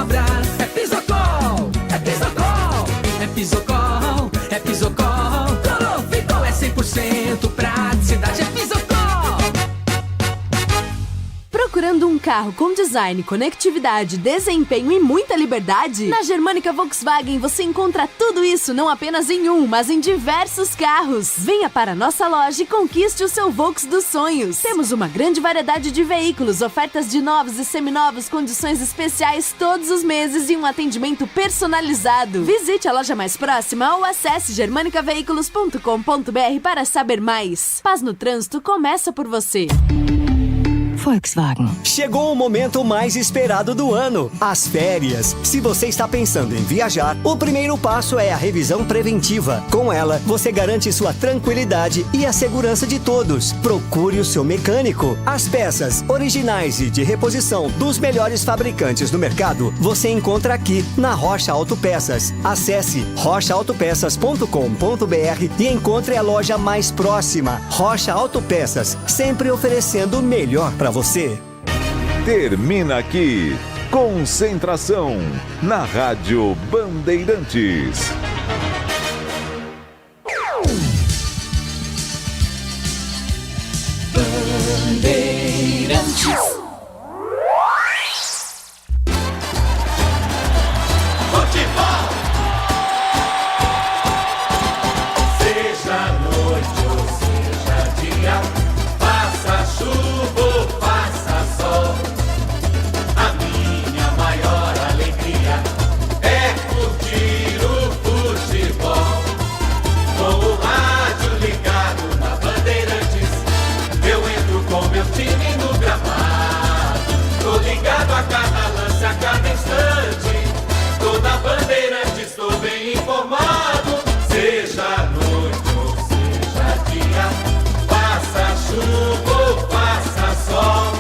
sobra. É Pisocol, é Pisocol, é Pisocol, é Pisocol. Cloroficol é 100% praticidade, é Pisocol. Procurando um carro com design, conectividade, desempenho e muita liberdade? Na Germânica Volkswagen você encontra tudo isso não apenas em um, mas em diversos carros. Venha para a nossa loja e conquiste o seu Volks dos sonhos. Temos uma grande variedade de veículos, ofertas de novos e seminovos, condições especiais todos os meses e um atendimento personalizado. Visite a loja mais próxima ou acesse germanicaveículos.com.br para saber mais. Paz no trânsito começa por você. Volkswagen. Chegou o momento mais esperado do ano, as férias. Se você está pensando em viajar, o primeiro passo é a revisão preventiva. Com ela, você garante sua tranquilidade e a segurança de todos. Procure o seu mecânico. As peças originais e de reposição dos melhores fabricantes do mercado, você encontra aqui na Rocha Autopeças. Acesse rochaautopeças.com.br e encontre a loja mais próxima. Rocha Autopeças, sempre oferecendo o melhor para você. Termina aqui Concentração na Rádio Bandeirantes. Bandeirantes. Futebol. Seja noite ou seja dia, faça chuva ou faça sol, a minha maior alegria é curtir o futebol. Com o rádio ligado na Bandeirantes, eu entro com meu time no gramado. Tô ligado a cada lance, a cada instante. Tô na Bandeirantes, tô bem informado. Seja noite ou seja dia, faça chuva ou faça sol,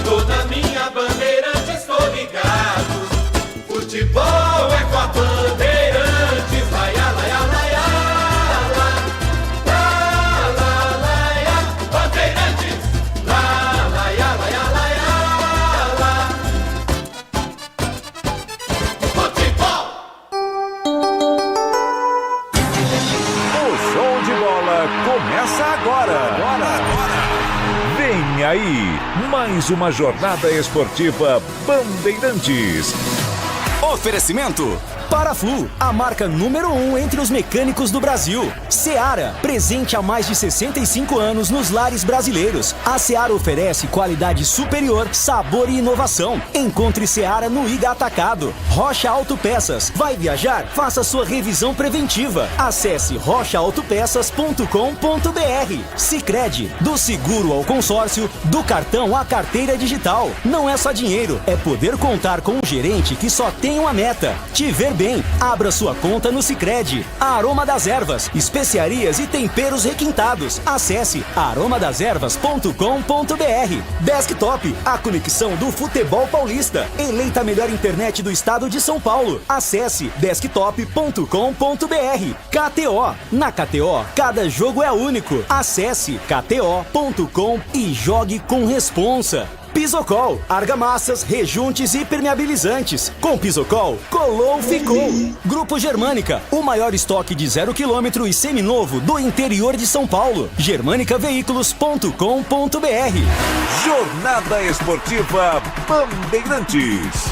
tô na minha Bandeirantes, tô ligado. Futebol é com a Bandeirantes. Laia, laia, laia, lá, lá, lá, laia. Bandeirantes, lá, laia, laia, laia, lá. Futebol. O show de bola começa agora. Vem aí, mais uma jornada esportiva Bandeirantes. Oferecimento Paraflu, a marca número 1 entre os mecânicos do Brasil. Seara, presente há mais de 65 anos nos lares brasileiros. A Seara oferece qualidade superior, sabor e inovação. Encontre Seara no Iga Atacado. Rocha Autopeças. Vai viajar? Faça sua revisão preventiva. Acesse rochaautopeças.com.br. Sicredi, do seguro ao consórcio, do cartão à carteira digital. Não é só dinheiro, é poder contar com um gerente que só tem uma meta: te ver bem. Abra sua conta no Sicredi. Aroma das Ervas, especiarias e temperos requintados. Acesse aromadeservas.com.br. Desktop, a conexão do futebol paulista. Eleita a melhor internet do estado de São Paulo. Acesse desktop.com.br. KTO, na KTO, cada jogo é único. Acesse kto.com e jogue com responsa. Pisocol, argamassas, rejuntes e permeabilizantes. Com Pisocol, colou, ficou. Grupo Germânica, o maior estoque de 0 km e seminovo do interior de São Paulo. germanicaveículos.com.br. Jornada Esportiva Bandeirantes.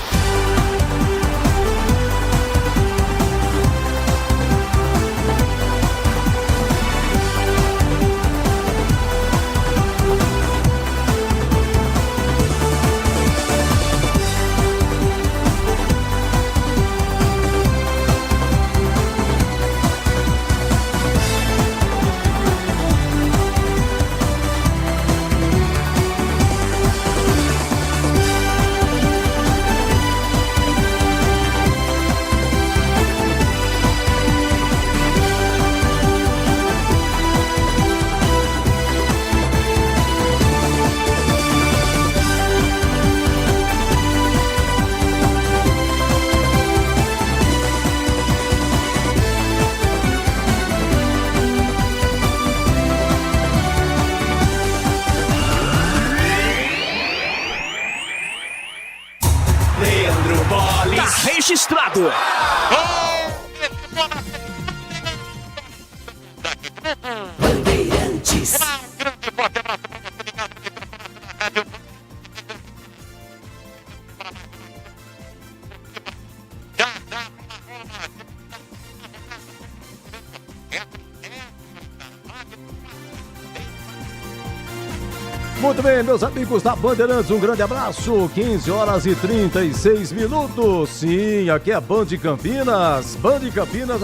registrado. Bandeirantes. Muito bem, meus amigos da Bandeirantes, um grande abraço, 15 horas e 36 minutos, sim, aqui é Band Campinas,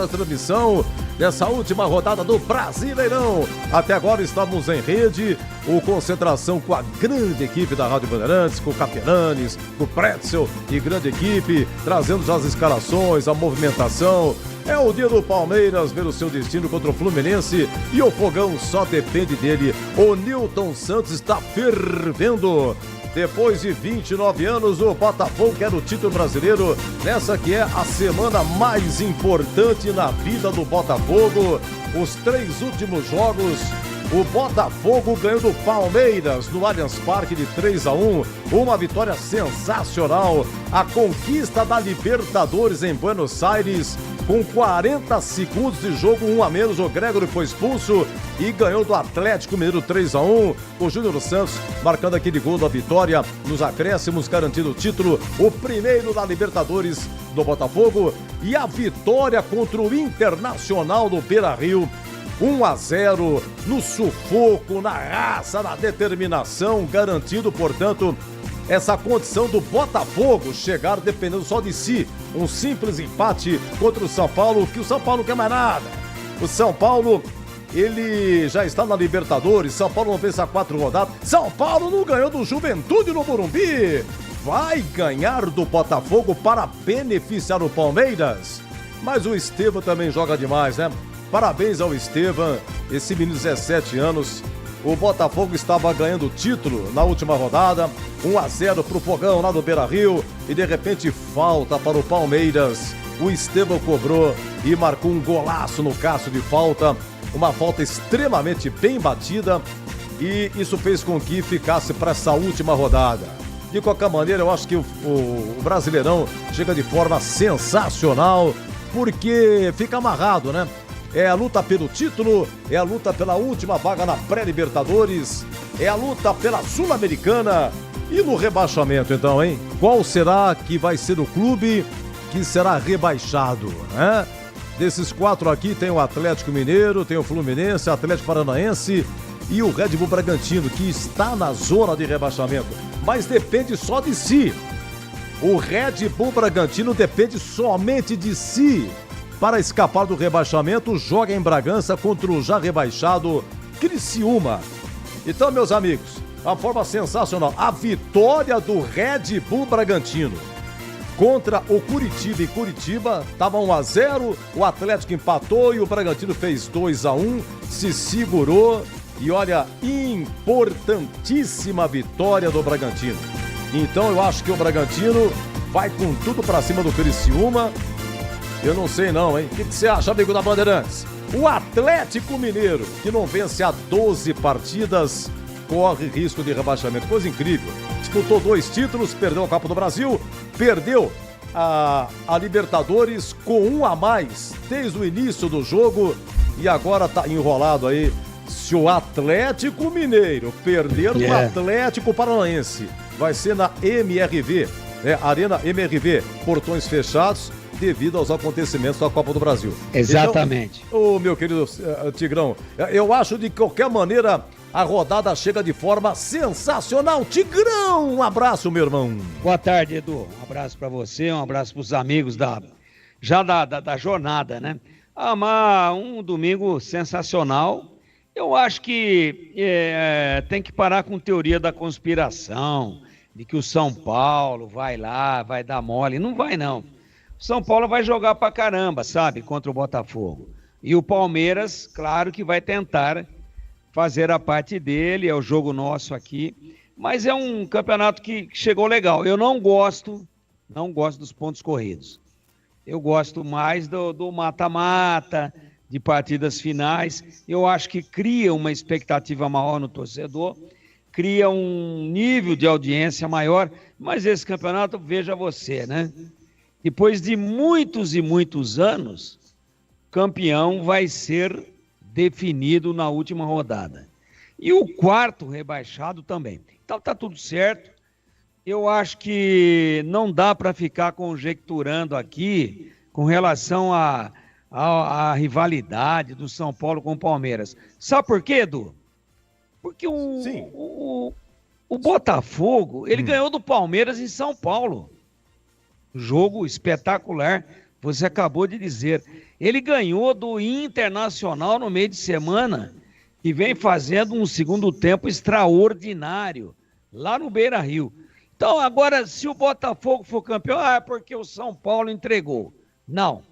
a transmissão dessa última rodada do Brasileirão. Até agora estamos em rede, o Concentração com a grande equipe da Rádio Bandeirantes, com o Capelanes, com o Pretzel e grande equipe, trazendo já as escalações, a movimentação. É o dia do Palmeiras ver o seu destino contra o Fluminense e o fogão só depende dele. O Nilton Santos está fervendo. Depois de 29 anos, o Botafogo quer o título brasileiro nessa que é a semana mais importante na vida do Botafogo. Os 3 últimos jogos, o Botafogo ganhou do Palmeiras no Allianz Parque de 3-1, uma vitória sensacional. A conquista da Libertadores em Buenos Aires, com 40 segundos de jogo, 1 a menos, o Gregory foi expulso e ganhou do Atlético Mineiro 3-1. O Júnior Santos marcando aquele gol da vitória nos acréscimos, garantindo o título, o primeiro da Libertadores do Botafogo. E a vitória contra o Internacional do Beira-Rio, 1-0, no sufoco, na raça, na determinação, garantido, portanto, essa condição do Botafogo chegar dependendo só de si. Um simples empate contra o São Paulo, que o São Paulo não quer mais nada. O São Paulo, ele já está na Libertadores, São Paulo não vence há 4 rodadas. São Paulo não ganhou do Juventude no Morumbi. Vai ganhar do Botafogo para beneficiar o Palmeiras. Mas o Estevam também joga demais, né? Parabéns ao Estevam, esse menino de 17 anos. O Botafogo estava ganhando o título na última rodada, 1-0 para o Fogão lá do Beira-Rio, e de repente falta para o Palmeiras. O Estevam cobrou e marcou um golaço no caço de falta, uma falta extremamente bem batida, e isso fez com que ficasse para essa última rodada. De qualquer maneira, eu acho que o Brasileirão chega de forma sensacional, porque fica amarrado, né? É a luta pelo título, é a luta pela última vaga na pré-Libertadores, é a luta pela Sul-Americana e no rebaixamento, então, hein? Qual será que vai ser o clube que será rebaixado, né? Desses 4 aqui tem o Atlético Mineiro, tem o Fluminense, o Atlético Paranaense e o Red Bull Bragantino, que está na zona de rebaixamento, mas depende só de si. O Red Bull Bragantino depende somente de si. Para escapar do rebaixamento, joga em Bragança contra o já rebaixado Criciúma. Então, meus amigos, uma forma sensacional. A vitória do Red Bull Bragantino contra o Curitiba. E Curitiba estava 1-0, o Atlético empatou e o Bragantino fez 2-1, se segurou. E olha, importantíssima vitória do Bragantino. Então eu acho que o Bragantino vai com tudo para cima do Criciúma. Eu não sei não, hein? O que você acha, amigo da Bandeirantes? O Atlético Mineiro, que não vence há 12 partidas, corre risco de rebaixamento. Coisa incrível. Disputou 2 títulos, perdeu a Copa do Brasil, perdeu a Libertadores com 1 a mais desde o início do jogo e agora tá enrolado aí. Se o Atlético Mineiro perder o Atlético Paranaense, vai ser na MRV, né? Arena MRV, portões fechados, devido aos acontecimentos da Copa do Brasil. Exatamente. Então, meu querido Tigrão, eu acho de qualquer maneira a rodada chega de forma sensacional. Tigrão, um abraço, meu irmão. Boa tarde, Edu. Um abraço para você, um abraço para os amigos da jornada, né? Um domingo sensacional. Eu acho que tem que parar com teoria da conspiração, de que o São Paulo vai lá, vai dar mole. Não vai, não. São Paulo vai jogar pra caramba, sabe, contra o Botafogo. E o Palmeiras, claro que vai tentar fazer a parte dele, é o jogo nosso aqui. Mas é um campeonato que chegou legal. Eu não gosto dos pontos corridos. Eu gosto mais do mata-mata, de partidas finais. Eu acho que cria uma expectativa maior no torcedor, cria um nível de audiência maior. Mas esse campeonato, veja você, né? depois de muitos e muitos anos, campeão vai ser definido na última rodada. E o quarto rebaixado também. Então tá tudo certo. Eu acho que não dá para ficar conjecturando aqui com relação à rivalidade do São Paulo com o Palmeiras. Sabe por quê, Edu? Porque o Botafogo, ele ganhou do Palmeiras em São Paulo. Jogo espetacular, você acabou de dizer. Ele ganhou do Internacional no meio de semana e vem fazendo um segundo tempo extraordinário lá no Beira-Rio. Então, agora, se o Botafogo for campeão, é porque o São Paulo entregou. Não.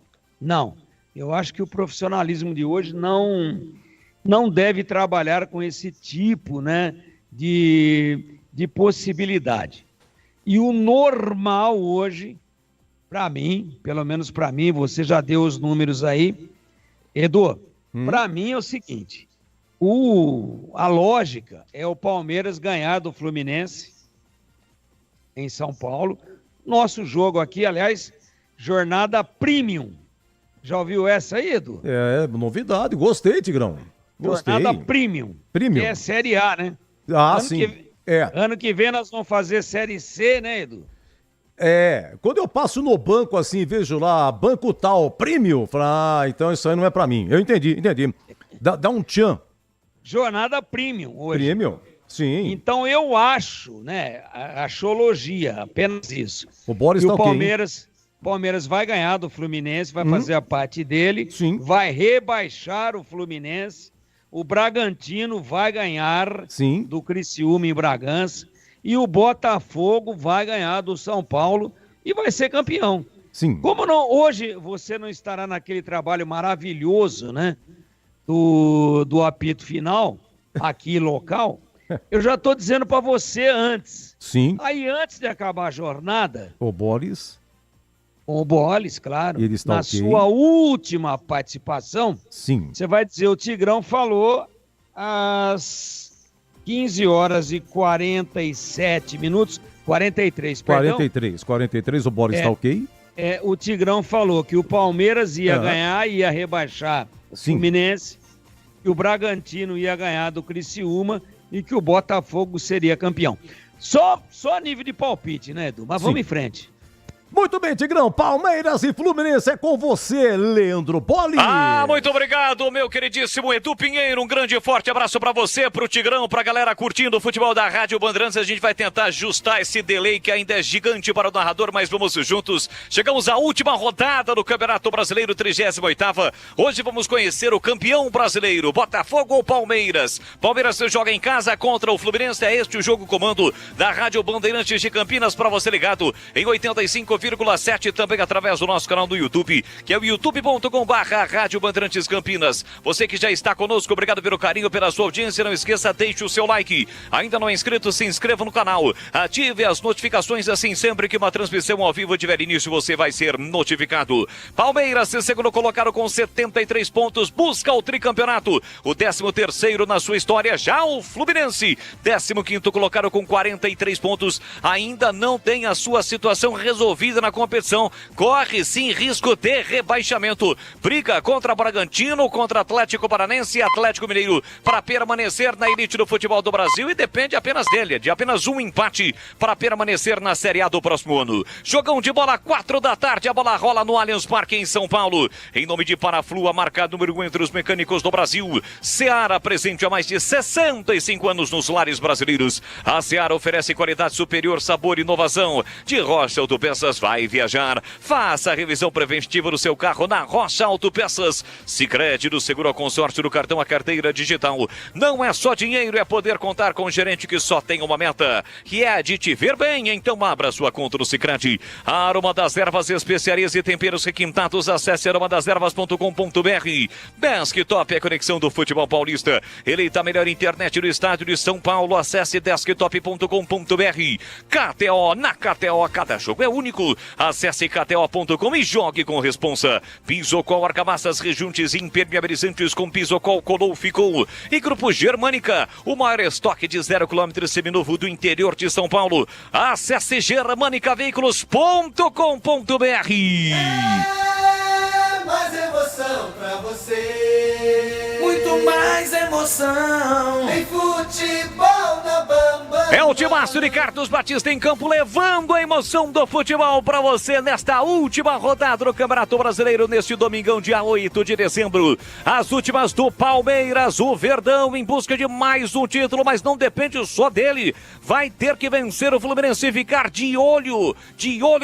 Eu acho que o profissionalismo de hoje não deve trabalhar com esse tipo, né, de possibilidade. E o normal hoje, para mim, pelo menos para mim, você já deu os números aí, Edu, para mim é o seguinte, a lógica é o Palmeiras ganhar do Fluminense em São Paulo. Nosso jogo aqui, aliás, jornada premium. Já ouviu essa aí, Edu? É, novidade. Gostei, Tigrão. Gostei. Jornada premium. Que é Série A, né? Sim. Ano que vem nós vamos fazer Série C, né, Edu? Quando eu passo no banco assim, vejo lá, banco tal, premium, falo, então isso aí não é pra mim. Eu entendi. Dá um tchan. Jornada premium hoje. Premium, sim. Então eu acho, né, achologia, apenas isso. O Boris tá Palmeiras vai ganhar do Fluminense, vai fazer a parte dele, sim, vai rebaixar o Fluminense, o Bragantino vai ganhar do Criciúma em Bragança e o Botafogo vai ganhar do São Paulo e vai ser campeão. Sim. Como não, hoje você não estará naquele trabalho maravilhoso, né, do apito final, aqui local, eu já estou dizendo para você antes. Sim. Aí antes de acabar a jornada... O Boris, claro, ele está na sua última participação, sim, você vai dizer, o Tigrão falou às 15 horas e 47 minutos, 43, perdão. 43, o Boris está ok? O Tigrão falou que o Palmeiras ia ganhar, ia rebaixar o Fluminense, que o Bragantino ia ganhar do Criciúma e que o Botafogo seria campeão. Só a nível de palpite, né, Edu? Mas vamos em frente. Muito bem, Tigrão. Palmeiras e Fluminense é com você, Leandro Poli. Muito obrigado, meu queridíssimo Edu Pinheiro. Um grande e forte abraço pra você, pro Tigrão, pra galera curtindo o futebol da Rádio Bandeirantes. A gente vai tentar ajustar esse delay que ainda é gigante para o narrador, mas vamos juntos. Chegamos à última rodada do Campeonato Brasileiro 38ª. Hoje vamos conhecer o campeão brasileiro, Botafogo ou Palmeiras. Palmeiras joga em casa contra o Fluminense. É este o jogo comando da Rádio Bandeirantes de Campinas para você ligado em 85,7 também através do nosso canal do YouTube, que é o youtube.com/Rádio Bandeirantes Campinas. Você que já está conosco, obrigado pelo carinho, pela sua audiência. Não esqueça, deixe o seu like. Ainda não é inscrito, se inscreva no canal. Ative as notificações, assim sempre que uma transmissão ao vivo tiver início, você vai ser notificado. Palmeiras, segundo colocado com 73 pontos, busca o tricampeonato. O 13º na sua história. Já o Fluminense, 15º colocado com 43 pontos, ainda não tem a sua situação resolvida na competição, corre sim risco de rebaixamento, briga contra Bragantino, contra Atlético Paranense e Atlético Mineiro para permanecer na elite do futebol do Brasil e depende apenas dele, de apenas um empate para permanecer na Série A do próximo ano. Jogão de bola, 4 da tarde, a bola rola no Allianz Parque em São Paulo, em nome de Paraflu, a marca número 1 entre os mecânicos do Brasil. Seara, presente há mais de 65 anos nos lares brasileiros. A Seara oferece qualidade superior, sabor e inovação. De Rocha Autopeças, vai viajar, faça a revisão preventiva do seu carro na Rocha Autopeças. Sicredi, do seguro ao consórcio do cartão, a carteira digital. Não é só dinheiro, é poder contar com um gerente que só tem uma meta, que é de te ver bem. Então abra sua conta no Sicredi. Aroma das Ervas, especiarias e temperos requintados. Acesse aromadeservas.com.br. Desktop é a conexão do futebol paulista. Eleita a melhor internet do estado de São Paulo. Acesse desktop.com.br. KTO, na KTO cada jogo é único. KTO. Acesse KTO.com e jogue com responsa. Pisocol, argamassas, rejuntes e impermeabilizantes com Pisocol, colou, ficou. E Grupo Germânica, o maior estoque de 0 km seminovo do interior de São Paulo. Acesse germanicaveículos.com.br. Mais emoção pra você. Muito mais emoção. Em futebol na Bamba. É o Timaço de Carlos Batista em campo, levando a emoção do futebol pra você nesta última rodada do Campeonato Brasileiro, neste domingão, dia 8 de dezembro. As últimas do Palmeiras, o Verdão em busca de mais um título, mas não depende só dele. Vai ter que vencer o Fluminense e ficar de olho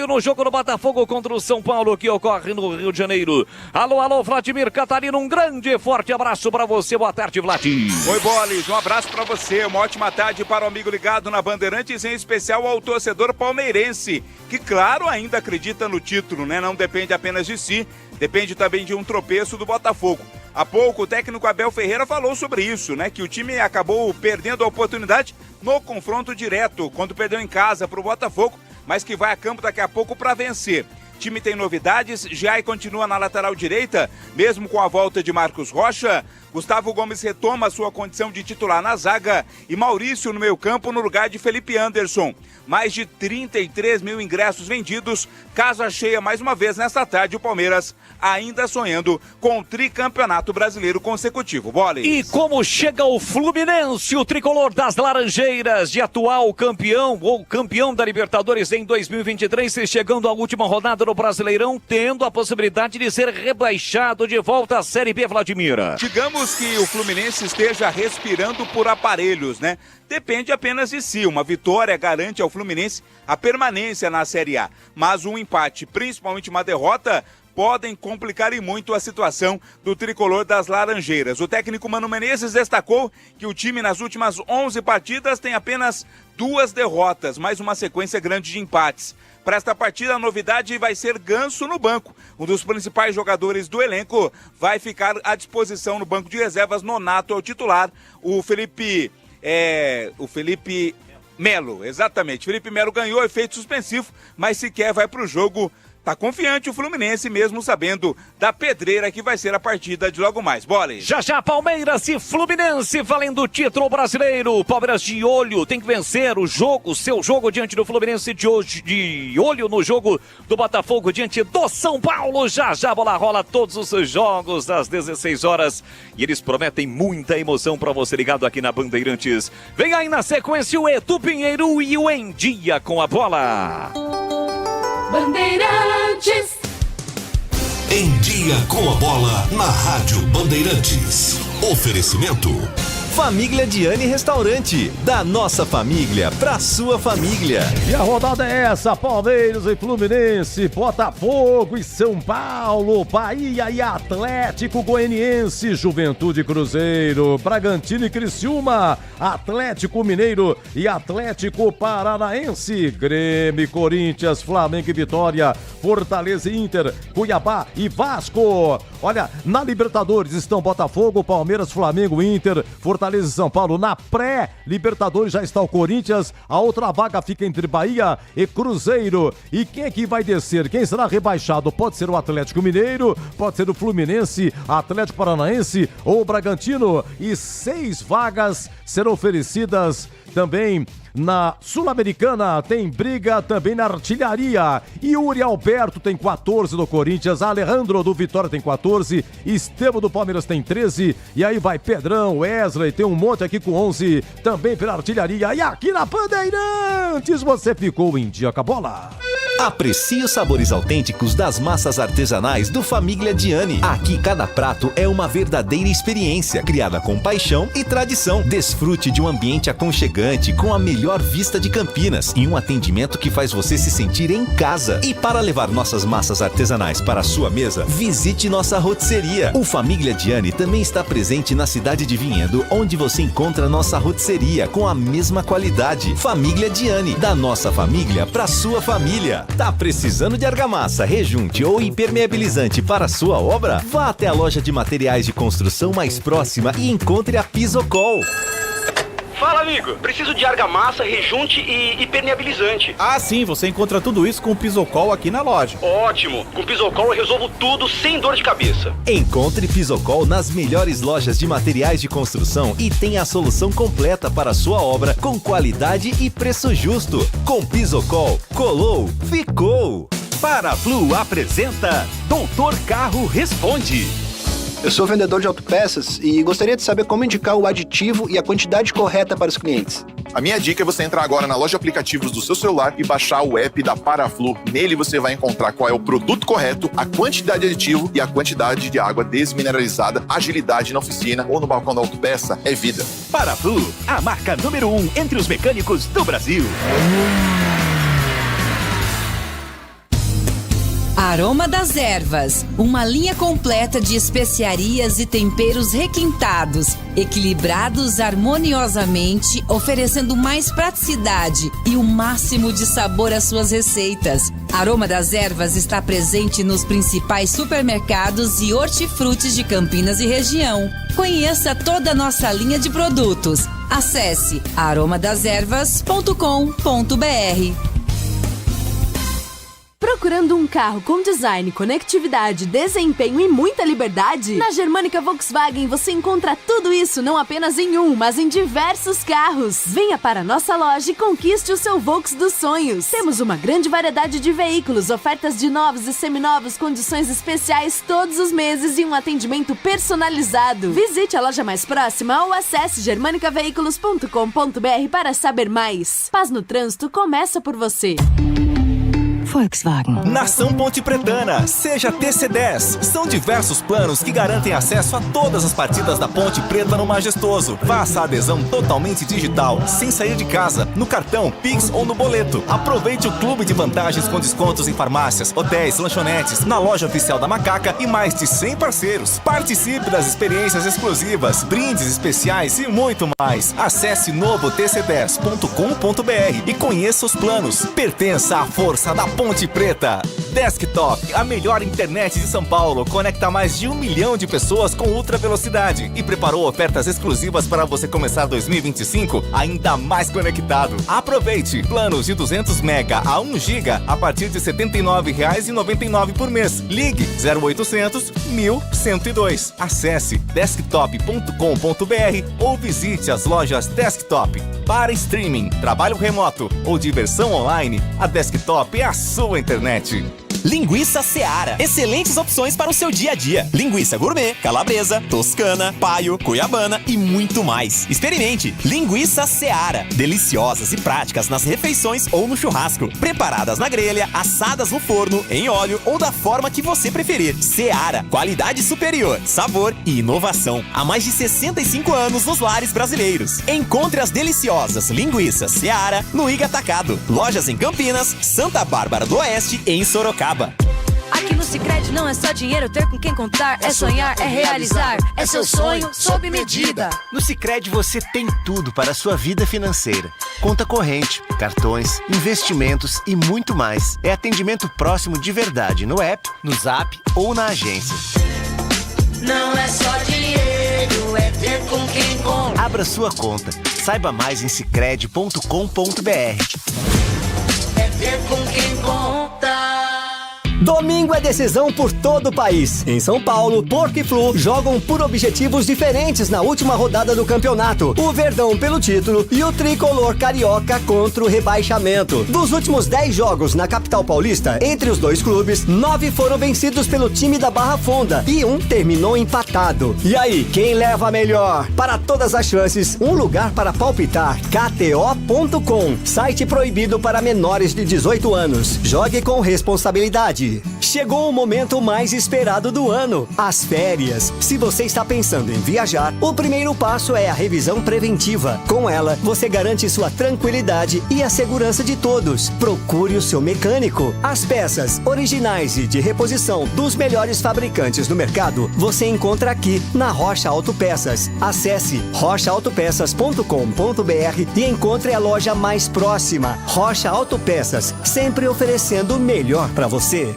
no jogo do Botafogo contra o São Paulo, que ocorre no Rio de Janeiro. Alô, Vladimir Catarino, um grande e forte abraço pra você. Boa tarde, Vladimir. Oi, Bolis, um abraço pra você, uma ótima tarde para o amigo ligado na Bandeirantes, em especial ao torcedor palmeirense, que claro, ainda acredita no título, né? Não depende apenas de si, depende também de um tropeço do Botafogo. Há pouco o técnico Abel Ferreira falou sobre isso, né? Que o time acabou perdendo a oportunidade no confronto direto, quando perdeu em casa para o Botafogo, mas que vai a campo daqui a pouco para vencer. O time tem novidades, Jai continua na lateral direita, mesmo com a volta de Marcos Rocha. Gustavo Gomes retoma sua condição de titular na zaga e Maurício no meio-campo no lugar de Felipe Anderson. Mais de 33 mil ingressos vendidos, casa cheia mais uma vez nesta tarde, o Palmeiras ainda sonhando com o tricampeonato brasileiro consecutivo. Bola. E como chega o Fluminense, o tricolor das Laranjeiras, de atual campeão ou campeão da Libertadores em 2023, chegando à última rodada do Brasileirão, tendo a possibilidade de ser rebaixado de volta à Série B, Vladimir. Digamos que o Fluminense esteja respirando por aparelhos, né? Depende apenas de si. Uma vitória garante ao Fluminense a permanência na Série A. Mas um empate, principalmente uma derrota, podem complicar e muito a situação do tricolor das Laranjeiras. O técnico Mano Menezes destacou que o time nas últimas 11 partidas tem apenas 2 derrotas, mais uma sequência grande de empates. Para esta partida, a novidade vai ser Ganso no banco. Um dos principais jogadores do elenco vai ficar à disposição no banco de reservas. Nonato é o titular. O Felipe Melo, exatamente. Felipe Melo ganhou efeito suspensivo, mas sequer vai para o jogo. Tá confiante o Fluminense, mesmo sabendo da pedreira que vai ser a partida de logo mais. Bola. Já Palmeiras e Fluminense valendo o título brasileiro. Palmeiras de olho, tem que vencer o jogo, seu jogo diante do Fluminense, de olho no jogo do Botafogo diante do São Paulo. Já a bola rola todos os jogos das 16 horas e eles prometem muita emoção para você ligado aqui na Bandeirantes. Vem aí na sequência o Edu Pinheiro e o Em Dia com a Bola. Bandeirantes. Em Dia com a Bola na Rádio Bandeirantes. Oferecimento Família Diani Restaurante, da nossa família pra sua família. E a rodada é essa: Palmeiras e Fluminense, Botafogo e São Paulo, Bahia e Atlético Goianiense, Juventude e Cruzeiro, Bragantino e Criciúma, Atlético Mineiro e Atlético Paranaense, Grêmio e Corinthians, Flamengo e Vitória, Fortaleza e Inter, Cuiabá e Vasco. Olha, na Libertadores estão Botafogo, Palmeiras, Flamengo, Inter, Fortaleza e São Paulo. Na pré-Libertadores já está o Corinthians, a outra vaga fica entre Bahia e Cruzeiro. E quem é que vai descer? Quem será rebaixado? Pode ser o Atlético Mineiro, pode ser o Fluminense, Atlético Paranaense ou o Bragantino. E 6 vagas serão oferecidas também na Sul-Americana. Tem briga também na artilharia. Yuri Alberto tem 14 do Corinthians, Alejandro do Vitória tem 14, Esteban do Palmeiras tem 13, e aí vai Pedrão, Wesley, tem um monte aqui com 11, também pela artilharia. E aqui na Bandeirantes você ficou em dia com a bola. Aprecie os sabores autênticos das massas artesanais do Família Diani. Aqui cada prato é uma verdadeira experiência, criada com paixão e tradição. Desfrute de um ambiente aconchegante com a melhor vista de Campinas e um atendimento que faz você se sentir em casa. E para levar nossas massas artesanais para a sua mesa, visite nossa rotisseria. O Família Diani também está presente na cidade de Vinhedo, onde você encontra nossa rotisseria com a mesma qualidade. Família Diani, da nossa família para sua família. Tá precisando de argamassa, rejunte ou impermeabilizante para sua obra? Vá até a loja de materiais de construção mais próxima e encontre a Pisocol. Fala, Fala, amigo. Preciso de argamassa, rejunte e impermeabilizante. Ah, sim, você encontra tudo isso com o Pisocol aqui na loja. Ótimo. Com o Pisocol eu resolvo tudo sem dor de cabeça. Encontre Pisocol nas melhores lojas de materiais de construção e tenha a solução completa para a sua obra com qualidade e preço justo. Com Pisocol, colou, ficou. Paraflu apresenta Doutor Carro Responde. Eu sou vendedor de autopeças e gostaria de saber como indicar o aditivo e a quantidade correta para os clientes. A minha dica é você entrar agora na loja de aplicativos do seu celular e baixar o app da Paraflu. Nele você vai encontrar qual é o produto correto, a quantidade de aditivo e a quantidade de água desmineralizada. Agilidade na oficina ou no balcão da autopeça é vida. Paraflu, a marca número 1 entre os mecânicos do Brasil. Aroma das Ervas, uma linha completa de especiarias e temperos requintados, equilibrados harmoniosamente, oferecendo mais praticidade e o máximo de sabor às suas receitas. Aroma das Ervas está presente nos principais supermercados e hortifrutis de Campinas e região. Conheça toda a nossa linha de produtos. Acesse aromadeservas.com.br. Procurando um carro com design, conectividade, desempenho e muita liberdade? Na Germânica Volkswagen você encontra tudo isso não apenas em um, mas em diversos carros. Venha para a nossa loja e conquiste o seu Volks dos sonhos. Temos uma grande variedade de veículos, ofertas de novos e seminovos, condições especiais todos os meses e um atendimento personalizado. Visite a loja mais próxima ou acesse germanicaveículos.com.br para saber mais. Paz no trânsito começa por você. Volkswagen. Nação Ponte Pretana, seja TC10. São diversos planos que garantem acesso a todas as partidas da Ponte Preta no Majestoso. Faça a adesão totalmente digital, sem sair de casa, no cartão, Pix ou no boleto. Aproveite o clube de vantagens com descontos em farmácias, hotéis, lanchonetes, na loja oficial da Macaca e mais de 100 parceiros. Participe das experiências exclusivas, brindes especiais e muito mais. Acesse novo tc10.com.br e conheça os planos. Pertença à força da Ponte Preta. Desktop, a melhor internet de São Paulo, conecta mais de 1 milhão de pessoas com ultra velocidade e preparou ofertas exclusivas para você começar 2025 ainda mais conectado. Aproveite planos de 200 mega a 1 giga a partir de R$ 79,99 por mês. Ligue 0800 1102. Acesse desktop.com.br ou visite as lojas Desktop. Para streaming, trabalho remoto ou diversão online, a Desktop é a sua internet. Linguiça Seara. Excelentes opções para o seu dia a dia. Linguiça gourmet, calabresa, toscana, paio, cuiabana e muito mais. Experimente. Linguiça Seara. Deliciosas e práticas nas refeições ou no churrasco. Preparadas na grelha, assadas no forno, em óleo ou da forma que você preferir. Seara. Qualidade superior, sabor e inovação. Há mais de 65 anos nos lares brasileiros. Encontre as deliciosas linguiças Seara no Iga Atacado. Lojas em Campinas, Santa Bárbara do Oeste e em Sorocaba. Aqui no Sicredi não é só dinheiro ter com quem contar, é sonhar, é realizar, é seu sonho sob medida. No Sicredi você tem tudo para a sua vida financeira. Conta corrente, cartões, investimentos e muito mais. É atendimento próximo de verdade no app, no Zap ou na agência. Não é só dinheiro, é ter com quem contar. Abra sua conta. Saiba mais em sicredi.com.br. É ter com quem contar. Domingo é decisão por todo o país. Em São Paulo, Porco e Flu jogam por objetivos diferentes na última rodada do campeonato. O Verdão pelo título e o Tricolor Carioca contra o rebaixamento. Dos últimos 10 jogos na capital paulista, entre os dois clubes, 9 foram vencidos pelo time da Barra Funda e um terminou empatado. E aí, quem leva a melhor? Para todas as chances, um lugar para palpitar. KTO.com, site proibido para menores de 18 anos. Jogue com responsabilidade. Chegou o momento mais esperado do ano, as férias. Se você está pensando em viajar, o primeiro passo é a revisão preventiva. Com ela, você garante sua tranquilidade e a segurança de todos. Procure o seu mecânico. As peças originais e de reposição dos melhores fabricantes do mercado, você encontra aqui na Rocha Autopeças. Acesse rochaautopeças.com.br e encontre a loja mais próxima. Rocha Autopeças, sempre oferecendo o melhor para você.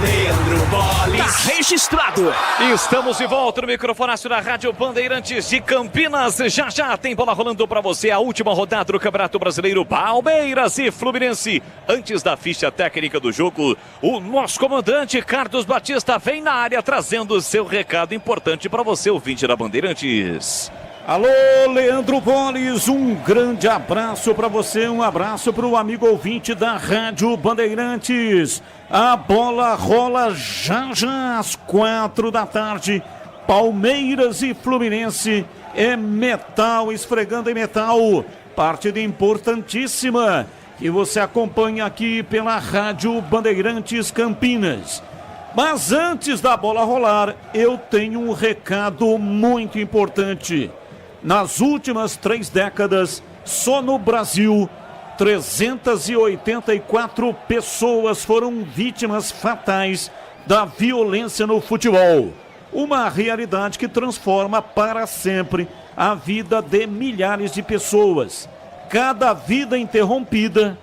Leandro Bolis. registrado. Estamos de volta no microfonácio da Rádio Bandeirantes de Campinas. Já tem bola rolando para você. A última rodada do Campeonato Brasileiro, Palmeiras e Fluminense. Antes da ficha técnica do jogo, o nosso comandante Carlos Batista vem na área trazendo seu recado importante para você, ouvinte da Bandeirantes. Alô, Leandro Boles, um grande abraço para você, um abraço para o amigo ouvinte da Rádio Bandeirantes. A bola rola já às 4 da tarde. Palmeiras e Fluminense, é metal esfregando em metal. Partida importantíssima que você acompanha aqui pela Rádio Bandeirantes Campinas. Mas antes da bola rolar, eu tenho um recado muito importante. Nas últimas 3 décadas, só no Brasil, 384 pessoas foram vítimas fatais da violência no futebol. Uma realidade que transforma para sempre a vida de milhares de pessoas. Cada vida interrompida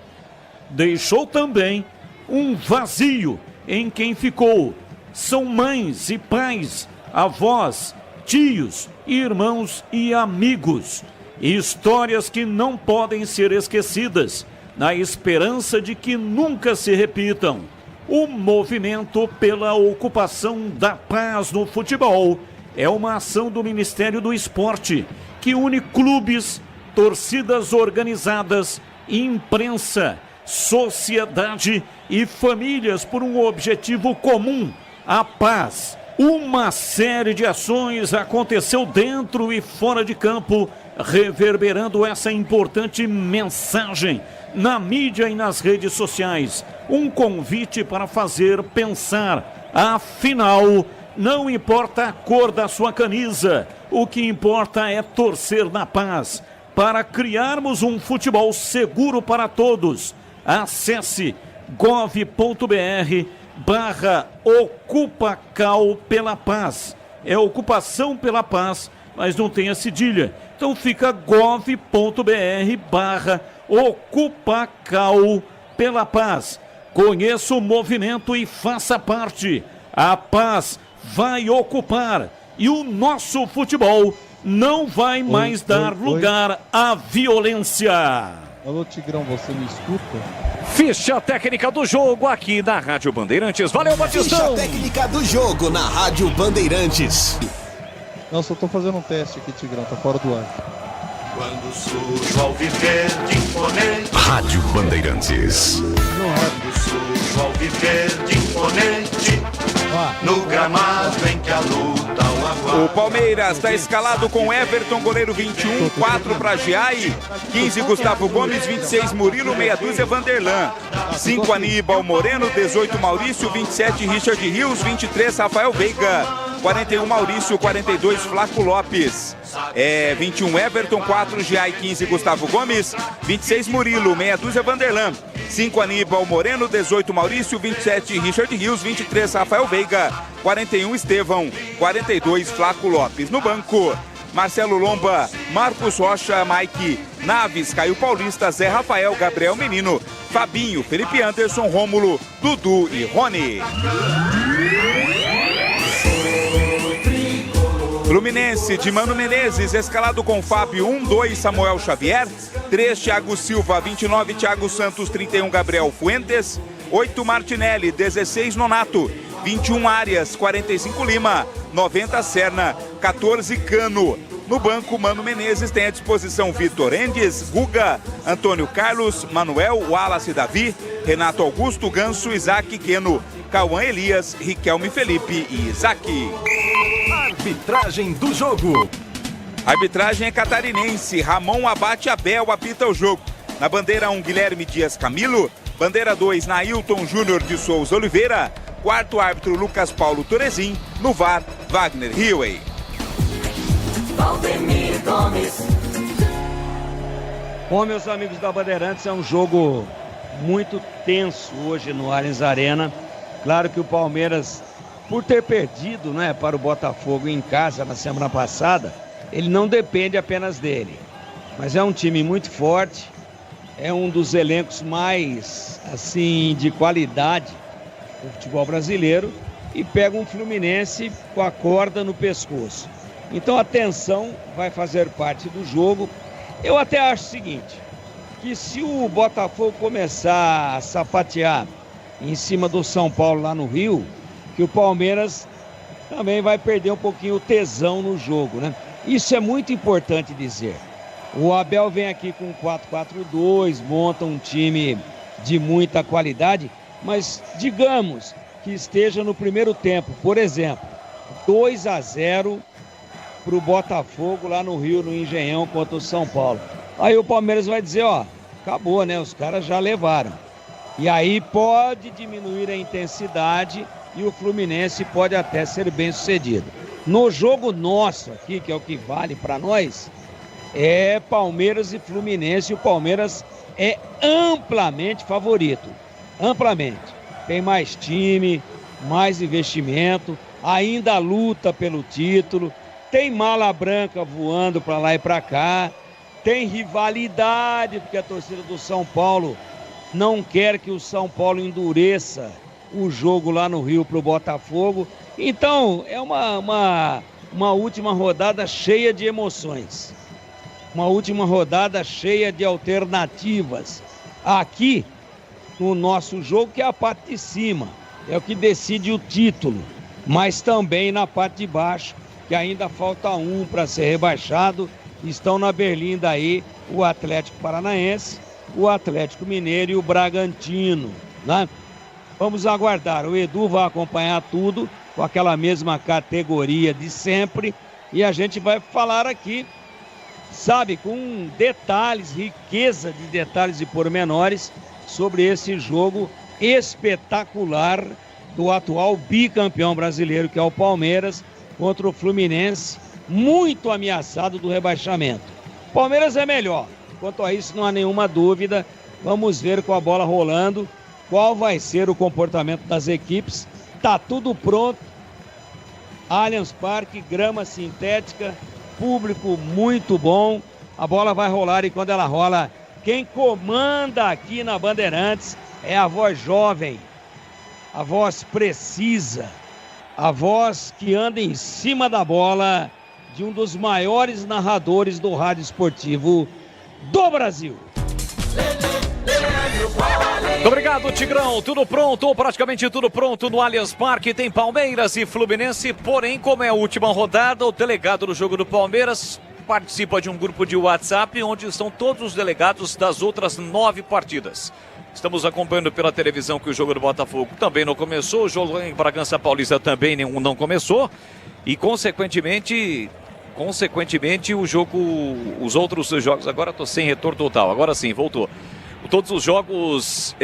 deixou também um vazio em quem ficou. São mães e pais, avós, tios, irmãos e amigos. Histórias que não podem ser esquecidas, na esperança de que nunca se repitam. O movimento pela ocupação da paz no futebol é uma ação do Ministério do Esporte, que une clubes, torcidas organizadas, imprensa, sociedade e famílias por um objetivo comum: a paz. Uma série de ações aconteceu dentro e fora de campo, reverberando essa importante mensagem na mídia e nas redes sociais. Um convite para fazer pensar. Afinal, não importa a cor da sua camisa, o que importa é torcer na paz, para criarmos um futebol seguro para todos. Acesse gov.br/OcupaCal pela Paz. É ocupação pela paz, mas não tem a cedilha. Então fica gov.br/OcupaCal pela Paz. Conheça o movimento e faça parte. A paz vai ocupar e o nosso futebol não vai mais dar lugar à violência. Alô, Tigrão, você me escuta? Ficha técnica do jogo aqui na Rádio Bandeirantes. Valeu, Batistão! Ficha técnica do jogo na Rádio Bandeirantes. Não, só tô fazendo um teste aqui, Tigrão, tá fora do ar. Quando sujo ao viver de imponente. Rádio Bandeirantes. Quando sujo ao viver de imponente. No gramado em que a luta o aguarda. O Palmeiras está escalado com Everton, goleiro 21, 4 para Giai, 15 Gustavo Gomes, 26 Murilo, meia dúzia Vanderlan, 5 Aníbal Moreno, 18 Maurício, 27 Richard Rios, 23 Rafael Veiga, 41 Maurício, 42 Flaco Lopes, 21 Everton, 4 Giai, 15 Gustavo Gomes, 26 Murilo, meia dúzia Vanderlan, 5 Aníbal Moreno, 18 Maurício, 27 Richard Rios, 23 Rafael Veiga, 41 Estevão, 42 Flaco Lopes. No banco, Marcelo Lomba, Marcos Rocha, Mike, Naves, Caio Paulista, Zé Rafael, Gabriel Menino, Fabinho, Felipe Anderson, Rômulo, Dudu e Rony. Fluminense de Mano Menezes, escalado com Fábio, 1, 2 Samuel Xavier, 3 Thiago Silva, 29 Thiago Santos, 31 Gabriel Fuentes, 8 Martinelli, 16 Nonato, 21 Arias, 45 Lima, 90 Serna, 14 Cano. No banco, Mano Menezes tem à disposição Vitor Endes, Guga, Antônio Carlos, Manuel, Wallace Davi, Renato Augusto, Ganso, Isaac Queno, Cauã Elias, Riquelme Felipe e Isaac. Arbitragem do jogo. Arbitragem é catarinense. Ramon Abate Abel apita o jogo. Na bandeira 1, Guilherme Dias Camilo. Bandeira 2, Nailton Júnior de Souza Oliveira. Quarto árbitro, Lucas Paulo Torezin. No VAR, Wagner Hilley. Bom, meus amigos da Bandeirantes, é um jogo muito tenso hoje no Allianz Arena. Claro que o Palmeiras, por ter perdido, né, para o Botafogo em casa na semana passada, ele não depende apenas dele. Mas é um time muito forte, é um dos elencos mais, assim, de qualidade do futebol brasileiro. e pega um Fluminense com a corda no pescoço. Então a tensão vai fazer parte do jogo. Eu até acho o seguinte, que se o Botafogo começar a sapatear em cima do São Paulo lá no Rio, que o Palmeiras também vai perder um pouquinho o tesão no jogo, né? Isso é muito importante dizer. O Abel vem aqui com 4-4-2, monta um time de muita qualidade, mas digamos que esteja no primeiro tempo, por exemplo, 2-0 para o Botafogo lá no Rio, no Engenhão, contra o São Paulo. Aí o Palmeiras vai dizer, ó, acabou, né? Os caras já levaram. E aí pode diminuir a intensidade e o Fluminense pode até ser bem sucedido. No jogo nosso aqui, que é o que vale para nós, é Palmeiras e Fluminense. E o Palmeiras é amplamente favorito. Amplamente. Tem mais time, mais investimento, ainda luta pelo título, tem mala branca voando para lá e para cá, tem rivalidade, porque a torcida do São Paulo não quer que o São Paulo endureça o jogo lá no Rio para o Botafogo. Então, é uma última rodada cheia de emoções. Uma última rodada cheia de alternativas. Aqui, no nosso jogo, que é a parte de cima, é o que decide o título. Mas também na parte de baixo, que ainda falta um para ser rebaixado. Estão na berlinda aí o Atlético Paranaense, o Atlético Mineiro e o Bragantino, né? Vamos aguardar, o Edu vai acompanhar tudo com aquela mesma categoria de sempre e a gente vai falar aqui, sabe, com detalhes, riqueza de detalhes e pormenores sobre esse jogo espetacular do atual bicampeão brasileiro, que é o Palmeiras, contra o Fluminense, muito ameaçado do rebaixamento. Palmeiras é melhor, quanto a isso não há nenhuma dúvida. Vamos ver com a bola rolando qual vai ser o comportamento das equipes. Tá tudo pronto. Allianz Parque, grama sintética, público muito bom. A bola vai rolar e quando ela rola, quem comanda aqui na Bandeirantes é a voz jovem, a voz precisa, a voz que anda em cima da bola de um dos maiores narradores do rádio esportivo do Brasil. Muito obrigado, Tigrão. Tudo pronto, ou praticamente tudo pronto no Allianz Parque. Tem Palmeiras e Fluminense, porém, como é a última rodada, o delegado do jogo do Palmeiras participa de um grupo de WhatsApp onde estão todos os delegados das outras 9 partidas. Estamos acompanhando pela televisão que o jogo do Botafogo também não começou, o jogo em Bragança Paulista também não começou e, consequentemente o jogo, os outros jogos, agora estou sem retorno total, agora sim, voltou. Todos os jogos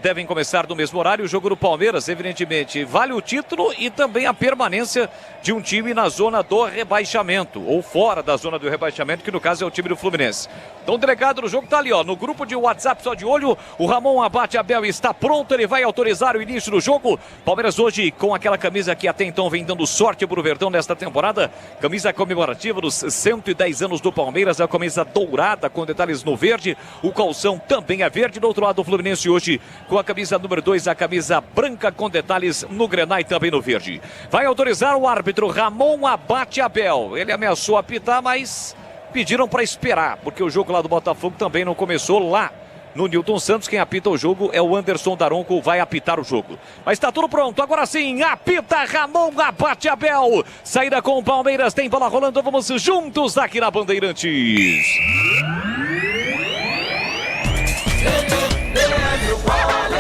devem começar no mesmo horário. O jogo do Palmeiras, evidentemente, vale o título e também a permanência de um time na zona do rebaixamento, ou fora da zona do rebaixamento, que no caso é o time do Fluminense. Então o delegado do jogo está ali, ó, no grupo de WhatsApp, só de olho. O Ramon Abate Abel está pronto, ele vai autorizar o início do jogo. Palmeiras hoje com aquela camisa que até então vem dando sorte para o Verdão nesta temporada. Camisa comemorativa dos 110 anos do Palmeiras, a camisa dourada com detalhes no verde. O calção também é verde. Do outro lado, o Fluminense hoje com a camisa número 2, a camisa branca com detalhes no grená e também no verde. Vai autorizar o árbitro Ramon Abate Abel. Ele ameaçou apitar, mas pediram para esperar, porque o jogo lá do Botafogo também não começou lá no Newton Santos. Quem apita o jogo é o Anderson Daronco, vai apitar o jogo. Mas está tudo pronto, agora sim, apita Ramon Abate Abel. Saída com o Palmeiras, tem bola rolando, vamos juntos aqui na Bandeirantes.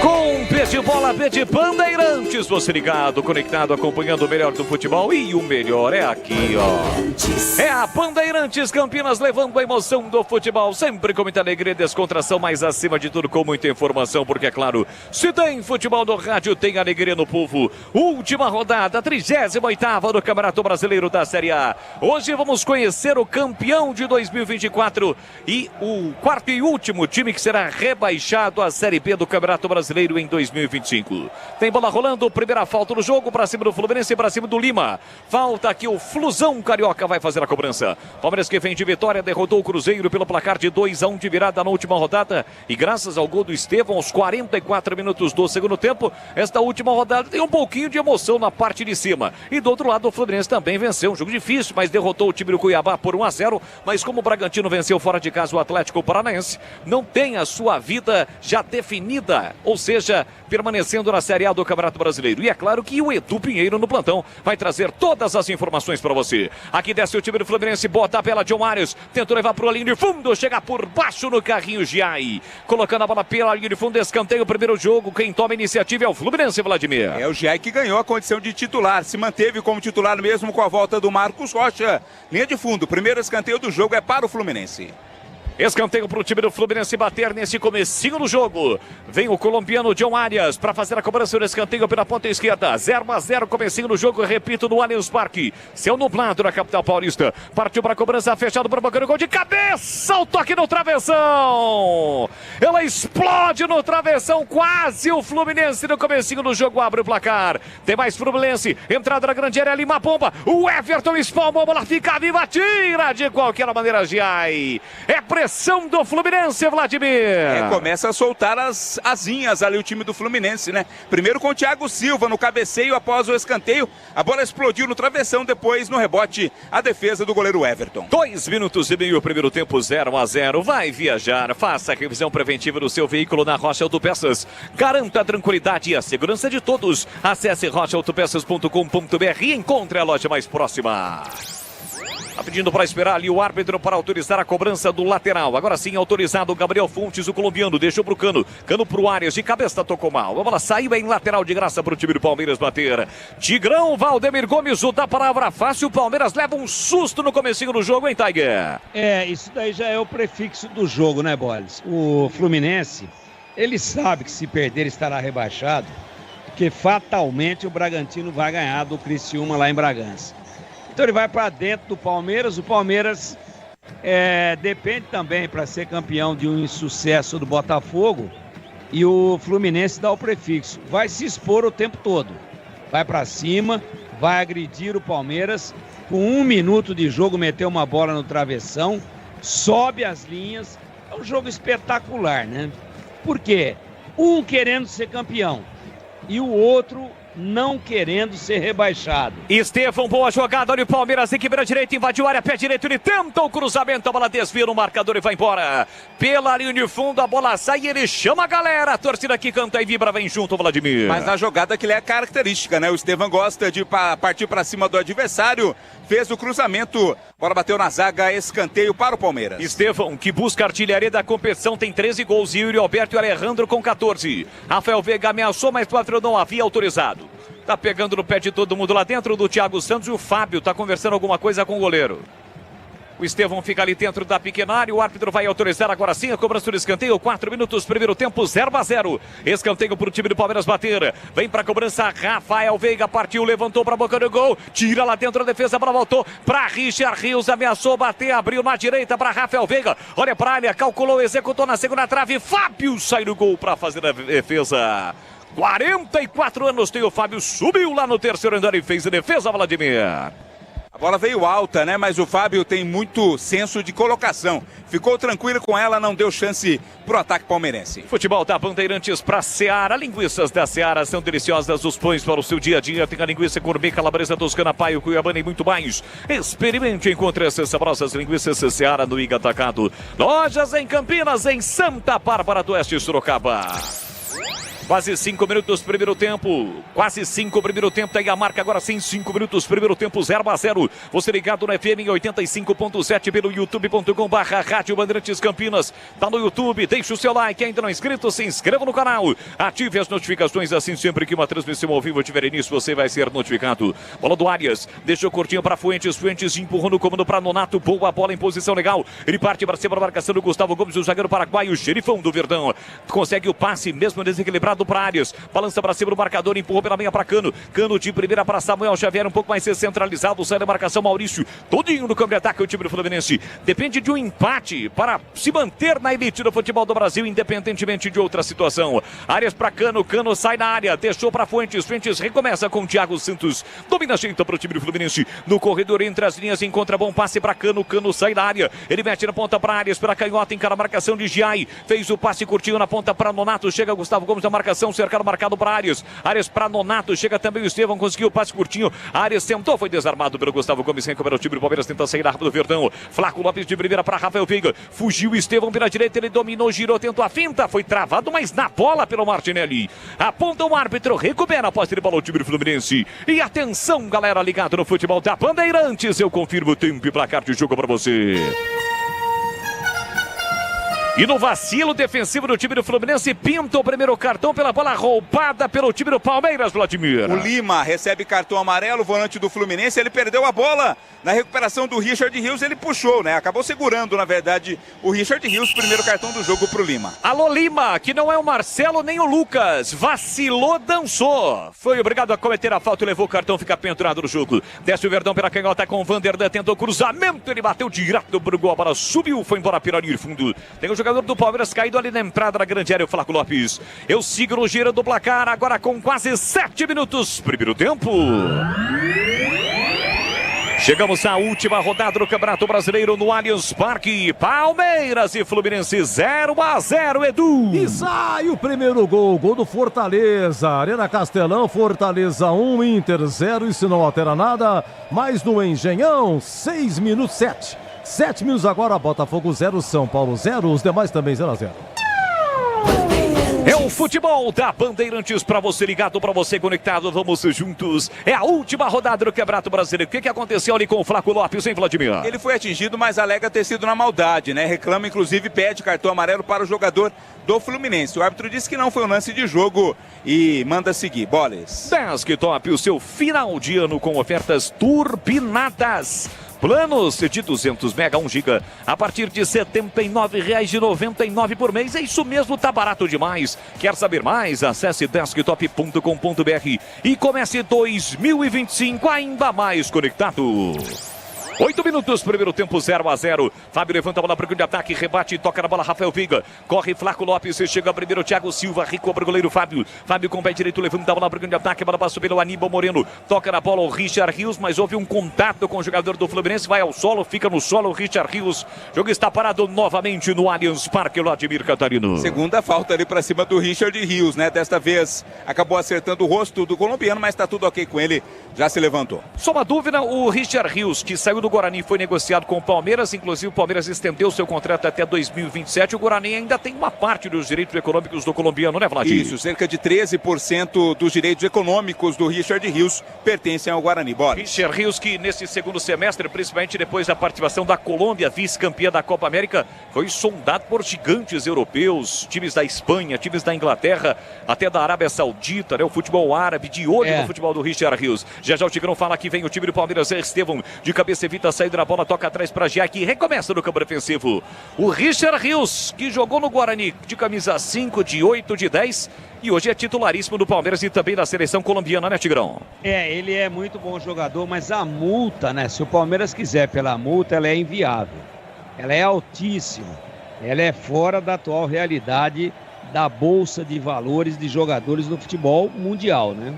Com P de bola, P de Bandeirantes, você ligado, conectado, acompanhando o melhor do futebol, e o melhor é aqui, ó. É a Bandeirantes Campinas, levando a emoção do futebol, sempre com muita alegria e descontração, mas acima de tudo com muita informação, porque é claro, se tem futebol no rádio, tem alegria no povo. Última rodada, 38ª do Campeonato Brasileiro da Série A. Hoje vamos conhecer o campeão de 2024 e o quarto e último time que será rebaixado à Série B do Campeonato Brasileiro em 2024. 2025. Tem bola rolando, primeira falta no jogo, para cima do Fluminense e para cima do Lima. Falta aqui o Flusão Carioca vai fazer a cobrança. Palmeiras que vem de vitória, derrotou o Cruzeiro pelo placar de 2-1 de virada na última rodada. E graças ao gol do Estevão, aos 44 minutos do segundo tempo, esta última rodada tem um pouquinho de emoção na parte de cima. E do outro lado, o Fluminense também venceu. Um jogo difícil, mas derrotou o time do Cuiabá por 1-0. Mas como o Bragantino venceu fora de casa o Atlético Paranaense, não tem a sua vida já definida. Ou seja, permanecendo na Série A do Campeonato Brasileiro. E é claro que o Edu Pinheiro no plantão vai trazer todas as informações para você. Aqui desce o time do Fluminense, bota a pela John Arias, tentou levar para o linha de fundo, chega por baixo no carrinho Giai. Colocando a bola pela linha de fundo, escanteio o primeiro jogo. Quem toma a iniciativa é o Fluminense, Vladimir. É o Giai que ganhou a condição de titular, se manteve como titular mesmo com a volta do Marcos Rocha. Linha de fundo, primeiro escanteio do jogo é para o Fluminense. Escanteio para o time do Fluminense bater nesse comecinho do jogo. Vem o colombiano John Arias para fazer a cobrança do escanteio pela ponta esquerda. 0-0, comecinho do jogo, repito, no Allianz Parque. Céu nublado na capital paulista. Partiu para a cobrança, fechado para o Bacana, gol de cabeça. O toque no travessão. Ela explode no travessão, quase o Fluminense no comecinho do jogo abre o placar. Tem mais Fluminense, entrada na grande área, Lima bomba. O Everton espalmou, a bola fica viva, tira de qualquer maneira, Giai. É pressão do Fluminense, Vladimir. Começa a soltar as asinhas ali o time do Fluminense, né? Primeiro com o Thiago Silva no cabeceio após o escanteio. A bola explodiu no travessão, depois no rebote a defesa do goleiro Everton. 2 minutos e meio, primeiro tempo 0-0. Vai viajar, faça a revisão preventiva do seu veículo na Rocha Autopeças. Garanta a tranquilidade e a segurança de todos. Acesse rochaautopeças.com.br e encontre a loja mais próxima. Tá pedindo para esperar ali o árbitro para autorizar a cobrança do lateral. Agora sim, autorizado o Gabriel Fontes, o colombiano. Deixou pro Cano. Cano pro Arias. De cabeça tocou mal. A bola saiu em lateral de graça para o time do Palmeiras bater. Tigrão, Valdemir Gomes, o da palavra fácil. O Palmeiras leva um susto no comecinho do jogo, hein, Tiger? Isso daí já é o prefixo do jogo, né, Boles? O Fluminense, ele sabe que se perder estará rebaixado, porque fatalmente o Bragantino vai ganhar do Criciúma lá em Bragança. Então ele vai para dentro do Palmeiras. O Palmeiras depende também para ser campeão de um insucesso do Botafogo. E o Fluminense dá o prefixo. Vai se expor o tempo todo. Vai para cima, vai agredir o Palmeiras. Com 1 minuto de jogo, meteu uma bola no travessão. Sobe as linhas. É um jogo espetacular, né? Por quê? Um querendo ser campeão e o outro não querendo ser rebaixado. Estevão, boa jogada, olha o Palmeiras, equipe direita, invadiu a área, pé direito, ele tenta o cruzamento, a bola desvia no marcador e vai embora. Pela linha de fundo, a bola sai e ele chama a galera, a torcida que canta e vibra, vem junto, Vladimir. Mas na jogada que ele é característica, né? O Estevão gosta de partir para cima do adversário, fez o cruzamento, bola bateu na zaga, escanteio para o Palmeiras. Estevão, que busca a artilharia da competição, tem 13 gols, e Yuri Alberto e Alejandro com 14. Rafael Veiga ameaçou, mas o árbitro não havia autorizado. Tá pegando no pé de todo mundo lá dentro do Thiago Santos e o Fábio tá conversando alguma coisa com o goleiro. O Estevão fica ali dentro da pequena área, o árbitro vai autorizar agora sim a cobrança do escanteio, 4 minutos, primeiro tempo, 0-0. Escanteio pro time do Palmeiras bater, vem pra cobrança, Rafael Veiga partiu, levantou pra boca do gol, tira lá dentro a defesa, a bola voltou pra Richard Rios, ameaçou bater, abriu na direita pra Rafael Veiga, olha pra área, calculou, executou na segunda trave, Fábio sai do gol pra fazer a defesa. 44 anos tem o Fábio, subiu lá no terceiro andar e fez a defesa, Vladimir. A bola veio alta, né? Mas o Fábio tem muito senso de colocação. Ficou tranquilo com ela, não deu chance pro ataque palmeirense. Futebol da Bandeirantes para Seara. Linguiças da Seara são deliciosas, os pães para o seu dia a dia. Tem a linguiça gourmet, calabresa, toscana, paio, cuiabana e muito mais. Experimente e encontre essas saborosas linguiças Seara no Iga Atacado. Lojas em Campinas, em Santa Bárbara do Oeste, Sorocaba. Quase 5 minutos, primeiro tempo. Quase 5 primeiro tempo. Tem a marca agora sim. 5 minutos, primeiro tempo, 0-0. Você ligado no FM em 85.7 pelo youtube.com/Rádio Bandeirantes Campinas. Tá no YouTube. Deixa o seu like. Ainda não é inscrito, se inscreva no canal. Ative as notificações. Assim, sempre que uma transmissão ao vivo tiver início, você vai ser notificado. Bola do Arias. Deixou curtinho para Fuentes. Fuentes empurrou no comando para Nonato. Boa bola em posição legal. Ele parte para cima da marcação do Gustavo Gomes, o zagueiro paraguaio, o xerifão do Verdão. Consegue o passe, mesmo desequilibrado. lado para Arias. Balança para cima do marcador, empurrou pela meia para Cano. Cano de primeira para Samuel Xavier, um pouco mais centralizado. Sai da marcação Maurício. Todinho no campo de ataque o time do Fluminense. Depende de um empate para se manter na elite do futebol do Brasil, independentemente de outra situação. Arias para Cano. Cano sai na área. Deixou para Fuentes. Fuentes recomeça com o Thiago Santos. Domina a gente para o time do Fluminense. No corredor entre as linhas encontra bom passe para Cano. Cano sai da área. Ele mete na ponta para Arias. Pela canhota encara a marcação de Giai. Fez o passe curtinho na ponta para Nonato. Chega Gustavo Gomes na marcação. Cercado marcado para Arias. Arias para Nonato. Chega também o Estevão. Conseguiu o passe curtinho. Arias tentou. Foi desarmado pelo Gustavo Gomes. Recupera o time do Palmeiras. Tenta sair rápido do Verdão. Flaco Lopes de primeira para Rafael Veiga. Fugiu o Estevão pela direita. Ele dominou, girou, tentou a finta. Foi travado, mas na bola pelo Martinelli. Aponta o árbitro. Recupera a posse de bola o time do Fluminense. E atenção, galera ligado no futebol da Bandeirantes. Eu confirmo o tempo e placar de jogo para você. E no vacilo defensivo do time do Fluminense, pinta o primeiro cartão pela bola roubada pelo time do Palmeiras, Vladimir. O Lima recebe cartão amarelo, volante do Fluminense, ele perdeu a bola. Na recuperação do Richard Rios, ele puxou, né? Acabou segurando, na verdade, o Richard Rios, primeiro cartão do jogo pro Lima. Alô, Lima, que não é o Marcelo nem o Lucas. Vacilou, dançou. Foi obrigado a cometer a falta e levou o cartão, fica pendurado no jogo. Desce o Verdão pela canhota com o Vanderlan, tentou cruzamento, ele bateu direto pro gol, a bola subiu, foi embora pela linha de fundo. Tem o jogador do Palmeiras caído ali na entrada da grande área, o Flaco Lopes. Eu sigo no giro do placar, agora com quase 7 minutos, primeiro tempo. Chegamos à última rodada do Campeonato Brasileiro no Allianz Parque. Palmeiras e Fluminense 0-0, Edu. E sai o primeiro gol, gol do Fortaleza. Arena Castelão, Fortaleza 1, Inter 0. E se não altera nada, mais no Engenhão, 6 minutos 7. 7 minutos agora, Botafogo 0, São Paulo 0. Os demais também 0-0. É o futebol da Bandeirantes para você ligado, para você conectado. Vamos juntos. É a última rodada do Campeonato Brasileiro. O que aconteceu ali com o Flaco Lopes, hein, Vladimir? Ele foi atingido, mas alega ter sido na maldade, né? Reclama, inclusive, pede cartão amarelo para o jogador do Fluminense. O árbitro disse que não foi um lance de jogo e manda seguir. Boles. Desktop, o seu final de ano com ofertas turbinadas. Planos de 200 mega, 1 giga, a partir de R$ 79,99 por mês. É isso mesmo, tá barato demais. Quer saber mais? Acesse desktop.com.br e comece 2025 ainda mais conectado. 8 minutos, primeiro tempo 0-0. Fábio levanta a bola para o grande ataque, rebate e toca na bola Rafael Veiga. Corre Flaco Lopes, chega primeiro Thiago Silva, rico para o goleiro Fábio. Fábio com o pé direito, levanta a bola para o grande ataque, a bola passou pelo Aníbal Moreno. Toca na bola o Richard Rios, mas houve um contato com o jogador do Fluminense, vai ao solo, fica no solo o Richard Rios. O jogo está parado novamente no Allianz Parque, Vladimir Catarino. Segunda falta ali para cima do Richard Rios, né? Desta vez acabou acertando o rosto do colombiano, mas está tudo ok com ele, já se levantou. Só uma dúvida, o Richard Rios, que saiu do Guarani, foi negociado com o Palmeiras, inclusive o Palmeiras estendeu seu contrato até 2027, o Guarani ainda tem uma parte dos direitos econômicos do colombiano, né, Vladimir? Isso, cerca de 13% dos direitos econômicos do Richard Rios pertencem ao Guarani. Bora. Richard Rios, que nesse segundo semestre, principalmente depois da participação da Colômbia, vice-campeã da Copa América, foi sondado por gigantes europeus, times da Espanha, times da Inglaterra, até da Arábia Saudita, né, o futebol árabe, de olho no futebol do Richard Rios. Já o Tigrão fala que vem o time do Palmeiras, Estevão, de cabeça evita a saída da bola, toca atrás para Giai, recomeça no campo defensivo. O Richard Rios, que jogou no Guarani de camisa 5, de 8, de 10 e hoje é titularíssimo do Palmeiras e também da seleção colombiana, né, Tigrão? Ele é muito bom jogador, mas a multa, né, se o Palmeiras quiser pela multa, ela é inviável. Ela é altíssima. Ela é fora da atual realidade da bolsa de valores de jogadores do futebol mundial, né?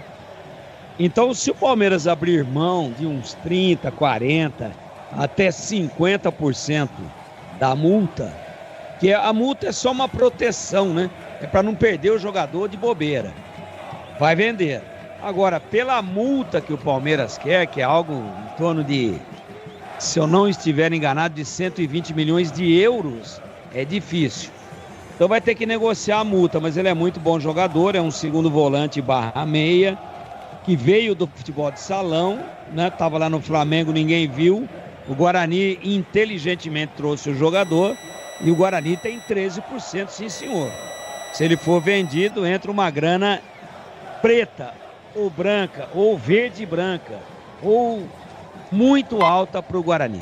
Então, se o Palmeiras abrir mão de uns 30, 40, até 50% da multa, que a multa é só uma proteção, né? É para não perder o jogador de bobeira. Vai vender. Agora, pela multa que o Palmeiras quer, que é algo em torno de, se eu não estiver enganado, de 120 milhões de euros, é difícil. Então vai ter que negociar a multa, mas ele é muito bom jogador, é um segundo volante / meia, que veio do futebol de salão, né? Tava lá no Flamengo, ninguém viu. O Guarani inteligentemente trouxe o jogador e o Guarani tem 13%, sim senhor. Se ele for vendido, entra uma grana preta ou branca, ou verde e branca, ou muito alta para o Guarani.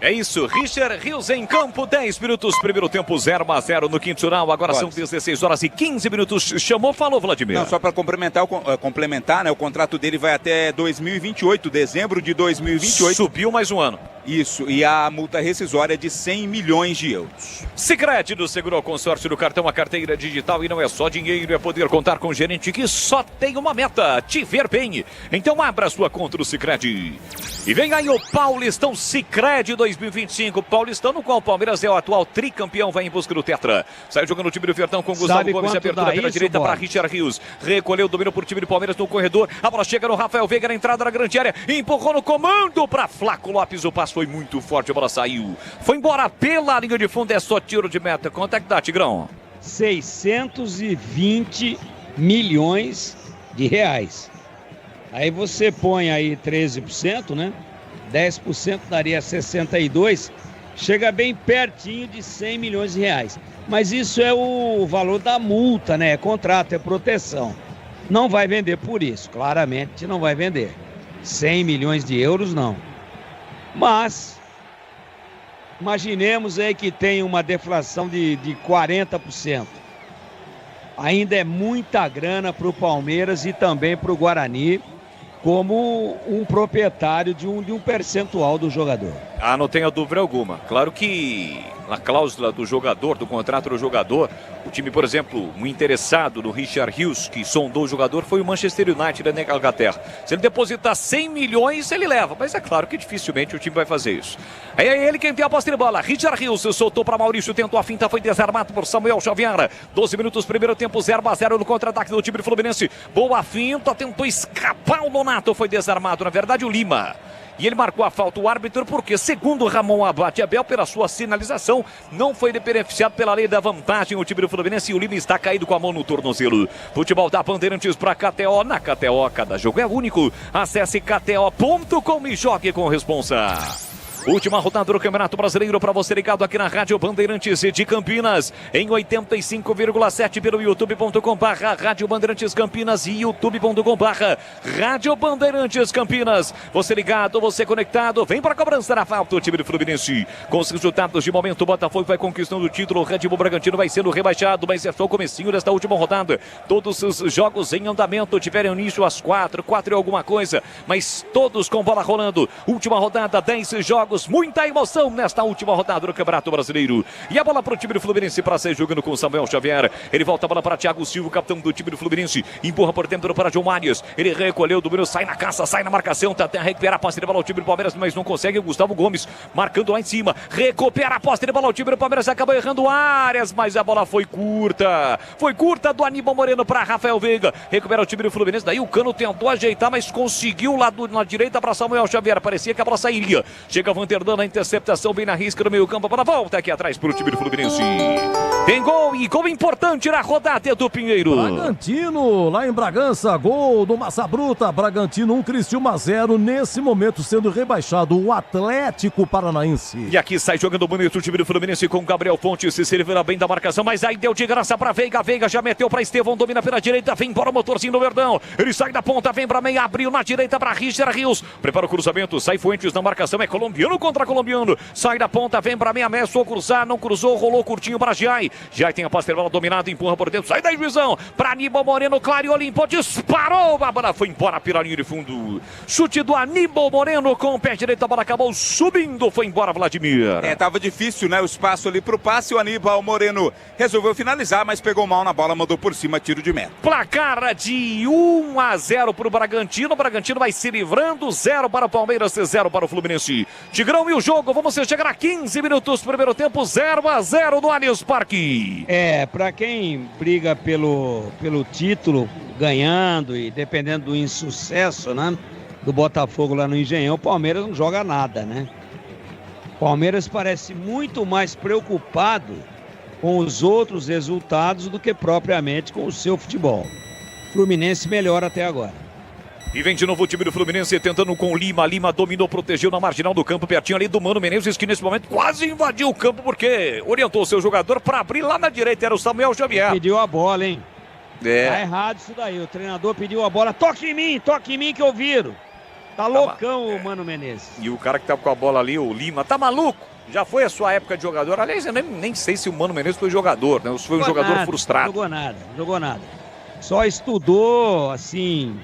É isso, Richard Rios em campo, 10 minutos, primeiro tempo 0-0 no Quintural, agora são 16 horas e 15 minutos, chamou, falou Vladimir. Não, só para complementar, né, o contrato dele vai até 2028, dezembro de 2028. Subiu mais um ano. Isso, e a multa rescisória é de 100 milhões de euros. Sicredi do Seguro ao Consórcio do Cartão, a carteira digital, e não é só dinheiro, é poder contar com um gerente que só tem uma meta, te ver bem. Então abra sua conta no Sicredi. E vem aí o Paulistão Sicredi 2025. Paulistão no qual o Palmeiras é o atual tricampeão, vai em busca do Tetra. Sai jogando o time do Verdão com Gustavo Gomes, abertura pela direita para Richard Rios. Recolheu o domínio por time do Palmeiras no corredor. A bola chega no Rafael Veiga na entrada da grande área. Empurrou no comando para Flaco Lopes. O passe foi muito forte, a bola saiu. Foi embora pela linha de fundo, é só tiro de meta. Quanto é que dá, Tigrão? 620 milhões de reais. Aí você põe aí 13%, né? 10% daria 62, chega bem pertinho de 100 milhões de reais. Mas isso é o valor da multa, né? É contrato, é proteção. Não vai vender por isso, claramente não vai vender. 100 milhões de euros, não. Mas, imaginemos aí que tem uma deflação de 40%. Ainda é muita grana para o Palmeiras e também para o Guarani, como um proprietário de um percentual do jogador. Ah, não tenho dúvida alguma. Claro que na cláusula do jogador, do contrato do jogador, o time, por exemplo, um interessado no Richard Rios, que sondou o jogador, foi o Manchester United da Inglaterra. Se ele depositar 100 milhões, ele leva. Mas é claro que dificilmente o time vai fazer isso. Aí é ele quem tem a posse de bola. Richard Rios soltou para Maurício, tentou a finta, foi desarmado por Samuel Xavier. 12 minutos, primeiro tempo, 0-0 no contra-ataque do time do Fluminense. Boa finta, tentou escapar o Nonato, foi desarmado. Na verdade, o Lima. E ele marcou a falta, o árbitro, porque segundo Ramon Abate Abel, pela sua sinalização, não foi beneficiado pela lei da vantagem o time do Fluminense, e o Lima está caído com a mão no tornozelo. Futebol da Bandeirantes para KTO. Na KTO, cada jogo é único. Acesse kto.com e jogue com responsa. Última rodada do Campeonato Brasileiro para você ligado aqui na Rádio Bandeirantes de Campinas, em 85,7 pelo youtube.com/Rádio Bandeirantes Campinas e youtube.com/Rádio Bandeirantes Campinas. Você ligado, você conectado, vem para a cobrança na falta o time do Fluminense. Com os resultados de momento, o Botafogo vai conquistando o título, o Red Bull Bragantino vai sendo rebaixado, mas é só o comecinho desta última rodada. Todos os jogos em andamento tiveram início às 4 e alguma coisa, mas todos com bola rolando. Última rodada, 10 jogos. Muita emoção nesta última rodada do Campeonato Brasileiro. E a bola para o time do Fluminense para sair jogando com Samuel Xavier. Ele volta a bola para Thiago Silva, capitão do time do Fluminense. Empurra por dentro para João Marias. Ele recolheu o domínio, sai na caça, sai na marcação. Tá até a recuperar a posse de bola ao time do Palmeiras, mas não consegue. O Gustavo Gomes marcando lá em cima. Recupera a posse de bola ao time do Palmeiras. Acabou errando áreas, mas a bola foi curta. Foi curta do Aníbal Moreno para Rafael Veiga. Recupera o time do Fluminense. Daí o Cano tentou ajeitar, mas conseguiu lá na direita para Samuel Xavier. Parecia que a bola sairia. Chega Vanderdan na interceptação, bem na risca no meio campo, para a volta aqui atrás para o time do Fluminense. Tem gol e gol importante na rodada do Pinheiro. Bragantino, lá em Bragança, gol do Massa Bruta. Bragantino 1, Criciúma 0. Nesse momento sendo rebaixado o Atlético Paranaense. E aqui sai jogando bonito o time do Fluminense com Gabriel Fontes. Se revela bem da marcação, mas aí deu de graça para Veiga. Veiga já meteu para Estevão, domina pela direita, vem para o motorzinho do Verdão. Ele sai da ponta, vem para meia, abriu na direita para Richard Rios. Prepara o cruzamento, sai Fuentes na marcação, é colombiano contra colombiano. Sai da ponta, vem para meia, ameaçou cruzar, não cruzou, rolou curtinho para Jai. Jai tem a posse de bola dominada, empurra por dentro, sai da divisão para Aníbal Moreno, clareou, limpou, disparou, a bola foi embora pela linha de fundo. Chute do Aníbal Moreno com o pé direito, a bola acabou subindo, foi embora Vladimir. Tava difícil, né, o espaço ali pro passe, o Aníbal Moreno resolveu finalizar, mas pegou mal na bola, mandou por cima, tiro de meta. Placar de 1-0 pro Bragantino, o Bragantino vai se livrando, 0 para o Palmeiras, 0 para o Fluminense. Tigrão e o jogo, vamos chegar a 15 minutos, primeiro tempo, 0-0 no Allianz Parque. Para quem briga pelo título, ganhando e dependendo do insucesso, né, do Botafogo lá no Engenhão, o Palmeiras não joga nada, né? O Palmeiras parece muito mais preocupado com os outros resultados do que propriamente com o seu futebol. Fluminense melhor até agora. E vem de novo o time do Fluminense tentando com o Lima. Lima dominou, protegeu na marginal do campo, pertinho ali do Mano Menezes, que nesse momento quase invadiu o campo porque orientou o seu jogador para abrir lá na direita. Era o Samuel Xavier. Pediu a bola, hein? Tá errado isso daí. O treinador pediu a bola. Toque em mim que eu viro. Tá loucão o Mano Menezes. E o cara que tá com a bola ali, o Lima, tá maluco? Já foi a sua época de jogador. Aliás, eu nem sei se o Mano Menezes foi jogador, né? Ou se foi um jogador frustrado. Não jogou nada. Só estudou, assim,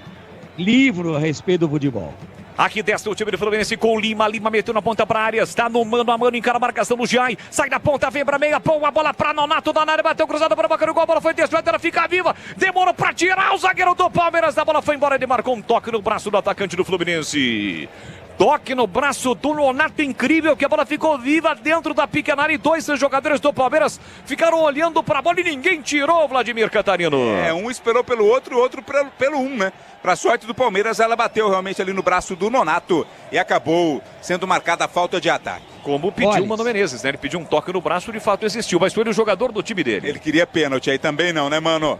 livro a respeito do futebol. Aqui desce o time do Fluminense com o Lima. Lima meteu na ponta para a área. Está no mano a mano, encara a marcação do Jai. Sai da ponta, vem para meia. Põe a bola para Nonato. Na área, bateu cruzado para o boca do gol. A bola foi desviada, ela fica viva. Demorou para tirar o zagueiro do Palmeiras. A bola foi embora. Ele marcou um toque no braço do atacante do Fluminense. Toque no braço do Nonato, incrível, que a bola ficou viva dentro da pequena área e 2 jogadores do Palmeiras ficaram olhando para a bola e ninguém tirou, Vladimir Catarino. Um esperou pelo outro, o outro pelo um, né? Pra sorte do Palmeiras, ela bateu realmente ali no braço do Nonato e acabou sendo marcada a falta de ataque. Como pediu o Mano Menezes, né? Ele pediu um toque no braço, de fato existiu, mas foi o jogador do time dele. Ele queria pênalti aí também não, né, Mano?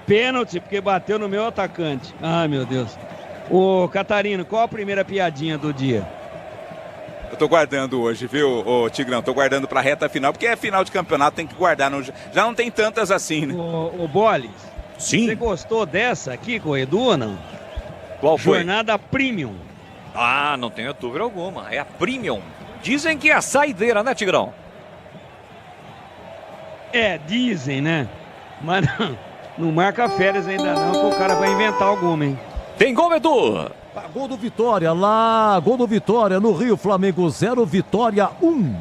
Pênalti, porque bateu no meu atacante. Ai, meu Deus. Ô, Catarino, qual a primeira piadinha do dia? Eu tô guardando hoje, viu, ô Tigrão? Tô guardando pra reta final, porque é final de campeonato, tem que guardar. Já não tem tantas assim, né? Ô Boles. Sim. Você gostou dessa aqui com o Edu ou não? Qual foi? Jornada Premium. Ah, não tenho dúvida alguma. É a Premium. Dizem que é a saideira, né, Tigrão? Dizem, né? Mas não marca férias ainda não, que o cara vai inventar alguma, hein? Tem gol, Edu! Gol do Vitória lá, gol do Vitória no Rio, Flamengo 0, Vitória 1.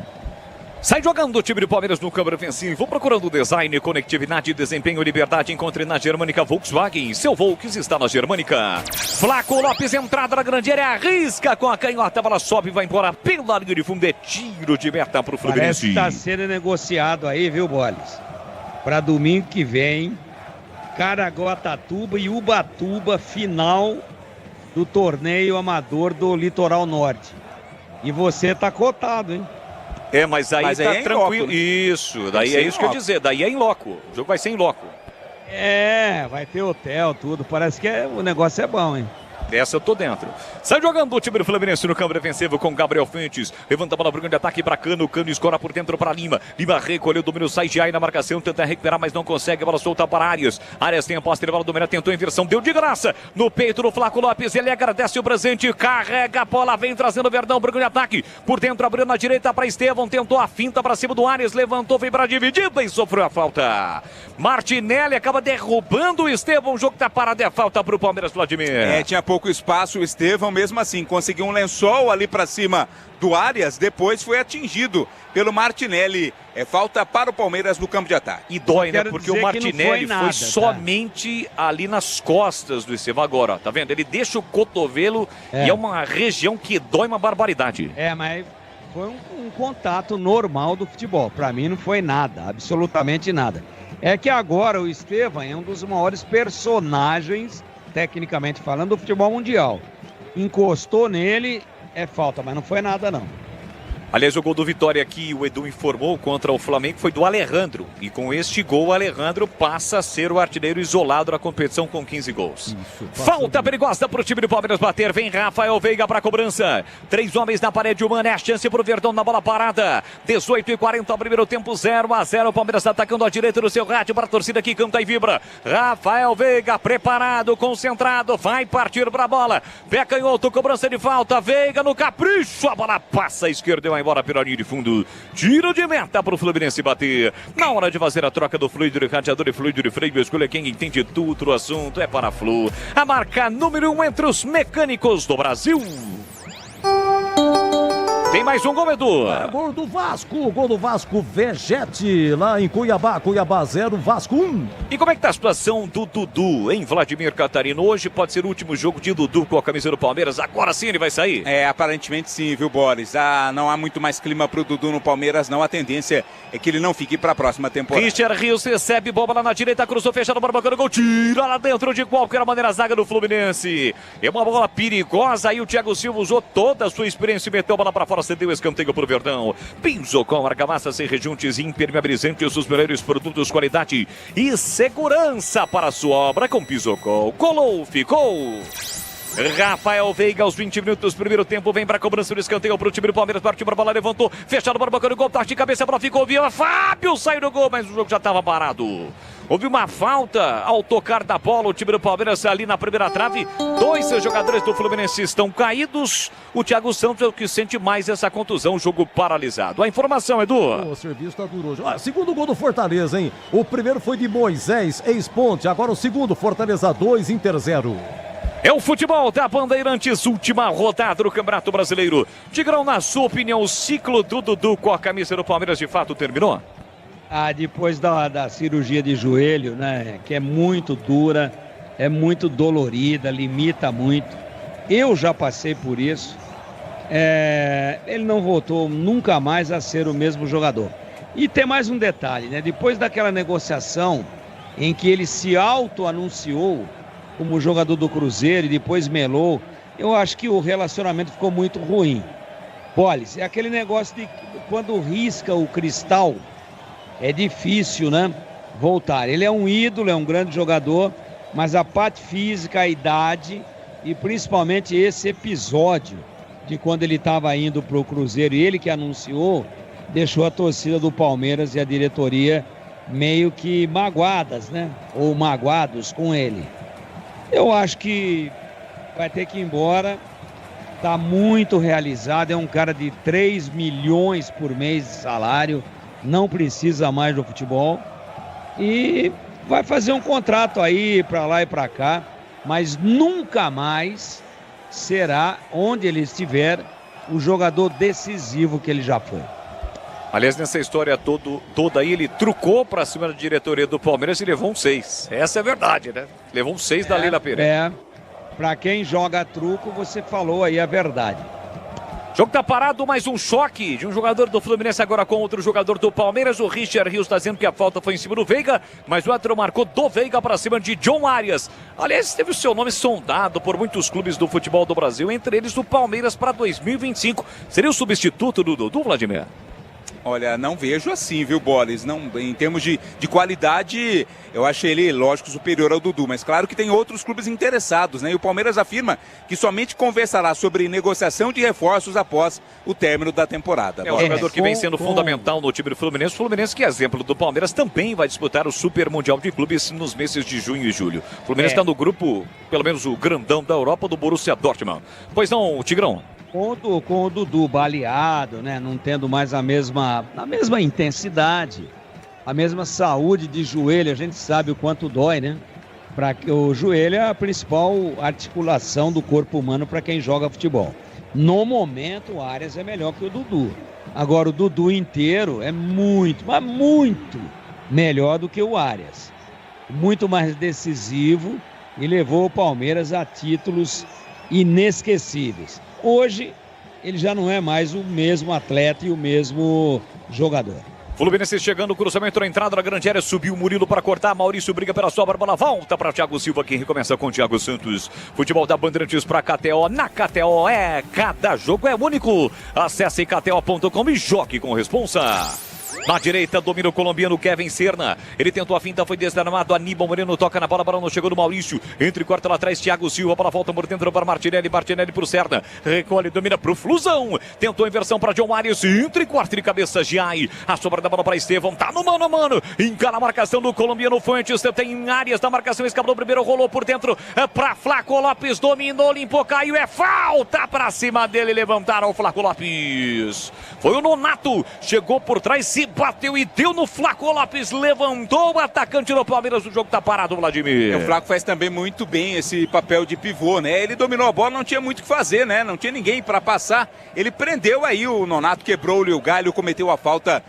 Sai jogando o time do Palmeiras no campo ofensivo, procurando design, conectividade, desempenho, liberdade. Encontre na Germânica Volkswagen. Seu Volks está na Germânica. Flaco Lopes, entrada na grande área, arrisca com a canhota, a bola sobe e vai embora pela linha de fundo. É tiro de meta para o Fluminense. Parece que está sendo negociado aí, viu, Boles? Para domingo que vem, Caraguatatuba e Ubatuba, final do torneio amador do Litoral Norte. E você tá cotado, hein? Mas aí tá é tranquilo. Loco, né? Isso, daí é isso que eu ia dizer. Daí é em loco. O jogo vai ser em loco. Vai ter hotel, tudo. Parece que o negócio é bom, hein? Dessa eu tô dentro. Sai jogando o time do Fluminense no campo defensivo com Gabriel Fentes. Levanta a bola pro grande ataque para Cano. Cano escora por dentro para Lima. Lima recolheu, domínio, sai de aí na marcação. Tenta recuperar, mas não consegue. A bola solta para Arias. Arias tem a posse de bola do Meira. Tentou a inversão. Deu de graça no peito do Flaco Lopes. Ele agradece o presente. Carrega a bola. Vem trazendo o Verdão pro grande ataque. Por dentro, abriu na direita para Estevão. Tentou a finta para cima do Arias. Levantou, veio para dividida e sofreu a falta. Martinelli acaba derrubando o Estevão. O jogo tá parado. É falta pro Palmeiras, Vladimir. Tinha pouco espaço. O Estevão, mesmo assim, conseguiu um lençol ali para cima do Arias. Depois foi atingido pelo Martinelli. Falta para o Palmeiras no campo de ataque. E dói, né? Porque o Martinelli foi somente ali nas costas do Estevão. Agora, ó, tá vendo? Ele deixa o cotovelo e é uma região que dói uma barbaridade. Mas foi um contato normal do futebol. Para mim não foi nada, absolutamente nada. É que agora o Estevão é um dos maiores personagens, tecnicamente falando, do futebol mundial. Encostou nele, é falta, mas não foi nada não. Aliás, o gol do Vitória aqui, o Edu informou, contra o Flamengo, foi do Alejandro. E com este gol, o Alejandro passa a ser o artilheiro isolado na competição com 15 gols. Falta perigosa para o time do Palmeiras bater. Vem Rafael Veiga para a cobrança. 3 homens na parede humana, é a chance para o Verdão na bola parada. 18:40 ao primeiro tempo, 0-0. O Palmeiras atacando à direita do seu rádio para a torcida que canta e vibra. Rafael Veiga preparado, concentrado, vai partir para a bola. Pé canhoto, cobrança de falta. Veiga no capricho, a bola passa à esquerda e vai embora pela linha de fundo. Tiro de meta para o Fluminense bater. Na hora de fazer a troca do fluido de radiador e fluido de freio, escolha quem entende tudo o assunto. É para a Flu, a marca número 1 entre os mecânicos do Brasil. Tem mais um gol, Edu. Gol do Vasco, Vegete, lá em Cuiabá. Cuiabá 0, Vasco 1. E como é que tá a situação do Dudu, hein, Vladimir Catarino? Hoje pode ser o último jogo de Dudu com a camisa do Palmeiras. Agora sim ele vai sair? Aparentemente sim, viu, Boris? Não há muito mais clima pro Dudu no Palmeiras, não. A tendência é que ele não fique pra próxima temporada. Christian Rios recebe bola lá na direita, cruzou, fechado, barbacana, gol, tira lá dentro de qualquer maneira a zaga do Fluminense. É uma bola perigosa, aí o Thiago Silva usou toda a sua experiência e meteu a bola pra fora, cedeu o escanteio pro Verdão. Pinsocol, argamassa sem rejuntes e impermeabilizantes, os melhores produtos, qualidade e segurança para a sua obra com Pinsocol. Colou, ficou. Rafael Veiga, aos 20 minutos, primeiro tempo, vem para a cobrança do escanteio para o time do Palmeiras, partiu para a bola, levantou, fechado para o banco do gol, tá de cabeça, a bola ficou viva, Fábio saiu do gol, mas o jogo já estava parado. Houve uma falta ao tocar da bola, o time do Palmeiras ali na primeira trave, 2 jogadores do Fluminense estão caídos, o Thiago Santos é o que sente mais essa contusão, jogo paralisado. A informação, Edu. O serviço tá duro hoje. Segundo gol do Fortaleza, hein? O primeiro foi de Moisés, ex-Ponte, agora o segundo, Fortaleza 2, Inter 0. É o futebol da Bandeirantes, última rodada do Campeonato Brasileiro. Tigrão, na sua opinião, o ciclo do Dudu com a camisa do Palmeiras de fato terminou? Depois da cirurgia de joelho, né, que é muito dura, é muito dolorida, limita muito. Eu já passei por isso. Ele não voltou nunca mais a ser o mesmo jogador. E tem mais um detalhe, né? Depois daquela negociação em que ele se auto-anunciou como jogador do Cruzeiro e depois melou, eu acho que o relacionamento ficou muito ruim. Bolis, é aquele negócio de quando risca o cristal, é difícil, né, voltar. Ele é um ídolo, é um grande jogador, mas a parte física, a idade e principalmente esse episódio de quando ele estava indo para o Cruzeiro e ele que anunciou, deixou a torcida do Palmeiras e a diretoria meio que magoadas, né, ou magoados com ele. Eu acho que vai ter que ir embora, está muito realizado, é um cara de 3 milhões por mês de salário, não precisa mais do futebol e vai fazer um contrato aí para lá e para cá, mas nunca mais será, onde ele estiver, o jogador decisivo que ele já foi. Aliás, nessa história toda aí, ele trucou para cima da diretoria do Palmeiras e levou um 6. Essa é verdade, né? Levou um 6 da Leila Pereira. Para quem joga truco, você falou aí a verdade. O jogo tá parado, mais um choque de um jogador do Fluminense agora com outro jogador do Palmeiras. O Richard Rios está dizendo que a falta foi em cima do Veiga, mas o árbitro marcou do Veiga para cima de John Arias. Aliás, teve o seu nome sondado por muitos clubes do futebol do Brasil, entre eles o Palmeiras para 2025. Seria o substituto do Dudu, Vladimir? Olha, não vejo assim, viu, Bolis? Não, em termos de qualidade, eu acho ele, lógico, superior ao Dudu. Mas claro que tem outros clubes interessados, né? E o Palmeiras afirma que somente conversará sobre negociação de reforços após o término da temporada. É um jogador que vem sendo fundamental no time do Fluminense. O Fluminense, que é exemplo do Palmeiras, também vai disputar o Super Mundial de Clubes nos meses de junho e julho. O Fluminense está no grupo, pelo menos o grandão da Europa, do Borussia Dortmund. Pois não, Tigrão? Com o Dudu baleado, né? Não tendo mais a mesma intensidade, a mesma saúde de joelho, a gente sabe o quanto dói, né? O joelho é a principal articulação do corpo humano para quem joga futebol. No momento, o Arias é melhor que o Dudu. Agora, o Dudu inteiro é muito, mas muito melhor do que o Arias. Muito mais decisivo e levou o Palmeiras a títulos inesquecíveis. Hoje, ele já não é mais o mesmo atleta e o mesmo jogador. Fluminense chegando, cruzamento na entrada da grande área, subiu o Murilo para cortar, Maurício briga pela sobra, bola volta para Thiago Silva, quem recomeça com Thiago Santos. Futebol da Bandeirantes para KTO, na KTO cada jogo é único. Acesse KTO.com e jogue com responsa. Na direita, domina o colombiano Kevin Serna. Ele tentou a finta, foi desarmado. Aníbal Moreno toca na bola, não chegou no Maurício. Entre corta lá atrás, Thiago Silva. A bola volta por dentro para Martinelli. Martinelli pro Serna. Recolhe, domina pro Flusão. Tentou a inversão para John Arias. Entre corta de cabeça, Giai. A sobra da bola para Estevão. Tá no mano a mano. Encara a marcação do colombiano Fuentes. Tem Arias da marcação. Escapou primeiro, rolou por dentro para Flaco Lopes. Dominou, limpou, caiu. É falta para cima dele. Levantaram o Flaco Lopes. Foi o Nonato. Chegou por trás, se bateu e deu no Flaco Lopes, levantou o atacante do Palmeiras, o jogo tá parado, Vladimir. O Flaco faz também muito bem esse papel de pivô, né? Ele dominou a bola, não tinha muito o que fazer, né? Não tinha ninguém para passar, ele prendeu aí o Nonato, quebrou-lhe o galho, cometeu a falta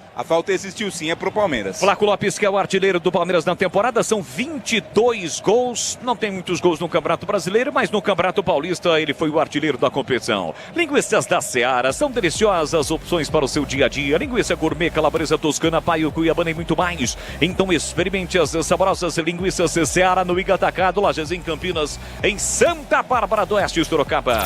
existiu sim, é pro Palmeiras. Flaco Lopes, que é o artilheiro do Palmeiras na temporada, são 22 gols, não tem muitos gols no Campeonato Brasileiro, mas no Campeonato Paulista ele foi o artilheiro da competição. Linguiças da Seara, são deliciosas opções para o seu dia a dia, linguiça gourmet, calabresa toscana, paio, cuiabana e muito mais. Então experimente as saborosas linguiças Seara no Iga Atacado, lojas em Campinas, em Santa Bárbara do Oeste, Sorocaba.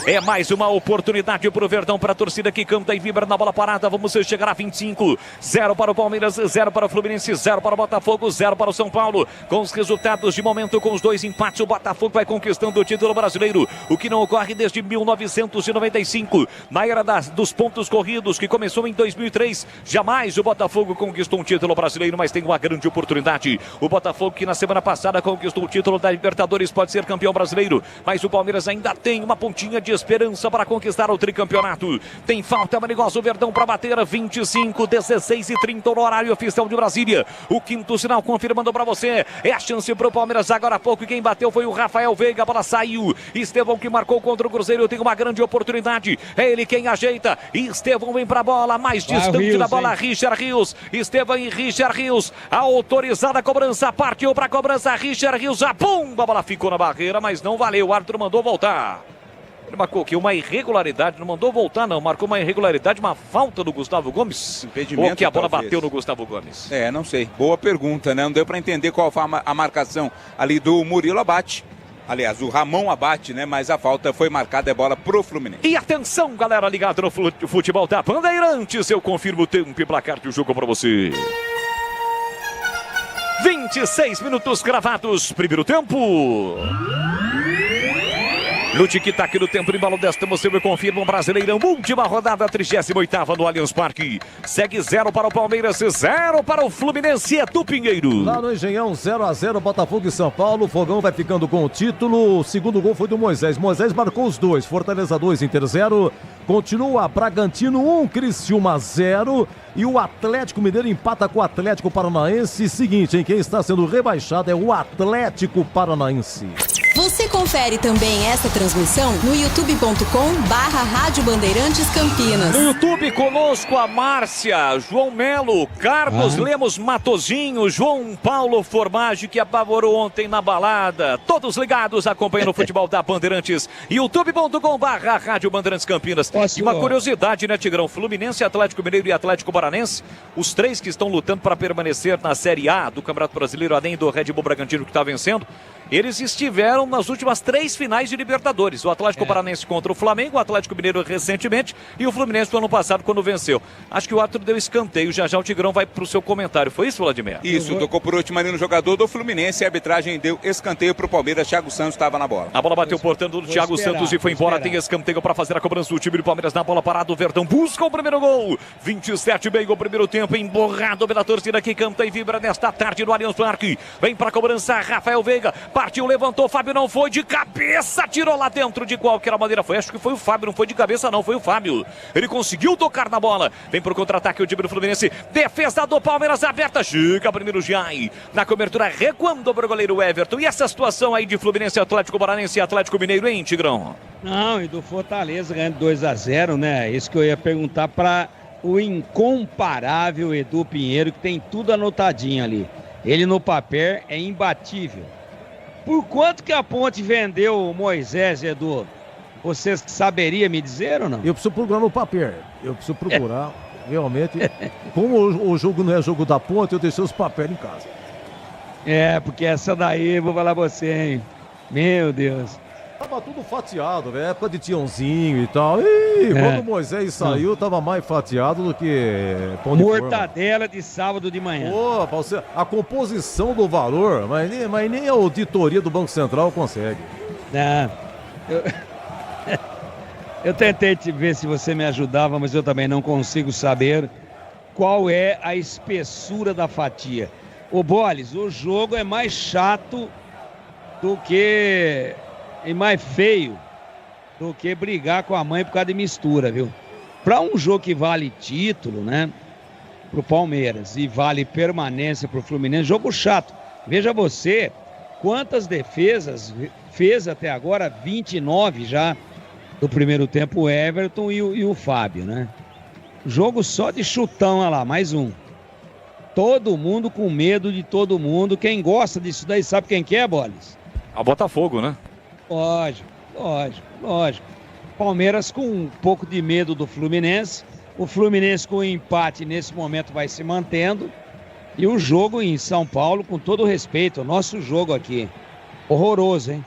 É mais uma oportunidade para o Verdão, para a torcida que canta e vibra na bola parada. Vamos chegar a 25. 0 para o Palmeiras, 0 para o Fluminense, 0 para o Botafogo, 0 para o São Paulo. Com os resultados de momento, com os 2 empates, o Botafogo vai conquistando o título brasileiro. O que não ocorre desde 1995. Na era dos pontos corridos, que começou em 2003. Jamais o Botafogo conquistou um título brasileiro, mas tem uma grande oportunidade. O Botafogo, que na semana passada conquistou o título da Libertadores, pode ser campeão brasileiro. Mas o Palmeiras ainda tem uma pontinha de esperança para conquistar o tricampeonato. Tem falta, Manigosa, o Verdão para bater 25, 16 e 30 no horário oficial de Brasília. O quinto sinal confirmando para você. É a chance para o Palmeiras agora há pouco. Quem bateu foi o Rafael Veiga. A bola saiu. Estevão, que marcou contra o Cruzeiro, tem uma grande oportunidade. É ele quem ajeita. Estevão vem para a bola. Mais distante da bola, Richard Rios. Estevão e Richard Rios. Autorizada a cobrança. Partiu para a cobrança. Richard Rios. A bomba. A bola ficou na barreira, mas não valeu. O árbitro mandou voltar. Ele marcou aqui uma irregularidade, não mandou voltar não, marcou uma irregularidade, uma falta do Gustavo Gomes. Impedimento, ou que a bola talvez bateu no Gustavo Gomes? Não sei. Boa pergunta, né? Não deu para entender qual foi a marcação ali do Murilo Abate. Aliás, o Ramon Abate, né? Mas a falta foi marcada, é bola pro Fluminense. E atenção, galera ligada no futebol da Bandeirantes, eu confirmo o tempo e placar do jogo para você. 26 minutos gravados, primeiro tempo. No tic-tac do tempo, embalo desta, você me confirma, um Brasileirão, última rodada, 38ª no Allianz Parque. Segue 0 para o Palmeiras, 0 para o Fluminense, é do Pinheiro. Lá no Engenhão, 0-0, Botafogo e São Paulo. O Fogão vai ficando com o título. O segundo gol foi do Moisés. Moisés marcou os 2. Fortaleza 2, Inter 0. Continua Bragantino 1, Criciúma 0. E o Atlético Mineiro empata com o Atlético Paranaense. Seguinte, hein? Quem está sendo rebaixado é o Atlético Paranaense. Você confere também essa transmissão no youtube.com/Rádio Bandeirantes Campinas. No YouTube conosco a Márcia, João Melo, Carlos Lemos Matozinho, João Paulo Formagem, que apavorou ontem na balada. Todos ligados acompanhando o futebol da Bandeirantes. youtube.com/Rádio Bandeirantes Campinas. E uma curiosidade, né, Tigrão? Fluminense, Atlético Mineiro e Atlético Paranense, os 3 que estão lutando para permanecer na Série A do Campeonato Brasileiro, além do Red Bull Bragantino que está vencendo, eles estiveram nas últimas 3 finais de Libertadores. O Atlético Paranense contra o Flamengo, o Atlético Mineiro recentemente e o Fluminense no ano passado quando venceu. Acho que o árbitro deu escanteio, já o Tigrão vai pro seu comentário. Foi isso, Vladimir? Isso, tocou por último ali no jogador do Fluminense, a arbitragem deu escanteio pro Palmeiras, Thiago Santos estava na bola. A bola bateu, portanto, do Thiago Santos e foi embora. Tem escanteio para fazer a cobrança do time do Palmeiras na bola parada. O Verdão busca o primeiro gol. 27 bem o primeiro tempo, emborrado pela torcida que canta e vibra nesta tarde no Allianz Parque. Vem para a cobrança, Rafael Veiga, partiu, levantou, Fábio não foi de cabeça, tirou lá dentro de qualquer maneira. Foi, acho que foi o Fábio, não foi de cabeça não, foi o Fábio. Ele conseguiu tocar na bola. Vem pro contra-ataque o time do Fluminense. Defesa do Palmeiras aberta. Chega primeiro Giai. Na cobertura recuando pro goleiro Everton. E essa situação aí de Fluminense, Atlético Paranaense e Atlético Mineiro, hein, Tigrão? Não, e do Fortaleza ganhando 2-0, né? Isso que eu ia perguntar para o incomparável Edu Pinheiro, que tem tudo anotadinho ali. Ele no papel é imbatível. Por quanto que a Ponte vendeu o Moisés, Edu? Você saberia me dizer ou não? Eu preciso procurar no papel. Eu preciso procurar, realmente. Como o jogo não é jogo da Ponte, eu deixei os papéis em casa. Porque essa daí, vou falar pra você, hein? Meu Deus. Tava tudo fatiado, velho. Época de Tiãozinho e tal. E quando o Moisés saiu, tava mais fatiado do que pão de mortadela de sábado de manhã. Pô, você, a composição do valor, mas nem a auditoria do Banco Central consegue. Não. Eu tentei te ver se você me ajudava, mas eu também não consigo saber qual é a espessura da fatia. Ô Boles, o jogo é mais chato do que... e mais feio do que brigar com a mãe por causa de mistura, viu? Para um jogo que vale título, né? Pro Palmeiras e vale permanência pro Fluminense, jogo chato. Veja você quantas defesas fez até agora, 29 já do primeiro tempo, o Everton e o Fábio, né? Jogo só de chutão, olha lá, mais um. Todo mundo com medo de todo mundo. Quem gosta disso daí sabe quem que é, Boles? A Botafogo, né? Lógico. Palmeiras com um pouco de medo do Fluminense. O Fluminense com o empate nesse momento vai se mantendo. E o jogo em São Paulo, com todo respeito, o nosso jogo aqui. Horroroso, hein?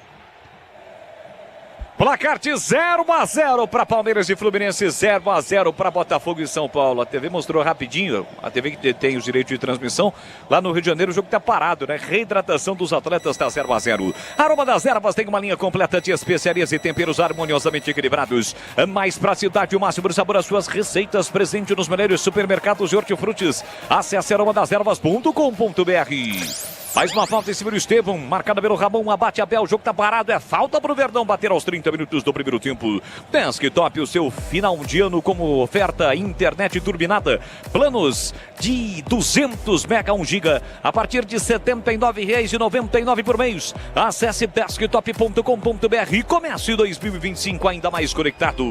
Placar de 0-0 para Palmeiras e Fluminense, 0-0 para Botafogo e São Paulo. A TV mostrou rapidinho, a TV que tem os direitos de transmissão, lá no Rio de Janeiro o jogo está parado, né? Reidratação dos atletas está 0-0. Aroma das Ervas tem uma linha completa de especiarias e temperos harmoniosamente equilibrados. Mais praticidade e o máximo de sabor às suas receitas, presente nos melhores supermercados e hortifrutis. Acesse aromadas-ervas.com.br. Mais uma falta em cima do Estevão, marcada pelo Ramon, abate Abel, o jogo tá parado, é falta pro Verdão bater aos 30 minutos do primeiro tempo. Desktop, o seu final de ano como oferta, internet turbinada, planos de 200 mega 1 giga, a partir de R$ 79,99 por mês. Acesse desktop.com.br e comece 2025 ainda mais conectado.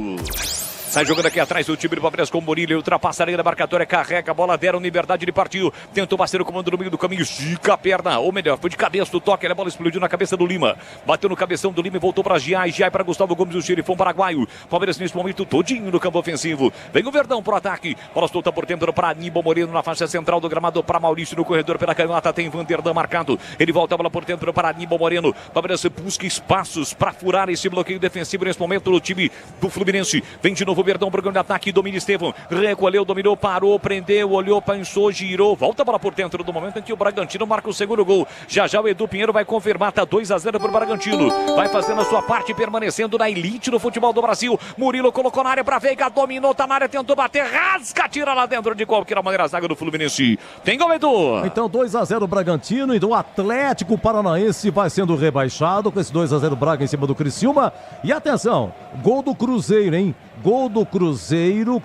Sai jogando aqui atrás o time do Palmeiras com o Murilo. Ultrapassa a linha da marcatória, carrega a bola, deram liberdade, ele partiu. Tentou bater o comando no meio do caminho, estica a perna. Ou melhor, foi de cabeça do toque, a bola explodiu na cabeça do Lima. Bateu no cabeção do Lima e voltou para Giai. Giai para Gustavo Gomes, o xerifão paraguaio. Palmeiras nesse momento todinho no campo ofensivo. Vem o Verdão pro ataque. Bola solta por dentro para Aníbal Moreno na faixa central do gramado. Para Maurício no corredor pela canhota. Tem Vanderdan marcado. Ele volta a bola por dentro para Aníbal Moreno. Palmeiras busca espaços para furar esse bloqueio defensivo nesse momento no time do Fluminense. Vem de novo o Verdão pro grande ataque. Domina Estevão. Recolheu, dominou, parou, prendeu, olhou, pensou, girou. Volta a bola por dentro do momento em que o Bragantino marca o segundo gol. Já já o Edu Pinheiro vai confirmar. Tá 2-0 pro Bragantino. Vai fazendo a sua parte, permanecendo na elite do futebol do Brasil. Murilo colocou na área para Veiga. Dominou, tá na área, tentou bater. Rasga, tira lá dentro de qualquer maneira a zaga do Fluminense. Tem gol, Edu. Então 2-0 Bragantino. Então o Atlético Paranaense vai sendo rebaixado com esse 2-0 Braga em cima do Criciúma. E atenção, gol do Cruzeiro, hein? Gol do Cruzeiro.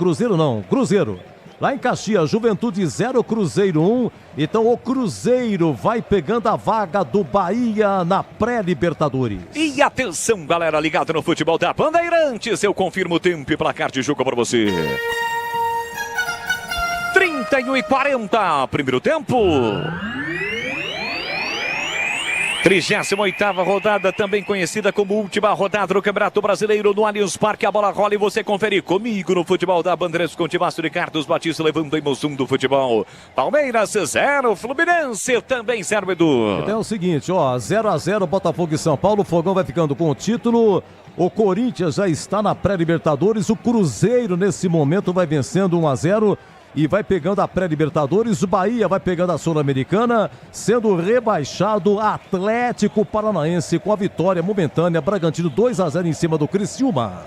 Cruzeiro. Lá em Caxias, Juventude 0, Cruzeiro 1. Então o Cruzeiro vai pegando a vaga do Bahia na pré-Libertadores. E atenção, galera, ligado no futebol da Bandeirantes. Eu confirmo o tempo e placar de jogo para você. 31:40, primeiro tempo. 38ª rodada, também conhecida como última rodada do Campeonato Brasileiro no Allianz Parque. A bola rola e você confere comigo no futebol da Bandeirantes com Timaço de Carlos Batista, levando a emoção do futebol. Palmeiras 0, Fluminense também 0, Edu. Então é o seguinte, ó, 0-0 Botafogo e São Paulo. O Fogão vai ficando com o título. O Corinthians já está na pré-Libertadores. O Cruzeiro nesse momento vai vencendo 1-0. E vai pegando a pré-Libertadores, o Bahia vai pegando a Sul-Americana, sendo rebaixado Atlético Paranaense com a vitória momentânea, Bragantino 2-0 em cima do Criciúma.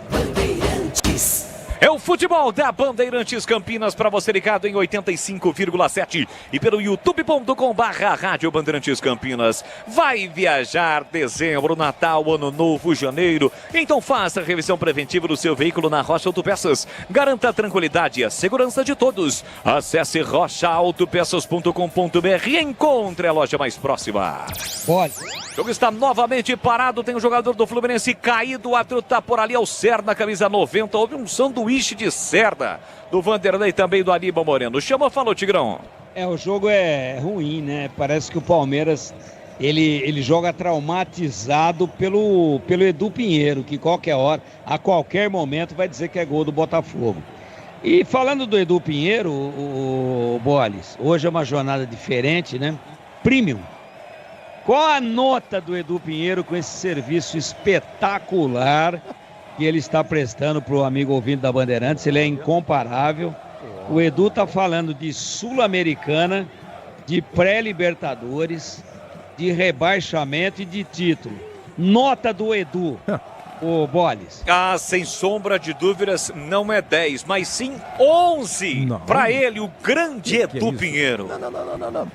É o futebol da Bandeirantes Campinas para você ligado em 85,7 e pelo youtube.com/Rádio Bandeirantes Campinas. Vai viajar dezembro, Natal, Ano Novo, janeiro? Então faça a revisão preventiva do seu veículo na Rocha Autopeças. Garanta a tranquilidade e a segurança de todos. Acesse rochaautopeças.com.br e encontre a loja mais próxima. Olha. O jogo está novamente parado, tem um jogador do Fluminense caído, o árbitro está por ali, é o Serna, camisa 90, houve um sanduíche de Serna, do Vanderlei também do Aníbal Moreno. Chama, falou, Tigrão. O jogo é ruim, né? Parece que o Palmeiras, ele joga traumatizado pelo Edu Pinheiro, que qualquer hora, a qualquer momento vai dizer que é gol do Botafogo. E falando do Edu Pinheiro, o Bolis, hoje é uma jornada diferente, né? Premium. Qual a nota do Edu Pinheiro com esse serviço espetacular que ele está prestando para o amigo ouvinte da Bandeirantes? Ele é incomparável. O Edu está falando de Sul-Americana, de pré-Libertadores, de rebaixamento e de título. Nota do Edu, o Bolis. Ah, sem sombra de dúvidas, não é 10, mas sim 11. Para ele, o grande Edu Pinheiro.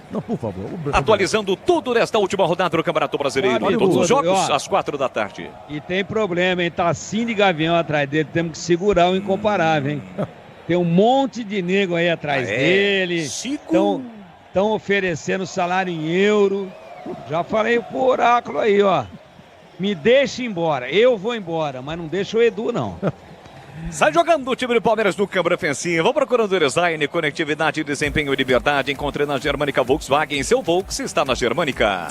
Não, por favor. Atualizando tudo nesta última rodada do Campeonato Brasileiro. Todos os jogos às 4 da tarde. E tem problema, hein? Tá assim de gavião atrás dele. Temos que segurar o incomparável, hein? Tem um monte de nego aí atrás dele. Estão oferecendo salário em euro. Já falei pro oráculo aí, ó. Me deixa embora, eu vou embora, mas não deixa o Edu, não. Sai jogando o time do Palmeiras no câmbio ofensivo, procurando design, conectividade, desempenho e liberdade. Encontre na Germânica Volkswagen. Seu Volks está na Germânica.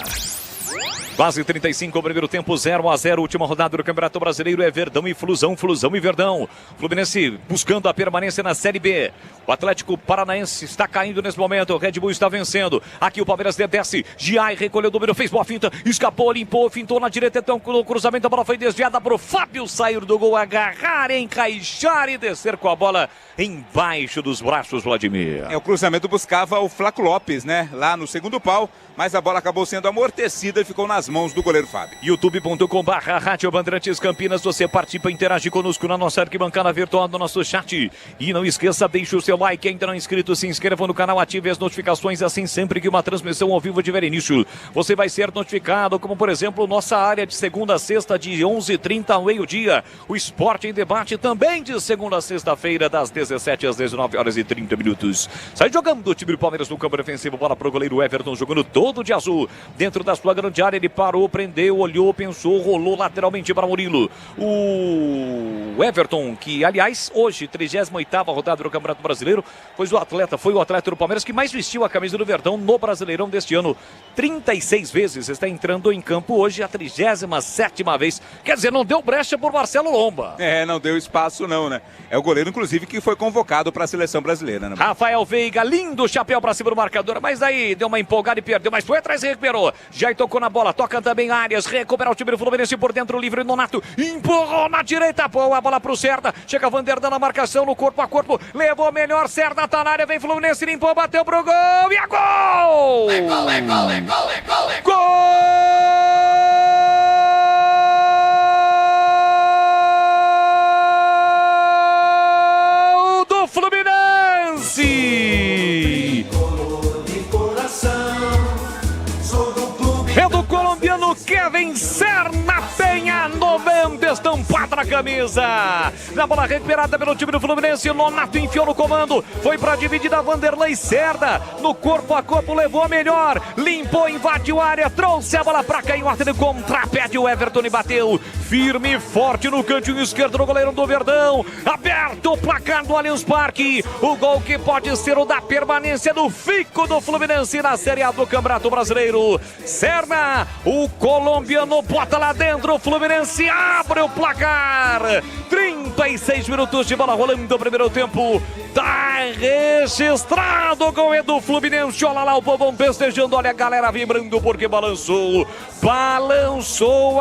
Quase 35, o primeiro tempo, 0-0, última rodada do Campeonato Brasileiro é Verdão e Flusão, Flusão e Verdão. Fluminense buscando a permanência na Série B. O Atlético Paranaense está caindo nesse momento, o Red Bull está vencendo. Aqui o Palmeiras desce, Giai recolheu o domínio, fez boa finta, escapou, limpou, fintou na direita, então no cruzamento a bola foi desviada para o Fábio sair do gol, agarrar, encaixar e descer com a bola embaixo dos braços, Vladimir. O cruzamento buscava o Flaco Lopes, né? Lá no segundo pau, mas a bola acabou sendo amortecida e ficou nas mãos do goleiro Fábio. youtube.com/Rádio Bandeirantes Campinas, você participa, interage conosco na nossa arquibancada virtual do nosso chat. E não esqueça, deixe o seu like, ainda não inscrito, se inscreva no canal, ative as notificações, assim sempre que uma transmissão ao vivo tiver início, você vai ser notificado, como por exemplo, nossa área de segunda a sexta, de 11h30 ao meio-dia. O Esporte em Debate também de segunda a sexta-feira, das 17 às 19h30. Sai jogando o time do Palmeiras no campo defensivo, bola pro goleiro Everton, jogando todo de azul, dentro da sua grande área, ele parou, prendeu, olhou, pensou, rolou lateralmente para Murilo. O Everton, que aliás, hoje, 38ª rodada do Campeonato Brasileiro, foi o atleta do Palmeiras que mais vestiu a camisa do Verdão no Brasileirão deste ano. 36 vezes está entrando em campo hoje, a 37ª vez. Quer dizer, não deu brecha por Marcelo Lomba. Não deu espaço não, né? É o goleiro, inclusive, que foi convocado para a seleção brasileira, né? Rafael Veiga, lindo chapéu para cima do marcador, mas aí deu uma empolgada e perdeu, mas foi atrás e recuperou. Já tocou na bola, toca também Arias, recupera o time do Fluminense por dentro, livre Nonato, empurrou na direita, boa bola pro Serda, chega Vanderdan na marcação, no corpo a corpo, levou melhor, Serda tá na área, vem Fluminense, limpou, bateu pro gol, e é gol! É gol, é gol, é gol, é gol, é gol! Gol do Fluminense! É do colombiano Kevin Serna Penha, 90 estampado na camisa. Na bola recuperada pelo time do Fluminense, Nonato enfiou no comando, foi pra dividida, Vanderlei Serda, no corpo a corpo, levou a melhor, limpou, invadiu a área, trouxe a bola pra cá em ordem de contrapé, o Everton e bateu firme e forte no cantinho esquerdo do goleiro do Verdão, aberto o placar do Allianz Parque, o gol que pode ser o da permanência do fico do Fluminense na Série A do Campeonato Brasileiro. Serna, o colombiano bota lá dentro, o Fluminense abre o placar, 36 minutos de bola rolando no primeiro tempo, tá registrado o gol do Fluminense, olha lá o povão festejando, olha a galera vibrando porque balançou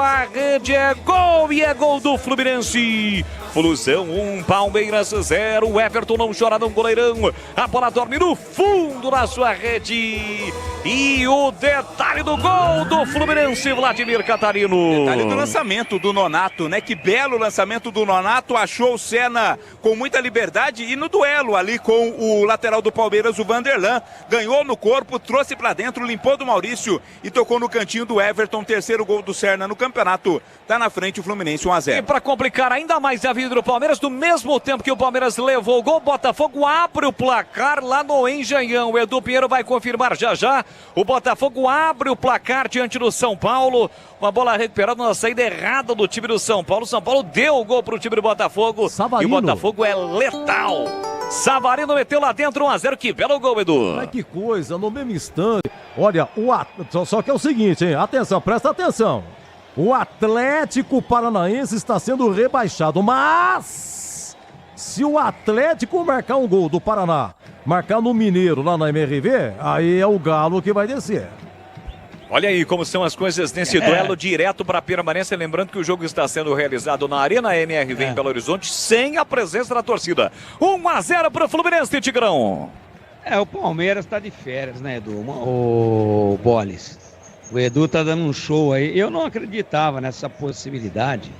a rede, é gol e é gol do Fluminense. Flusão 1, Palmeiras 0, o Everton não chora não, goleirão, a bola dorme no fundo da sua rede, e o detalhe do gol do Fluminense, Vladimir Catarino. Detalhe do lançamento do Nonato, né? Que belo lançamento do Nonato, achou o Senna com muita liberdade e no duelo ali com o lateral do Palmeiras, o Vanderlan, ganhou no corpo, trouxe pra dentro, limpou do Maurício e tocou no cantinho do Everton, terceiro gol do Serna no campeonato, tá na frente o Fluminense 1-0. E pra complicar ainda mais a vida do Palmeiras, no mesmo tempo que o Palmeiras levou o gol, Botafogo abre o placar lá no Engenhão, o Edu Pinheiro vai confirmar já, o Botafogo abre o placar diante do São Paulo, uma bola recuperada na saída errada do time do São Paulo deu o gol pro time do Botafogo, Savarino. E o Botafogo é letal. Savarino meteu lá dentro 1-0, que belo gol, Edu. Mas que coisa, no mesmo instante, olha, só que é o seguinte, hein, atenção, presta atenção, o Atlético Paranaense está sendo rebaixado, mas se o Atlético marcar um gol do Paraná, marcar no Mineiro, lá na MRV, aí é o Galo que vai descer. Olha aí como são as coisas nesse duelo direto para a permanência. Lembrando que o jogo está sendo realizado na Arena MRV em Belo Horizonte, sem a presença da torcida. 1-0 para o Fluminense, Tigrão. O Palmeiras está de férias, né, Edu? O Boles. O Edu tá dando um show aí. Eu não acreditava nessa possibilidade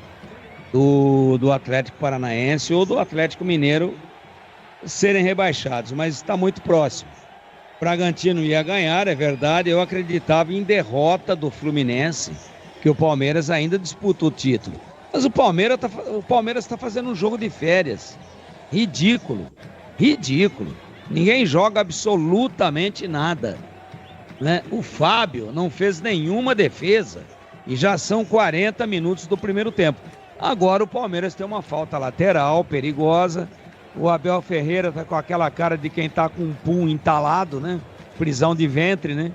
do Atlético Paranaense ou do Atlético Mineiro serem rebaixados, mas está muito próximo. Bragantino ia ganhar, é verdade. Eu acreditava em derrota do Fluminense, que o Palmeiras ainda disputa o título. Mas o Palmeiras está fazendo um jogo de férias. Ridículo. Ninguém joga absolutamente nada, né? O Fábio não fez nenhuma defesa e já são 40 minutos do primeiro tempo. Agora o Palmeiras tem uma falta lateral perigosa. O Abel Ferreira tá com aquela cara de quem tá com um pum entalado, né? Prisão de ventre, né?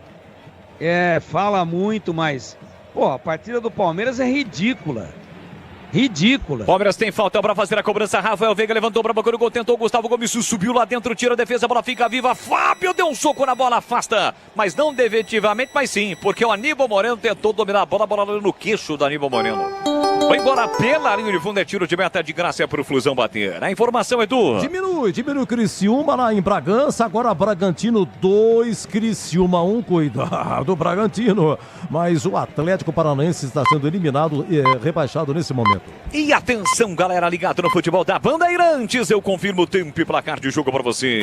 Fala muito, mas Pô, a partida do Palmeiras é ridícula. Ridícula. Palmeiras tem falta para fazer a cobrança. Rafael Veiga levantou para boca do gol, tentou. Gustavo Gomes subiu lá dentro, tira a defesa, a bola fica viva. Fábio deu um soco na bola, afasta. Mas não definitivamente, mas sim, porque o Aníbal Moreno tentou dominar a bola no queixo do Aníbal Moreno. Vai embora pela linha de fundo, é tiro de meta de graça para o Flusão bater. A informação, Edu. Diminui Criciúma lá em Bragança, agora Bragantino 2, Criciúma 1, cuidado Bragantino. Mas o Atlético Paranaense está sendo eliminado e rebaixado nesse momento. E atenção, galera, ligado no futebol da Bandeirantes, eu confirmo o tempo e placar de jogo para você.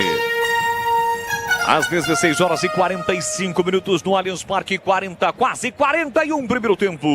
Às 16 horas e 45 minutos no Allianz Parque, quase 41 primeiro tempo.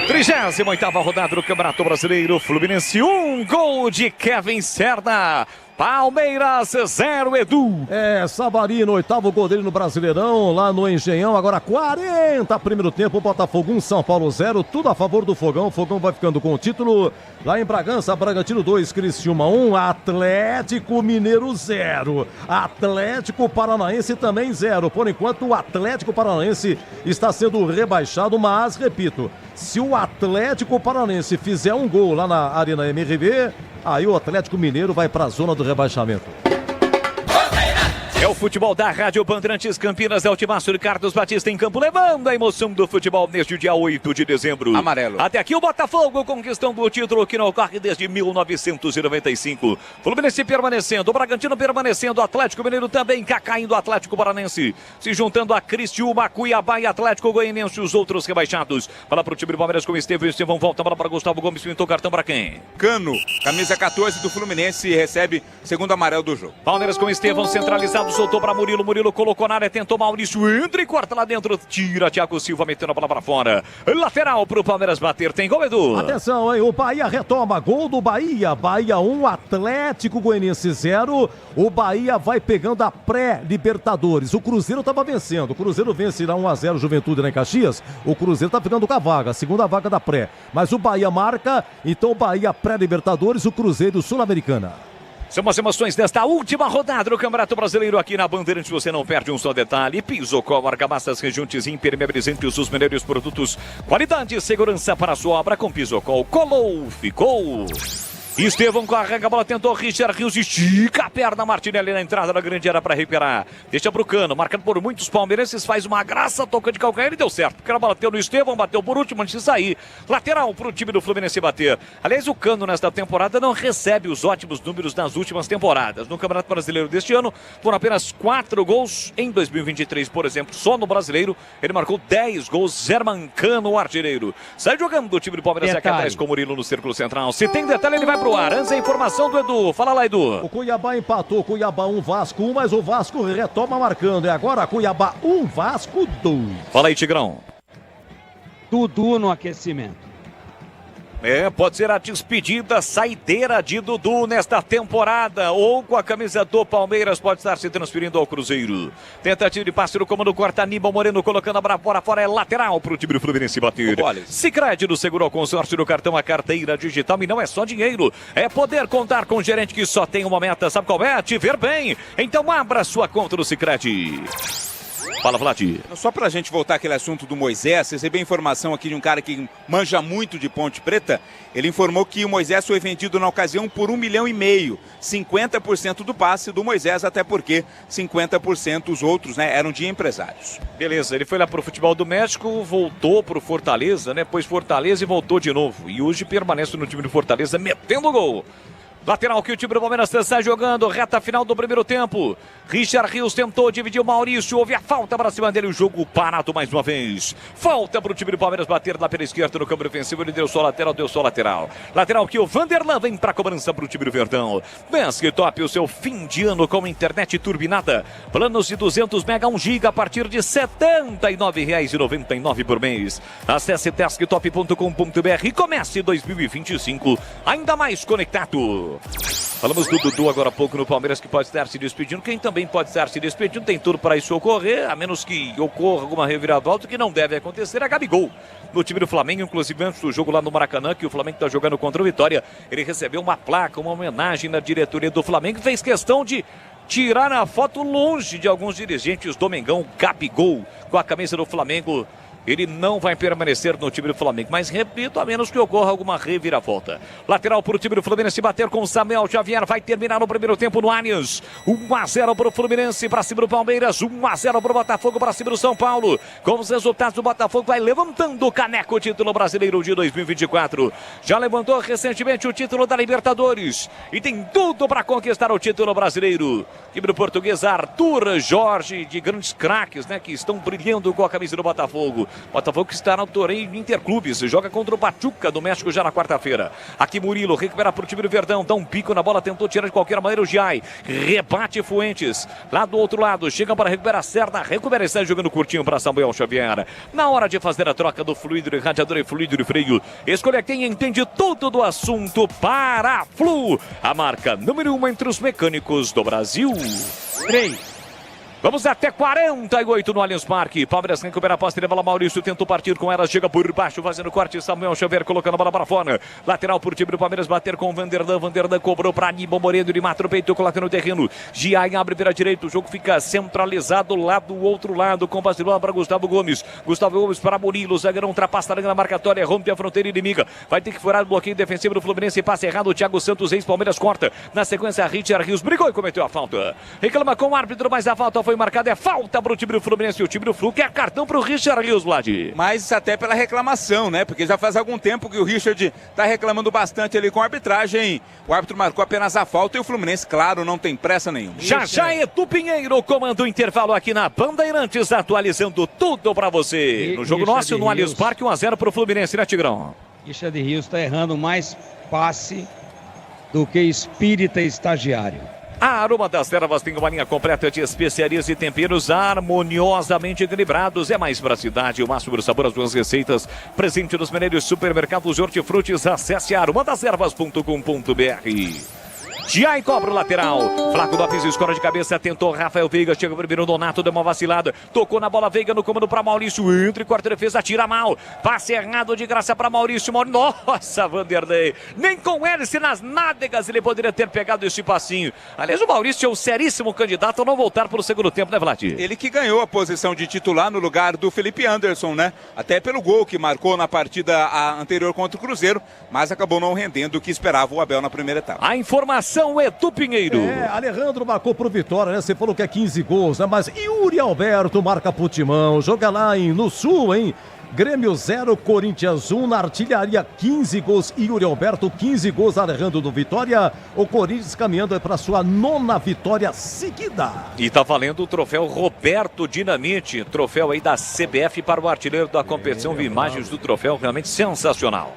38ª rodada do Campeonato Brasileiro, Fluminense 1, gol de Kevin Serna. Palmeiras 0, Edu. Savarino, 8º gol dele no Brasileirão, lá no Engenhão. Agora 40 primeiro tempo, Botafogo 1, São Paulo 0. Tudo a favor do Fogão. O Fogão vai ficando com o título. Lá em Bragança, Bragantino 2, Criciúma 1, Atlético Mineiro 0. Atlético Paranaense também 0. Por enquanto, o Atlético Paranaense está sendo rebaixado, mas, repito, se o Atlético Paranaense fizer um gol lá na Arena MRV, aí o Atlético Mineiro vai para a zona do rebaixamento. É o futebol da Rádio Bandeirantes Campinas, é o Timaço de Carlos Batista em campo, levando a emoção do futebol neste dia 8 de dezembro. Amarelo. Até aqui o Botafogo conquistando o título que não ocorre desde 1995. Fluminense permanecendo, o Bragantino permanecendo, o Atlético Mineiro também caindo, o Atlético Paranense se juntando a Criciúma, Cuiabá e Atlético Goianiense, os outros rebaixados. Fala pro time do Palmeiras com o Estevão volta para Gustavo Gomes, pintou cartão para quem? Cano, camisa 14 do Fluminense, recebe segundo amarelo do jogo. Palmeiras com Estevão centralizado, soltou para Murilo colocou na área, tentou Maurício, entra e corta lá dentro, tira Thiago Silva, metendo a bola para fora. Lateral pro Palmeiras bater, tem gol, Edu. Atenção, hein, o Bahia retoma, gol do Bahia, Bahia 1, Atlético Goianiense 0. O Bahia vai pegando a pré-Libertadores. O Cruzeiro estava vencendo, o Cruzeiro vence lá 1-0 Juventude lá em Caxias. O Cruzeiro tá ficando com a vaga, a segunda vaga da pré. Mas o Bahia marca, então o Bahia pré-Libertadores, o Cruzeiro Sul-Americana. São as emoções desta última rodada do Campeonato Brasileiro aqui na Bandeirantes. Você não perde um só detalhe. Pisocol, argamassas, rejuntes e impermeabilizantes, os melhores produtos. Qualidade e segurança para a sua obra com Pisocol. Colou, ficou. Estevão carrega a bola, tentou Richard Rios, estica a perna, Martinelli na entrada da grande área para recuperar. Deixa pro Cano, marcado por muitos palmeirenses, faz uma graça, toca de calcanhar e deu certo. Porque ela bateu no Estevão, bateu por último antes de sair. Lateral pro time do Fluminense bater. Aliás, o Cano nesta temporada não recebe os ótimos números das últimas temporadas. No Campeonato Brasileiro deste ano, foram apenas 4 gols. Em 2023, por exemplo, só no Brasileiro, ele marcou 10 gols. Zerman Cano, o artilheiro. Sai jogando do time do Palmeiras aqui atrás com o Murilo no círculo central. Se tem detalhe, ele vai pro ar. Antes a informação do Edu. Fala lá, Edu. O Cuiabá empatou. Cuiabá 1, Vasco 1, mas o Vasco retoma marcando. E agora Cuiabá 1, Vasco 2. Fala aí, Tigrão. Dudu no aquecimento. Pode ser a despedida, saideira de Dudu nesta temporada, ou com a camisa do Palmeiras, pode estar se transferindo ao Cruzeiro. Tentativa de passe no comando, corta Aníbal Moreno, colocando a bola fora, é lateral para o time do Fluminense bater. Sicredi do Seguro ao Consórcio do Cartão, a carteira digital, e não é só dinheiro, é poder contar com um gerente que só tem uma meta, sabe qual é? Te ver bem. Então abra sua conta no Sicredi. Fala, Vlad. Só pra gente voltar àquele assunto do Moisés, recebi informação aqui de um cara que manja muito de Ponte Preta. Ele informou que o Moisés foi vendido na ocasião por 1,5 milhão. 50% do passe do Moisés, até porque 50% os outros, eram de empresários. Beleza, ele foi lá pro futebol do México, voltou pro Fortaleza, pôs Fortaleza e voltou de novo. E hoje permanece no time do Fortaleza, metendo gol. Lateral que o time do Palmeiras está jogando, reta final do primeiro tempo. Richard Rios tentou dividir o Maurício, houve a falta para cima dele, o jogo parado mais uma vez. Falta para o time do Palmeiras bater lá pela esquerda no campo defensivo, ele deu só lateral. Lateral que o Vanderlan vem para a cobrança para o time do Verdão. Penske Top, o seu fim de ano com internet turbinada. Planos de 200 mega, 1 giga a partir de R$ 79,99 por mês. Acesse tesktop.com.br e comece 2025 ainda mais conectado. Falamos do Dudu agora há pouco no Palmeiras, que pode estar se despedindo. Quem também pode estar se despedindo, tem tudo para isso ocorrer, a menos que ocorra alguma reviravolta, que não deve acontecer, é Gabigol. No time do Flamengo, inclusive antes do jogo lá no Maracanã, que o Flamengo está jogando contra o Vitória, ele recebeu uma placa, uma homenagem da diretoria do Flamengo, fez questão de tirar a foto longe de alguns dirigentes do Mengão. Gabigol com a camisa do Flamengo. ele não vai permanecer no time do Flamengo. Mas repito, a menos que ocorra alguma reviravolta. Lateral para o time do Fluminense bater com o Samuel Xavier. Vai terminar no primeiro tempo no Allianz. 1-0 para o Fluminense, para cima do Palmeiras. 1-0 para o Botafogo, para cima do São Paulo. Com os resultados do Botafogo, vai levantando o caneco, o título brasileiro de 2024. Já levantou recentemente o título da Libertadores. E tem tudo para conquistar o título brasileiro. Time do português Arthur Jorge, de grandes craques, né, que estão brilhando com a camisa do Botafogo. Botafogo que está no torneio Interclubes, joga contra o Pachuca do México já na quarta-feira. Aqui Murilo recupera para o time do Verdão, dá um pico na bola, tentou tirar de qualquer maneira o Giai. Rebate Fuentes, lá do outro lado, chega para recuperar Serna, recupera e está jogando curtinho para Samuel Xavier. Na hora de fazer a troca do fluido de radiador e fluido de freio, escolha quem entende tudo do assunto. Paraflu, a marca número 1 entre os mecânicos do Brasil. 3. Vamos até 48 no Allianz Parque. Palmeiras recupera a posse de bola. Maurício tentou partir com ela. Chega por baixo, fazendo corte. Samuel Xavier colocando a bola para fora. Lateral por time do Palmeiras. Bater com o Vanderdan. Vanderdan cobrou para Aníbal Moreno. Ele mata o peito, coloca no terreno. Giai abre pela direita. O jogo fica centralizado lá do outro lado. Com passe de bola para Gustavo Gomes. Gustavo Gomes para Murilo. O zagueirão ultrapassa a linha marcatória. Rompe a fronteira inimiga. Vai ter que furar o bloqueio defensivo do Fluminense. Passe errado. O Thiago Santos, ex-Palmeiras, corta. Na sequência, Richard Rios brigou e cometeu a falta. Reclama com o árbitro, mas a falta foi marcada. É falta para o time do Fluminense e o time do Flu, que é cartão para o Richard Rios, Vlad. Mas até pela reclamação, né? Porque já faz algum tempo que o Richard está reclamando bastante ali com a arbitragem. O árbitro marcou apenas a falta e o Fluminense, claro, não tem pressa nenhuma. Já Edu Pinheiro comanda o intervalo aqui na Bandeirantes, atualizando tudo para você. No jogo nosso, no Allianz Parque, 1-0 para o Fluminense, né, Tigrão? Richard Rios está errando mais passe do que espírita estagiário. A Aroma das Ervas tem uma linha completa de especiarias e temperos harmoniosamente equilibrados. É mais praticidade, o máximo do sabor às suas receitas. Presente nos melhores supermercados Hortifrutis. Acesse aromadeservas.com.br. Giai cobra o lateral. Flaco Lopes escora de cabeça. Tentou Rafael Veiga. Chega primeiro o Donato. Deu uma vacilada. Tocou na bola. Veiga no comando para Maurício. Entra e quarta defesa. Tira mal. Passe errado de graça para Maurício. Nossa, Vanderlei. Nem com hélice nas nádegas ele poderia ter pegado esse passinho. Aliás, o Maurício é o seríssimo candidato a não voltar para o segundo tempo, né, Vlad? Ele que ganhou a posição de titular no lugar do Felipe Anderson, né? Até pelo gol que marcou na partida anterior contra o Cruzeiro, mas acabou não rendendo o que esperava o Abel na primeira etapa. A informação Edu Pinheiro. Alejandro marcou pro Vitória, né? Você falou que é 15 gols, né? Mas Yuri Alberto marca pro Timão. Joga lá no Sul, hein? Grêmio 0, Corinthians 1, na artilharia 15 gols, Yuri Alberto, 15 gols, Alejandro do Vitória. O Corinthians caminhando para sua 9ª vitória seguida. E tá valendo o troféu Roberto Dinamite, troféu aí da CBF para o artilheiro da competição. Vi imagens do troféu, realmente sensacional.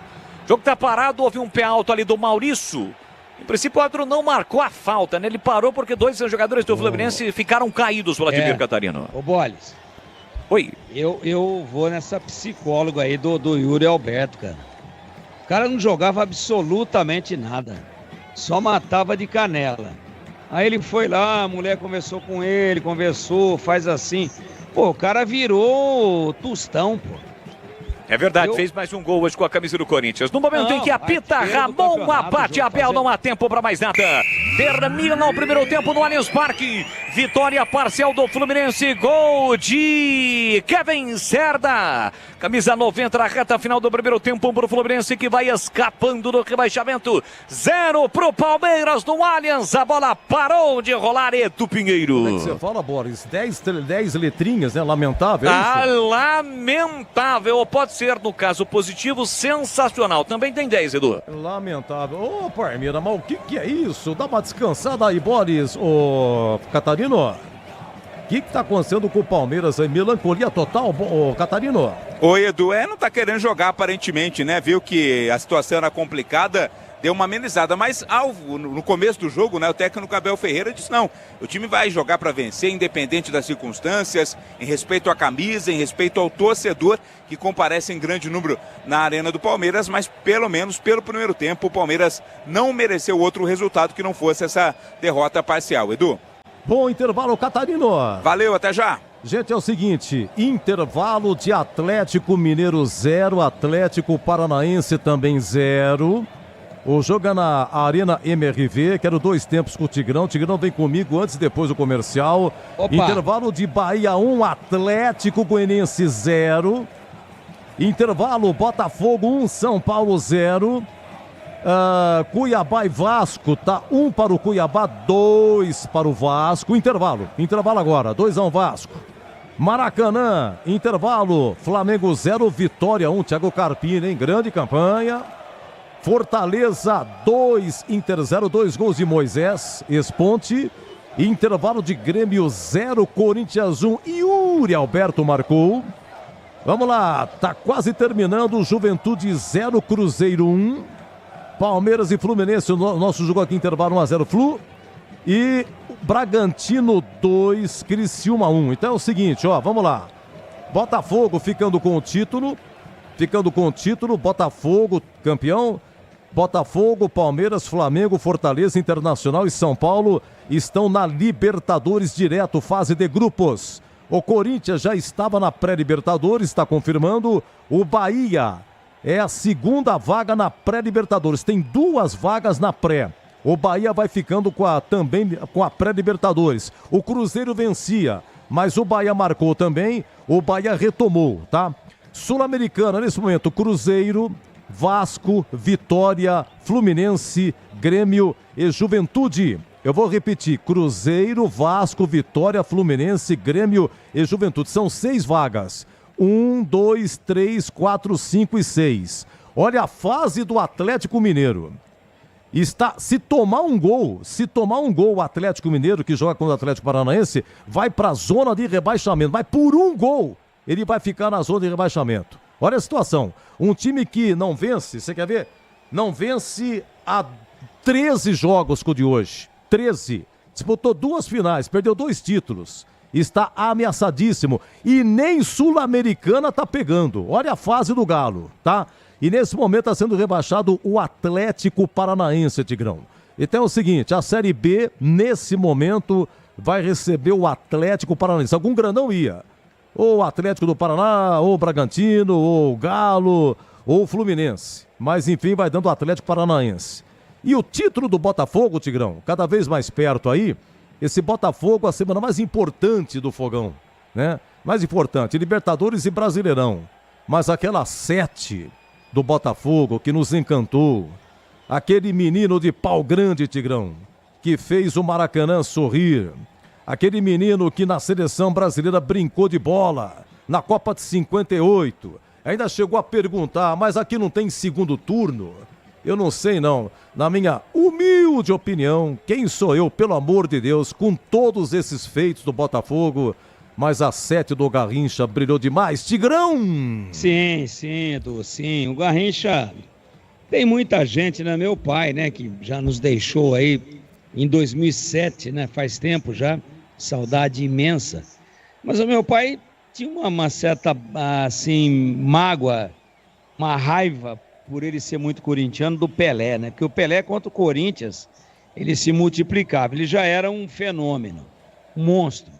O jogo tá parado, houve um pé alto ali do Maurício. Em princípio, o árbitro não marcou a falta, né? Ele parou porque 2 jogadores do Fluminense ficaram caídos, Vladimir Catarino. Ô, Boles. Oi. Eu vou nessa psicóloga aí do Yuri Alberto, cara. O cara não jogava absolutamente nada. Só matava de canela. Aí ele foi lá, a mulher conversou com ele, conversou, faz assim. Pô, o cara virou tostão, pô. É verdade, fez mais um gol hoje com a camisa do Corinthians. No momento em que apita Ramon Abate Abel, não há tempo para mais nada. Termina o primeiro tempo no Allianz Parque. Vitória parcial do Fluminense. Gol de Kevin Cerda. Camisa 90 na reta final do primeiro tempo para o Fluminense, que vai escapando do rebaixamento. 0 para o Palmeiras no Allianz. A bola parou de rolar, Edu Pinheiro. Como é que você fala, Boris? 10 letrinhas, né? Lamentável, é isso? Lamentável. Pode ser, no caso positivo, sensacional. Também tem 10, Edu. Lamentável. Ô, Parmeira, mas o que é isso? Dá uma descansada aí, Boris. Ô, Catarino, o que tá acontecendo com o Palmeiras aí? Melancolia total, ô, Catarino? Oi, Edu, não tá querendo jogar aparentemente, né? Viu que a situação era complicada, deu uma amenizada, mas no começo do jogo, né, o técnico Abel Ferreira disse, não, o time vai jogar para vencer, independente das circunstâncias, em respeito à camisa, em respeito ao torcedor, que comparece em grande número na arena do Palmeiras, mas pelo menos pelo primeiro tempo, o Palmeiras não mereceu outro resultado que não fosse essa derrota parcial. Edu? Bom intervalo, Catarino. Valeu, até já. Gente, é o seguinte, intervalo de Atlético Mineiro 0, Atlético Paranaense também 0. O jogo é na Arena MRV, quero 2 tempos com o Tigrão. O Tigrão vem comigo antes e depois do comercial. Opa. Intervalo de Bahia 1, Atlético Goianiense 0. Intervalo, Botafogo 1, São Paulo 0. Cuiabá e Vasco, tá 1 para o Cuiabá, 2 para o Vasco. Intervalo agora, 2-1 Vasco. Maracanã, intervalo, Flamengo 0, Vitória 1, Thiago Carpini, hein? Grande campanha. Fortaleza 2, Inter 0, 2 gols de Moisés, ex-Ponte. Intervalo de Grêmio 0, Corinthians 1, Yuri Alberto marcou. Vamos lá, tá quase terminando, Juventude 0, Cruzeiro 1. Palmeiras e Fluminense, o nosso jogo aqui, intervalo 1-0 Flu. E Bragantino 2, Criciúma 1. Então é o seguinte, ó, vamos lá. Botafogo ficando com o título, Botafogo campeão. Botafogo, Palmeiras, Flamengo, Fortaleza, Internacional e São Paulo estão na Libertadores direto, fase de grupos. O Corinthians já estava na pré-Libertadores, está confirmando. O Bahia é a segunda vaga na pré-Libertadores, tem 2 vagas na pré. O Bahia vai ficando também com a pré-Libertadores. O Cruzeiro vencia, mas o Bahia marcou também, o Bahia retomou, tá? Sul-Americana, nesse momento, Cruzeiro, Vasco, Vitória, Fluminense, Grêmio e Juventude. Eu vou repetir, Cruzeiro, Vasco, Vitória, Fluminense, Grêmio e Juventude. São 6 vagas. 1, 2, 3, 4, 5 e 6. Olha a fase do Atlético Mineiro. Se tomar um gol, o Atlético Mineiro, que joga contra o Atlético Paranaense, vai para a zona de rebaixamento. Mas por um gol, ele vai ficar na zona de rebaixamento. Olha a situação. Um time que não vence, você quer ver? Não vence há 13 jogos com o de hoje. 13. Disputou 2 finais, perdeu 2 títulos. Está ameaçadíssimo. E nem Sul-Americana tá pegando. Olha a fase do Galo, tá? E nesse momento está sendo rebaixado o Atlético Paranaense, Tigrão. Então é o seguinte, a Série B, nesse momento, vai receber o Atlético Paranaense. Algum grandão ia. Ou o Atlético do Paraná, ou o Bragantino, ou o Galo, ou o Fluminense. Mas enfim, vai dando o Atlético Paranaense. E o título do Botafogo, Tigrão, cada vez mais perto aí, esse Botafogo, a semana mais importante do Fogão, né? Mais importante, Libertadores e Brasileirão. Mas aquela 7 do Botafogo que nos encantou, aquele menino de pau grande, Tigrão, que fez o Maracanã sorrir, aquele menino que na seleção brasileira brincou de bola, na Copa de 58, ainda chegou a perguntar, mas aqui não tem segundo turno? Eu não sei não, na minha humilde opinião, quem sou eu, pelo amor de Deus, com todos esses feitos do Botafogo, mas a 7 do Garrincha brilhou demais, Tigrão! Sim, Edu, sim, o Garrincha, tem muita gente, né, meu pai, né, que já nos deixou aí em 2007, né, faz tempo já, saudade imensa, mas o meu pai tinha uma certa, assim, mágoa, uma raiva, por ele ser muito corintiano, do Pelé, né? Porque o Pelé contra o Corinthians, ele se multiplicava, ele já era um fenômeno, um monstro.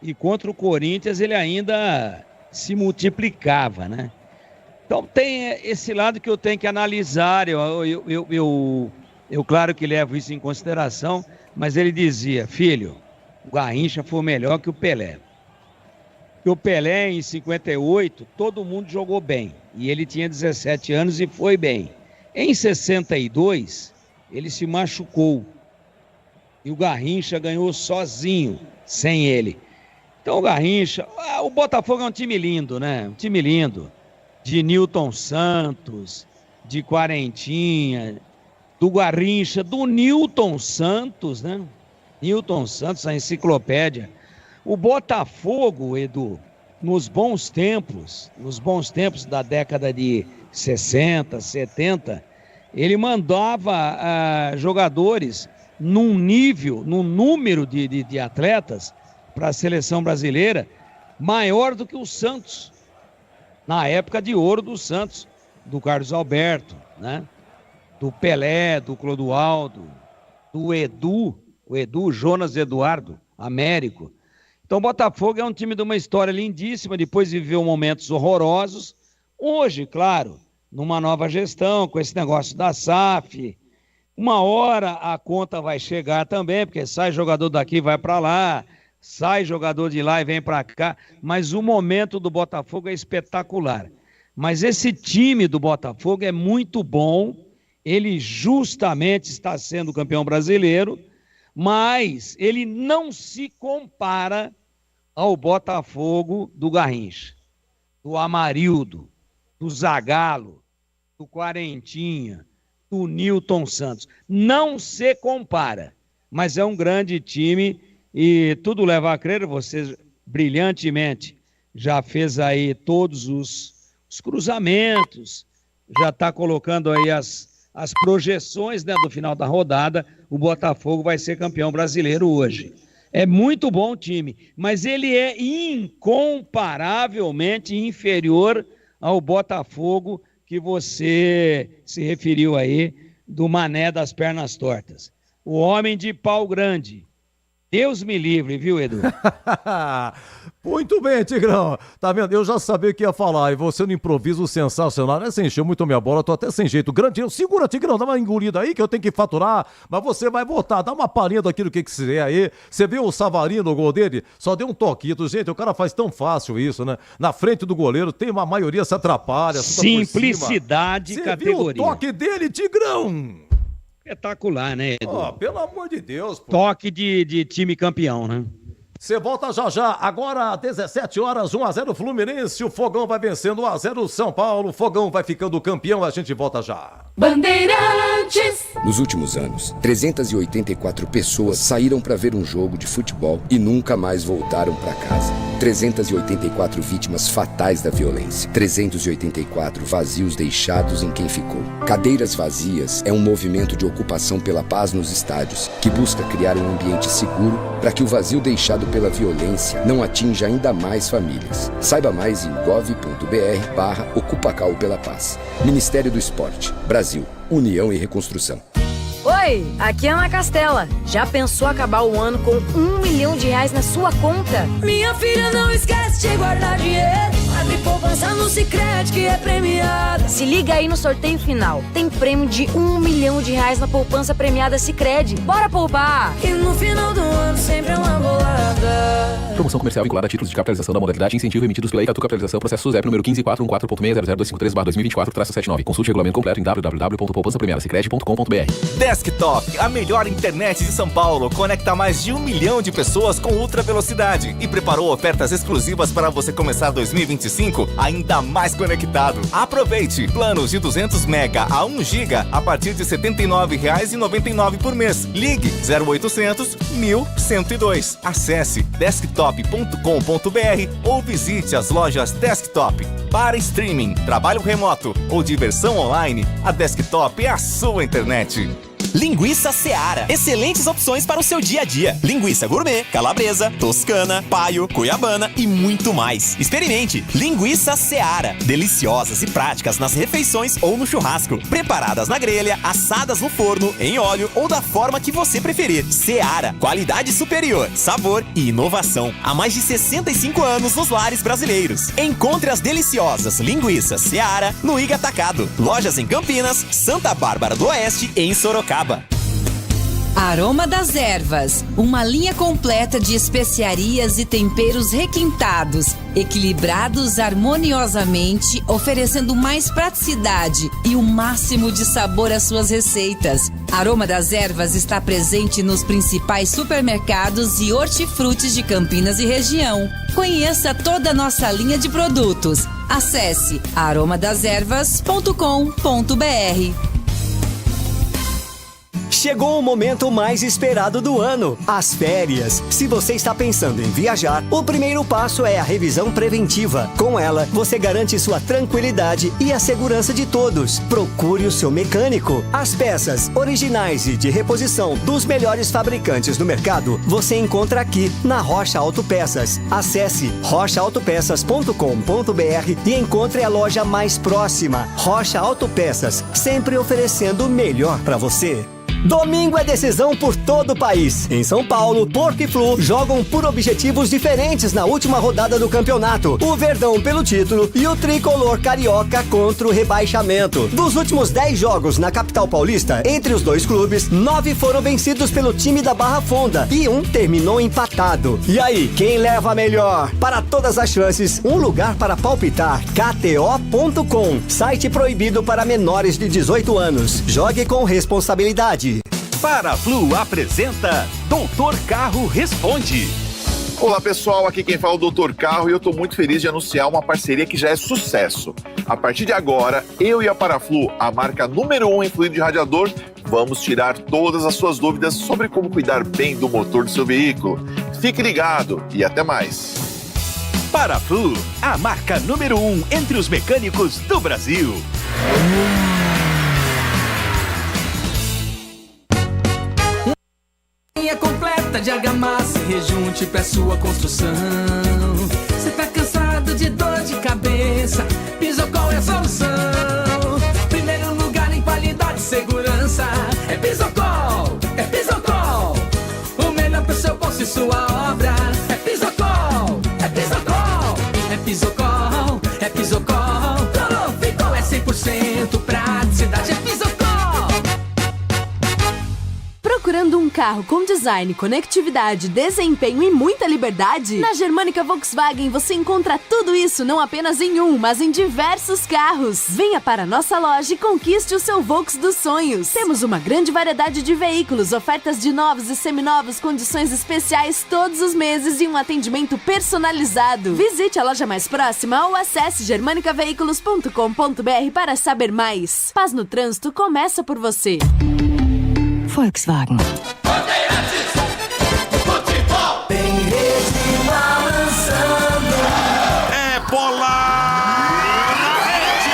E contra o Corinthians ele ainda se multiplicava, né? Então tem esse lado que eu tenho que analisar, eu claro que levo isso em consideração, mas ele dizia, filho, o Garrincha foi melhor que o Pelé. Porque o Pelé, em 58, todo mundo jogou bem. E ele tinha 17 anos e foi bem. Em 62, ele se machucou. E o Garrincha ganhou sozinho, sem ele. Então o Garrincha... o Botafogo é um time lindo, né? Um time lindo. De Nilton Santos, de Quarentinha, do Garrincha, do Nilton Santos, né? Nilton Santos, a enciclopédia. O Botafogo, Edu, nos bons tempos da década de 60, 70, ele mandava jogadores num nível, num número de atletas para a seleção brasileira maior do que o Santos, na época de ouro do Santos, do Carlos Alberto, né? Do Pelé, do Clodoaldo, do Edu, o Edu, Jonas Eduardo, Américo. Então o Botafogo é um time de uma história lindíssima, depois viveu momentos horrorosos. Hoje, claro, numa nova gestão, com esse negócio da SAF, uma hora a conta vai chegar também, porque sai jogador daqui e vai para lá, sai jogador de lá e vem para cá, mas o momento do Botafogo é espetacular. Mas esse time do Botafogo é muito bom, ele justamente está sendo campeão brasileiro, mas ele não se compara ao Botafogo do Garrincha, do Amarildo, do Zagallo, do Quarentinha, do Nilton Santos. Não se compara, mas é um grande time e tudo leva a crer, você brilhantemente já fez aí todos os cruzamentos, já está colocando aí as projeções, né, do final da rodada. O Botafogo vai ser campeão brasileiro hoje. É muito bom o time, mas ele é incomparavelmente inferior ao Botafogo que você se referiu aí, do Mané das pernas tortas. O homem de pau grande. Deus me livre, viu, Edu? Muito bem, Tigrão. Tá vendo? Eu já sabia o que ia falar. E você no improviso sensacional. Essa encheu muito minha bola, tô até sem jeito. Grande, segura, Tigrão, dá uma engolida aí que eu tenho que faturar. Mas você vai botar, dá uma palhinha daquilo que você é aí. Você viu o Savarino, o gol dele? Só deu um toquito. Gente, o cara faz tão fácil isso, né? Na frente do goleiro, tem uma maioria se atrapalha. Simplicidade, você categoria. Viu o toque dele, Tigrão? Espetacular, né, Edu? Oh, pelo amor de Deus, pô. Toque de time campeão, né? Você volta já já, agora 17 horas, 1-0 Fluminense, o Fogão vai vencendo 1-0 São Paulo, o Fogão vai ficando campeão, a gente volta já. Bandeirantes. Nos últimos anos, 384 pessoas saíram para ver um jogo de futebol e nunca mais voltaram para casa. 384 vítimas fatais da violência. 384 vazios deixados em quem ficou. Cadeiras Vazias é um movimento de ocupação pela paz nos estádios, que busca criar um ambiente seguro para que o vazio deixado pela violência não atinja ainda mais famílias. Saiba mais em gov.br/Ocupacal pela Paz. Ministério do Esporte, Brasil, União e Reconstrução. Oi, aqui é Ana Castela. Já pensou acabar o ano com R$1 milhão na sua conta? Minha filha, não esquece de guardar dinheiro. Abre poupança no Sicredi que é premiada. Se liga aí no sorteio final. Tem prêmio de R$1 milhão na poupança premiada Sicredi. Bora poupar! E no final do ano sempre é uma bolada. Promoção comercial vinculada a títulos de capitalização da modalidade incentivo emitidos pela Icatu Capitalização, processo ZEP número 15414.6000253/2024. Consulte o regulamento completo em www.poupançapremiadasicredi.com.br. Desktop, a melhor internet de São Paulo, conecta mais de 1 milhão de pessoas com ultra velocidade e preparou ofertas exclusivas para você começar 2025 ainda mais conectado. Aproveite! Planos de 200 mega a 1 giga a partir de R$ 79,99 por mês. Ligue 0800 1102. Acesse desktop.com.br ou visite as lojas Desktop. Para streaming, trabalho remoto ou diversão online, a Desktop é a sua internet. Linguiça Seara. Excelentes opções para o seu dia a dia. Linguiça gourmet, calabresa, toscana, paio, cuiabana e muito mais. Experimente. Linguiça Seara. Deliciosas e práticas nas refeições ou no churrasco. Preparadas na grelha, assadas no forno, em óleo ou da forma que você preferir. Seara. Qualidade superior, sabor e inovação. Há mais de 65 anos nos lares brasileiros. Encontre as deliciosas linguiças Seara no Iga Atacado. Lojas em Campinas, Santa Bárbara do Oeste e em Sorocaba. Aroma das Ervas, uma linha completa de especiarias e temperos requintados, equilibrados harmoniosamente, oferecendo mais praticidade e o máximo de sabor às suas receitas. Aroma das Ervas está presente nos principais supermercados e hortifrutis de Campinas e região. Conheça toda a nossa linha de produtos. Acesse aromadeservas.com.br. Chegou o momento mais esperado do ano, as férias. Se você está pensando em viajar, o primeiro passo é a revisão preventiva. Com ela, você garante sua tranquilidade e a segurança de todos. Procure o seu mecânico. As peças originais e de reposição dos melhores fabricantes do mercado, você encontra aqui na Rocha Autopeças. Acesse rochaautopeças.com.br e encontre a loja mais próxima. Rocha Autopeças, sempre oferecendo o melhor para você. Domingo é decisão por todo o país. Em São Paulo, Porto e Flu jogam por objetivos diferentes na última rodada do campeonato. O Verdão pelo título e o Tricolor Carioca contra o rebaixamento. Dos últimos 10 jogos na capital paulista, entre os dois clubes, 9 foram vencidos pelo time da Barra Funda e um terminou empatado. E aí, quem leva a melhor? Para todas as chances, um lugar para palpitar. KTO.com. Para-flu.com. Site proibido para menores de 18 anos. Jogue com responsabilidade. Para-Flu apresenta Doutor Carro Responde. Olá pessoal, aqui quem fala é o Dr. Carro e eu estou muito feliz de anunciar uma parceria que já é sucesso. A partir de agora, eu e a Para-Flu, a marca número 1 em fluido de radiador, vamos tirar todas as suas dúvidas sobre como cuidar bem do motor do seu veículo. Fique ligado e até mais. Para-Flu, a marca número 1 entre os mecânicos do Brasil. Linha completa de argamassa e rejunte pra sua construção. Cê tá cansado de dor de cabeça? Pisocol é a solução. Primeiro lugar em qualidade e segurança. É Pisocol, é Pisocol. O melhor pro seu bolso e sua obra. É Pisocol, é Pisocol. É Pisocol, é Pisocol. Ficol é 100% praticidade. É Pisocol. Procurando um carro com design, conectividade, desempenho e muita liberdade? Na Germânica Volkswagen você encontra tudo isso não apenas em um, mas em diversos carros. Venha para a nossa loja e conquiste o seu Volks dos sonhos. Temos uma grande variedade de veículos, ofertas de novos e seminovos, condições especiais todos os meses e um atendimento personalizado. Visite a loja mais próxima ou acesse germanicaveículos.com.br para saber mais. Paz no trânsito começa por você. Volkswagen. É bola na rede.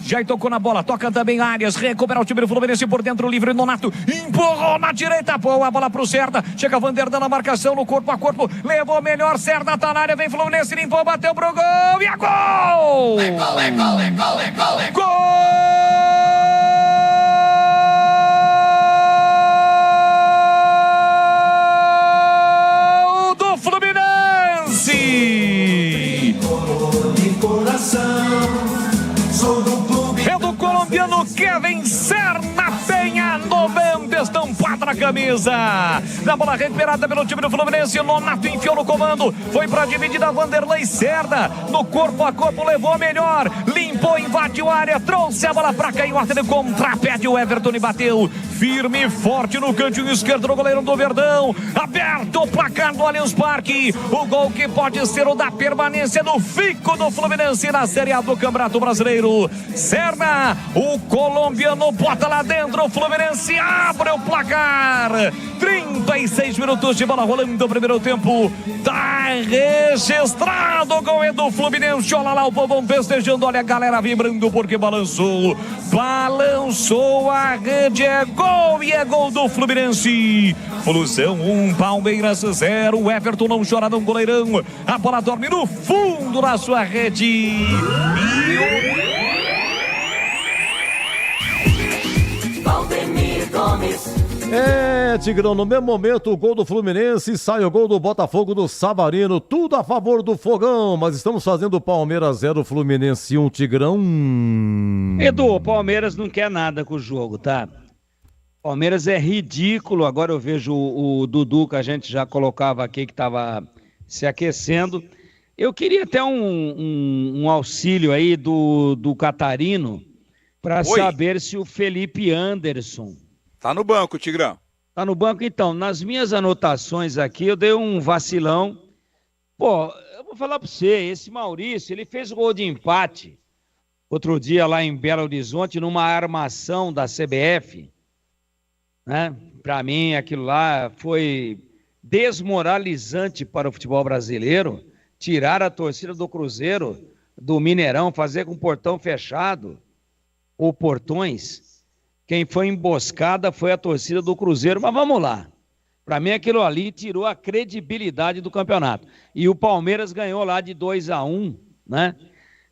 Já tocou na bola, toca também Arias, recupera o time do Fluminense por dentro, livre, Nonato, empurrou na direita, pô, a bola pro Cerda, chega Vanderdan na marcação, no corpo a corpo, levou melhor, Cerda tá na área, vem Fluminense, limpou, bateu pro gol, e é gol! É gol, é gol, é gol, é gol, é gol! Gol do Fluminense! De coração. É do colombiano Kevin Serna Penha, 90 estampada na camisa. Na bola recuperada pelo time do Fluminense, Nonato enfiou no comando, foi pra dividida, Vanderlei Cerda, no corpo a corpo, levou melhor, limpou, invadiu a área, trouxe a bola pra cá em ordem de contrapé, o Everton e bateu firme e forte no cantinho esquerdo do goleiro do Verdão, aberto o placar do Allianz Parque, o gol que pode ser o da permanência do fico do Fluminense na Série A do Campeonato Brasileiro. Serna, o colombiano bota lá dentro, o Fluminense abre o placar, 36 minutos de bola rolando o primeiro tempo, tá registrado o gol do Fluminense, olha lá o povão festejando, olha a galera vibrando porque balançou a rede, é gol e é gol do Fluminense. Flusão 1, Palmeiras 0, o Everton não chora não, goleirão, a bola dorme no fundo da sua rede. É, Tigrão, no mesmo momento o gol do Fluminense, sai o gol do Botafogo do Savarino, tudo a favor do Fogão, mas estamos fazendo Palmeiras 0, Fluminense 1, Tigrão. Edu, o Palmeiras não quer nada com o jogo, tá? Palmeiras é ridículo, agora eu vejo o Dudu, que a gente já colocava aqui, que estava se aquecendo. Eu queria até um auxílio aí do Catarino, para saber se o Felipe Anderson... Tá no banco, Tigrão. Tá no banco, então. Nas minhas anotações aqui, eu dei um vacilão. Pô, eu vou falar para você, esse Maurício, ele fez o gol de empate outro dia lá em Belo Horizonte, numa armação da CBF, né? Para mim, aquilo lá foi desmoralizante para o futebol brasileiro, tirar a torcida do Cruzeiro do Mineirão, fazer com portão fechado, ou portões. Quem foi emboscada foi a torcida do Cruzeiro, mas vamos lá. Para mim aquilo ali tirou a credibilidade do campeonato. E o Palmeiras ganhou lá de 2-1, né?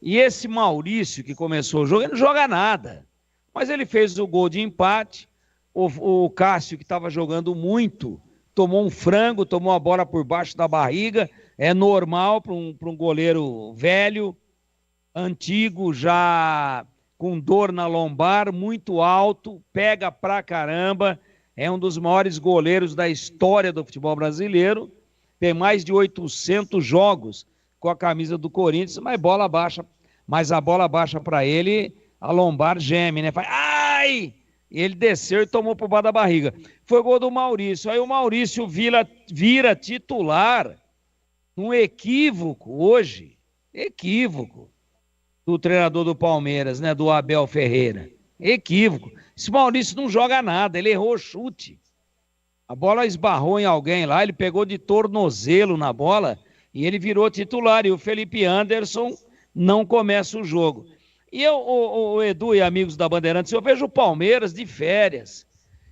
E esse Maurício que começou o jogo, ele não joga nada. Mas ele fez o gol de empate. O Cássio, que estava jogando muito, tomou um frango, tomou a bola por baixo da barriga. É normal para um goleiro velho, antigo, já com dor na lombar, muito alto, pega pra caramba. é um dos maiores goleiros da história do futebol brasileiro, tem mais de 800 jogos com a camisa do Corinthians, mas a bola baixa para ele, a lombar geme, né? Faz, ai! Ele desceu e tomou por baixo da barriga. Foi gol do Maurício. Aí o Maurício vira titular num equívoco hoje, do treinador do Palmeiras, né? Do Abel Ferreira. Equívoco. Esse Maurício não joga nada, ele errou o chute. A bola esbarrou em alguém lá, ele pegou de tornozelo na bola e ele virou titular. E o Felipe Anderson não começa o jogo. E eu, o Edu e amigos da Bandeirantes, eu vejo o Palmeiras de férias.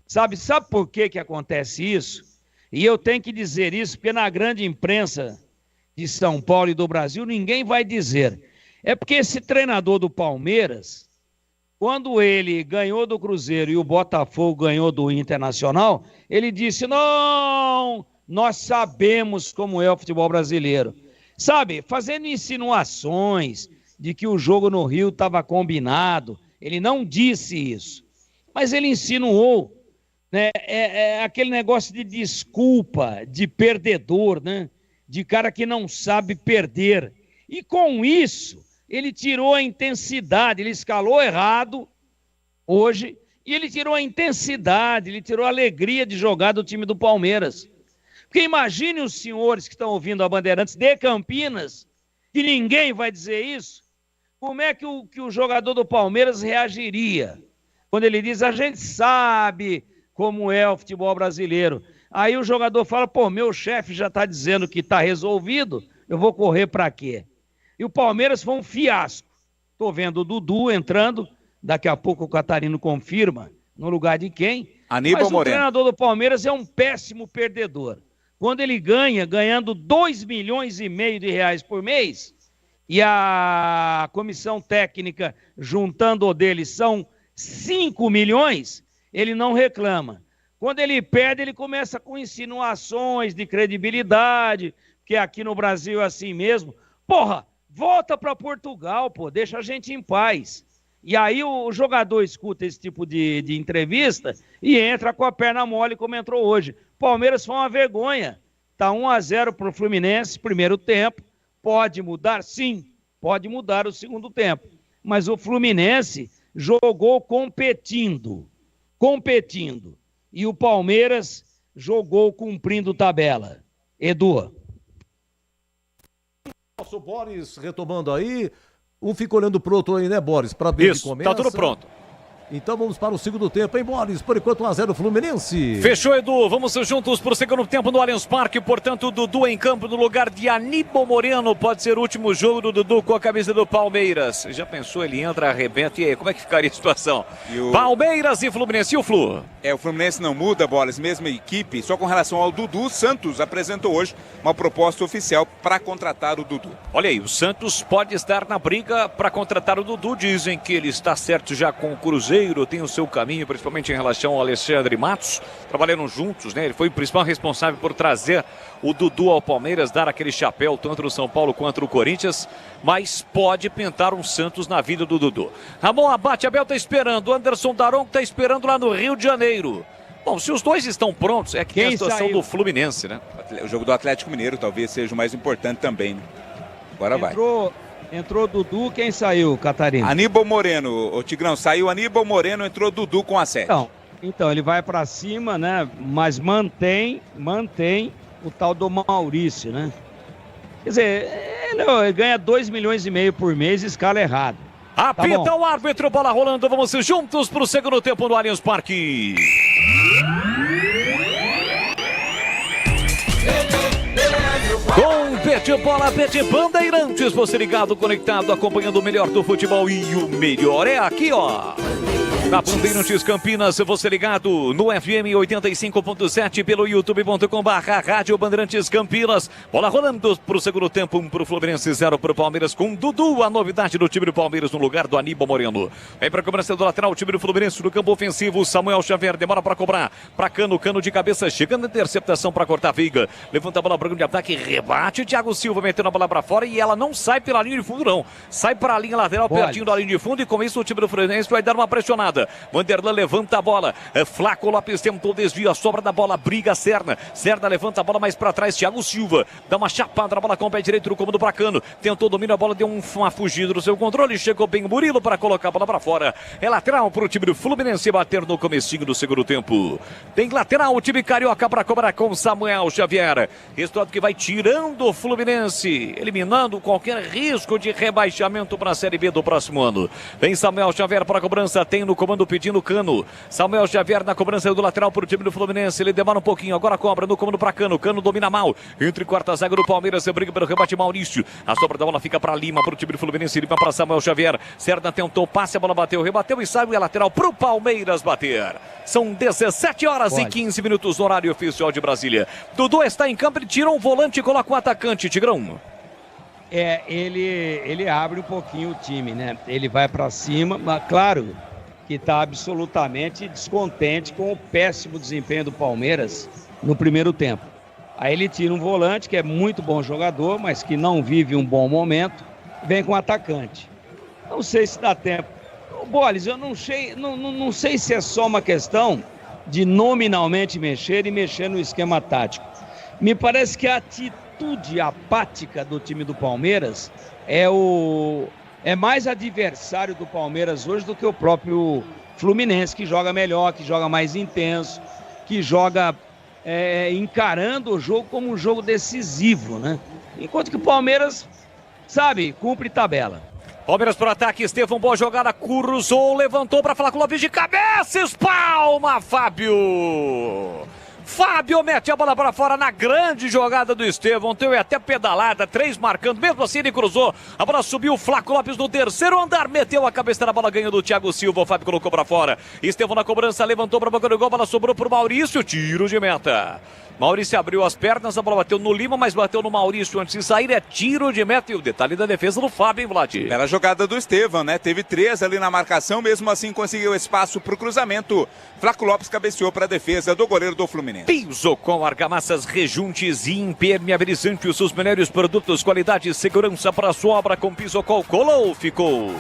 Sabe por que acontece isso? E eu tenho que dizer isso, porque na grande imprensa de São Paulo e do Brasil, ninguém vai dizer. É porque esse treinador do Palmeiras, quando ele ganhou do Cruzeiro e o Botafogo ganhou do Internacional, ele disse, não, nós sabemos como é o futebol brasileiro. Sabe, fazendo insinuações de que o jogo no Rio estava combinado. Ele não disse isso, mas ele insinuou, né? É aquele negócio de desculpa, de perdedor, né? De cara que não sabe perder. E com isso, ele tirou a intensidade, ele escalou errado hoje, e ele tirou a intensidade, ele tirou a alegria de jogar do time do Palmeiras. Porque imagine os senhores que estão ouvindo a Bandeirantes de Campinas, que ninguém vai dizer isso, como é que o jogador do Palmeiras reagiria quando ele diz, a gente sabe como é o futebol brasileiro. Aí o jogador fala, pô, meu chefe já está dizendo que está resolvido, eu vou correr para quê? E o Palmeiras foi um fiasco. Estou vendo o Dudu entrando, daqui a pouco o Catarino confirma, no lugar de quem? Aníbal Moreno. Mas o treinador do Palmeiras é um péssimo perdedor. Quando ele ganhando 2,5 milhões de reais por mês, e a comissão técnica juntando o dele são 5 milhões, ele não reclama. Quando ele perde, ele começa com insinuações de credibilidade, que aqui no Brasil é assim mesmo. Porra, volta para Portugal, pô, deixa a gente em paz. E aí o jogador escuta esse tipo de entrevista e entra com a perna mole como entrou hoje. Palmeiras foi uma vergonha. Tá 1-0 pro Fluminense, primeiro tempo. Pode mudar? Sim, pode mudar o segundo tempo. Mas o Fluminense jogou competindo. E o Palmeiras jogou cumprindo tabela. Edu. Nosso Boris retomando aí. Um fica olhando pro outro aí, né, Boris? Pra ver isso, tá tudo pronto. Então vamos para o segundo tempo, hein, Boris? Por enquanto 1-0 Fluminense. Fechou, Edu. Vamos juntos para o segundo tempo no Allianz Parque. Portanto, Dudu em campo no lugar de Aníbal Moreno. Pode ser o último jogo do Dudu com a camisa do Palmeiras. Já pensou? Ele entra, arrebenta. E aí, como é que ficaria a situação? Palmeiras e Fluminense. E o Flu? O Fluminense não muda, Bolas. Mesma equipe. Só com relação ao Dudu, Santos apresentou hoje uma proposta oficial para contratar o Dudu. Olha aí, o Santos pode estar na briga para contratar o Dudu. Dizem que ele está certo já com o Cruzeiro. Tem o seu caminho, principalmente em relação ao Alexandre Matos. Trabalharam juntos, né? Ele foi o principal responsável por trazer o Dudu ao Palmeiras, dar aquele chapéu tanto no São Paulo quanto no Corinthians. Mas pode pintar um Santos na vida do Dudu. Ramon Abate, Abel está esperando. Anderson Daronco está esperando lá no Rio de Janeiro. Bom, se os dois estão prontos, é que tem a situação do Fluminense, né? O jogo do Atlético Mineiro talvez seja o mais importante também, né? Agora vai. Entrou Dudu, quem saiu, Catarina? Aníbal Moreno, o Tigrão, saiu Aníbal Moreno, entrou Dudu com a 7. Então ele vai para cima, né? Mas mantém o tal do Maurício, né? Quer dizer, ele ganha 2,5 milhões por mês, escala errado. Apita o árbitro, bola rolando, vamos juntos para o segundo tempo no Allianz Parque. Com Pet Bola, Pet Bandeirantes, você ligado, conectado, acompanhando o melhor do futebol e o melhor é aqui, ó. Na Bandeirantes Campinas, você ligado no FM 85.7 pelo youtube.com/Rádio Bandeirantes Campinas. Bola rolando pro segundo tempo, 1 pro Fluminense, 0 pro Palmeiras, com Dudu, a novidade do time do Palmeiras no lugar do Aníbal Moreno. Vem pra cobrança do lateral, o time do Fluminense no campo ofensivo, Samuel Xavier demora pra cobrar, pra Cano de cabeça, chegando a interceptação pra cortar a viga. Levanta a bola para o de ataque, rebate, Thiago Silva metendo a bola pra fora e ela não sai pela linha de fundo não. Sai pra linha lateral, pertinho da linha de fundo e com isso o time do Fluminense vai dar uma pressionada. esquerda. Vanderlan levanta a bola. Flaco Lopes tentou desvio, a sobra da bola, briga Serna. Serna levanta a bola mais para trás. Thiago Silva dá uma chapada na bola com o pé direito no comando para Cano. Tentou domínio, a bola deu uma fugida do seu controle. Chegou bem o Murilo para colocar a bola para fora. É lateral para o time do Fluminense bater no comecinho do segundo tempo. Tem lateral o time carioca para cobrar com Samuel Xavier. Resultado que vai tirando o Fluminense, eliminando qualquer risco de rebaixamento para a Série B do próximo ano. Vem Samuel Xavier para a cobrança, tem no comando pedindo Cano. Samuel Xavier na cobrança do lateral para o time do Fluminense, ele demora um pouquinho, agora cobra no comando para Cano. Cano domina mal, entre quarta zaga do Palmeiras, você briga pelo rebate Maurício. A sobra da bola fica para Lima, para o time do Fluminense, Lima para Samuel Xavier. Serna tentou, passe, a bola bateu, rebateu e saiu, é lateral para o Palmeiras bater. São 17 horas e 15 minutos no horário oficial de Brasília. Dudu está em campo, ele tira um volante e coloca um atacante, Tigrão. Ele abre um pouquinho o time, né? Ele vai para cima, mas claro que está absolutamente descontente com o péssimo desempenho do Palmeiras no primeiro tempo. Aí ele tira um volante que é muito bom jogador, mas que não vive um bom momento, vem com um atacante. Não sei se dá tempo. Boles, eu não sei se é só uma questão de nominalmente mexer e mexer no esquema tático. Me parece que a atitude apática do time do Palmeiras é mais adversário do Palmeiras hoje do que o próprio Fluminense, que joga melhor, que joga mais intenso, que joga encarando o jogo como um jogo decisivo, né? Enquanto que o Palmeiras, sabe, cumpre tabela. Palmeiras para o ataque, Estevão, boa jogada, cruzou, levantou para Flaco Lopes de cabeça, espalma, Fábio mete a bola para fora na grande jogada do Estevão, teve até pedalada, 3 marcando, mesmo assim ele cruzou, a bola subiu, Flaco Lopes no terceiro andar, meteu a cabeça na bola, ganhou do Thiago Silva, o Fábio colocou para fora, Estevão na cobrança, levantou para a boca do gol, a bola sobrou para o Maurício, tiro de meta. Maurício abriu as pernas, a bola bateu no Lima, mas bateu no Maurício antes de sair, é tiro de meta e o detalhe da defesa do Fábio, hein, Vlad? Era a jogada do Estevão, né? Teve 3 ali na marcação, mesmo assim conseguiu espaço para o cruzamento. Flaco Lopes cabeceou para a defesa do goleiro do Fluminense. Piso com argamassas, rejuntes e impermeabilizante, os seus melhores produtos, qualidade e segurança para a sua obra com Pisocol. Colou, ficou.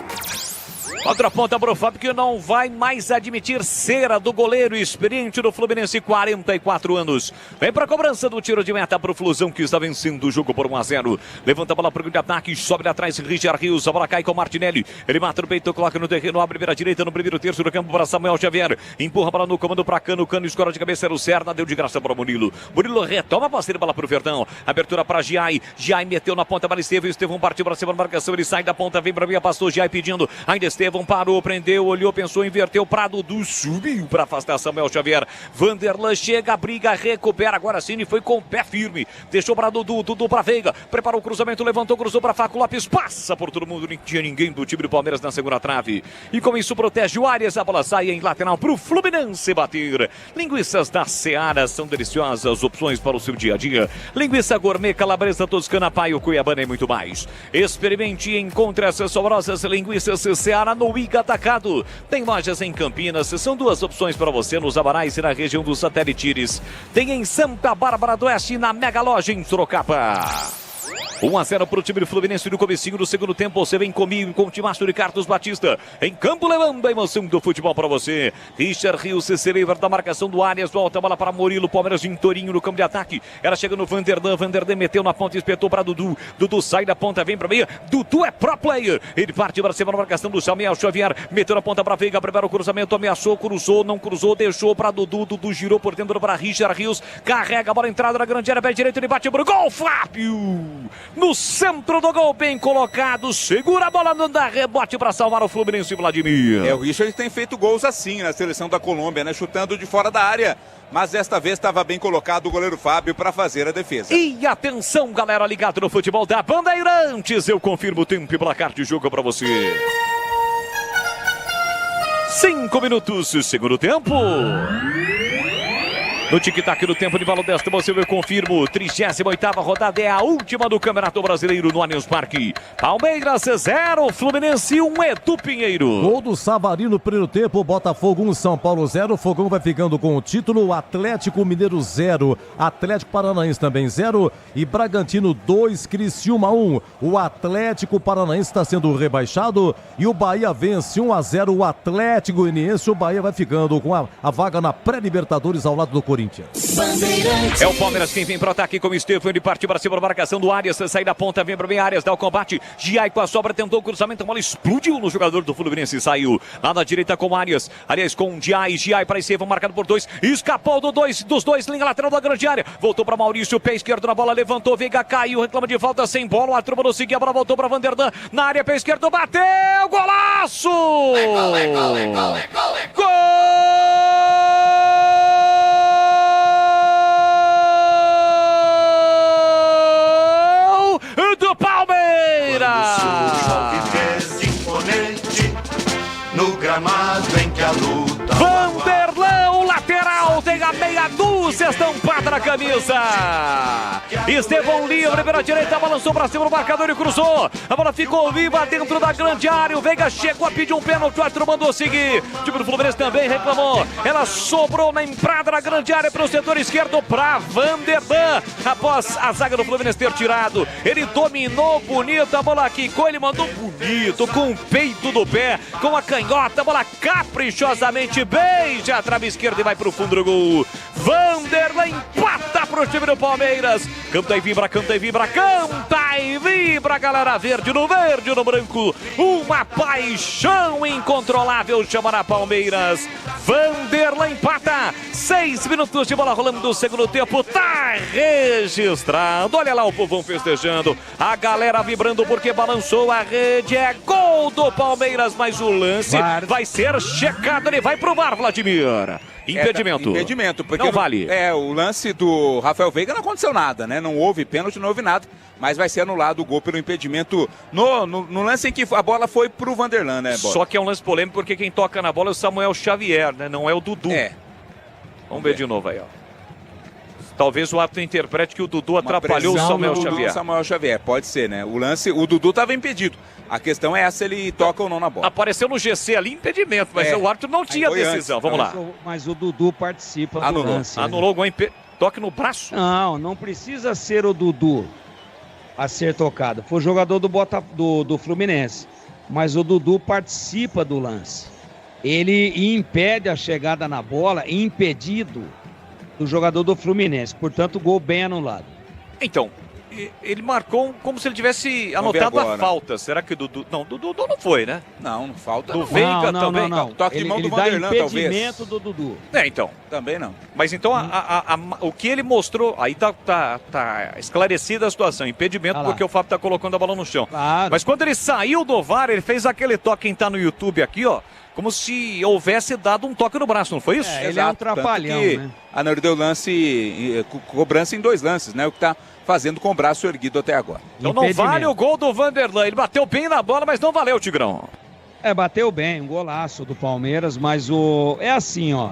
Outra ponta para o Fábio, que não vai mais admitir cera do goleiro experiente do Fluminense, 44 anos. Vem para a cobrança do tiro de meta para o Flusão, que está vencendo o jogo por 1-0. Levanta a bola para o grande ataque, sobe atrás, Richard Rios, a bola cai com o Martinelli. Ele mata no peito, coloca no terreno, abre para a direita no primeiro terço do campo para Samuel Xavier. Empurra a bola no comando para Cano, Cano escora de cabeça, era o Serna, deu de graça para o Murilo. Murilo retoma a parceira, bola para o Verdão. Abertura para Giai, Giai meteu na ponta para Estevão, Estevão partiu para cima da marcação, ele sai da ponta, vem para mim, passou Giai pedindo, ainda Estevão parou, prendeu, olhou, pensou, inverteu para Dudu, subiu para afastar Samuel Xavier. Vanderlan chega, briga, recupera, agora sim, foi com o pé firme, deixou para Dudu, Dudu para Veiga, preparou o cruzamento, levantou, cruzou para Flaco Lopes, passa por todo mundo, não tinha ninguém do time do Palmeiras na segunda trave, e com isso protege o Arias, a bola sai em lateral para o Fluminense bater. Linguiças da Seara são deliciosas opções para o seu dia a dia, linguiça gourmet, calabresa, toscana, paio, cuiabana e muito mais. Experimente e encontre essas saborosas linguiças Seara no Iga Atacado. Tem lojas em Campinas, são 2 opções para você nos Amarais e na região dos Satélite. Tem em Santa Bárbara do Oeste, na Mega Loja em Sorocaba. 1-0 para o time do Fluminense no comecinho do segundo tempo. Você vem comigo com o timaço de Carlos Batista. Em campo, levando a emoção do futebol para você. Richard Rios se livra da marcação do Arias. Volta a bola para Murilo. Palmeiras em Torinho no campo de ataque. Ela chega no Vanderlan. Vanderlan meteu na ponta, espetou para Dudu. Dudu sai da ponta, vem para meia. Dudu é pro player. Ele parte para cima na marcação do Samuel Xavier. Meteu na ponta para Veiga. Prepara o cruzamento. Ameaçou, cruzou, não cruzou. Deixou para Dudu. Dudu girou por dentro para Richard Rios. Carrega a bola, entrada na grande área. Pé direito, ele bate para o gol. Fábio! No centro do gol, bem colocado, segura a bola, não dá rebote para salvar o Fluminense, Vladimir. O Richard tem feito gols assim na seleção da Colômbia, né? Chutando de fora da área, mas desta vez estava bem colocado o goleiro Fábio para fazer a defesa. E atenção, galera, ligado no futebol da Bandeirantes, eu confirmo o tempo e placar de jogo para você. 5 minutos, segundo tempo. No tic-tac do tempo de valor desta, você eu confirmo. 38ª rodada é a última do Campeonato Brasileiro no Allianz Parque. Palmeiras 0, Fluminense 1, Edu Pinheiro. Gol do Savarino no primeiro tempo, Botafogo 1, São Paulo 0. O Fogão vai ficando com o título. Atlético Mineiro 0, Atlético Paranaense também 0 e Bragantino 2, Criciúma 1. O Atlético Paranaense está sendo rebaixado e o Bahia vence 1-0 o Atlético Goianiense. O Bahia vai ficando com a vaga na pré-Libertadores ao lado do Corinthians. É o Palmeiras quem vem pro ataque como Estevão, ele partiu para cima da marcação do Arias, sai da ponta, vem para bem Arias, dá o combate, Giai com a sobra, tentou o cruzamento, a bola explodiu no jogador do Fluminense, saiu lá na direita com Arias, Arias com Giai para Estevão, marcado por 2, escapou dos dois, linha lateral da grande área, voltou para Maurício, pé esquerdo na bola, levantou, Veiga caiu, reclama de falta sem bola, o árbitro mandou seguir, a bola voltou para Vanderdan, na área, pé esquerdo, bateu, golaço! Gol! Do Palmeiras! No gramado em que a luta. Vanderlão, lateral, tem a meia dúzia estampada na camisa. Estevão livre pela direita, balançou pra cima do marcador e cruzou. A bola ficou viva dentro da grande área. O Veiga chegou a pedir um pênalti, o árbitro mandou seguir. O time do Fluminense também reclamou. Ela sobrou na entrada da grande área para o setor esquerdo para Vanderdan. Após a zaga do Fluminense ter tirado, ele dominou bonito, a bola quicou, ele mandou bonito, com o peito do pé, com a canhota, a bola caprichosamente beija a trave esquerda e vai pro fundo do gol. Vanderlei empata pro time do Palmeiras. Canta e vibra, canta e vibra, canta e vibra, galera verde e no branco. Uma paixão incontrolável chamará Palmeiras. Vanderlei empata. 6 minutos de bola rolando do segundo tempo. Tá registrado. Olha lá o povão festejando. A galera vibrando porque balançou a rede. É gol do Palmeiras, mas o lance vai ser checado. Ele vai pro VAR, Vladimir. Impedimento. Impedimento, porque não vale. O lance do Rafael Veiga não aconteceu nada, né? Não houve pênalti, não houve nada, mas vai ser anulado o gol pelo impedimento no lance em que a bola foi pro Vanderlan, né, Bola? Só que é um lance polêmico porque quem toca na bola é o Samuel Xavier, né? Não é o Dudu. Vamos ver de novo aí, ó. Talvez o árbitro interprete que o Dudu atrapalhou o Samuel Xavier. Samuel Xavier, pode ser, né? O Dudu estava impedido. A questão é se ele toca ou não na bola. Apareceu no GC ali impedimento, mas o árbitro não tinha decisão. Antes. Vamos lá. Mas o Dudu participa do lance. Anulou o toque no braço? Não precisa ser o Dudu a ser tocado. Foi o jogador do Fluminense. Mas o Dudu participa do lance. Ele impede a chegada na bola, impedido do jogador do Fluminense. Portanto, gol bem anulado. Então, ele marcou como se ele tivesse anotado a falta. Será que o Dudu... Não, Dudu não foi, né? Não falta. Do Veiga também? Não. Toque de mão do Vanderlan, talvez. Impedimento do Dudu. Então. Também não. Mas então, o que ele mostrou... Aí tá esclarecida a situação. Impedimento porque o Fábio tá colocando a bola no chão. Claro. Mas quando ele saiu do VAR, ele fez aquele toque, quem tá no YouTube aqui, ó. Como se houvesse dado um toque no braço, não foi isso? Ele é um trapalhão, né? A Nori deu lance, cobrança em 2 lances, né? O que tá fazendo com o braço erguido até agora. Então não vale o gol do Vanderlan. Ele bateu bem na bola, mas não valeu, Tigrão. Bateu bem, um golaço do Palmeiras, mas é assim, ó.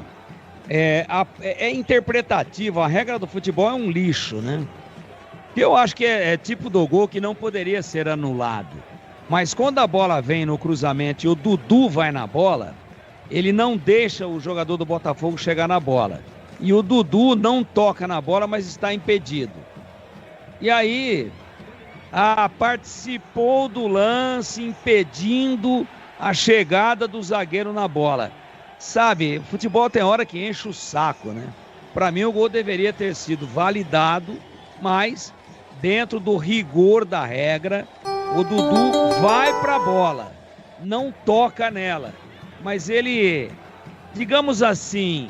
É interpretativo, a regra do futebol é um lixo, né? Eu acho que é tipo do gol que não poderia ser anulado. Mas quando a bola vem no cruzamento e o Dudu vai na bola, ele não deixa o jogador do Botafogo chegar na bola. E o Dudu não toca na bola, mas está impedido. E aí, participou do lance, impedindo a chegada do zagueiro na bola. Sabe, futebol tem hora que enche o saco, né? Para mim o gol deveria ter sido validado, mas dentro do rigor da regra, o Dudu vai para a bola, não toca nela, mas ele, digamos assim,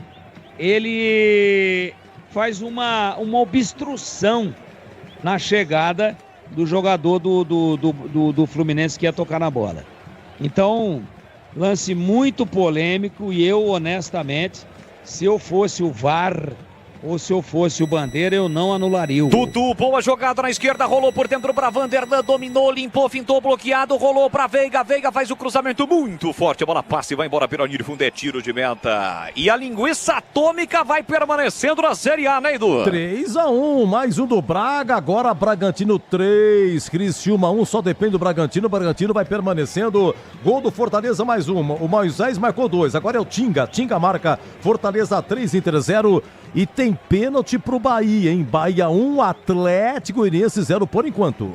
ele faz uma obstrução na chegada do jogador do Fluminense que ia tocar na bola. Então, lance muito polêmico e eu, honestamente, se eu fosse o VAR, ou se eu fosse o Bandeira, eu não anularia o gol. Dudu, boa jogada na esquerda, rolou por dentro para Vanderlan, dominou, limpou, fintou, bloqueado, rolou para Veiga, Veiga faz o cruzamento muito forte, a bola passa e vai embora pela linha de fundo, é tiro de meta. E a linguiça atômica vai permanecendo na Série A, né, Edu? 3-1, mais um do Braga, agora Bragantino 3, Criciúma 1, só depende do Bragantino, o Bragantino vai permanecendo, gol do Fortaleza mais uma, o Moisés marcou 2, agora é o Tinga marca Fortaleza 3, Inter 0. E tem pênalti pro Bahia, hein? Bahia 1, Atlético Goianiense 0 por enquanto.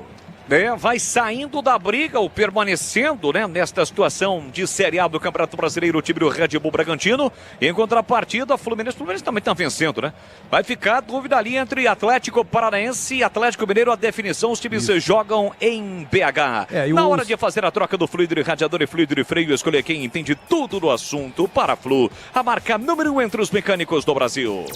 Vai saindo da briga, ou permanecendo, né, nesta situação de Série A do Campeonato Brasileiro, o time do Red Bull Bragantino. Em contrapartida, o Fluminense também está vencendo, né? Vai ficar a dúvida ali entre Atlético Paranaense e Atlético Mineiro, a definição, os times jogam em BH. Na hora de fazer a troca do fluido de radiador e fluido de freio, escolher quem entende tudo do assunto, Paraflu, a marca número 1 entre os mecânicos do Brasil.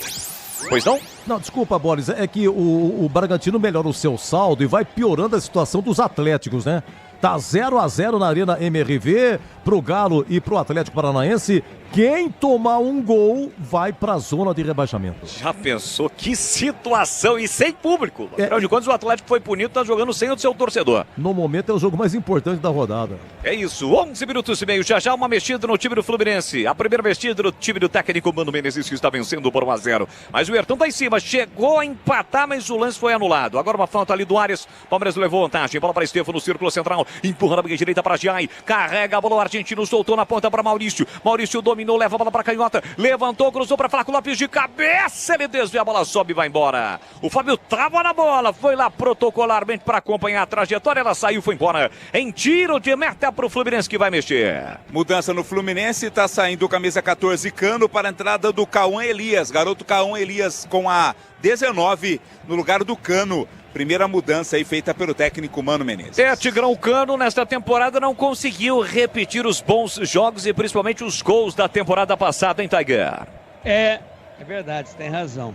Pois não? Não, desculpa, Boris, é que o Bragantino melhora o seu saldo e vai piorando a situação dos Atléticos, né? Tá 0-0 na Arena MRV pro Galo e pro Atlético Paranaense. Quem tomar um gol vai pra zona de rebaixamento. Já pensou? Que situação! E sem público. Afinal de contas, o Atlético foi punido, tá jogando sem o seu torcedor. No momento é o jogo mais importante da rodada. É isso, 11 minutos e meio. Já uma mexida no time do Fluminense. A primeira mexida do time do técnico Mano Menezes, que está vencendo por 1-0. Mas o Hertão tá em cima, chegou a empatar, mas o lance foi anulado. Agora uma falta ali do Arias. Palmeiras levou vantagem. Bola para Estefano no círculo central. Empurra na meia direita para Giai. Carrega a bola, o argentino soltou na ponta para Maurício. Maurício dominou, leva a bola para Canhota. Levantou, cruzou para Flaco Lopes de cabeça. Ele desvia, a bola sobe e vai embora. O Fábio tava na bola, foi lá protocolarmente para acompanhar a trajetória. Ela saiu, foi embora. Em tiro de meta para o Fluminense que vai mexer. Mudança no Fluminense, tá saindo o camisa 14 Cano para a entrada do Cauã Elias. Garoto Cauã Elias com a 19 no lugar do Cano. Primeira mudança aí feita pelo técnico Mano Menezes. Tigrão, Cano nesta temporada não conseguiu repetir os bons jogos e principalmente os gols da temporada passada, hein, Tiger? É verdade, você tem razão.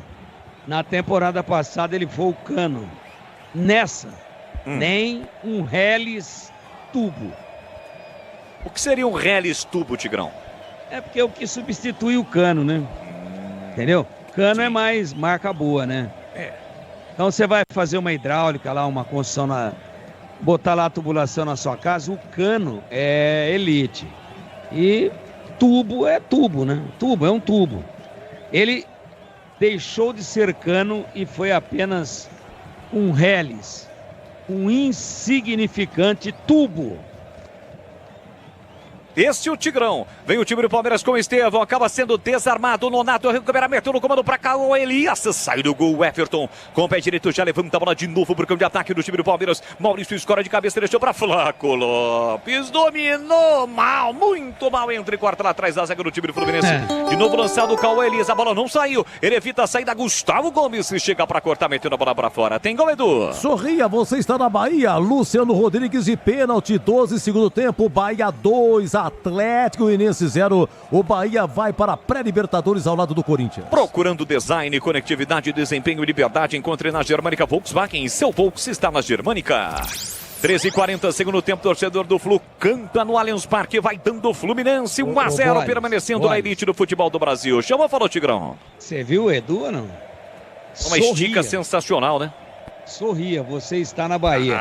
Na temporada passada ele foi o Cano. Nessa, nem um Reles tubo. O que seria um Reles tubo, Tigrão? É porque é o que substitui o Cano, né? Entendeu? Cano é mais marca boa, né? Então você vai fazer uma hidráulica lá, uma construção, botar lá a tubulação na sua casa, o Cano é elite. E tubo é tubo, né? Tubo é um tubo. Ele deixou de ser Cano e foi apenas um Reles, um insignificante tubo. Este é o Tigrão. Vem o time do Palmeiras com o Estevão. Acaba sendo desarmado. O Nonato recuperamento no comando para cá. O Elias sai do gol. O Everton com o pé direito já levanta a bola de novo para o campo de ataque do time do Palmeiras. Maurício escora de cabeça, deixou para Flaco Lopes. Dominou mal, muito mal. Entra e corta lá atrás da zaga do time do Fluminense. De novo lançado o Cauã Elias. A bola não saiu. Ele evita a saída. Gustavo Gomes chega para cortar, metendo a bola para fora. Tem gol, Edu. Sorria, você está na Bahia. Luciano Rodrigues e pênalti. 12 segundo tempo. Bahia 2. Atlético Goianiense 0. O Bahia vai para a pré-Libertadores ao lado do Corinthians. Procurando design, conectividade, desempenho e liberdade, encontre na Germânica Volkswagen. Seu Volks está na Germânica. 13h40, segundo tempo, torcedor do Flu canta no Allianz Parque, vai dando o Fluminense 1-0, permanecendo na elite do futebol do Brasil. Chama, falou, Tigrão. Você viu o Edu ou não? Uma estica sensacional, né? Sorria, você está na Bahia.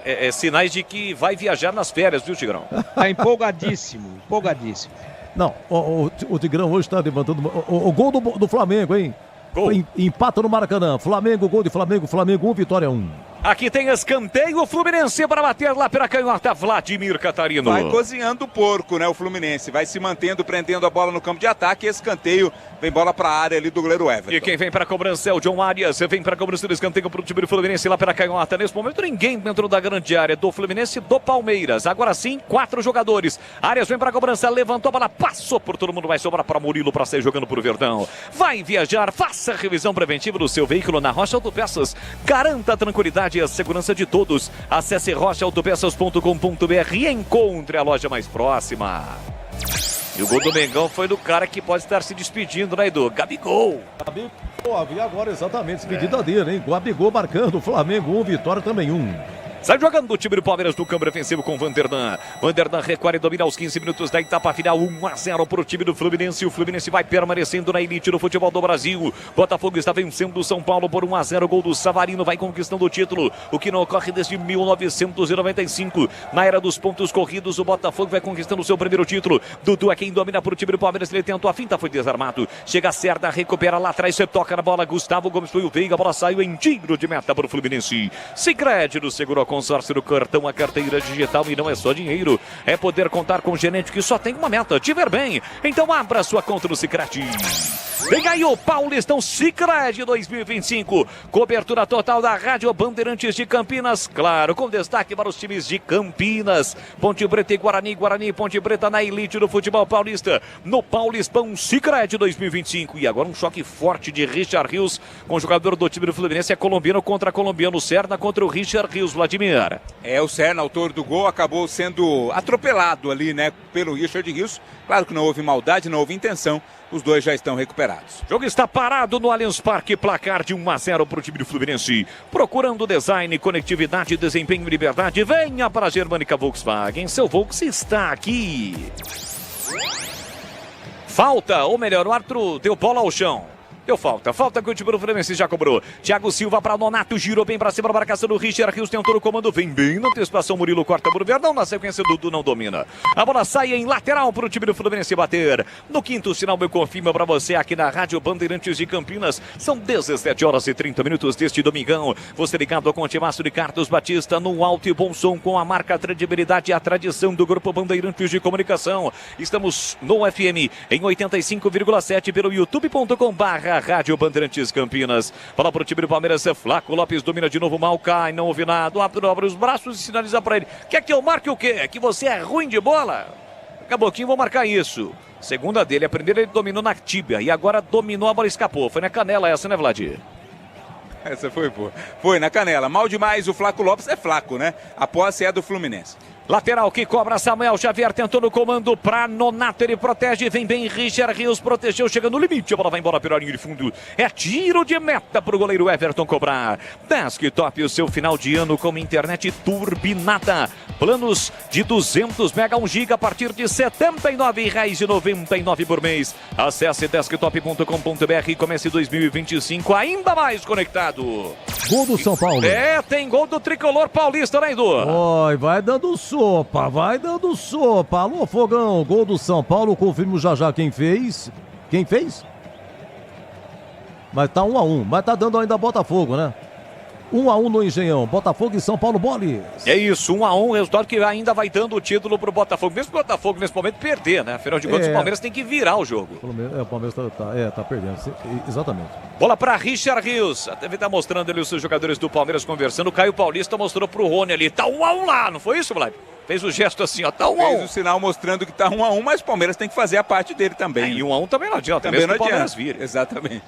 É sinais de que vai viajar nas férias, viu, Tigrão? Tá empolgadíssimo, empolgadíssimo. Não, o Tigrão hoje está levantando o gol do Flamengo, hein? Gol. Empata no Maracanã. Flamengo, gol de Flamengo, Flamengo 1, Vitória 1. Aqui tem escanteio, Fluminense para bater lá pela canhota, Vladimir Catarino. Vai cozinhando o porco, né, o Fluminense. Vai se mantendo, prendendo a bola no campo de ataque. Escanteio, vem bola para a área ali do goleiro Everton. E quem vem para a cobrança é o John Arias. Vem para a cobrança do escanteio para o time do Fluminense lá pela canhota. Nesse momento, ninguém dentro da grande área do Fluminense e do Palmeiras. Agora sim, 4 jogadores. Arias vem para a cobrança, levantou a bola, passou por todo mundo. Vai sobrar para Murilo para sair jogando por Verdão. Vai viajar, faça a revisão preventiva do seu veículo na Rocha Autopeças. Garanta a tranquilidade e a segurança de todos. Acesse rochaautopeças.com.br e encontre a loja mais próxima. E o gol do Mengão foi do cara que pode estar se despedindo, né, Edu? Gabigol. Havia agora exatamente despedida dele, hein? Gabigol marcando, Flamengo 1, Vitória também 1. Sai jogando o time do Palmeiras no campo defensivo com Vanderdan. Vanderdan recolhe e domina aos 15 minutos da etapa final. 1-0 para o time do Fluminense. O Fluminense vai permanecendo na elite do futebol do Brasil. Botafogo está vencendo o São Paulo por 1-0. Gol do Savarino, vai conquistando o título. O que não ocorre desde 1995. Na era dos pontos corridos, o Botafogo vai conquistando o seu primeiro título. Dudu é quem domina para o time do Palmeiras. Ele tentou a finta, foi desarmado. Chega certa, recupera lá atrás. Você toca na bola. Gustavo Gomes foi o Veiga. A bola saiu em tiro de meta para o Fluminense. Sicredi do Seguro Consórcio do Cartão, a carteira digital, e não é só dinheiro, é poder contar com gerente que só tem uma meta, te ver bem. Então abra sua conta no Sicredi. Vem aí o Paulistão Sicredi 2025, cobertura total da Rádio Bandeirantes de Campinas, claro, com destaque para os times de Campinas, Ponte Preta e Guarani, Guarani e Ponte Preta na elite do futebol paulista, no Paulistão Sicredi 2025. E agora um choque forte de Richard Rios com o jogador do time do Fluminense, é colombiano contra colombiano, Serna contra o Richard Rios, Vladimir. O Serna, autor do gol, acabou sendo atropelado ali, né, pelo Richard Rios. Claro que não houve maldade, não houve intenção. Os dois já estão recuperados. O jogo está parado no Allianz Parque, placar de 1-0 para o time do Fluminense. Procurando design, conectividade, desempenho e liberdade, venha para a Germânica Volkswagen. Seu Volks está aqui. Falta, ou melhor, o árbitro deu bola ao chão. Deu falta que o time do Fluminense já cobrou. Thiago Silva para Nonato, girou bem para cima, a marcação do Richard Rios, tentou o comando, vem bem na antecipação, Murilo corta por Verdão, na sequência Dudu não domina. A bola sai em lateral para o time do Fluminense bater. No quinto sinal eu confirmo para você aqui na Rádio Bandeirantes de Campinas. São 17h30 deste domingão. Você ligado com o timaço de Carlos Batista no alto e bom som com a marca, a credibilidade e a tradição do Grupo Bandeirantes de Comunicação. Estamos no FM em 85,7 pelo youtube.com/Rádio Bandeirantes Campinas. Fala pro time do Palmeiras, Flaco Lopes domina de novo, mal cai, não houve nada. O árbitro abre os braços e sinaliza para ele. Quer que eu marque o quê? Que você é ruim de bola? Daqui a pouquinho vou marcar isso. Segunda dele, a primeira ele dominou na tíbia e agora dominou, a bola escapou. Foi na canela essa, né, Vladir? Essa foi boa. Foi na canela. Mal demais, o Flaco Lopes é Flaco, né? A posse é do Fluminense. Lateral que cobra Samuel Xavier, tentou no comando para Nonato, ele protege, vem bem Richard Rios, protegeu, chega no limite, a bola vai embora pela linha de fundo, é tiro de meta para o goleiro Everton cobrar. Desktop, o seu final de ano com internet turbinada, planos de 200 mega, 1 giga a partir de R$ 79,99 por mês. Acesse desktop.com.br e comece 2025 ainda mais conectado. Gol do São Paulo. Tem gol do tricolor paulista, né, Edu? Oi, vai dando sopa, vai dando sopa. Alô, Fogão, gol do São Paulo, confirmo já quem fez. Quem fez? Mas tá 1-1, mas tá dando ainda Botafogo, né? 1-1 no Engenhão, Botafogo e São Paulo Boles. É isso, 1-1, resultado que ainda vai dando o título pro Botafogo. Mesmo que o Botafogo nesse momento perder, né? Afinal de contas, o Palmeiras tem que virar o jogo. O Palmeiras tá perdendo, exatamente. Bola para Richard Rios. A TV tá mostrando ali os seus jogadores do Palmeiras conversando. O Caio Paulista mostrou pro Rony ali. Tá 1-1 lá, não foi isso, Vlad? Fez o gesto assim, ó, tá 1-1. Fez o sinal mostrando que tá 1-1, mas o Palmeiras tem que fazer a parte dele também. E 1-1 também não adianta, também mesmo não que o Palmeiras adianta. vire. Exatamente.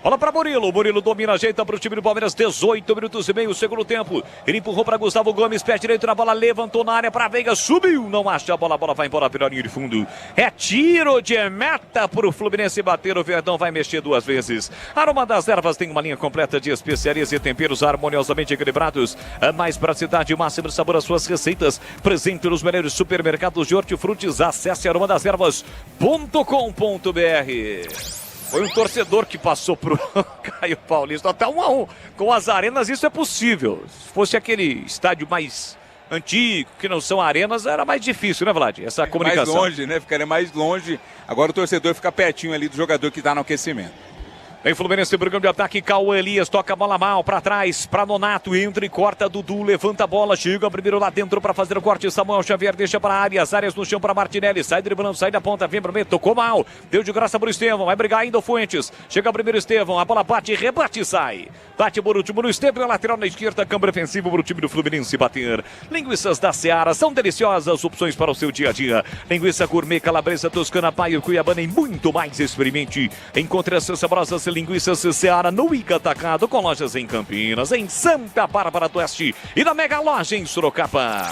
Bola para Murilo. Murilo domina, ajeita para o time do Palmeiras. 18 minutos e meio, segundo tempo. Ele empurrou para Gustavo Gomes, pé direito na bola, levantou na área para Veiga, subiu, não acha a bola vai embora pela linha de fundo. É tiro de meta para o Fluminense bater. O Verdão vai mexer duas vezes. Aroma das Ervas tem uma linha completa de especiarias e temperos harmoniosamente equilibrados. A mais praticidade e máximo sabor às suas receitas. Presente nos melhores supermercados de hortifrutis. Acesse aromadasерvas.com.br. Foi um torcedor que passou pro Caio Paulista. Até 1-1. Com as arenas isso é possível. Se fosse aquele estádio mais antigo, que não são arenas, era mais difícil, né, Vlad? Essa comunicação. Mais longe, né? Ficaria mais longe. Agora o torcedor fica pertinho ali do jogador que está no aquecimento. Vem Fluminense, programa de ataque, Cauã Elias, toca a bola mal, para trás, para Nonato, entra e corta, Dudu, levanta a bola, chega primeiro lá dentro para fazer o corte, Samuel Xavier deixa para Arias no chão para Martinelli, sai driblando, sai da ponta, vem para o meio, tocou mal, deu de graça para o Estevão, vai brigar ainda o Fuentes, chega primeiro Estevão, a bola bate, rebate e sai, bate por último no Estevão, lateral na esquerda, câmara defensiva para o time do Fluminense bater. Linguiças da Seara, são deliciosas opções para o seu dia a dia, linguiça gourmet, calabresa, toscana, paio, cuiabana e muito mais, experimente, encontre essas saborosas linguiças Seara no Ica Atacado, com lojas em Campinas, em Santa Bárbara do Oeste e na Mega Loja em Sorocaba.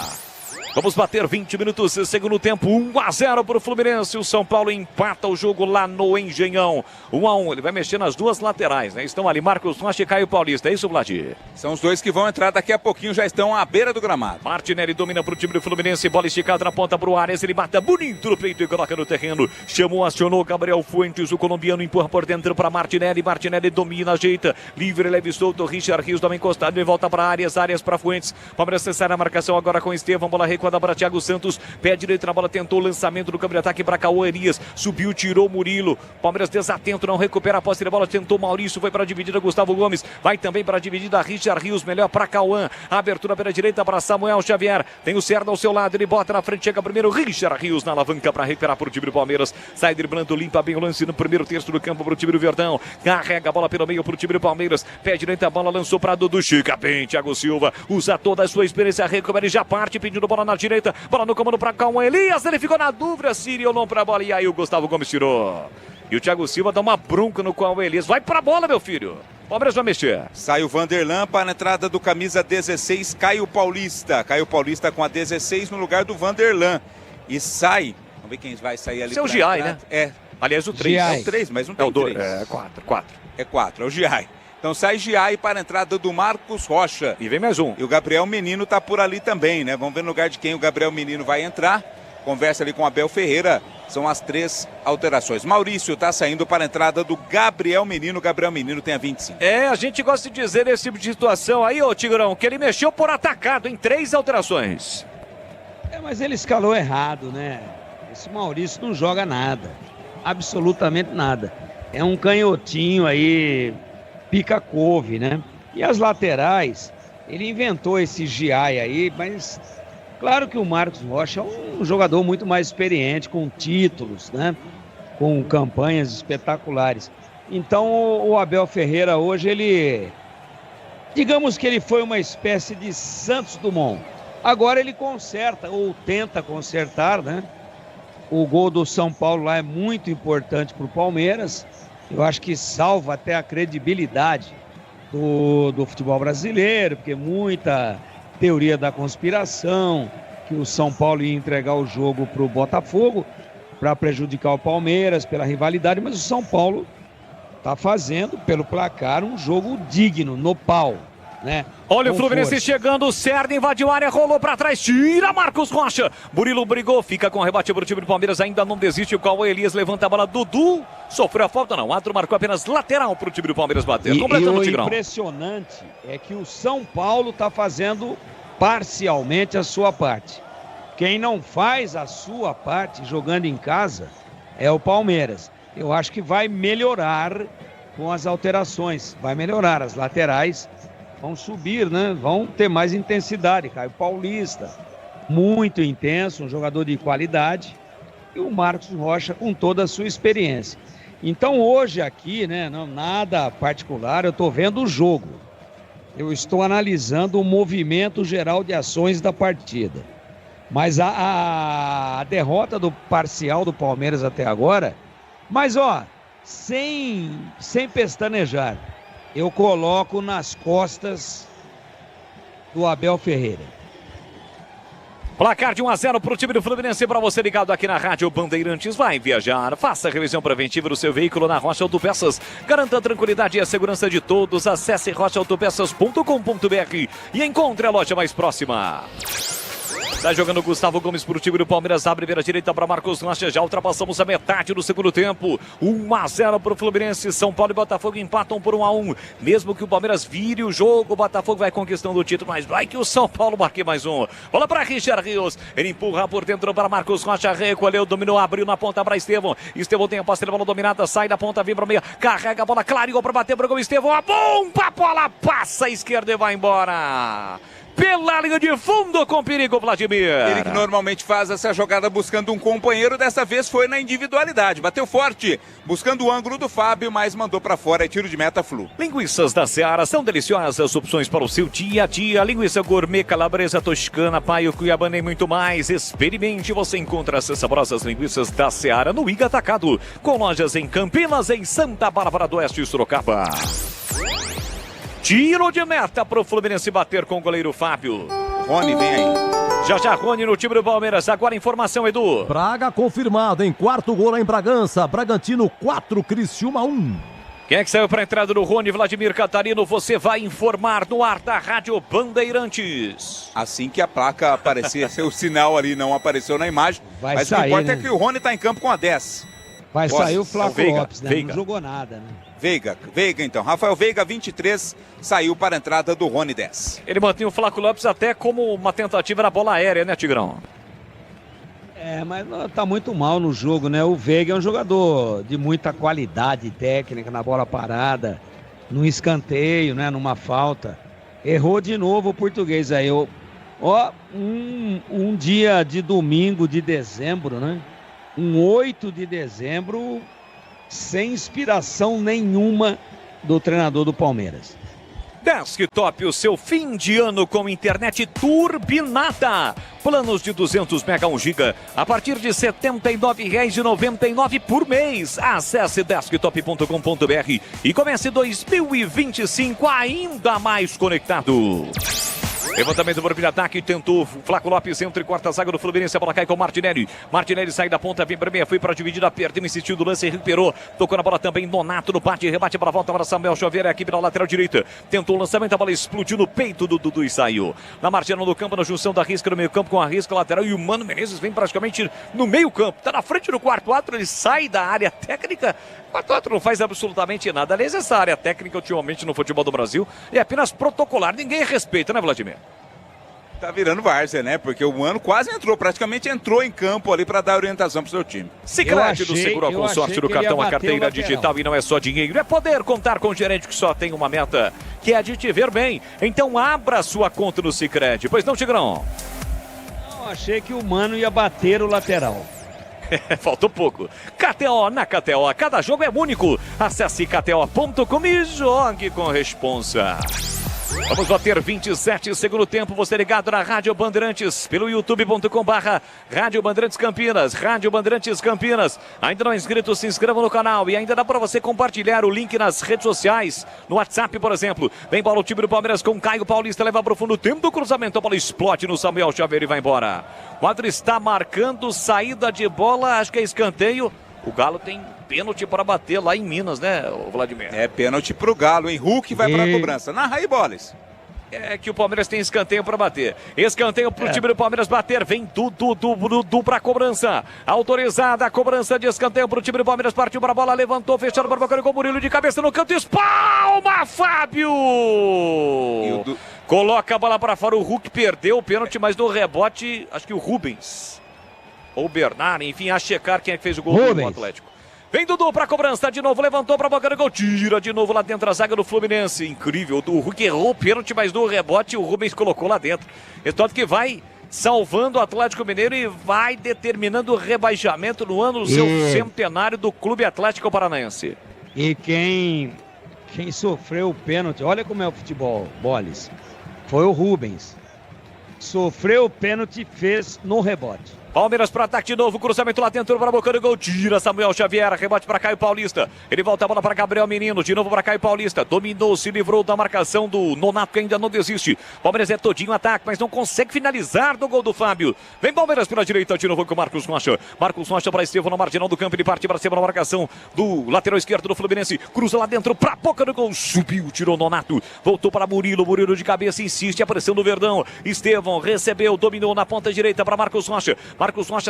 Vamos bater 20 minutos, segundo tempo, 1-0 para o Fluminense. O São Paulo empata o jogo lá no Engenhão. 1-1, ele vai mexer nas duas laterais, né? Estão ali Marcos Rocha e Caio Paulista, é isso, Vladir? São os dois que vão entrar daqui a pouquinho, já estão à beira do gramado. Martinelli domina para o time do Fluminense, bola esticada na ponta para o Arias, ele mata bonito no peito e coloca no terreno. Chamou, acionou Gabriel Fuentes, o colombiano empurra por dentro para Martinelli. Martinelli domina, ajeita, livre, leve solto. Richard Rios dá uma encostada, ele volta para Arias para Fuentes. Palmeiras cessar a marcação agora com Estevão, bola recuada para Thiago Santos, pé direito na bola, tentou o lançamento do campo de ataque para Cauã Elias, subiu, tirou Murilo. Palmeiras desatento, não recupera a posse de bola, tentou Maurício, foi para a dividida Gustavo Gomes, vai também para a dividida Richard Rios, melhor para Cauã, abertura pela direita para Samuel Xavier, tem o Cerda ao seu lado, ele bota na frente, chega primeiro Richard Rios na alavanca para recuperar para o time do Palmeiras, sai driblando, limpa bem o lance no primeiro terço do campo para o time do Verdão, carrega a bola pelo meio para o time do Palmeiras, pé direita, a bola lançou para Dudu, Chica bem, Thiago Silva, usa toda a sua experiência, recupera e já parte, pedindo bola na direita, bola no comando para Cauã Elias, ele ficou na dúvida, Siri ou não para a bola, e aí o Gustavo Gomes tirou. E o Thiago Silva dá uma bronca no Cauã Elias, vai para a bola, meu filho. Palmeiras vai mexer. Sai o Vanderlan para a entrada do camisa 16, Caio Paulista. Caio Paulista com a 16 no lugar do Vanderlan. E sai, vamos ver quem vai sair ali. Esse é o Giai, né? É. Aliás, o 3. É o 3, mas não tem 3. É 4. É 4, é o Giai. Então sai Giai para a entrada do Marcos Rocha. E vem mais um. E o Gabriel Menino tá por ali também, né? Vamos ver no lugar de quem o Gabriel Menino vai entrar. Conversa ali com o Abel Ferreira. São as 3 alterações. Maurício tá saindo para a entrada do Gabriel Menino. Gabriel Menino tem a 25. É, a gente gosta de dizer nesse tipo de situação aí, ô Tigrão, que ele mexeu por atacado em 3 alterações. É, mas ele escalou errado, né? Esse Maurício não joga nada. Absolutamente nada. É um canhotinho aí, pica-couve, né? E as laterais, ele inventou esse Giai aí, mas claro que o Marcos Rocha é um jogador muito mais experiente, com títulos, né? Com campanhas espetaculares. Então o Abel Ferreira hoje, digamos que ele foi uma espécie de Santos Dumont. Agora ele conserta, ou tenta consertar, né? O gol do São Paulo lá é muito importante para o Palmeiras. Eu acho que salva até a credibilidade do futebol brasileiro, porque muita teoria da conspiração, que o São Paulo ia entregar o jogo para o Botafogo, para prejudicar o Palmeiras, pela rivalidade, mas o São Paulo está fazendo, pelo placar, um jogo digno, no pau, né? Olha o Fluminense chegando, o Cerda invadiu a área, rolou pra trás, tira Marcos Rocha. Murilo brigou, fica com o rebate pro time do Palmeiras, ainda não desiste. O Cauã Elias levanta a bola, Dudu sofreu a falta, não. O árbitro marcou apenas lateral pro time do Palmeiras bater. Completando o Tigrão. O impressionante é que o São Paulo tá fazendo parcialmente a sua parte. Quem não faz a sua parte jogando em casa é o Palmeiras. Eu acho que vai melhorar com as alterações, vai melhorar as laterais. Vão subir, né? Vão ter mais intensidade. Caio Paulista, muito intenso, um jogador de qualidade. E o Marcos Rocha com toda a sua experiência. Então hoje aqui, né? Não, nada particular, eu estou vendo o jogo. Eu estou analisando o movimento geral de ações da partida. Mas a derrota do parcial do Palmeiras até agora, mas ó, sem pestanejar, eu coloco nas costas do Abel Ferreira. Placar de 1-0 para o time do Fluminense. Para você ligado aqui na Rádio Bandeirantes, vai viajar. Faça a revisão preventiva do seu veículo na Rocha Autopeças. Garanta a tranquilidade e a segurança de todos. Acesse rochaautopeças.com.br e encontre a loja mais próxima. Está jogando Gustavo Gomes para o time do Palmeiras. Abre pela direita para Marcos Rocha. Já ultrapassamos a metade do segundo tempo. 1-0 para o Fluminense. São Paulo e Botafogo empatam por 1-1. Mesmo que o Palmeiras vire o jogo, o Botafogo vai conquistando o título. Mas vai que o São Paulo marque mais um. Bola para Richard Rios. Ele empurra por dentro para Marcos Rocha. Recolheu, dominou, abriu na ponta para Estevão. Estevão tem a posse da bola dominada. Sai da ponta, vem para o meio. Carrega a bola, clareou para bater para o Estevão. A bomba, a bola passa à esquerda e vai embora. Pela linha de fundo com perigo, Vladimir. Ele que normalmente faz essa jogada buscando um companheiro, dessa vez foi na individualidade. Bateu forte, buscando o ângulo do Fábio, mas mandou pra fora, é tiro de meta Flu. Linguiças da Seara são deliciosas opções para o seu dia a dia. Linguiça gourmet, calabresa, toscana, paio, cuiabana e muito mais. Experimente, você encontra essas saborosas linguiças da Seara no Iga Atacado, com lojas em Campinas, em Santa Bárbara do Oeste e Sorocaba. Tiro de meta para o Fluminense bater com o goleiro Fábio. Rony, vem aí. Já Rony no time do Palmeiras. Agora informação, Edu. Braga confirmado em quarto gol lá em Bragança. Bragantino 4, Criciúma 1. Quem é que saiu para a entrada do Rony? Vladimir Catarino, você vai informar no ar da Rádio Bandeirantes. Assim que a placa aparecer, seu sinal ali não apareceu na imagem. Mas sair, o que importa é que o Rony está em campo com a 10. Vai sair o Flávio Lopes, né? Veiga. Não jogou nada, né? Veiga então. Rafael Veiga, 23, saiu para a entrada do Rony 10. Ele mantém o Flávio Lopes até como uma tentativa na bola aérea, né, Tigrão? Mas tá muito mal no jogo, né? O Veiga é um jogador de muita qualidade técnica na bola parada, no escanteio, né? Numa falta. Errou de novo o português aí. Um dia de domingo de dezembro, né? Um 8 de dezembro, sem inspiração nenhuma do treinador do Palmeiras. Desktop, o seu fim de ano com internet turbinada. Planos de 200 mega 1 giga a partir de R$ 79,99 por mês. Acesse desktop.com.br e comece 2025 ainda mais conectado. Levantamento por ataque, tentou Flávio Lopes, entre quarta zaga do Fluminense, a bola cai com o Martinelli. Martinelli sai da ponta, vem para meia, foi para a dividida, perdeu, insistiu do lance, recuperou, tocou na bola também, Nonato no bate, rebate para a volta para Samuel Xavier, a equipe na lateral direita, tentou o lançamento, a bola explodiu no peito do Dudu e saiu. Na marginal do campo, na junção da Risca no meio campo com a Risca lateral, e o Mano Menezes vem praticamente no meio campo, está na frente do quarto árbitro, ele sai da área técnica. O quarto árbitro não faz absolutamente nada. Aliás, essa área técnica ultimamente no futebol do Brasil é apenas protocolar, ninguém respeita, né, Vladimir? Tá virando várzea, né? Porque o Mano quase praticamente entrou em campo ali para dar orientação pro seu time. Sicredi do Seguro ao Consórcio do Cartão, a carteira digital, e não é só dinheiro, é poder contar com um gerente que só tem uma meta, que é de te ver bem. Então abra sua conta no Sicredi. Pois não, Tigrão? Não, achei que o Mano ia bater o lateral. Faltou pouco. KTO, na KTO, cada jogo é único. Acesse kto.com e jogue com responsa. Vamos bater 27 segundo tempo, você ligado na Rádio Bandeirantes, pelo youtube.com/Rádio Bandeirantes Campinas, Rádio Bandeirantes Campinas. Ainda não é inscrito, se inscreva no canal e ainda dá para você compartilhar o link nas redes sociais, no WhatsApp, por exemplo. Vem bola o time do Palmeiras com Caio Paulista, leva para o fundo, tempo do cruzamento, a bola explode no Samuel Xavier e vai embora. O quadro está marcando saída de bola, acho que é escanteio. O Galo tem pênalti para bater lá em Minas, né, Vladimir? É pênalti pro Galo, hein? Hulk vai para a cobrança. Narra aí, Boles. É que o Palmeiras tem escanteio para bater. Escanteio pro time do Palmeiras bater. Vem Dudu para a cobrança. Autorizada a cobrança de escanteio pro time do Palmeiras. Partiu para a bola, levantou, fechando para o Bacana com o Murilo de cabeça no canto. Espalma, Fábio! Coloca a bola para fora. O Hulk perdeu o pênalti, mas no rebote, acho que o Rubens ou o Bernard, enfim, a checar quem é que fez o gol do Atlético. Vem Dudu para a cobrança, de novo, levantou para a boca do gol, tira de novo lá dentro a zaga do Fluminense. Incrível, o Hulk errou o pênalti, mas no rebote o Rubens colocou lá dentro. Tanto que vai salvando o Atlético Mineiro e vai determinando o rebaixamento no ano do seu centenário do Clube Atlético Paranaense. E quem sofreu o pênalti, olha como é o futebol, Boles, foi o Rubens. Sofreu o pênalti e fez no rebote. Palmeiras para ataque de novo, cruzamento lá dentro para a boca do gol, tira Samuel Xavier, rebote para Caio Paulista, ele volta a bola para Gabriel Menino, de novo para Caio Paulista, dominou, se livrou da marcação do Nonato, que ainda não desiste. Palmeiras é todinho ataque, mas não consegue finalizar do gol do Fábio. Vem Palmeiras pela direita, de novo com o Marcos Rocha para Estevão na marginal do campo, ele parte para cima na marcação do lateral esquerdo do Fluminense, cruza lá dentro para a boca do gol, subiu, tirou Nonato, voltou para Murilo de cabeça, insiste, a pressão do Verdão, Estevão recebeu, dominou na ponta direita para Marcos Rocha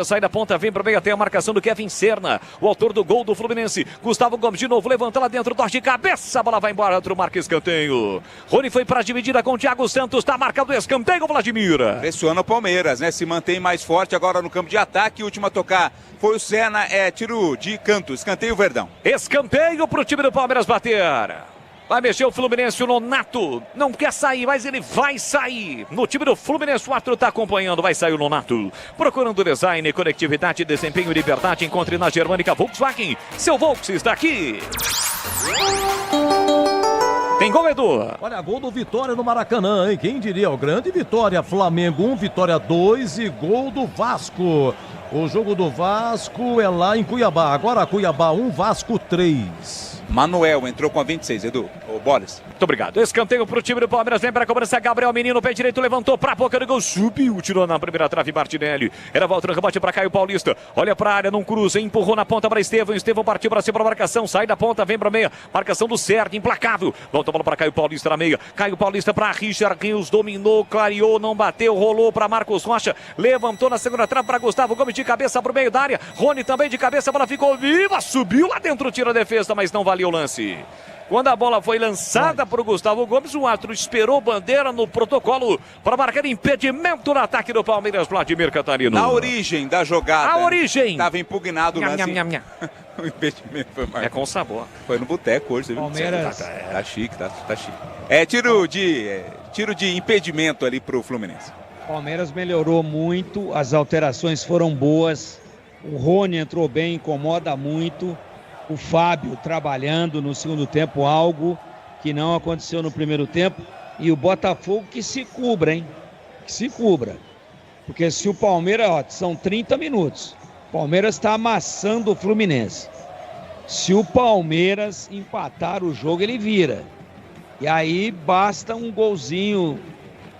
sai da ponta, vem para o meio até a marcação do Kevin Serna, o autor do gol do Fluminense. Gustavo Gomes de novo, levanta lá dentro, toque de cabeça, a bola vai embora, outro marca escanteio. Rony foi para a dividida com o Thiago Santos, está marcado o escanteio, Vladimir. Pressiona o Palmeiras, né? Se mantém mais forte agora no campo de ataque. O último a tocar foi o Serna, tiro de canto, escanteio Verdão. Escanteio para o time do Palmeiras bater. Vai mexer o Fluminense, o Nonato não quer sair, mas ele vai sair. No time do Fluminense, o Arthur está acompanhando, vai sair o Nonato. Procurando design, conectividade, desempenho e liberdade, encontre na Germânica Volkswagen. Seu Volks está aqui. Tem gol, Edu? Olha, gol do Vitória no Maracanã, hein? Quem diria? O grande Vitória, Flamengo 1, Vitória 2 e gol do Vasco. O jogo do Vasco é lá em Cuiabá. Agora Cuiabá 1, Vasco 3. Manuel entrou com a 26, Edu. O Boles. Muito obrigado. Escanteio pro time do Palmeiras. Vem para a cobrança. Gabriel Menino, pé direito, levantou pra boca do gol. Subiu, tirou na primeira trave Martinelli. Era volta no rebote para Caio Paulista. Olha pra área, não cruza, empurrou na ponta para Estevão. Estevão partiu para cima da marcação. Sai da ponta, vem pra meia. Marcação do Sérgio, implacável. Volta a bola para Caio Paulista na meia. Caio Paulista para Richard Rios. Dominou, clareou, não bateu, rolou para Marcos Rocha. Levantou na segunda trave para Gustavo Gomes de cabeça pro meio da área. Rony também de cabeça, a bola ficou viva. Subiu lá dentro, tira a defesa, mas não valia o lance. Quando a bola foi lançada para o Gustavo Gomes, o árbitro esperou bandeira no protocolo para marcar impedimento no ataque do Palmeiras, Vladimir Catarino. Na origem da jogada. A origem. Estava impugnado o lance. O impedimento foi marcado. É com sabor. Foi no boteco hoje, você viu? Palmeiras. Tá chique, tá chique. É tiro de impedimento ali pro Fluminense. Palmeiras melhorou muito, as alterações foram boas. O Rony entrou bem, incomoda muito. O Fábio trabalhando no segundo tempo, algo que não aconteceu no primeiro tempo. E o Botafogo que se cubra, hein? Que se cubra. Porque se o Palmeiras, são 30 minutos. O Palmeiras está amassando o Fluminense. Se o Palmeiras empatar o jogo, ele vira. E aí basta um golzinho,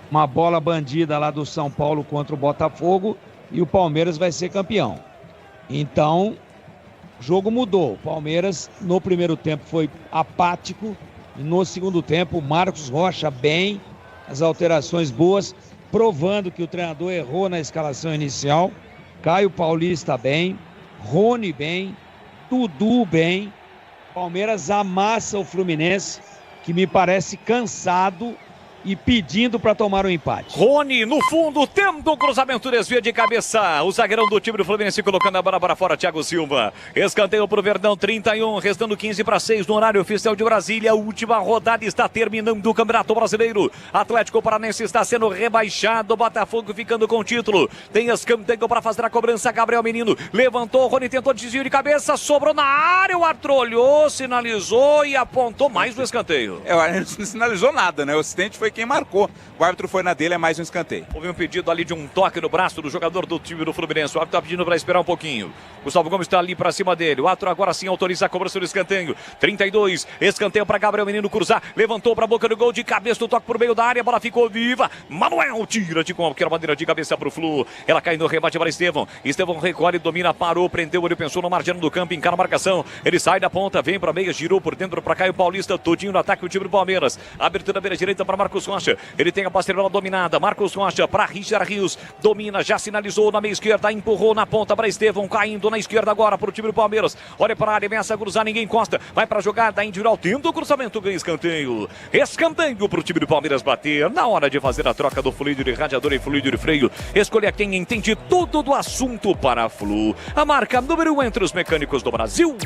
uma bola bandida lá do São Paulo contra o Botafogo e o Palmeiras vai ser campeão. Então, o jogo mudou. O Palmeiras no primeiro tempo foi apático e no segundo tempo Marcos Rocha bem, as alterações boas, provando que o treinador errou na escalação inicial. Caio Paulista bem, Rony bem, Dudu bem. Palmeiras amassa o Fluminense, que me parece cansado e pedindo para tomar o empate. Rony no fundo, tendo o cruzamento, desvia de cabeça. O zagueirão do time do Fluminense colocando a bola para fora, Thiago Silva. Escanteio pro Verdão, 31, restando 15-6 no horário oficial de Brasília. A última rodada está terminando o Campeonato Brasileiro. Atlético Paranaense está sendo rebaixado, Botafogo ficando com o título. Tem escanteio para fazer a cobrança, Gabriel Menino. Levantou, Rony tentou desvio de cabeça, sobrou na área, o árbitro olhou, sinalizou e apontou mais no escanteio. O árbitro não sinalizou nada, né? O assistente foi quem marcou. O árbitro foi na dele, é mais um escanteio. Houve um pedido ali de um toque no braço do jogador do time do Fluminense. O árbitro está pedindo para esperar um pouquinho. Gustavo Gomes está ali para cima dele. O árbitro agora sim autoriza a cobrança do escanteio. 32, escanteio para Gabriel Menino cruzar. Levantou para a boca do gol de cabeça, o toque por meio da área. A bola ficou viva. Manuel tira de qualquer maneira de cabeça para o Flu. Ela cai no rebate para Estevão. Estevão recolhe, domina, parou, prendeu. Ele pensou no margem do campo, encara a marcação. Ele sai da ponta, vem para a meia, girou por dentro para Caio Paulista. Todinho no ataque o time do Palmeiras. Abertura beira direita para Marcos Rocha. Ele tem a passerela dominada. Marcos Rocha para Richard Rios. Domina, já sinalizou na meia esquerda. Empurrou na ponta para Estevão. Caindo na esquerda agora para o time do Palmeiras. Olha para a área, ameaça a cruzar, ninguém encosta. Vai para a jogada individual. Tendo o cruzamento, ganha escanteio. Escanteio para o time do Palmeiras bater. Na hora de fazer a troca do fluido de radiador e fluido de freio. Escolha quem entende tudo do assunto para a Flu. A marca número 1 entre os mecânicos do Brasil.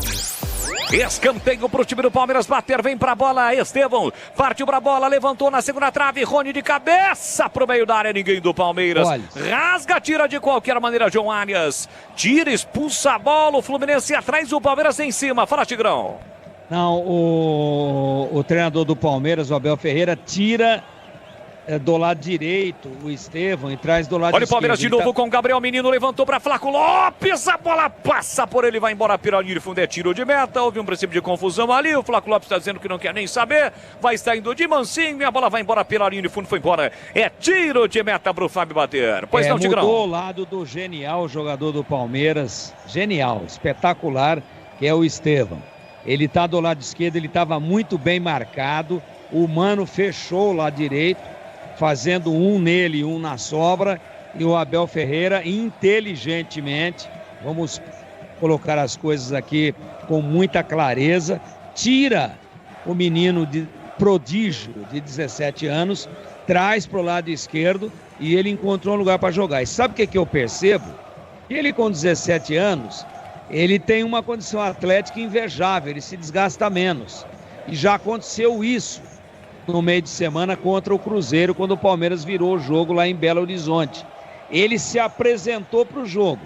Escanteio para o time do Palmeiras bater, vem para a bola, Estevão, partiu para a bola, levantou na segunda trave, Rony de cabeça para o meio da área, ninguém do Palmeiras, rasga, tira de qualquer maneira, João Arias, tira, expulsa a bola, o Fluminense atrás, o Palmeiras em cima, fala Tigrão. Não, o treinador do Palmeiras, o Abel Ferreira, tira do lado direito o Estevão e traz do lado esquerdo. Olha o Palmeiras de novo com o Gabriel Menino, levantou para Flaco Lopes, a bola passa por ele, vai embora pela linha de fundo, é tiro de meta, houve um princípio de confusão ali, o Flaco Lopes está dizendo que não quer nem saber, vai saindo de mansinho e a bola vai embora pela linha de fundo, foi embora, é tiro de meta para o Fábio bater. Pois não, Tigrão? Mudou o lado do genial jogador do Palmeiras, genial, espetacular, que é o Estevão. Ele está do lado esquerdo, ele estava muito bem marcado, o Mano fechou o lado direito, fazendo um nele e um na sobra, e o Abel Ferreira inteligentemente, vamos colocar as coisas aqui com muita clareza, tira o menino de prodígio de 17 anos, traz para o lado esquerdo e ele encontrou um lugar para jogar. E sabe o que eu percebo? Ele com 17 anos, ele tem uma condição atlética invejável, ele se desgasta menos. E já aconteceu isso no meio de semana contra o Cruzeiro, quando o Palmeiras virou o jogo lá em Belo Horizonte. Ele se apresentou para o jogo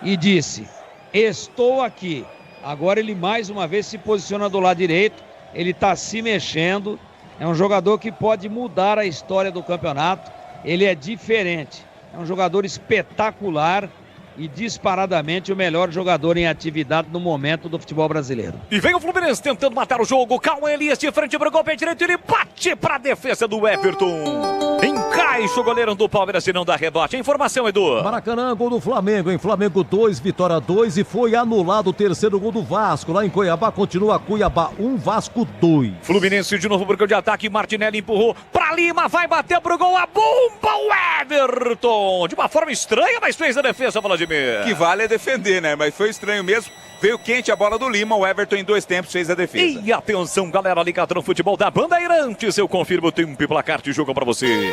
e disse: estou aqui. Agora ele mais uma vez se posiciona do lado direito, ele está se mexendo, é um jogador que pode mudar a história do campeonato, ele é diferente, é um jogador espetacular, e disparadamente o melhor jogador em atividade no momento do futebol brasileiro. E vem o Fluminense tentando matar o jogo. Calma, Elias de frente para o gol, pé direito, ele bate para a defesa do Everton. Encaixa o goleiro do Palmeiras e não dá rebote. Informação, Edu. Maracanã, gol do Flamengo, em Flamengo 2, Vitória 2 e foi anulado o terceiro gol do Vasco. Lá em Cuiabá, continua Cuiabá 1, Vasco 2. Fluminense de novo porque o de ataque, Martinelli empurrou para Lima, vai bater pro gol, a bomba, o Everton. De uma forma estranha, mas fez a defesa, Vladimir. Que vale é defender, né? Mas foi estranho mesmo. Veio quente a bola do Lima, o Everton em 2 tempos fez a defesa. E atenção, galera, ligada no futebol da Bandeirantes. Eu confirmo o tempo e placar de jogo para você.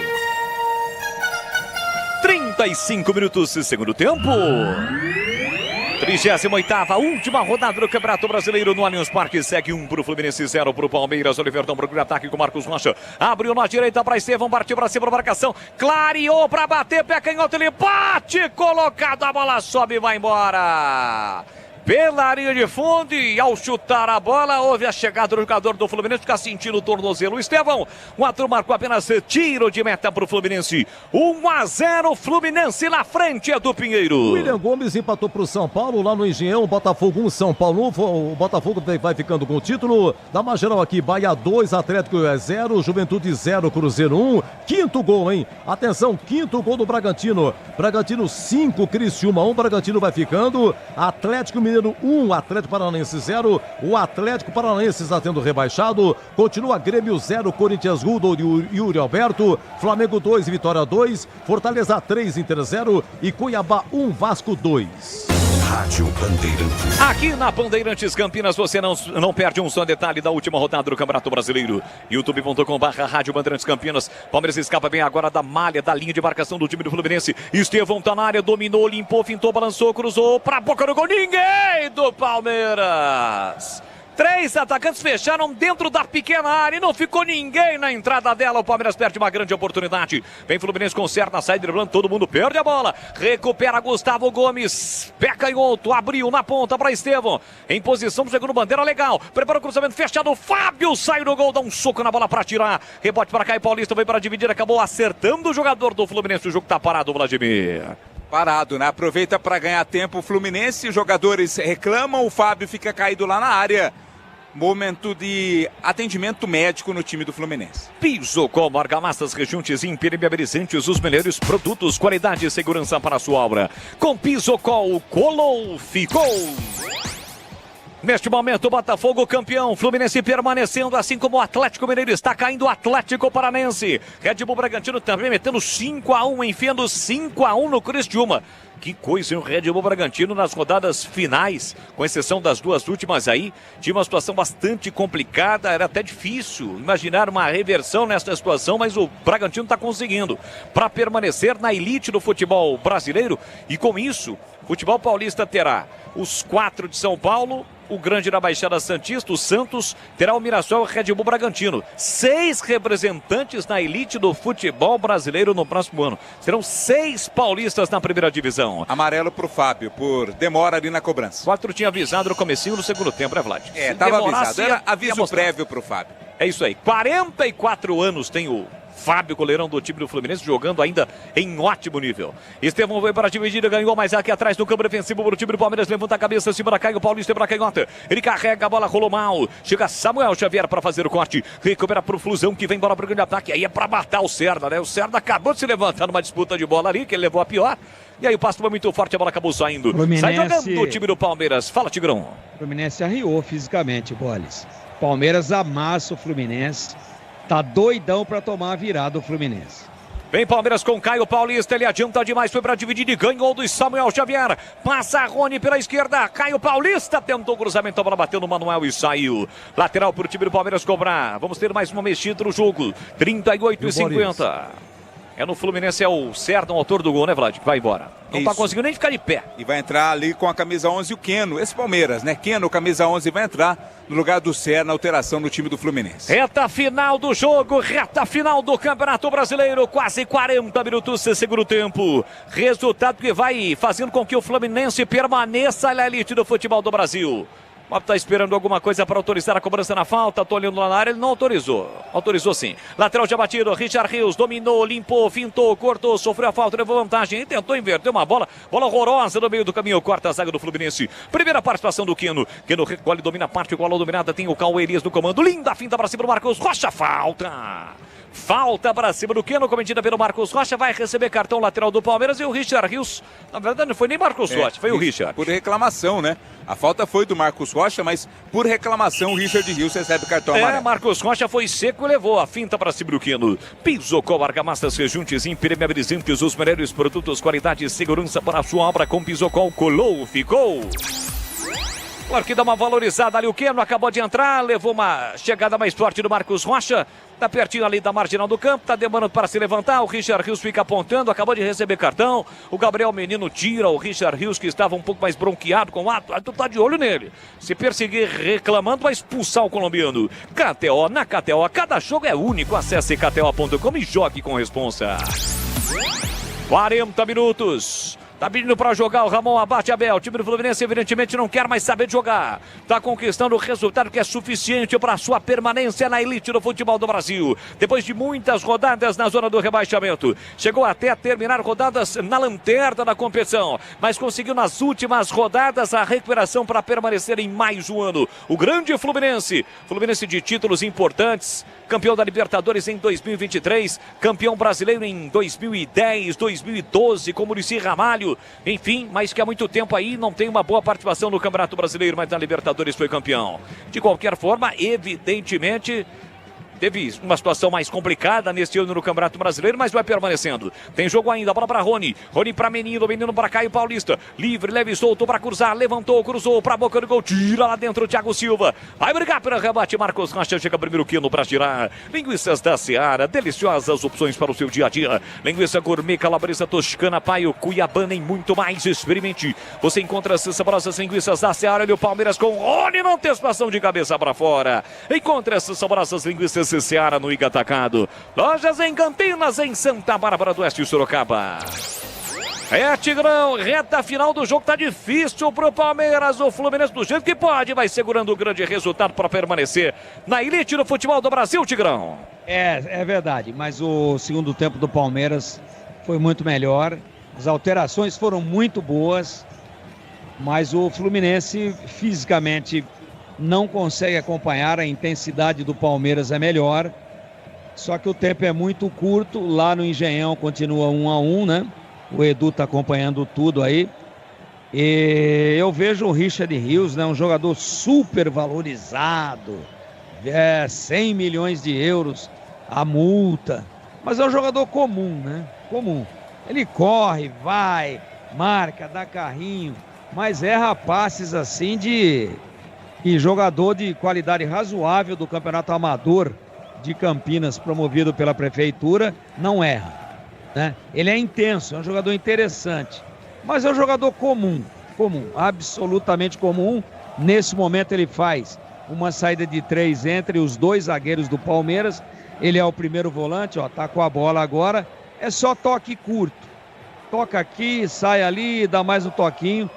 35 minutos, segundo tempo. 38ª, última rodada do Campeonato Brasileiro no Allianz Parque. Segue 1 pro Fluminense, 0 pro Palmeiras. Olivertão pro ataque com Marcos Rocha. Abriu na direita para Estevão, partiu para cima, marcação. Clareou para bater, pé canhoto, ele bate, colocado, a bola sobe e vai embora. Pela linha de fundo e ao chutar a bola, houve a chegada do jogador do Fluminense, fica sentindo o tornozelo. Estevão, o ator marcou apenas tiro de meta para o Fluminense. 1-0, Fluminense na frente, é do Pinheiro. William Gomes empatou para o São Paulo, lá no Engenhão, Botafogo 1, São Paulo 1. O Botafogo vai ficando com o título. Dá uma geral aqui, Bahia 2, Atlético 0, Juventude 0, Cruzeiro 1. Quinto gol, hein? Atenção, quinto gol do Bragantino. Bragantino 5, Criciúma 1, Bragantino vai ficando. Atlético Mineiro 1, Atlético Paranaense 0. O Atlético Paranaense está sendo rebaixado. Continua Grêmio 0, Corinthians 1 do Yuri Alberto. Flamengo 2, Vitória 2. Fortaleza 3, Inter 0. E Cuiabá 1, Vasco 2. Rádio Bandeirantes. Aqui na Bandeirantes Campinas você não perde um só detalhe da última rodada do Campeonato Brasileiro. youtube.com/Rádio Bandeirantes Campinas. Palmeiras escapa bem agora da malha, da linha de marcação do time do Fluminense. Estevão tá na área, dominou, limpou, fintou, balançou, cruzou pra boca do gol. Ninguém do Palmeiras. 3 atacantes fecharam dentro da pequena área e não ficou ninguém na entrada dela. O Palmeiras perde uma grande oportunidade. Vem Fluminense, conserta, sai driblando, todo mundo perde a bola. Recupera Gustavo Gomes. Pé canhoto, abriu na ponta para Estevão. Em posição do segundo bandeira, legal. Prepara o cruzamento fechado. Fábio sai do gol, dá um soco na bola para tirar. Rebote para Caio Paulista, veio para dividir, acabou acertando o jogador do Fluminense. O jogo tá parado, Vladimir. Parado, né? Aproveita para ganhar tempo o Fluminense. Os jogadores reclamam, o Fábio fica caído lá na área. Momento de atendimento médico no time do Fluminense. Pisocol, argamassas, rejuntes e impermeabilizantes, os melhores produtos, qualidade e segurança para a sua obra. Com Pisocol, colou, ficou. Neste momento, o Botafogo campeão, Fluminense permanecendo, assim como o Atlético Mineiro está caindo, o Atlético Paranense. Red Bull Bragantino também metendo 5-1, enfiando 5-1 no Criciúma. Que coisa, hein? O Red Bull Bragantino nas rodadas finais, com exceção das 2 últimas aí, tinha uma situação bastante complicada, era até difícil imaginar uma reversão nesta situação, mas o Bragantino está conseguindo para permanecer na elite do futebol brasileiro e com isso, o futebol paulista terá os 4 de São Paulo, o grande da Baixada Santista, o Santos, terá o Mirassol e o Red Bull Bragantino. 6 representantes na elite do futebol brasileiro no próximo ano. Serão 6 paulistas na primeira divisão. Amarelo pro Fábio, por demora ali na cobrança. 4 tinha avisado no comecinho do segundo tempo, né, Vlad? É, tava avisado. Era aviso prévio pro Fábio. É isso aí. 44 anos tem o Fábio, goleirão do time do Fluminense, jogando ainda em ótimo nível. Estevão veio para dividir, ganhou mais aqui atrás no campo defensivo para o time do Palmeiras. Levanta a cabeça, cima da Caio Paulista para canhota. Ele carrega a bola, rolou mal. Chega Samuel Xavier para fazer o corte. Recupera para o Flusão que vem embora para o grande ataque. Aí é para matar o Cerda, né? O Cerda acabou de se levantar numa disputa de bola ali, que ele levou a pior. E aí o passe foi muito forte, a bola acabou saindo. Fluminense... Sai jogando o time do Palmeiras. Fala, Tigrão. O Fluminense arriou fisicamente, Boles. Palmeiras amassa o Fluminense. Tá doidão para tomar a virada o Fluminense. Vem Palmeiras com Caio Paulista, ele adianta demais, foi para dividir e ganhou do Samuel Xavier. Passa Rony pela esquerda, Caio Paulista tentou o cruzamento, a bola bateu no Manuel e saiu. Lateral para o time do Palmeiras cobrar. Vamos ter mais uma mexida no jogo. 38-50. É no Fluminense, é o Cerda, o autor do gol, né, Vlad? Que vai embora. Não tá conseguindo nem ficar de pé. E vai entrar ali com a camisa 11 o Keno. Esse Palmeiras, né? Keno, camisa 11, vai entrar no lugar do Cerda, na alteração no time do Fluminense. Reta final do jogo, reta final do Campeonato Brasileiro. Quase 40 minutos de segundo tempo. Resultado que vai fazendo com que o Fluminense permaneça na elite do futebol do Brasil. O árbitro está esperando alguma coisa para autorizar a cobrança na falta. Tô olhando lá na área, ele não autorizou. Autorizou sim. Lateral já batido, Richard Rios dominou, limpou, fintou, cortou, sofreu a falta, levou vantagem, tentou inverter uma bola horrorosa no meio do caminho, corta a zaga do Fluminense. Primeira participação do Queno. Queno recolhe, domina a parte, igual dominada, tem o Cauê Elias no comando. Linda finta para cima do Marcos Rocha, falta. Falta para cima do Queno, cometida pelo Marcos Rocha, vai receber cartão lateral do Palmeiras e o Richard Rios, na verdade não foi nem Marcos Rocha, foi o Richard. Por reclamação, né? A falta foi do Marcos Rocha, mas por reclamação o Richard Rios recebe cartão amarelo. Marcos Rocha foi seco e levou a finta para cima do Queno. Pisocol, argamassas, rejuntes, impermeabilizantes, os melhores produtos, qualidade e segurança para a sua obra com Pisocol, colou, ficou. Claro que dá uma valorizada ali, o Queno acabou de entrar, levou uma chegada mais forte do Marcos Rocha, tá pertinho ali da marginal do campo, tá demorando para se levantar, o Richard Rios fica apontando, acabou de receber cartão, o Gabriel Menino tira o Richard Rios, que estava um pouco mais bronqueado com o ato, tá de olho nele, se perseguir reclamando, vai expulsar o colombiano. KTO, na KTO, cada jogo é único, acesse kto.com e jogue com responsa. 40 minutos. Tá pedindo para jogar o Ramon Abate Abel. O time do Fluminense evidentemente não quer mais saber de jogar. Tá conquistando o resultado que é suficiente para sua permanência na elite do futebol do Brasil. Depois de muitas rodadas na zona do rebaixamento. Chegou até a terminar rodadas na lanterna da competição. Mas conseguiu nas últimas rodadas a recuperação para permanecer em mais um ano. O grande Fluminense. Fluminense de títulos importantes. Campeão da Libertadores em 2023. Campeão brasileiro em 2010, 2012 com Muricy Ramalho. Enfim, mas que há muito tempo aí não tem uma boa participação no Campeonato Brasileiro, mas na Libertadores foi campeão. De qualquer forma, evidentemente, teve uma situação mais complicada neste ano no Campeonato Brasileiro, mas vai permanecendo. Tem jogo ainda, bola para Rony. Rony para Menino, Menino para Caio Paulista. Livre, leve, soltou para cruzar, levantou, cruzou para a boca do gol, tira lá dentro o Thiago Silva. Vai brigar pelo rebate, Marcos Rocha chega primeiro Queno para tirar. Linguiças da Seara, deliciosas opções para o seu dia a dia. Linguiça gourmet, calabresa toscana, paio, cuiabana e muito mais. Experimente. Você encontra essas saborosas linguiças da Seara e o Palmeiras com Rony, não tem espação de cabeça para fora. Encontra essas saborosas linguiças Seara no Iga Atacado. Lojas em Campinas, em Santa Bárbara do Oeste e Sorocaba. Tigrão, reta final do jogo, tá difícil pro Palmeiras. O Fluminense do jeito que pode, vai segurando o grande resultado para permanecer na elite do futebol do Brasil, Tigrão. É verdade, mas o segundo tempo do Palmeiras foi muito melhor. As alterações foram muito boas, mas o Fluminense fisicamente não consegue acompanhar, a intensidade do Palmeiras é melhor, só que o tempo é muito curto, lá no Engenhão continua 1-1, né? O Edu tá acompanhando tudo aí, e eu vejo o Richard Rios, né? Um jogador super valorizado, 100 milhões de euros a multa, mas é um jogador comum, né? Comum, ele corre, vai, marca, dá carrinho, mas erra passes assim de... E jogador de qualidade razoável do Campeonato Amador de Campinas, promovido pela Prefeitura, não erra, né? Ele é intenso, é um jogador interessante, mas é um jogador comum, absolutamente comum. Nesse momento ele faz uma saída de 3 entre os dois zagueiros do Palmeiras. Ele é o primeiro volante, ó, tá com a bola agora, é só toque curto. Toca aqui, sai ali, dá mais um toquinho.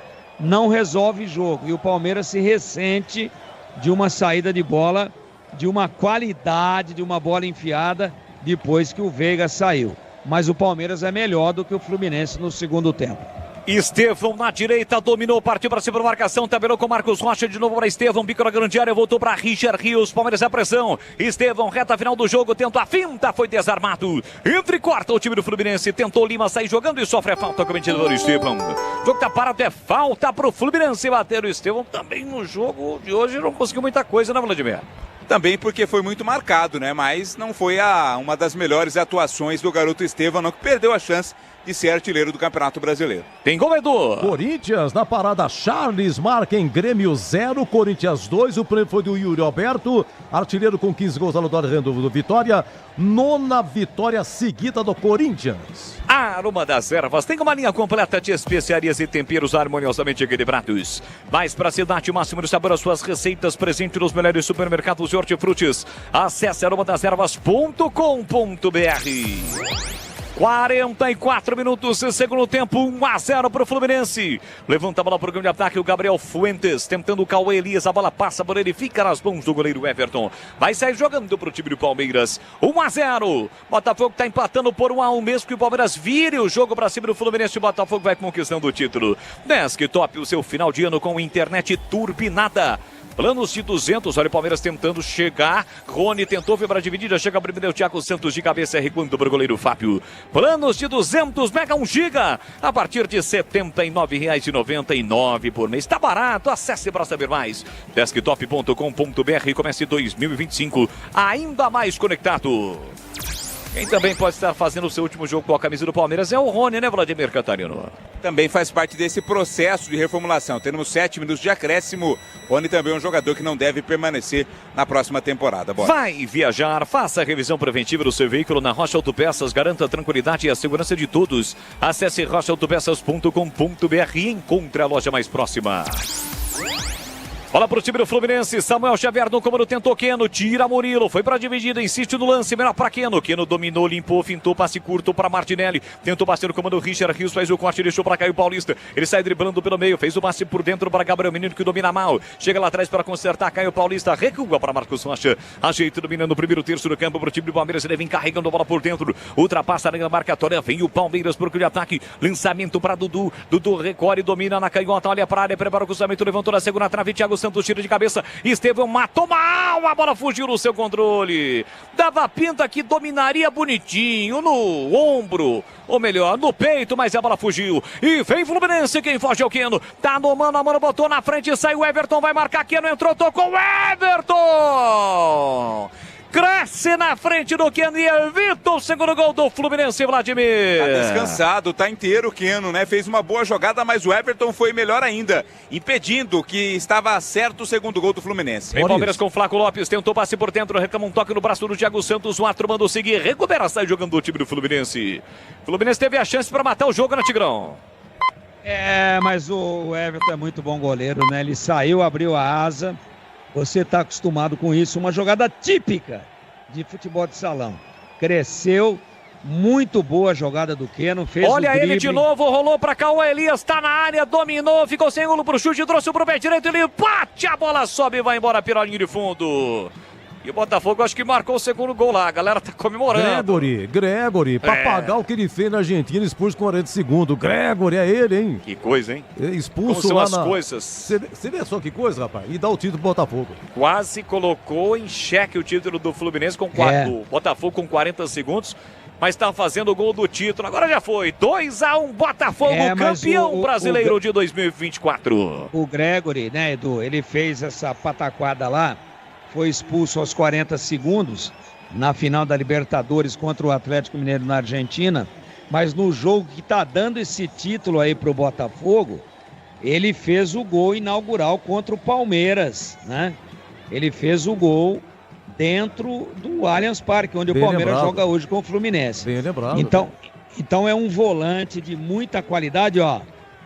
Não resolve jogo, e o Palmeiras se ressente de uma saída de bola, de uma qualidade, de uma bola enfiada depois que o Veiga saiu. Mas o Palmeiras é melhor do que o Fluminense no segundo tempo. Estevão na direita, dominou, partiu para cima da marcação, tabelou com Marcos Rocha, de novo para Estevão, bico na grande área, voltou para Richard Rios, Palmeiras a pressão, Estevão, reta final do jogo, tentou a finta, foi desarmado, entra e corta o time do Fluminense, tentou Lima sair jogando e sofre a falta cometido pelo Estevão. O jogo tá parado, é falta pro Fluminense bater. O Estevão também no jogo de hoje não conseguiu muita coisa, né, Vladimir? Também porque foi muito marcado, né? Mas não foi uma das melhores atuações do garoto Estevão, não, que perdeu a chance de ser artilheiro do Campeonato Brasileiro. Tem gol, Edu! Corinthians na parada, Charles marca em Grêmio 0, Corinthians 2, o prêmio foi do Yuri Alberto, artilheiro com 15 gols da vitória do Vitória, 9ª vitória seguida do Corinthians. Aroma das Ervas tem uma linha completa de especiarias e temperos harmoniosamente equilibrados. Mais praticidade, máximo de sabor às suas receitas, presente nos melhores supermercados e hortifrutis. Acesse aromadeservas.com.br. 44 minutos, segundo tempo, 1-0 para o Fluminense. Levanta a bola para o grande ataque, o Gabriel Fuentes, tentando o Cauê Elias, a bola passa por ele, fica nas mãos do goleiro Everton. Vai sair jogando para o time do Palmeiras. 1-0. Botafogo está empatando por 1-1, mesmo que o Palmeiras vire o jogo para cima do Fluminense. O Botafogo vai conquistando o título. Desktop, o seu final de ano com internet turbinada. Planos de 200, olha o Palmeiras tentando chegar. Rony tentou vir para a dividida, chega primeiro o Thiago Santos de cabeça, recuando para o goleiro Fábio. Planos de 200 mega 1 giga, a partir de R$ 79,99 por mês. Tá barato, acesse para saber mais. Desktop.com.br e comece 2025 ainda mais conectado. Quem também pode estar fazendo o seu último jogo com a camisa do Palmeiras é o Rony, né, Vladimir Catarino? Também faz parte desse processo de reformulação. Temos 7 minutos de acréscimo. Rony também é um jogador que não deve permanecer na próxima temporada. Bora. Vai viajar, faça a revisão preventiva do seu veículo na Rocha Autopeças, garanta a tranquilidade e a segurança de todos. Acesse rochaautopeças.com.br e encontre a loja mais próxima. Bola pro time do Fluminense, Samuel Xavier no comando, tentou Keno, tira Murilo, foi pra dividida, insiste no lance, melhor pra Keno. Keno dominou, limpou, fintou, passe curto pra Martinelli, tentou bater no comando, Richard Rios faz o corte, deixou pra Caio Paulista, ele sai driblando pelo meio, fez o passe por dentro para Gabriel Menino que domina mal, chega lá atrás para consertar, Caio Paulista, recua para Marcos Rocha, ajeita, dominando o primeiro terço do campo pro time do Palmeiras, ele vem carregando a bola por dentro, ultrapassa a linha marcatória, vem o Palmeiras pro de ataque, lançamento pra Dudu, Dudu recolhe, domina na canhota, olha pra área, prepara o cruzamento, levantou na segunda trave, Thiago Santos tira de cabeça, Estevão matou mal, a bola fugiu no seu controle, dava pinta que dominaria bonitinho no ombro, ou melhor, no peito, mas a bola fugiu, e vem Fluminense, quem foge é o Keno, tá no mano a mano, botou na frente, sai o Everton, vai marcar, Keno entrou, tocou o Everton! Cresce na frente do Keno e evita o segundo gol do Fluminense, Vladimir. Tá descansado, tá inteiro o Keno, né? Fez uma boa jogada, mas o Everton foi melhor ainda, impedindo que estava certo o segundo gol do Fluminense. Vem Palmeiras com Flaco Lopes, tentou passe por dentro, reclama um toque no braço do Thiago Santos, o Atro mandou seguir, recupera, sai jogando o time do Fluminense. O Fluminense teve a chance para matar o jogo, né, Tigrão? Mas o Everton é muito bom goleiro, né? Ele saiu, abriu a asa. Você está acostumado com isso, uma jogada típica de futebol de salão. Cresceu, muito boa a jogada do Keno, fez olha o drible. Ele de novo, rolou para cá, o Elias tá na área, dominou, ficou sem ângulo pro chute, trouxe pro pé direito, ele bate, a bola sobe e vai embora pela linha de fundo. E o Botafogo acho que marcou o segundo gol lá, a galera tá comemorando. Gregory, pra pagar o que ele fez na Argentina, expulso com 40 segundos. Gregory, é ele, hein? Que coisa, hein? Expulso como lá são as coisas. Você vê só que coisa, rapaz? E dá o título pro Botafogo. Quase colocou em xeque o título do Fluminense com do Botafogo com 40 segundos. Mas tá fazendo o gol do título. Agora já foi. 2-1, Botafogo, campeão brasileiro de 2024. O Gregory, né, Edu? Ele fez essa pataquada lá. Foi expulso aos 40 segundos na final da Libertadores contra o Atlético Mineiro na Argentina, mas no jogo que está dando esse título aí para o Botafogo, ele fez o gol inaugural contra o Palmeiras, né? Ele fez o gol dentro do Allianz Parque, onde Bem o Palmeiras lembrado. joga hoje com o Fluminense. Bem lembrado. Então é um volante de muita qualidade, ó.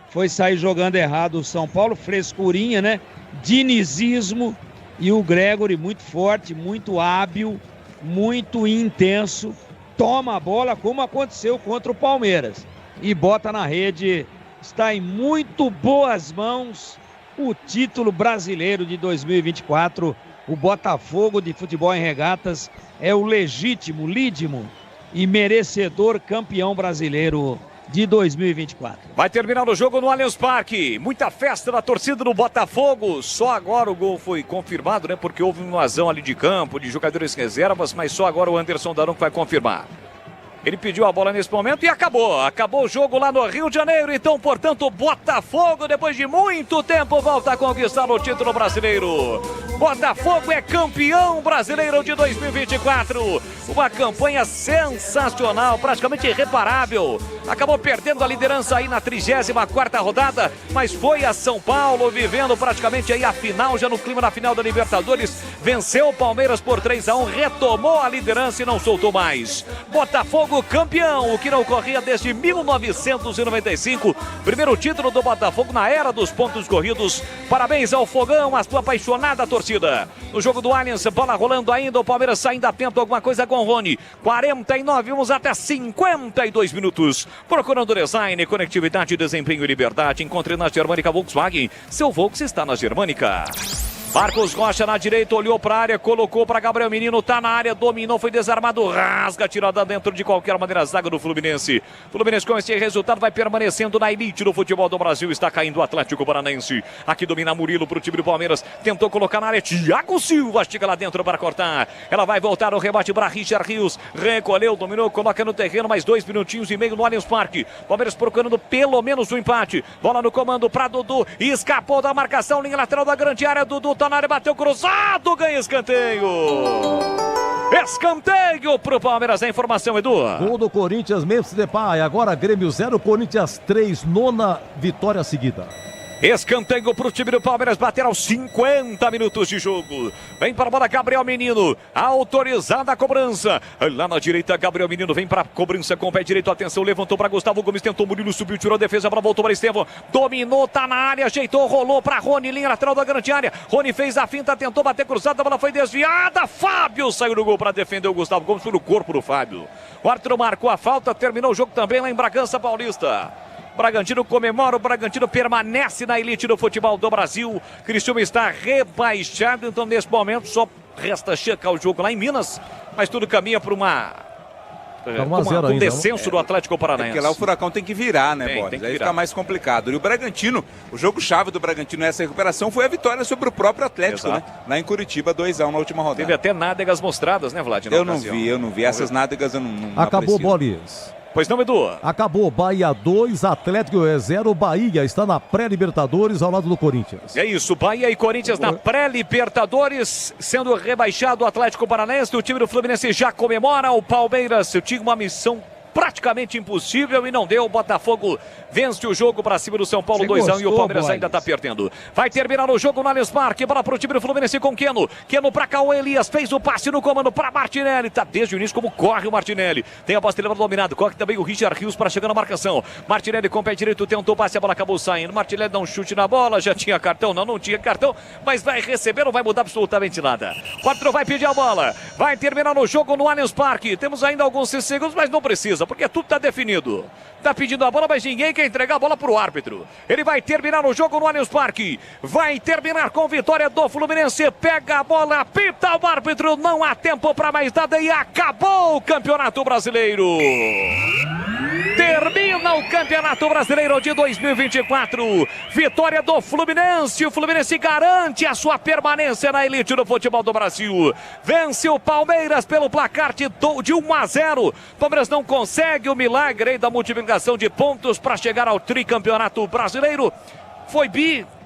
Foi sair jogando errado o São Paulo, frescurinha, né? Dinizismo. E o Gregory muito forte, muito hábil, muito intenso, toma a bola como aconteceu contra o Palmeiras e bota na rede. Está em muito boas mãos o título brasileiro de 2024. O Botafogo de Futebol em Regatas é o legítimo, lídimo e merecedor campeão brasileiro de 2024. Vai terminar o jogo no Allianz Parque. Muita festa na torcida do Botafogo. Só agora o gol foi confirmado, né? Porque houve uma invasão ali de campo, de jogadores reservas, mas só agora o Anderson Daronco vai confirmar. Ele pediu a bola nesse momento e acabou. Acabou o jogo lá no Rio de Janeiro. Então, portanto, Botafogo, depois de muito tempo, volta a conquistar o título brasileiro. Botafogo é campeão brasileiro de 2024. Uma campanha sensacional, praticamente irreparável. Acabou perdendo a liderança aí na 34ª rodada, mas foi a São Paulo vivendo praticamente aí a final, já no clima da final da Libertadores. Venceu o Palmeiras por 3-1, retomou a liderança e não soltou mais. Botafogo Botafogo campeão, o que não ocorria desde 1995. Primeiro título do Botafogo na era dos pontos corridos. Parabéns ao Fogão, a sua apaixonada torcida. No jogo do Allianz, bola rolando ainda, o Palmeiras saindo atento a alguma coisa com o Rony. 49, vamos até 52 minutos. Procurando design, conectividade, desempenho e liberdade. Encontre na Germânica Volkswagen. Seu Volks está na Germânica. Marcos Rocha na direita, olhou para a área, colocou para Gabriel Menino, tá na área, dominou, foi desarmado, rasga, tirada dentro de qualquer maneira a zaga do Fluminense. Fluminense com esse resultado vai permanecendo na elite do futebol do Brasil, está caindo o Atlético Paranaense. Aqui domina Murilo para o time do Palmeiras, tentou colocar na área, Thiago Silva chega lá dentro para cortar. Ela vai voltar no rebate para Richard Rios, recolheu, dominou, coloca no terreno, mais 2 minutinhos e meio no Allianz Parque. Palmeiras procurando pelo menos um empate. Bola no comando para Dudu, escapou da marcação, linha lateral da grande área, Dudu tá na área, bateu cruzado, ganha escanteio. Escanteio pro Palmeiras, a informação, Edu. Gol do Corinthians, Memphis Depay, agora Grêmio 0, Corinthians 3, nona vitória seguida. Escanteio pro time do Palmeiras, bater aos 50 minutos de jogo. Vem para a bola Gabriel Menino, autorizada a cobrança. Lá na direita, Gabriel Menino vem para a cobrança com o pé direito, atenção, levantou para Gustavo Gomes, tentou Murilo, subiu, tirou a defesa, para voltou para Estevão, dominou, tá na área, ajeitou, rolou para Rony, linha lateral da grande área. Rony fez a finta, tentou bater cruzada, a bola foi desviada. Fábio saiu do gol para defender o Gustavo Gomes, foi no corpo do Fábio. O árbitro marcou a falta, terminou o jogo também lá em Bragança Paulista. Bragantino comemora, o Bragantino permanece na elite do futebol do Brasil. Criciúma está rebaixado, então nesse momento só resta checar o jogo lá em Minas, mas tudo caminha para um descenso do Atlético Paranaense. Porque lá o Furacão tem que virar, né, Boris? Aí fica mais complicado. E o Bragantino, o jogo-chave do Bragantino nessa recuperação foi a vitória sobre o próprio Atlético, né? Lá em Curitiba, 2-1 na última rodada. Teve até nádegas mostradas, né, Vlad? Eu não vi. Essas nádegas eu não Acabou, aprecio. Boris. Pois não, Edu? Acabou, Bahia 2, Atlético 0, Bahia está na pré-Libertadores ao lado do Corinthians. É isso, Bahia e Corinthians na pré-Libertadores, sendo rebaixado o Atlético Paranaense, o time do Fluminense já comemora, o Palmeiras tinha uma missão praticamente impossível e não deu. O Botafogo vence o jogo para cima do São Paulo 2-1 e o Palmeiras ainda está perdendo. Vai terminar o jogo no Allianz Parque, bola para o time do Fluminense com Keno para Cauê Elias, fez o passe no comando para Martinelli, tá desde o início como corre o Martinelli, tem a bola levada dominado, corre também o Richard Rios para chegar na marcação. Martinelli com o pé direito, tentou o passe, a bola acabou saindo. Martinelli dá um chute na bola, já tinha cartão, não tinha cartão, mas vai receber, não vai mudar absolutamente nada. O árbitro vai pedir a bola, vai terminar o jogo no Allianz Parque, temos ainda alguns segundos, mas não precisa, porque tudo está definido. Tá pedindo a bola, mas ninguém quer entregar a bola pro árbitro. Ele vai terminar o jogo no Allianz Parque. Vai terminar com vitória do Fluminense. Pega a bola, apita o árbitro. Não há tempo para mais nada e acabou o Campeonato Brasileiro. Termina o Campeonato Brasileiro de 2024. Vitória do Fluminense. O Fluminense garante a sua permanência na elite do futebol do Brasil. Vence o Palmeiras pelo placar de 1-0. Palmeiras não consegue o milagre aí da multiplicação de pontos para chegar ao tricampeonato brasileiro. Foi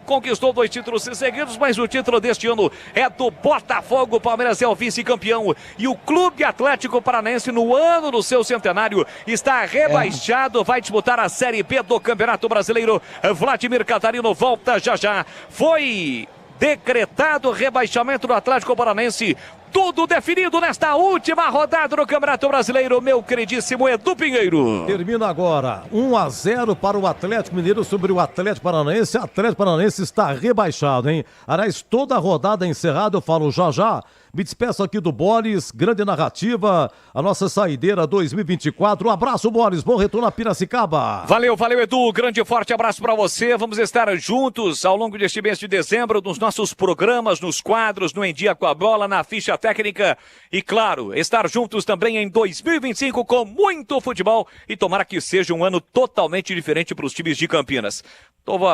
conquistou 2 títulos seguidos, mas o título deste ano é do Botafogo. O Palmeiras é o vice-campeão e o Clube Atlético Paranaense, no ano do seu centenário, está rebaixado, vai disputar a Série B do Campeonato Brasileiro. Vladimir Catarino volta já. Foi decretado o rebaixamento do Atlético Paranaense. Tudo definido nesta última rodada do Campeonato Brasileiro, meu queridíssimo Edu Pinheiro. Termina agora 1-0 para o Atlético Mineiro sobre o Atlético Paranaense. O Atlético Paranaense está rebaixado, hein? Aliás, toda a rodada encerrada, eu falo já. Me despeço aqui do Boris, grande narrativa, a nossa saideira 2024. Um abraço, Boris, bom retorno a Piracicaba. Valeu, Edu, grande e forte abraço para você. Vamos estar juntos ao longo deste mês de dezembro, nos nossos programas, nos quadros, no Em Dia com a Bola, na ficha técnica e, claro, estar juntos também em 2025 com muito futebol e tomara que seja um ano totalmente diferente para os times de Campinas.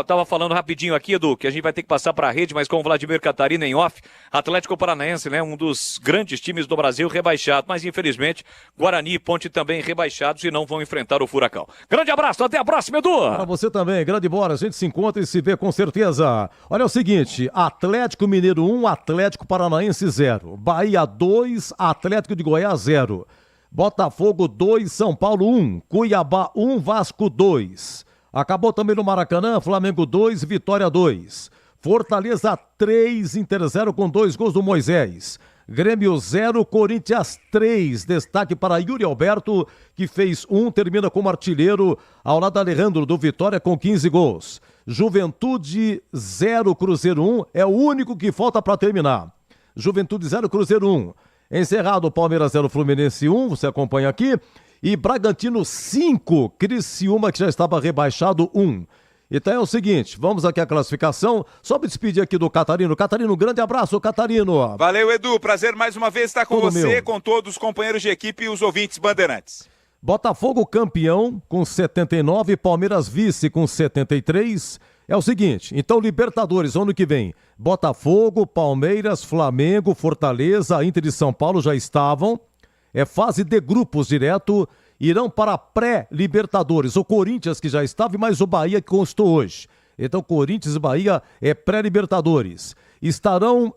Tava falando rapidinho aqui, Edu, que a gente vai ter que passar para a rede, mas com o Vladimir Catarina em off, Atlético Paranaense, né, um dos grandes times do Brasil rebaixado, mas infelizmente Guarani e Ponte também rebaixados e não vão enfrentar o Furacão. Grande abraço, até a próxima, Edu! Para você também, grande bola, a gente se encontra e se vê com certeza. Olha o seguinte, Atlético Mineiro 1, Atlético Paranaense 0, Bahia 2, Atlético de Goiás 0, Botafogo 2, São Paulo 1, Cuiabá 1, Vasco 2. Acabou também no Maracanã, Flamengo 2, Vitória 2. Fortaleza 3, Inter 0 com 2 gols do Moisés. Grêmio 0, Corinthians 3. Destaque para Yuri Alberto, que fez 1, termina como artilheiro, ao lado de Alejandro do Vitória com 15 gols. Juventude 0, Cruzeiro 1, é o único que falta para terminar. Juventude 0, Cruzeiro 1. Encerrado, Palmeiras 0, Fluminense 1, você acompanha aqui. E Bragantino 5, Criciúma, que já estava rebaixado, 1. Então é o seguinte, vamos aqui à classificação. Só me despedir aqui do Catarino. Catarino, um grande abraço, Catarino. Valeu, Edu. Prazer mais uma vez estar com Todo você, meu. com todos os companheiros de equipe e os ouvintes bandeirantes. Botafogo campeão com 79, Palmeiras vice com 73. É o seguinte, então Libertadores, ano que vem, Botafogo, Palmeiras, Flamengo, Fortaleza, Inter e São Paulo já estavam. É fase de grupos direto, irão para pré-Libertadores. O Corinthians que já estava e mais o Bahia que constou hoje. Então Corinthians e Bahia é pré-Libertadores. Estarão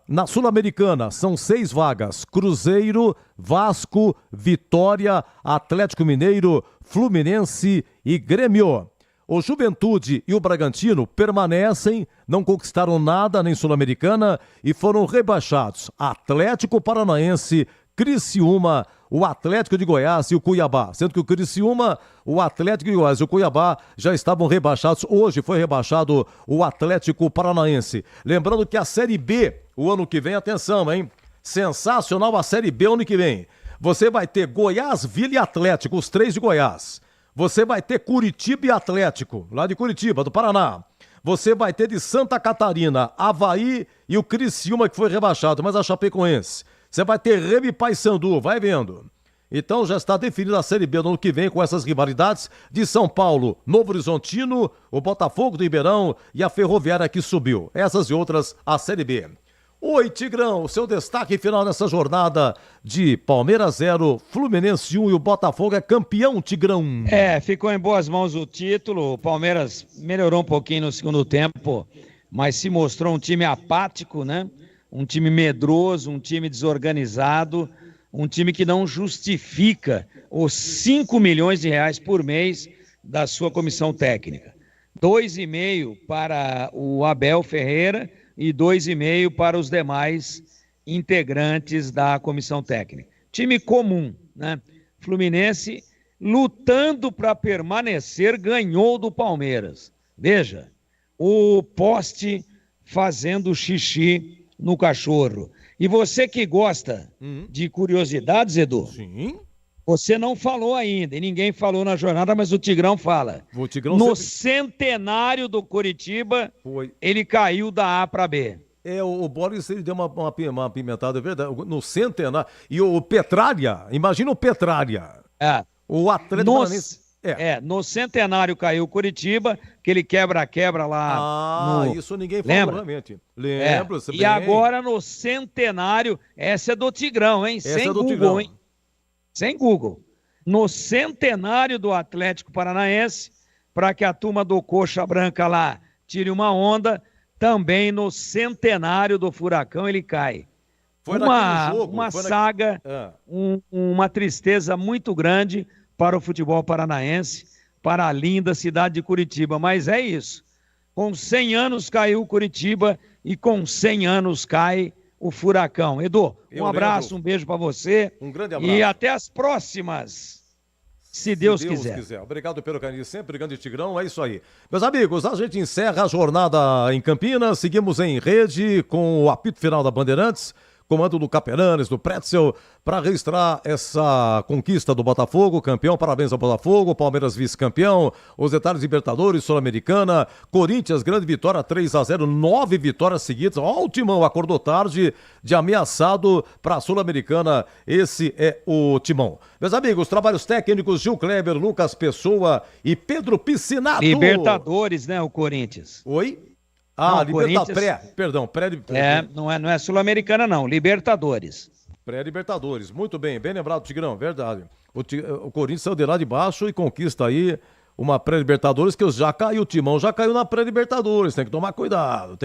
na Sul-Americana, são 6 vagas. Cruzeiro, Vasco, Vitória, Atlético Mineiro, Fluminense e Grêmio. O Juventude e o Bragantino permanecem, não conquistaram nada nem Sul-Americana e foram rebaixados. Atlético Paranaense, Criciúma, o Atlético de Goiás e o Cuiabá. Sendo que o Criciúma, o Atlético de Goiás e o Cuiabá já estavam rebaixados. Hoje foi rebaixado o Atlético Paranaense. Lembrando que a Série B, o ano que vem, atenção, hein? Sensacional a Série B ano que vem. Você vai ter Goiás, Vila e Atlético, os 3 de Goiás. Você vai ter Curitiba e Atlético, lá de Curitiba, do Paraná. Você vai ter de Santa Catarina, Avaí e o Criciúma, que foi rebaixado, mas a Chapecoense. Você vai ter Remy e Paysandu, vai vendo. Então já está definida a Série B no ano que vem com essas rivalidades de São Paulo, Novo Horizontino, o Botafogo do Ribeirão e a Ferroviária que subiu. Essas e outras, a Série B. Oi, Tigrão, o seu destaque final nessa jornada de Palmeiras 0, Fluminense 1 e o Botafogo é campeão, Tigrão. Ficou em boas mãos o título, o Palmeiras melhorou um pouquinho no segundo tempo, mas se mostrou um time apático, né? Um time medroso, um time desorganizado, um time que não justifica os 5 milhões de reais por mês da sua comissão técnica. 2,5 para o Abel Ferreira e 2,5 para os demais integrantes da comissão técnica. Time comum, né? Fluminense lutando para permanecer, ganhou do Palmeiras. Veja, o poste fazendo xixi no cachorro. E você que gosta de curiosidades, Edu? Sim. Você não falou ainda, e ninguém falou na jornada, mas o Tigrão fala. O Tigrão no sempre... centenário do Coritiba, ele caiu da A para B. O Boris ele deu uma apimentada, é verdade. No centenário. E o Petralha, imagina o Petralha. O atleta Paranense. No centenário caiu o Curitiba, aquele quebra-quebra lá. Isso ninguém falou. Lembra? Realmente. Lembro. E agora no centenário, essa é do Tigrão, hein? Essa sem é do Google, Tigrão. hein? Sem Google. No centenário do Atlético Paranaense, para que a turma do Coxa Branca lá tire uma onda, também no centenário do Furacão ele cai. Foi uma saga, uma tristeza muito grande para o futebol paranaense, para a linda cidade de Curitiba. Mas é isso. Com 100 anos caiu o Curitiba e com 100 anos cai o Furacão. Edu, um abraço, um beijo para você. Um grande abraço. E até as próximas, se Deus quiser. Obrigado pelo carinho sempre, grande Tigrão, é isso aí. Meus amigos, a gente encerra a jornada em Campinas, seguimos em rede com o apito final da Bandeirantes, comando do Capelanes, do Pretzel, para registrar essa conquista do Botafogo, campeão, parabéns ao Botafogo, Palmeiras vice-campeão, os detalhes Libertadores, Sul-Americana, Corinthians, grande vitória, 3-0, 9 vitórias seguidas, ó, o Timão acordou tarde de ameaçado para a Sul-Americana, esse é o Timão. Meus amigos, trabalhos técnicos, Gil Kleber, Lucas Pessoa e Pedro Piscinato. Libertadores, né, o Corinthians. Oi? Libertadores. Não é Sul-Americana, não. Libertadores. Pré-Libertadores. Muito bem, bem lembrado, Tigrão, verdade. O Corinthians saiu de lá de baixo e conquista aí uma pré-Libertadores que já caiu, o Timão já caiu na pré-Libertadores. Tem que tomar cuidado,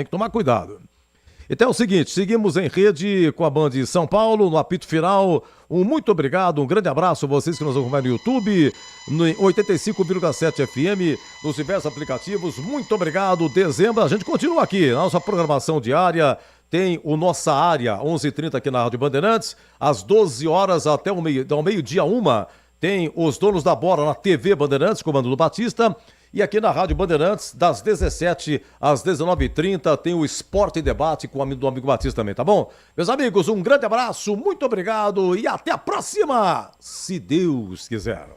Então é o seguinte, seguimos em rede com a Band de São Paulo, no apito final. Um muito obrigado, um grande abraço a vocês que nos acompanham no YouTube, no 85,7 FM, nos diversos aplicativos. Muito obrigado. Dezembro, a gente continua aqui, na nossa programação diária. Tem o Nossa Área, 11h30 aqui na Rádio Bandeirantes, às 12 horas até o meio-dia 1. Tem os Donos da Bola na TV Bandeirantes, comando do Batista. E aqui na Rádio Bandeirantes, das 17 às 19h30, tem o Esporte em Debate com o amigo Batista também, tá bom? Meus amigos, um grande abraço, muito obrigado e até a próxima, se Deus quiser.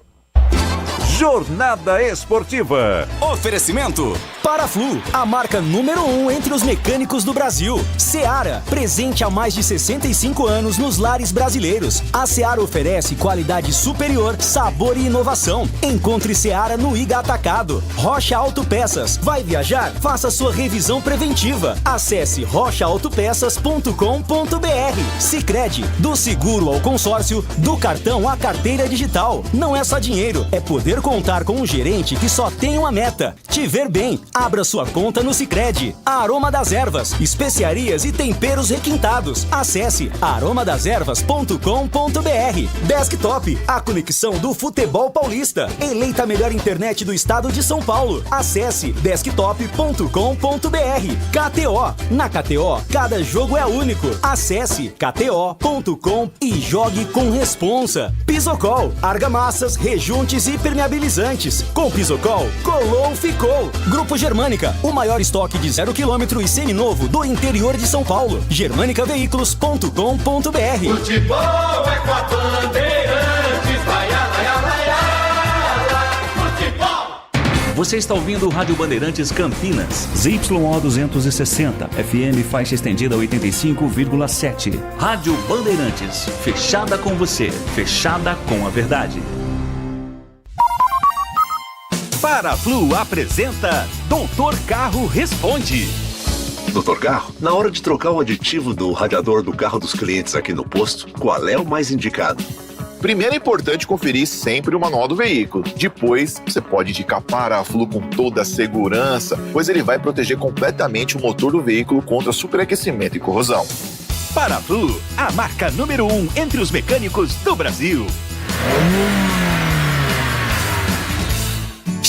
Jornada Esportiva. Oferecimento Paraflu, a marca número 1 entre os mecânicos do Brasil. Seara, presente há mais de 65 anos nos lares brasileiros. A Seara oferece qualidade superior, sabor e inovação. Encontre Seara no Iga Atacado. Rocha Autopeças. Vai viajar? Faça sua revisão preventiva. Acesse rochaautopeças.com.br. Sicredi, do seguro ao consórcio, do cartão à carteira digital. Não é só dinheiro, é poder contar com um gerente que só tem uma meta: te ver bem. Abra sua conta no Sicredi. Aroma das Ervas, especiarias e temperos requintados. Acesse aromadaservas.com.br. Desktop, a conexão do futebol paulista. Eleita a melhor internet do estado de São Paulo. Acesse desktop.com.br. KTO, na KTO, cada jogo é único. Acesse kto.com e jogue com responsa. Pisocol, argamassas, rejuntes e permeabilizantes. Com Pisocol, colou, ficou. Grupo Germânica, o maior estoque de 0 km e seminovo do interior de São Paulo. germanicaveículos.com.br. Futebol é com a Bandeirantes, vai, futebol. Você está ouvindo o Rádio Bandeirantes Campinas, ZYO 260, FM faixa estendida 85,7. Rádio Bandeirantes, fechada com você, fechada com a verdade. Paraflu apresenta Doutor Carro Responde. Doutor Carro, na hora de trocar o aditivo do radiador do carro dos clientes aqui no posto, qual é o mais indicado? Primeiro é importante conferir sempre o manual do veículo. Depois, você pode indicar Paraflu com toda a segurança, pois ele vai proteger completamente o motor do veículo contra superaquecimento e corrosão. Paraflu, a marca número 1 entre os mecânicos do Brasil.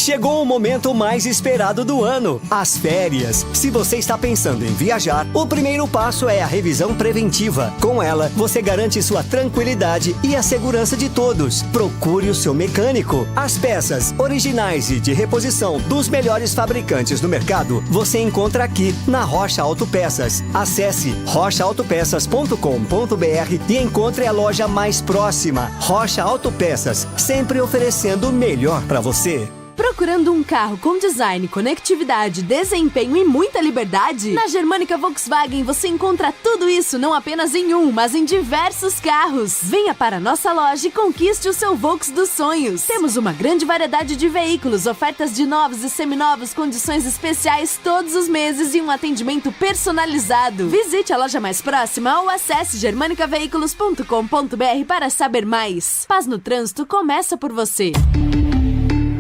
Chegou o momento mais esperado do ano, as férias. Se você está pensando em viajar, o primeiro passo é a revisão preventiva. Com ela, você garante sua tranquilidade e a segurança de todos. Procure o seu mecânico. As peças originais e de reposição dos melhores fabricantes do mercado, você encontra aqui na Rocha Autopeças. Acesse rochaautopeças.com.br e encontre a loja mais próxima. Rocha Autopeças, sempre oferecendo o melhor para você. Procurando um carro com design, conectividade, desempenho e muita liberdade? Na Germânica Volkswagen você encontra tudo isso não apenas em um, mas em diversos carros. Venha para a nossa loja e conquiste o seu Volks dos sonhos. Temos uma grande variedade de veículos, ofertas de novos e seminovos, condições especiais todos os meses e um atendimento personalizado. Visite a loja mais próxima ou acesse germanicaveículos.com.br para saber mais. Paz no trânsito começa por você.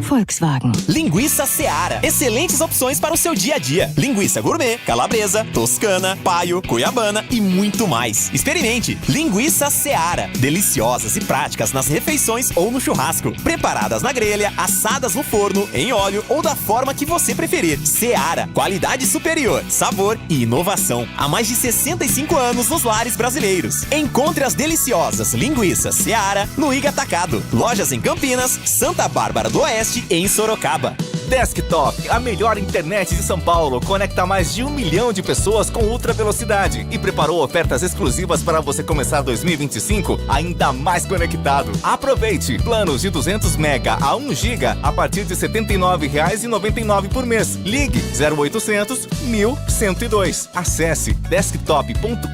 Volkswagen. Linguiça Seara. Excelentes opções para o seu dia a dia. Linguiça gourmet, calabresa, toscana, paio, cuiabana e muito mais. Experimente. Linguiça Seara. Deliciosas e práticas nas refeições ou no churrasco. Preparadas na grelha, assadas no forno, em óleo ou da forma que você preferir. Seara. Qualidade superior, sabor e inovação. Há mais de 65 anos nos lares brasileiros. Encontre as deliciosas linguiças Seara no Iga Atacado. Lojas em Campinas, Santa Bárbara do Oeste, em Sorocaba. Desktop, a melhor internet de São Paulo, conecta mais de 1 milhão de pessoas com ultra velocidade e preparou ofertas exclusivas para você começar 2025 ainda mais conectado. Aproveite! Planos de 200 mega a 1 giga a partir de R$ 79,99 por mês. Ligue 0800 1102. Acesse desktop.com.br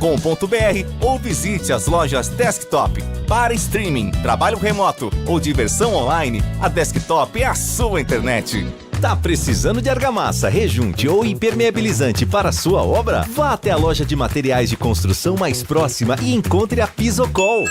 ou visite as lojas Desktop. Para streaming, trabalho remoto ou diversão online, a Desktop é a sua internet. Tá precisando de argamassa, rejunte ou impermeabilizante para a sua obra? Vá até a loja de materiais de construção mais próxima e encontre a Pisocol.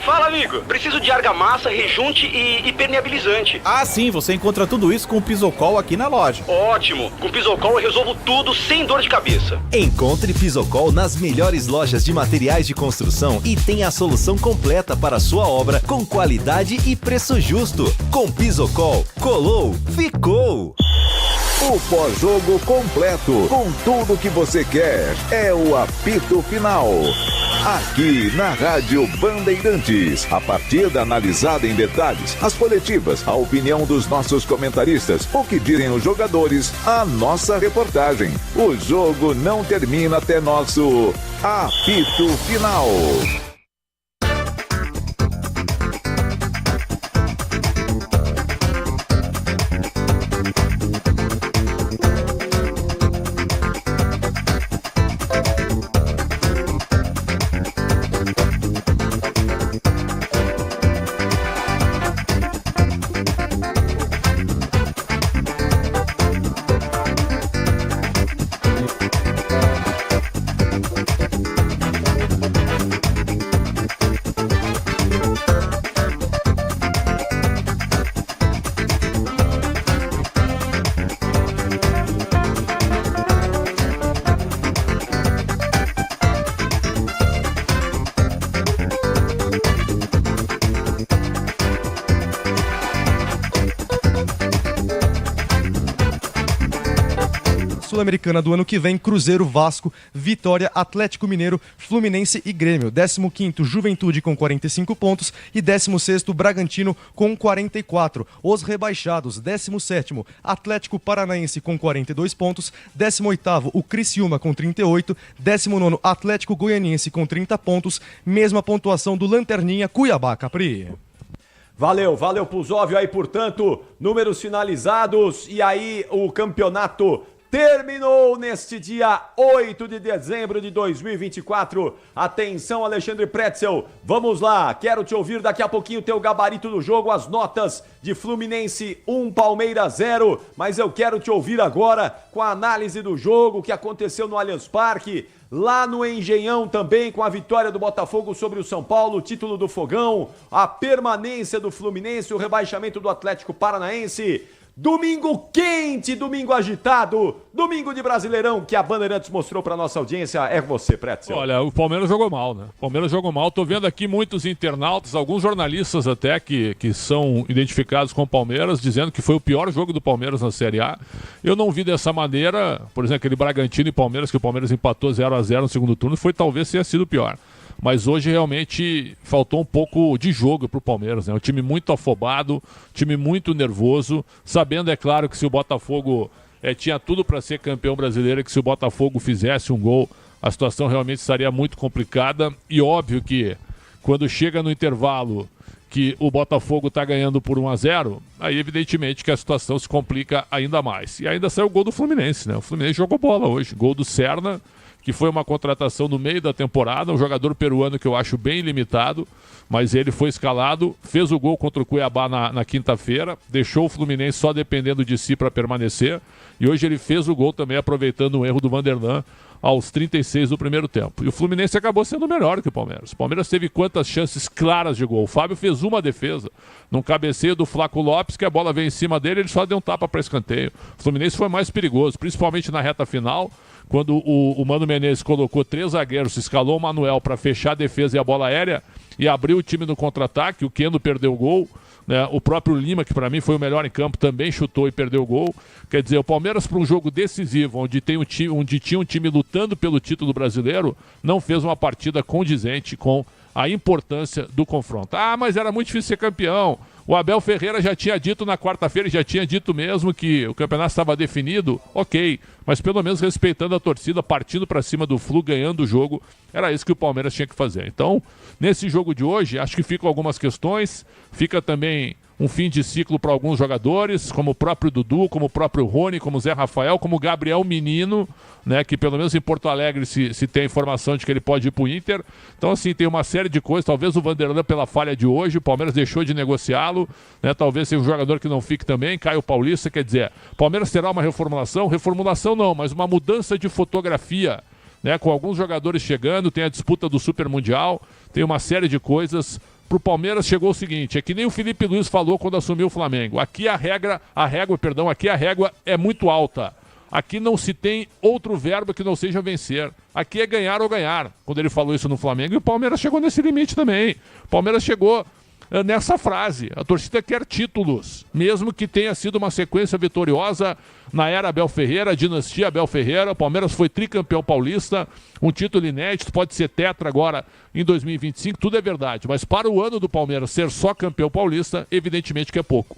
Fala, amigo. Preciso de argamassa, rejunte e impermeabilizante. Ah, sim, você encontra tudo isso com o Pisocol aqui na loja. Ótimo. Com Pisocol eu resolvo tudo sem dor de cabeça. Encontre Pisocol nas melhores lojas de materiais de construção e tenha a solução completa para a sua obra com qualidade e preço justo. Com Pisocol, colou, ficou! O pós-jogo completo, com tudo que você quer, é o apito final. Aqui na Rádio Bandeirantes, a partida analisada em detalhes, as coletivas, a opinião dos nossos comentaristas, o que dizem os jogadores, a nossa reportagem. O jogo não termina até nosso apito final. Sul-Americana do ano que vem, Cruzeiro, Vasco, Vitória, Atlético Mineiro, Fluminense e Grêmio. 15º, Juventude com 45 pontos e 16º, Bragantino com 44. Os rebaixados, 17º, Atlético Paranaense com 42 pontos, 18º, o Criciúma com 38, 19º, Atlético Goianiense com 30 pontos, mesma pontuação do Lanterninha, Cuiabá, Capri. Valeu Puzóvio aí, portanto, números finalizados e aí o campeonato terminou neste dia 8 de dezembro de 2024. Atenção, Alexandre Pretzel, vamos lá, quero te ouvir daqui a pouquinho teu gabarito do jogo, as notas de Fluminense 1, Palmeiras 0, mas eu quero te ouvir agora com a análise do jogo que aconteceu no Allianz Parque, lá no Engenhão também, com a vitória do Botafogo sobre o São Paulo, o título do Fogão, a permanência do Fluminense, o rebaixamento do Atlético Paranaense. Domingo quente, domingo agitado, domingo de Brasileirão que a Bandeirantes mostrou para nossa audiência. É você, Pretzel. Olha, o Palmeiras jogou mal, né? O Palmeiras jogou mal. Tô vendo aqui muitos internautas, alguns jornalistas até que são identificados com o Palmeiras, dizendo que foi o pior jogo do Palmeiras na Série A. Eu não vi dessa maneira, por exemplo, aquele Bragantino e Palmeiras, que o Palmeiras empatou 0-0 no segundo turno, talvez tenha sido o pior. Mas hoje realmente faltou um pouco de jogo para o Palmeiras, né? Um time muito afobado, time muito nervoso, sabendo, é claro, que se o Botafogo tinha tudo para ser campeão brasileiro, que se o Botafogo fizesse um gol, a situação realmente estaria muito complicada. E óbvio que quando chega no intervalo que o Botafogo está ganhando por 1-0, aí evidentemente que a situação se complica ainda mais. E ainda saiu o gol do Fluminense, né? O Fluminense jogou bola hoje, gol do Serna, que foi uma contratação no meio da temporada, um jogador peruano que eu acho bem limitado, mas ele foi escalado, fez o gol contra o Cuiabá na quinta-feira, deixou o Fluminense só dependendo de si para permanecer, e hoje ele fez o gol também aproveitando um erro do Vanderlan aos 36 do primeiro tempo. E o Fluminense acabou sendo melhor que o Palmeiras. O Palmeiras teve quantas chances claras de gol? O Fábio fez uma defesa, num cabeceio do Flaco Lopes, que a bola veio em cima dele, ele só deu um tapa para escanteio. O Fluminense foi mais perigoso, principalmente na reta final, quando o Mano Menezes colocou 3 zagueiros, escalou o Manuel para fechar a defesa e a bola aérea e abriu o time no contra-ataque, o Keno perdeu o gol, né? O próprio Lima, que para mim foi o melhor em campo, também chutou e perdeu o gol. Quer dizer, o Palmeiras, para um jogo decisivo, onde tinha um time lutando pelo título brasileiro, não fez uma partida condizente com a importância do confronto. Ah, mas era muito difícil ser campeão. O Abel Ferreira já tinha dito na quarta-feira, já tinha dito mesmo que o campeonato estava definido, ok, mas pelo menos respeitando a torcida, partindo para cima do Flu, ganhando o jogo, era isso que o Palmeiras tinha que fazer. Então, nesse jogo de hoje, acho que ficam algumas questões, fica também um fim de ciclo para alguns jogadores, como o próprio Dudu, como o próprio Rony, como o Zé Rafael, como o Gabriel Menino, né, que pelo menos em Porto Alegre se tem a informação de que ele pode ir para o Inter. Então, assim, tem uma série de coisas. Talvez o Vanderlan, pela falha de hoje, o Palmeiras deixou de negociá-lo, né, talvez seja um jogador que não fique também, Caio Paulista, quer dizer, o Palmeiras terá uma reformulação não, mas uma mudança de fotografia, né, com alguns jogadores chegando, tem a disputa do Super Mundial, tem uma série de coisas pro Palmeiras chegou o seguinte, é que nem o Felipe Luiz falou quando assumiu o Flamengo. Aqui a régua é muito alta. Aqui não se tem outro verbo que não seja vencer. Aqui é ganhar ou ganhar. Quando ele falou isso no Flamengo, e o Palmeiras chegou nesse limite também. O Palmeiras chegou nessa frase. A torcida quer títulos, mesmo que tenha sido uma sequência vitoriosa na era Abel Ferreira, a dinastia Abel Ferreira. O Palmeiras foi tricampeão paulista, um título inédito, pode ser tetra agora em 2025, tudo é verdade. Mas para o ano do Palmeiras ser só campeão paulista, evidentemente que é pouco.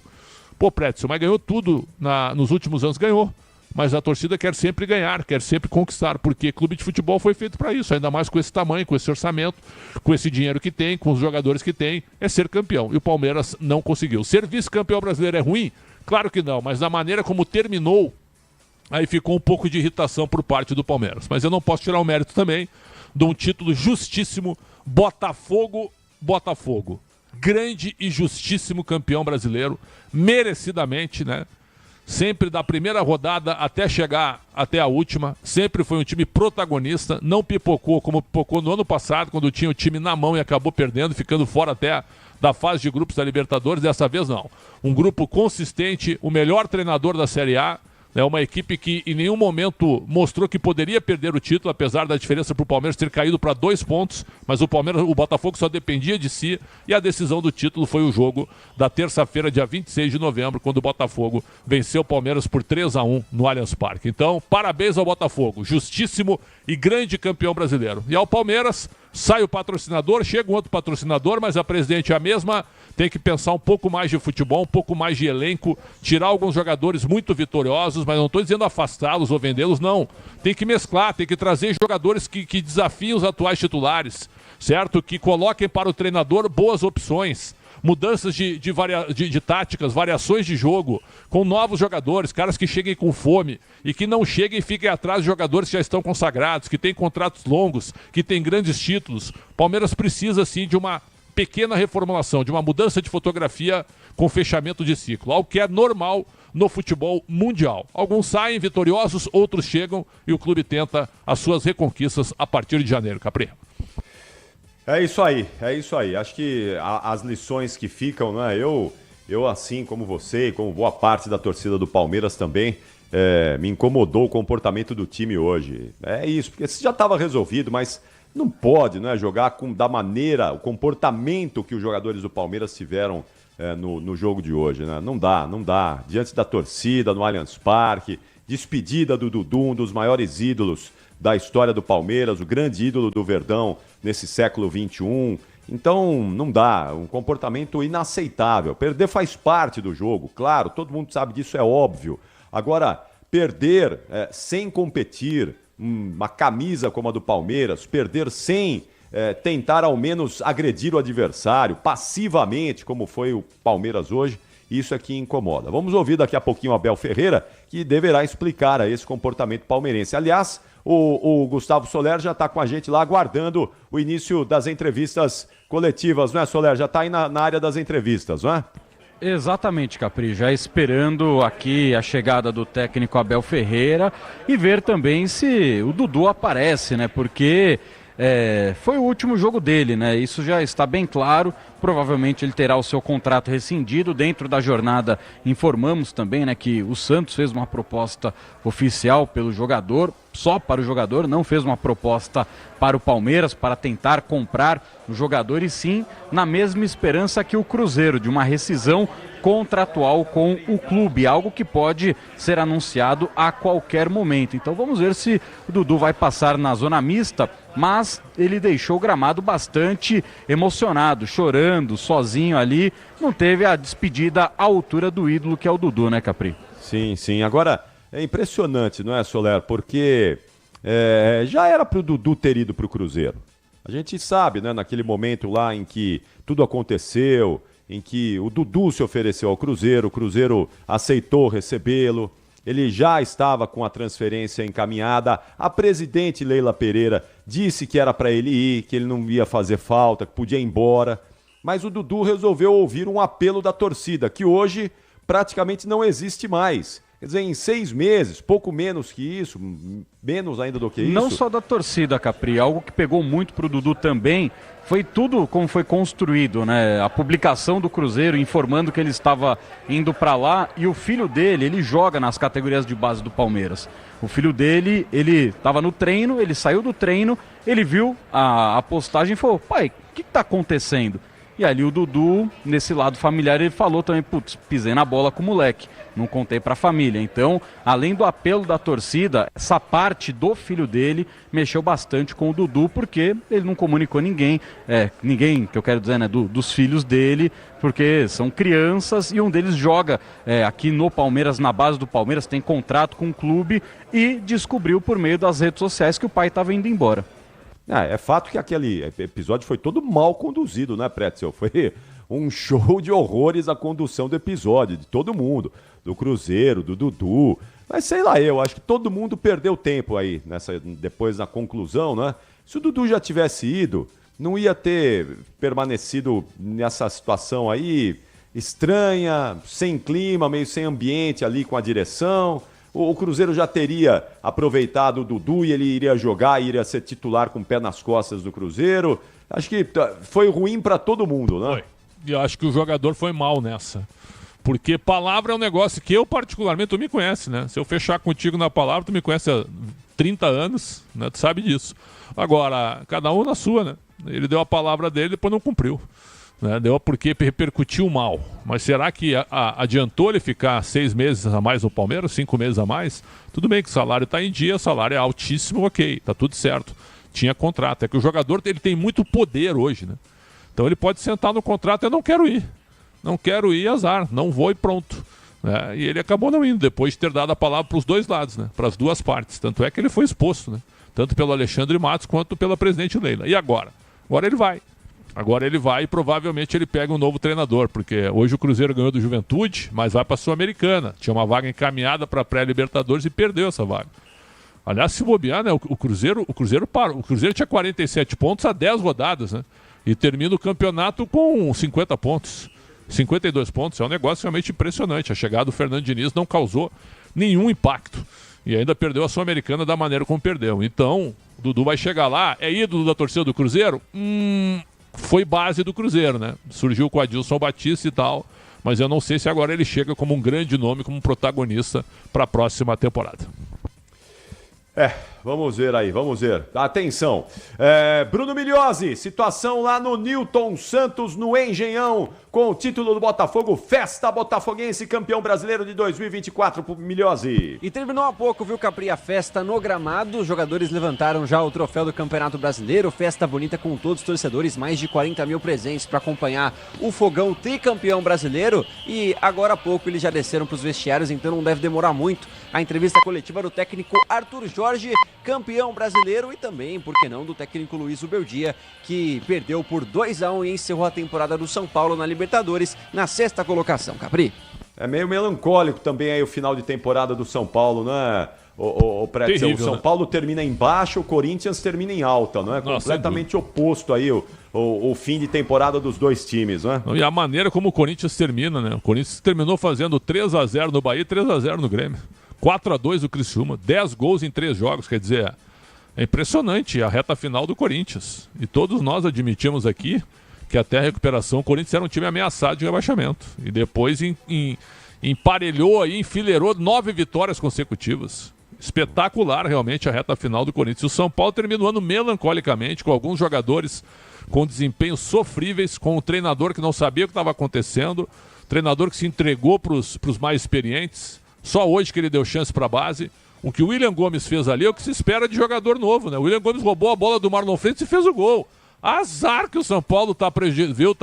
Pô, Prétio, mas ganhou tudo nos últimos anos, ganhou. Mas a torcida quer sempre ganhar, quer sempre conquistar, porque clube de futebol foi feito para isso, ainda mais com esse tamanho, com esse orçamento, com esse dinheiro que tem, com os jogadores que tem, é ser campeão. E o Palmeiras não conseguiu. Ser vice-campeão brasileiro é ruim? Claro que não, mas da maneira como terminou, aí ficou um pouco de irritação por parte do Palmeiras. Mas eu não posso tirar o mérito também de um título justíssimo, Botafogo. Grande e justíssimo campeão brasileiro, merecidamente, né? Sempre da primeira rodada até chegar até a última, sempre foi um time protagonista, não pipocou como pipocou no ano passado, quando tinha o time na mão e acabou perdendo, ficando fora até da fase de grupos da Libertadores. Dessa vez não. Um grupo consistente, o melhor treinador da Série A, é uma equipe que em nenhum momento mostrou que poderia perder o título, apesar da diferença para o Palmeiras ter caído para 2 pontos, mas o Botafogo só dependia de si, e a decisão do título foi o jogo da terça-feira, dia 26 de novembro, quando o Botafogo venceu o Palmeiras por 3-1 no Allianz Parque. Então, parabéns ao Botafogo, justíssimo e grande campeão brasileiro. E ao Palmeiras, sai o patrocinador, chega um outro patrocinador, mas a presidente é a mesma, tem que pensar um pouco mais de futebol, um pouco mais de elenco, tirar alguns jogadores muito vitoriosos, mas não estou dizendo afastá-los ou vendê-los, não. Tem que mesclar, tem que trazer jogadores que desafiem os atuais titulares, certo? Que coloquem para o treinador boas opções, mudanças de táticas, variações de jogo, com novos jogadores, caras que cheguem com fome e que não cheguem e fiquem atrás de jogadores que já estão consagrados, que têm contratos longos, que têm grandes títulos. Palmeiras precisa, sim, de uma pequena reformulação, de uma mudança de fotografia com fechamento de ciclo, algo que é normal no futebol mundial. Alguns saem vitoriosos, outros chegam e o clube tenta as suas reconquistas a partir de janeiro, Capri. É isso aí. Acho que as lições que ficam, né? Eu assim como você, como boa parte da torcida do Palmeiras também, me incomodou o comportamento do time hoje. É isso, porque isso já estava resolvido, mas não pode, né, jogar da maneira, o comportamento que os jogadores do Palmeiras tiveram no jogo de hoje, né? Não dá. Diante da torcida, no Allianz Parque, despedida do Dudu, um dos maiores ídolos da história do Palmeiras, o grande ídolo do Verdão nesse século XXI. Então, não dá. Um comportamento inaceitável. Perder faz parte do jogo, claro, todo mundo sabe disso, é óbvio. Agora, perder sem competir, uma camisa como a do Palmeiras, perder sem tentar ao menos agredir o adversário, passivamente, como foi o Palmeiras hoje, isso é que incomoda. Vamos ouvir daqui a pouquinho o Abel Ferreira, que deverá explicar esse comportamento palmeirense. Aliás, o Gustavo Soler já está com a gente lá, aguardando o início das entrevistas coletivas, não é, Soler? Já está aí na área das entrevistas, não é? Exatamente, Capri, já esperando aqui a chegada do técnico Abel Ferreira e ver também se o Dudu aparece, né? Porque foi o último jogo dele, né? Isso já está bem claro. Provavelmente ele terá o seu contrato rescindido. Dentro da jornada informamos também, né, que o Santos fez uma proposta oficial pelo jogador, só para o jogador, não fez uma proposta para o Palmeiras para tentar comprar o jogador, e sim na mesma esperança que o Cruzeiro, de uma rescisão contratual com o clube, algo que pode ser anunciado a qualquer momento. Então vamos ver se o Dudu vai passar na zona mista, mas ele deixou o gramado bastante emocionado, chorando, sozinho ali, não teve a despedida à altura do ídolo que é o Dudu, né, Capri? Sim. Agora, é impressionante, não é, Soler? Porque já era para o Dudu ter ido para o Cruzeiro. A gente sabe, né, naquele momento lá em que tudo aconteceu, em que o Dudu se ofereceu ao Cruzeiro, o Cruzeiro aceitou recebê-lo, ele já estava com a transferência encaminhada, a presidente Leila Pereira disse que era para ele ir, que ele não ia fazer falta, que podia ir embora, mas o Dudu resolveu ouvir um apelo da torcida, que hoje praticamente não existe mais, Quer dizer, em 6 meses, pouco menos que isso, menos ainda do que isso. Não só da torcida, Capri, algo que pegou muito pro Dudu também foi tudo como foi construído, né? A publicação do Cruzeiro informando que ele estava indo para lá e o filho dele, ele joga nas categorias de base do Palmeiras. O filho dele, ele estava no treino, ele saiu do treino, ele viu a postagem e falou: pai, o que está acontecendo? E ali o Dudu, nesse lado familiar, ele falou também: putz, pisei na bola com o moleque, não contei pra família. Então, além do apelo da torcida, essa parte do filho dele mexeu bastante com o Dudu, porque ele não comunicou ninguém, que eu quero dizer, né, dos filhos dele, porque são crianças e um deles joga aqui no Palmeiras, na base do Palmeiras, tem contrato com o clube e descobriu por meio das redes sociais que o pai estava indo embora. É fato que aquele episódio foi todo mal conduzido, né, Pretzel? Foi um show de horrores a condução do episódio, de todo mundo. Do Cruzeiro, do Dudu. Mas sei lá, eu acho que todo mundo perdeu tempo aí, depois na conclusão, né? Se o Dudu já tivesse ido, não ia ter permanecido nessa situação aí estranha, sem clima, meio sem ambiente ali com a direção. O Cruzeiro já teria aproveitado o Dudu e ele iria jogar, iria ser titular com o pé nas costas do Cruzeiro. Acho que foi ruim para todo mundo, né? Foi. E eu acho que o jogador foi mal nessa. Porque palavra é um negócio que eu, particularmente, tu me conhece, né? Se eu fechar contigo na palavra, tu me conhece há 30 anos, né? Tu sabe disso. Agora, cada um na sua, né? Ele deu a palavra dele e depois não cumpriu. Né? Deu porque repercutiu mal. Mas será que adiantou ele ficar 6 meses a mais no Palmeiras, 5 meses a mais? Tudo bem que o salário está em dia, o salário é altíssimo, ok, tá tudo certo. Tinha contrato. É que o jogador ele tem muito poder hoje, né? Então ele pode sentar no contrato e eu não quero ir. Não quero ir, azar, não vou e pronto. E ele acabou não indo, depois de ter dado a palavra para os dois lados, né? Para as duas partes. Tanto é que ele foi exposto, né? Tanto pelo Alexandre Matos quanto pela presidente Leila. E agora? Agora ele vai. Agora ele vai e provavelmente ele pega um novo treinador, porque hoje o Cruzeiro ganhou do Juventude, mas vai para a Sul-Americana. Tinha uma vaga encaminhada para a pré-Libertadores e perdeu essa vaga. Aliás, se bobear, né, o Cruzeiro parou. O Cruzeiro tinha 47 pontos há 10 rodadas, né? E termina o campeonato com 50 pontos. 52 pontos. É um negócio realmente impressionante. A chegada do Fernando Diniz não causou nenhum impacto. E ainda perdeu a Sul-Americana da maneira como perdeu. Então, o Dudu vai chegar lá. É ídolo da torcida do Cruzeiro? Foi base do Cruzeiro, né? Surgiu com o Adilson Batista e tal, mas eu não sei se agora ele chega como um grande nome, como um protagonista para a próxima temporada. Vamos ver aí, vamos ver. Atenção, Bruno Migliozzi, situação lá no Newton Santos, no Engenhão, com o título do Botafogo, Festa Botafoguense, campeão brasileiro de 2024, pro Migliozzi. E terminou há pouco, viu, Capri, a festa no gramado. Os jogadores levantaram já o troféu do Campeonato Brasileiro, festa bonita com todos os torcedores, mais de 40 mil presentes para acompanhar o Fogão tricampeão brasileiro. E agora há pouco eles já desceram para os vestiários, então não deve demorar muito a entrevista coletiva do técnico Arthur Jorge, campeão brasileiro, e também, por que não, do técnico Luiz Ubeldia, que perdeu por 2-1 e encerrou a temporada do São Paulo na Libertadores na 6ª colocação, Capri. É meio melancólico também aí o final de temporada do São Paulo, né? O São né? Paulo termina embaixo, o Corinthians termina em alta, não é? Completamente oposto aí o fim de temporada dos dois times, né? E a maneira como o Corinthians termina, né? O Corinthians terminou fazendo 3-0 no Bahia e 3-0 no Grêmio. 4-2 o Criciúma, 10 gols em 3 jogos, quer dizer, é impressionante a reta final do Corinthians. E todos nós admitimos aqui que até a recuperação o Corinthians era um time ameaçado de rebaixamento. E depois emparelhou aí, enfileirou 9 vitórias consecutivas. Espetacular realmente a reta final do Corinthians. O São Paulo termina o ano melancolicamente, com alguns jogadores com desempenhos sofríveis, com um treinador que não sabia o que estava acontecendo, treinador que se entregou para os mais experientes. Só hoje que ele deu chance para a base. O que o William Gomes fez ali é o que se espera de jogador novo, né? O William Gomes roubou a bola do Marlon Freitas e fez o gol. Azar que o São Paulo tá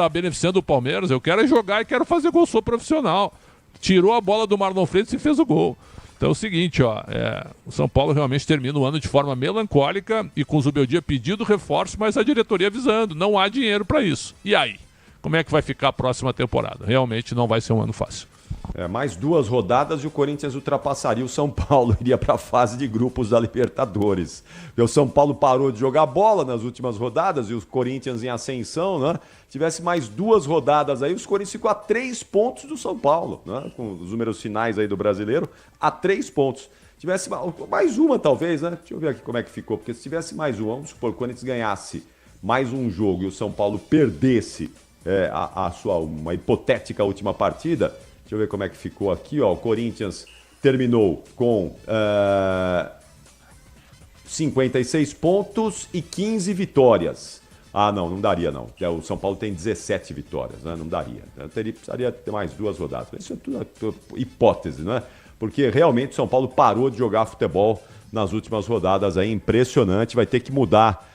beneficiando o Palmeiras. Eu quero jogar e quero fazer gol, sou profissional. Tirou a bola do Marlon Freitas e fez o gol. Então é o seguinte, o São Paulo realmente termina o ano de forma melancólica e com o Zubeldia pedindo reforço, mas a diretoria avisando, não há dinheiro para isso. E aí? Como é que vai ficar a próxima temporada? Realmente não vai ser um ano fácil. Mais 2 rodadas e o Corinthians ultrapassaria o São Paulo, iria para a fase de grupos da Libertadores. O São Paulo parou de jogar bola nas últimas rodadas e os Corinthians em ascensão, né? Tivesse mais 2 rodadas aí, os Corinthians ficou a 3 pontos do São Paulo, né? Com os números finais aí do Brasileiro, a 3 pontos. Tivesse mais uma talvez, né? Deixa eu ver aqui como é que ficou, porque se tivesse mais uma, vamos supor que o Corinthians ganhasse mais um jogo e o São Paulo perdesse uma hipotética última partida. Deixa eu ver como é que ficou aqui, ó. O Corinthians terminou com 56 pontos e 15 vitórias. Não daria não. O São Paulo tem 17 vitórias, né? Não daria. Precisaria ter mais 2 rodadas. Isso é tudo hipótese, né? Porque realmente o São Paulo parou de jogar futebol nas últimas rodadas. É impressionante, vai ter que mudar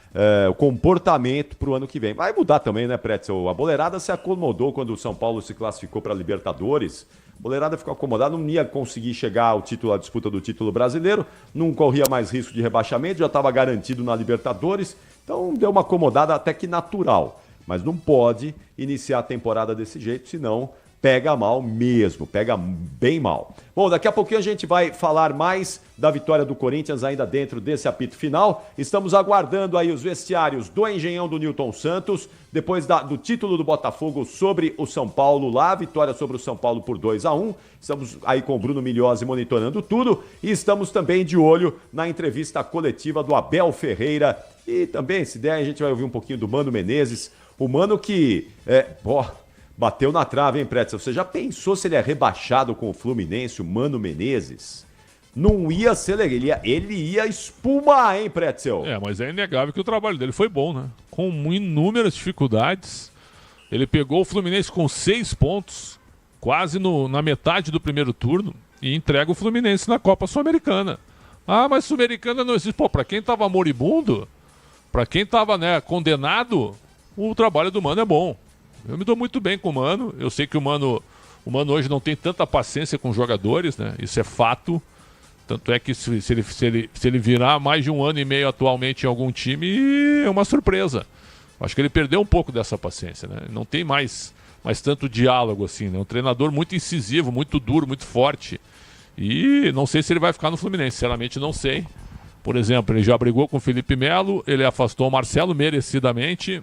o comportamento para o ano que vem. Vai mudar também, né, Pretzel? A boleirada se acomodou quando o São Paulo se classificou para a Libertadores. A boleirada ficou acomodada, não ia conseguir chegar ao título, à disputa do título brasileiro, não corria mais risco de rebaixamento, já estava garantido na Libertadores, então deu uma acomodada até que natural. Mas não pode iniciar a temporada desse jeito, senão pega mal mesmo, pega bem mal. Bom, daqui a pouquinho a gente vai falar mais da vitória do Corinthians ainda dentro desse apito final. Estamos aguardando aí os vestiários do Engenhão do Newton Santos, depois do título do Botafogo sobre o São Paulo lá, vitória sobre o São Paulo por 2-1. Estamos aí com o Bruno Migliozzi monitorando tudo e estamos também de olho na entrevista coletiva do Abel Ferreira e também, se der, a gente vai ouvir um pouquinho do Mano Menezes, o Mano que bateu na trave, hein, Pretzel? Você já pensou se ele é rebaixado com o Fluminense, o Mano Menezes? Não ia ser legal, ele ia espumar, hein, Pretzel? Mas é inegável que o trabalho dele foi bom, né? Com inúmeras dificuldades, ele pegou o Fluminense com 6 pontos, quase na metade do primeiro turno, e entrega o Fluminense na Copa Sul-Americana. Mas Sul-Americana não existe. Pra quem tava moribundo, pra quem tava, condenado, o trabalho do Mano é bom. Eu me dou muito bem com o Mano. Eu sei que o Mano hoje não tem tanta paciência com os jogadores, né? Isso é fato. Tanto é que se ele virar mais de 1 ano e meio atualmente em algum time, é uma surpresa. Acho que ele perdeu um pouco dessa paciência, né? Não tem mais tanto diálogo assim, né? Um treinador muito incisivo, muito duro, muito forte. E não sei se ele vai ficar no Fluminense, sinceramente não sei. Por exemplo, ele já brigou com o Felipe Melo, ele afastou o Marcelo merecidamente.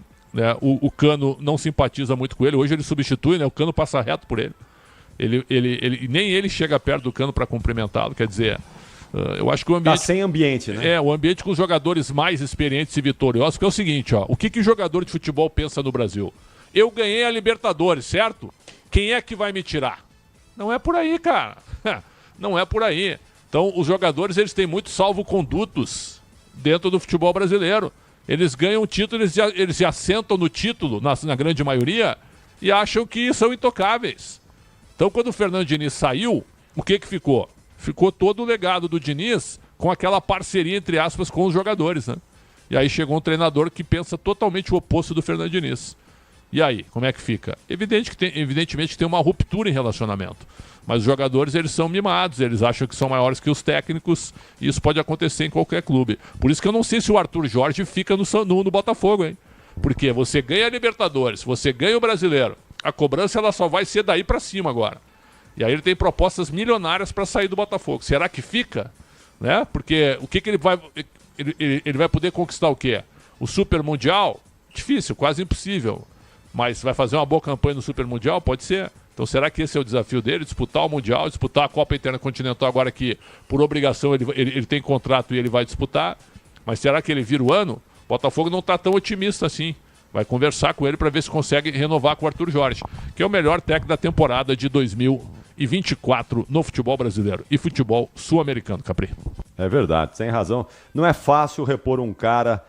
O Cano não simpatiza muito com ele. Hoje ele substitui, né? O Cano passa reto por ele. Nem ele chega perto do Cano para cumprimentá-lo. Quer dizer, eu acho que o ambiente... Tá sem ambiente, né? O ambiente com os jogadores mais experientes e vitoriosos, que é o seguinte, o que jogador de futebol pensa no Brasil? Eu ganhei a Libertadores, certo? Quem é que vai me tirar? Não é por aí, cara. Não é por aí. Então, os jogadores, eles têm muitos salvo-condutos dentro do futebol brasileiro. Eles ganham o título, eles se assentam no título, na grande maioria, e acham que são intocáveis. Então, quando o Fernando Diniz saiu, o que ficou? Ficou todo o legado do Diniz com aquela parceria, entre aspas, com os jogadores, né? E aí chegou um treinador que pensa totalmente o oposto do Fernando Diniz. E aí, como é que fica? Evidentemente que tem uma ruptura em relacionamento. Mas os jogadores, eles são mimados, eles acham que são maiores que os técnicos, e isso pode acontecer em qualquer clube. Por isso que eu não sei se o Arthur Jorge fica no Botafogo, hein? Porque você ganha a Libertadores, você ganha o Brasileiro, a cobrança ela só vai ser daí pra cima agora. E aí ele tem propostas milionárias para sair do Botafogo. Será que fica? Né? Porque o que ele vai... Ele vai poder conquistar o quê? O Super Mundial? Difícil, quase impossível. Mas vai fazer uma boa campanha no Super Mundial? Pode ser. Então será que esse é o desafio dele? Disputar o Mundial, disputar a Copa Intercontinental agora que, por obrigação, ele tem contrato e ele vai disputar. Mas será que ele vira o ano? O Botafogo não está tão otimista assim. Vai conversar com ele para ver se consegue renovar com o Arthur Jorge, que é o melhor técnico da temporada de 2024 no futebol brasileiro e futebol sul-americano, Capri. É verdade, tem razão. Não é fácil repor um cara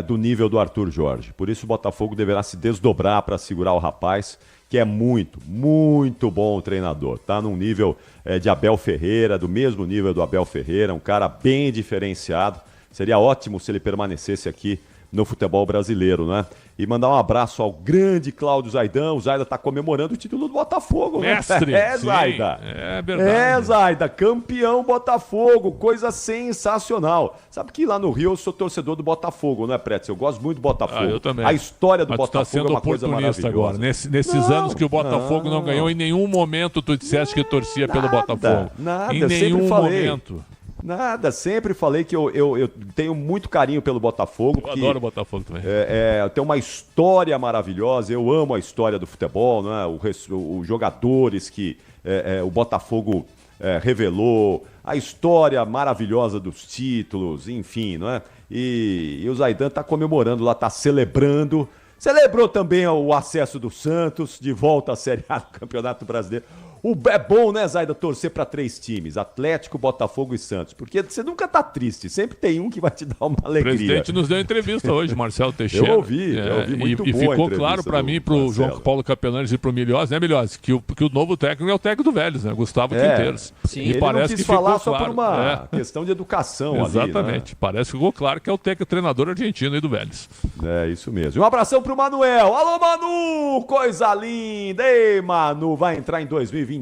do nível do Arthur Jorge. Por isso o Botafogo deverá se desdobrar para segurar o rapaz, que é muito, muito bom treinador. Tá num nível de Abel Ferreira, do mesmo nível do Abel Ferreira, um cara bem diferenciado. Seria ótimo se ele permanecesse aqui no futebol brasileiro, né? E mandar um abraço ao grande Cláudio Zaidan. O Zaida tá comemorando o título do Botafogo, Mestre, né? É, sim, Zaida. é verdade. É, Zaida, campeão Botafogo, coisa sensacional. Sabe que lá no Rio eu sou torcedor do Botafogo, né, Pretz? Eu gosto muito do Botafogo. Eu também. A história do Mas Botafogo tá sendo é uma coisa maravilhosa. agora. Nesses anos que o Botafogo não ganhou, em nenhum momento tu disseste que torcia pelo Botafogo. Nada, em sempre nenhum falei. momento. Nada, sempre falei que eu tenho muito carinho pelo Botafogo. Eu adoro o Botafogo também. Tem uma história maravilhosa, eu amo a história do futebol, né? Os jogadores que o Botafogo revelou, a história maravilhosa dos títulos, enfim, não é? E o Zaidan está comemorando lá, está celebrando. Celebrou também o acesso do Santos de volta à Série A do Campeonato Brasileiro. É bom, né, Zaida, torcer para 3 times, Atlético, Botafogo e Santos, porque você nunca tá triste, sempre tem um que vai te dar uma alegria. O presidente nos deu entrevista hoje, Marcelo Teixeira. Eu ouvi muito e boa ficou claro para mim, pro João Paulo Capelanes e pro Milhões, né, Milhões, que o novo técnico é o técnico do Vélez, né, Gustavo Quinteiros. Sim, e ele parece não quis que falar ficou só claro, por uma questão de educação. Exatamente, ali, né? parece que ficou claro que é o treinador argentino aí do Vélez. É, isso mesmo. E um abração pro Manuel. Alô, Manu! Coisa linda! Ei, Manu, vai entrar em 2025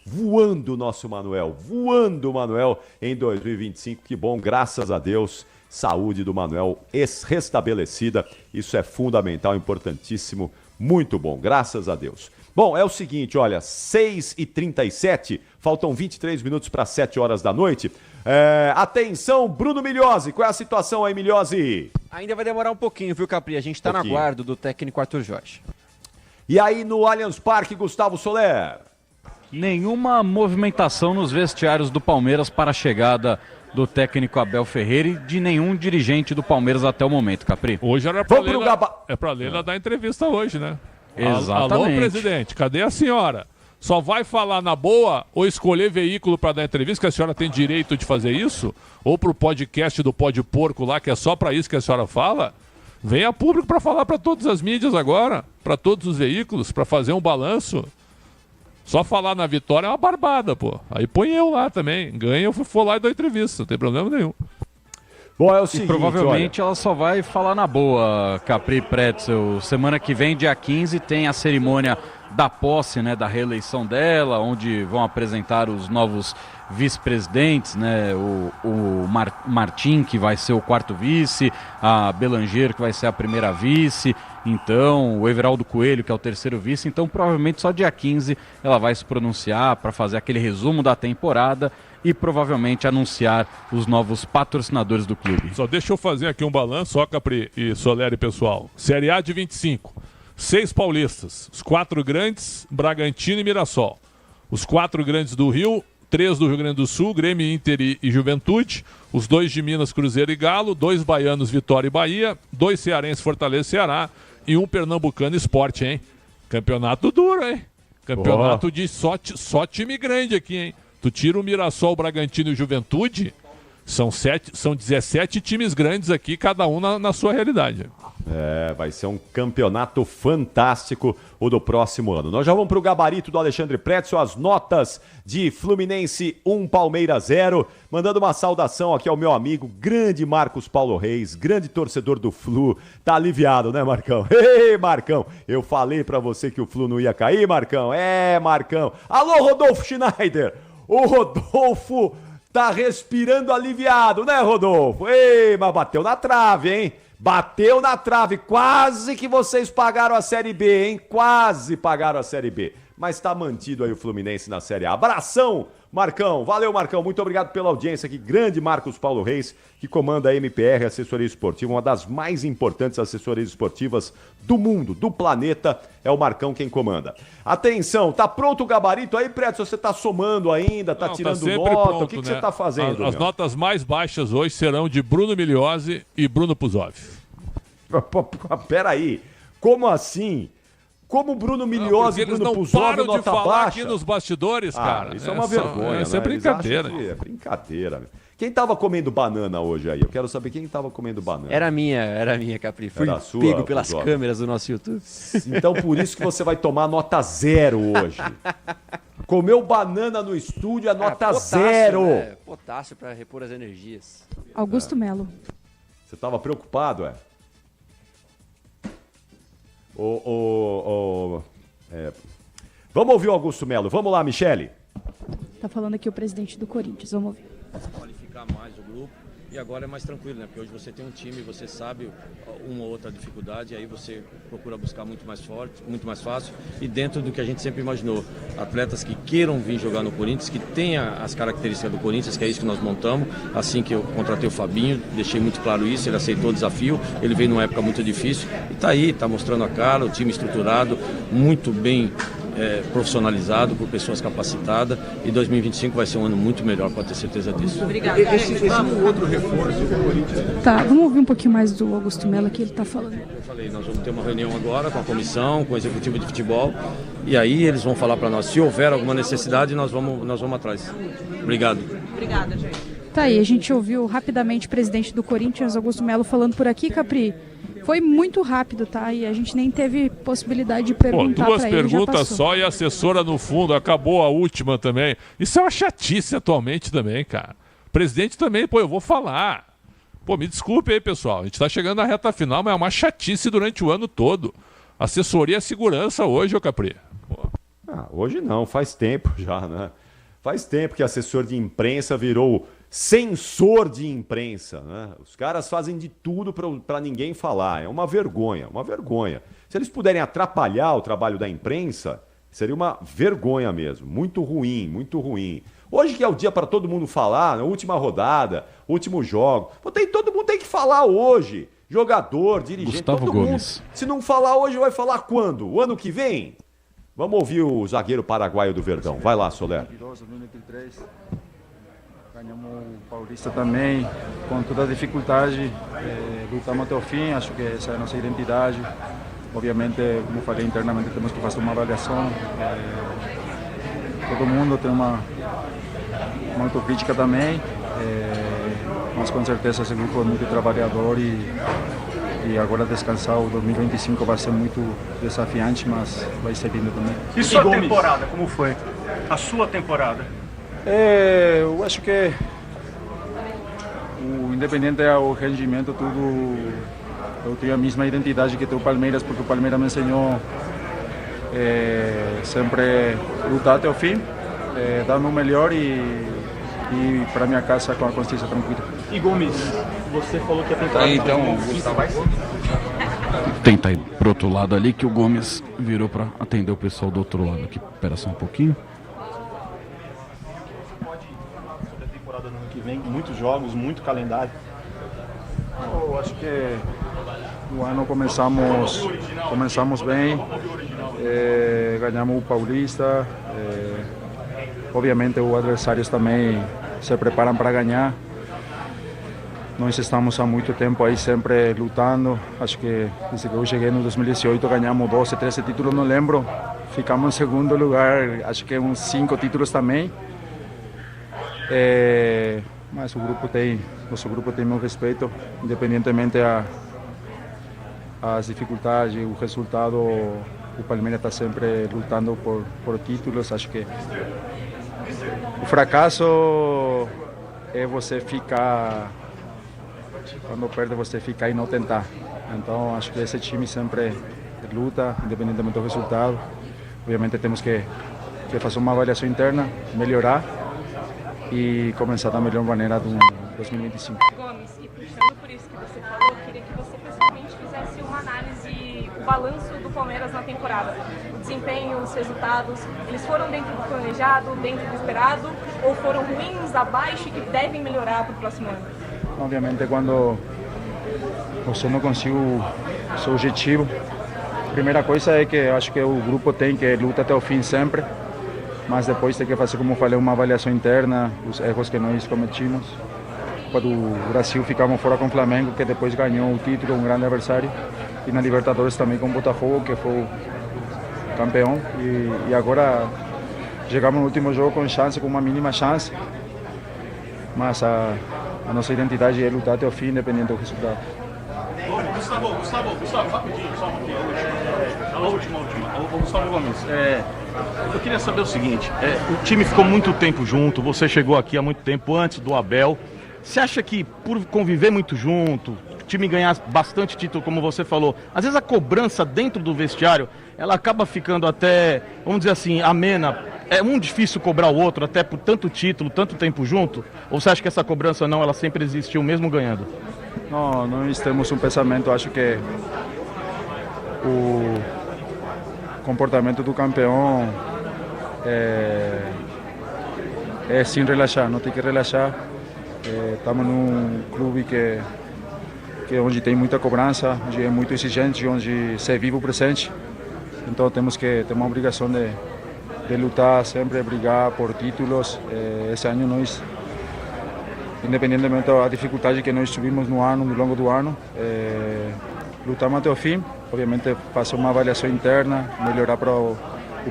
voando o nosso Manuel. Voando o Manuel em 2025. Que bom, graças a Deus. Saúde do Manuel restabelecida. Isso é fundamental, importantíssimo. Muito bom, graças a Deus. Bom, é o seguinte, olha, 6h37, faltam 23 minutos para 7 horas da noite. Atenção, Bruno Migliozzi, qual é a situação aí, Migliozzi? Ainda vai demorar um pouquinho, viu, Capri? A gente tá na guarda do técnico Arthur Jorge. E aí no Allianz Parque, Gustavo Soler? Nenhuma movimentação nos vestiários do Palmeiras para a chegada do técnico Abel Ferreira e de nenhum dirigente do Palmeiras até o momento, Capri. Hoje era pra Leila dar entrevista hoje, né? Exatamente. Alô, presidente, cadê a senhora? Só vai falar na boa ou escolher veículo para dar entrevista, que a senhora tem direito de fazer isso? Ou pro podcast do Pó de Porco lá, que é só para isso que a senhora fala? Venha público para falar para todas as mídias agora, para todos os veículos, para fazer um balanço. Só falar na vitória é uma barbada, pô. Aí põe eu lá também. Ganha, eu for lá e dou entrevista, não tem problema nenhum. Bom, é o seguinte, e provavelmente ela só vai falar na boa, Capri Pretzel. Semana que vem, dia 15, tem a cerimônia da posse, né, da reeleição dela, onde vão apresentar os novos vice-presidentes, né, o Martim, que vai ser o 4º vice, a Belanger, que vai ser a 1ª vice, então o Everaldo Coelho, que é o 3º vice, então provavelmente só dia 15 ela vai se pronunciar para fazer aquele resumo da temporada e provavelmente anunciar os novos patrocinadores do clube. Só deixa eu fazer aqui um balanço, ó, Capri e Soler e pessoal. Série A de 25, 6 paulistas, os 4 grandes, Bragantino e Mirassol. Os 4 grandes do Rio, 3 do Rio Grande do Sul, Grêmio, Inter e Juventude, os 2 de Minas, Cruzeiro e Galo, 2 baianos, Vitória e Bahia, 2 cearenses, Fortaleza e Ceará e 1 pernambucano, Sport, hein? Campeonato duro, hein? Campeonato de só time grande aqui, hein? Tu tira o Mirassol, o Bragantino e o Juventude, são 17 times grandes aqui, cada um na sua realidade. Vai ser um campeonato fantástico o do próximo ano. Nós já vamos para o gabarito do Alexandre Pretzel, as notas de Fluminense 1, Palmeiras 0. Mandando uma saudação aqui ao meu amigo, grande Marcos Paulo Reis, grande torcedor do Flu. Tá aliviado, né, Marcão? Ei, Marcão, eu falei para você que o Flu não ia cair, Marcão. Marcão. Alô, Rodolfo Schneider. O Rodolfo tá respirando aliviado, né, Rodolfo? Ei, mas bateu na trave, hein? Bateu na trave, quase que vocês pagaram a Série B, hein? Quase pagaram a Série B. Mas tá mantido aí o Fluminense na Série A. Abração, Marcão. Valeu, Marcão. Muito obrigado pela audiência aqui. Grande Marcos Paulo Reis, que comanda a MPR, Assessoria Esportiva, uma das mais importantes assessorias esportivas do mundo, do planeta. É o Marcão quem comanda. Atenção, tá pronto o gabarito aí, Pretzel? Você tá somando ainda, tá tirando nota? Pronto, o que você tá fazendo? As notas mais baixas hoje serão de Bruno Migliozzi e Bruno Puzov. Peraí, como assim? Como Bruno Migliozzi e Bruno Puzov, nota baixa? Eles não param de falar aqui nos bastidores, cara. Isso é uma vergonha, Isso é brincadeira. É brincadeira. Quem tava comendo banana hoje aí? Eu quero saber quem tava comendo banana. Era minha, Capri. Fui pego pelas câmeras do nosso YouTube. Então por isso que você vai tomar nota 0 hoje. Comeu banana no estúdio, a nota potássio, 0. Né? Potássio para repor as energias. Augusto Melo. Você tava preocupado, Vamos ouvir o Augusto Melo. Vamos lá, Michele. Tá falando aqui o presidente do Corinthians, vamos ouvir. Qualificar mais o grupo e agora é mais tranquilo, né? Porque hoje você tem um time, você sabe uma ou outra dificuldade, aí você procura buscar muito mais forte, muito mais fácil e dentro do que a gente sempre imaginou. Atletas que queiram vir jogar no Corinthians, que tenham as características do Corinthians, que é isso que nós montamos. Assim que eu contratei o Fabinho, deixei muito claro isso, ele aceitou o desafio, ele veio numa época muito difícil e tá aí, tá mostrando a cara, o time estruturado, muito bem profissionalizado, por pessoas capacitadas, e 2025 vai ser um ano muito melhor, pode ter certeza disso. Obrigada. Esse outro reforço do Corinthians. Tá, vamos ouvir um pouquinho mais do Augusto Melo que ele está falando. Eu falei, nós vamos ter uma reunião agora com a comissão, com o executivo de futebol, e aí eles vão falar para nós, se houver alguma necessidade, nós vamos atrás. Obrigado. Obrigada, gente. Tá aí, a gente ouviu rapidamente o presidente do Corinthians, Augusto Melo, falando por aqui, Capri. Foi muito rápido, tá? E a gente nem teve possibilidade de perguntar para ele. 2 perguntas só e a assessora no fundo. Acabou a última também. Isso é uma chatice atualmente também, cara. O presidente também, eu vou falar. Me desculpe aí, pessoal. A gente tá chegando na reta final, mas é uma chatice durante o ano todo. Assessoria e segurança hoje, ô Capri. Hoje não, faz tempo já, né? Faz tempo que assessor de imprensa virou censor de imprensa, né? Os caras fazem de tudo para ninguém falar. É uma vergonha, uma vergonha. Se eles puderem atrapalhar o trabalho da imprensa, seria uma vergonha mesmo. Muito ruim, muito ruim. Hoje que é o dia para todo mundo falar, na última rodada, último jogo. Todo mundo tem que falar hoje. Jogador, dirigente, Gustavo todo Gomes. mundo. Se não falar hoje, vai falar quando? O ano que vem? Vamos ouvir o zagueiro paraguaio do Verdão. Vai lá, Soler. 2023. Ganhamos o Paulista também, com toda a dificuldade, lutamos até o fim, acho que essa é a nossa identidade. Obviamente, como falei internamente, temos que fazer uma avaliação. Todo mundo tem uma autocrítica também, mas com certeza esse grupo é muito trabalhador e agora descansar o 2025 vai ser muito desafiante, mas vai ser lindo também. E sua temporada, como foi? A sua temporada? Eu acho que o independente ao rendimento, tudo, eu tenho a mesma identidade que tem o Palmeiras, porque o Palmeiras me ensinou sempre lutar até o fim, dar o meu melhor e para minha casa com a consciência tranquila. E Gomes, você falou que ia tentar... Então, tenta ir pro outro lado ali, que o Gomes virou para atender o pessoal do outro lado aqui. Espera só um pouquinho. Que vem muitos jogos, muito calendário. Eu acho que o ano começamos bem, ganhamos o Paulista, obviamente os adversários também se preparam para ganhar. Nós estamos há muito tempo aí sempre lutando, acho que desde que eu cheguei no 2018 ganhamos 12, 13 títulos, não lembro, ficamos em segundo lugar, acho que uns 5 títulos também. Mas nosso grupo tem meu respeito, independentemente as dificuldades, o resultado, o Palmeiras está sempre lutando por títulos. Acho que o fracasso é você ficar, quando perde você ficar e não tentar. Então acho que esse time sempre luta, independentemente do resultado. Obviamente temos que fazer uma avaliação interna, melhorar e começar da melhor maneira do 2025. Gomes, e puxando por isso que você falou, eu queria que você pessoalmente fizesse uma análise, o balanço do Palmeiras na temporada. O desempenho, os resultados, eles foram dentro do planejado, dentro do esperado, ou foram ruins, abaixo e que devem melhorar para o próximo ano? Obviamente, quando você não consegue o seu objetivo, a primeira coisa é que eu acho que o grupo tem que lutar até o fim sempre. Mas depois tem que fazer, como falei, uma avaliação interna, os erros que nós cometimos. Quando o Brasil ficamos fora com o Flamengo, que depois ganhou o título, um grande adversário. E na Libertadores também com o Botafogo, que foi o campeão. E agora chegamos no último jogo com chance, com uma mínima chance. Mas a nossa identidade é lutar até o fim, independente do resultado. Gustavo, rapidinho, só um pouquinho. A última. Ô, Gustavo Gomes, eu queria saber o seguinte, o time ficou muito tempo junto, você chegou aqui há muito tempo, antes do Abel. Você acha que por conviver muito junto, time ganhar bastante título, como você falou, às vezes a cobrança dentro do vestiário, ela acaba ficando até, vamos dizer assim, amena. É difícil cobrar o outro, até por tanto título, tanto tempo junto? Ou você acha que essa cobrança não, ela sempre existiu, mesmo ganhando? Não, nós temos um pensamento, acho que o comportamento do campeão é sem relaxar, não tem que relaxar. Estamos num clube que onde tem muita cobrança, onde é muito exigente, onde se vive o presente. Então temos que ter uma obrigação de lutar sempre, brigar por títulos. Esse ano nós, independentemente da dificuldade que nós tivemos no longo do ano, lutamos até o fim. Obviamente fazer uma avaliação interna, melhorar para o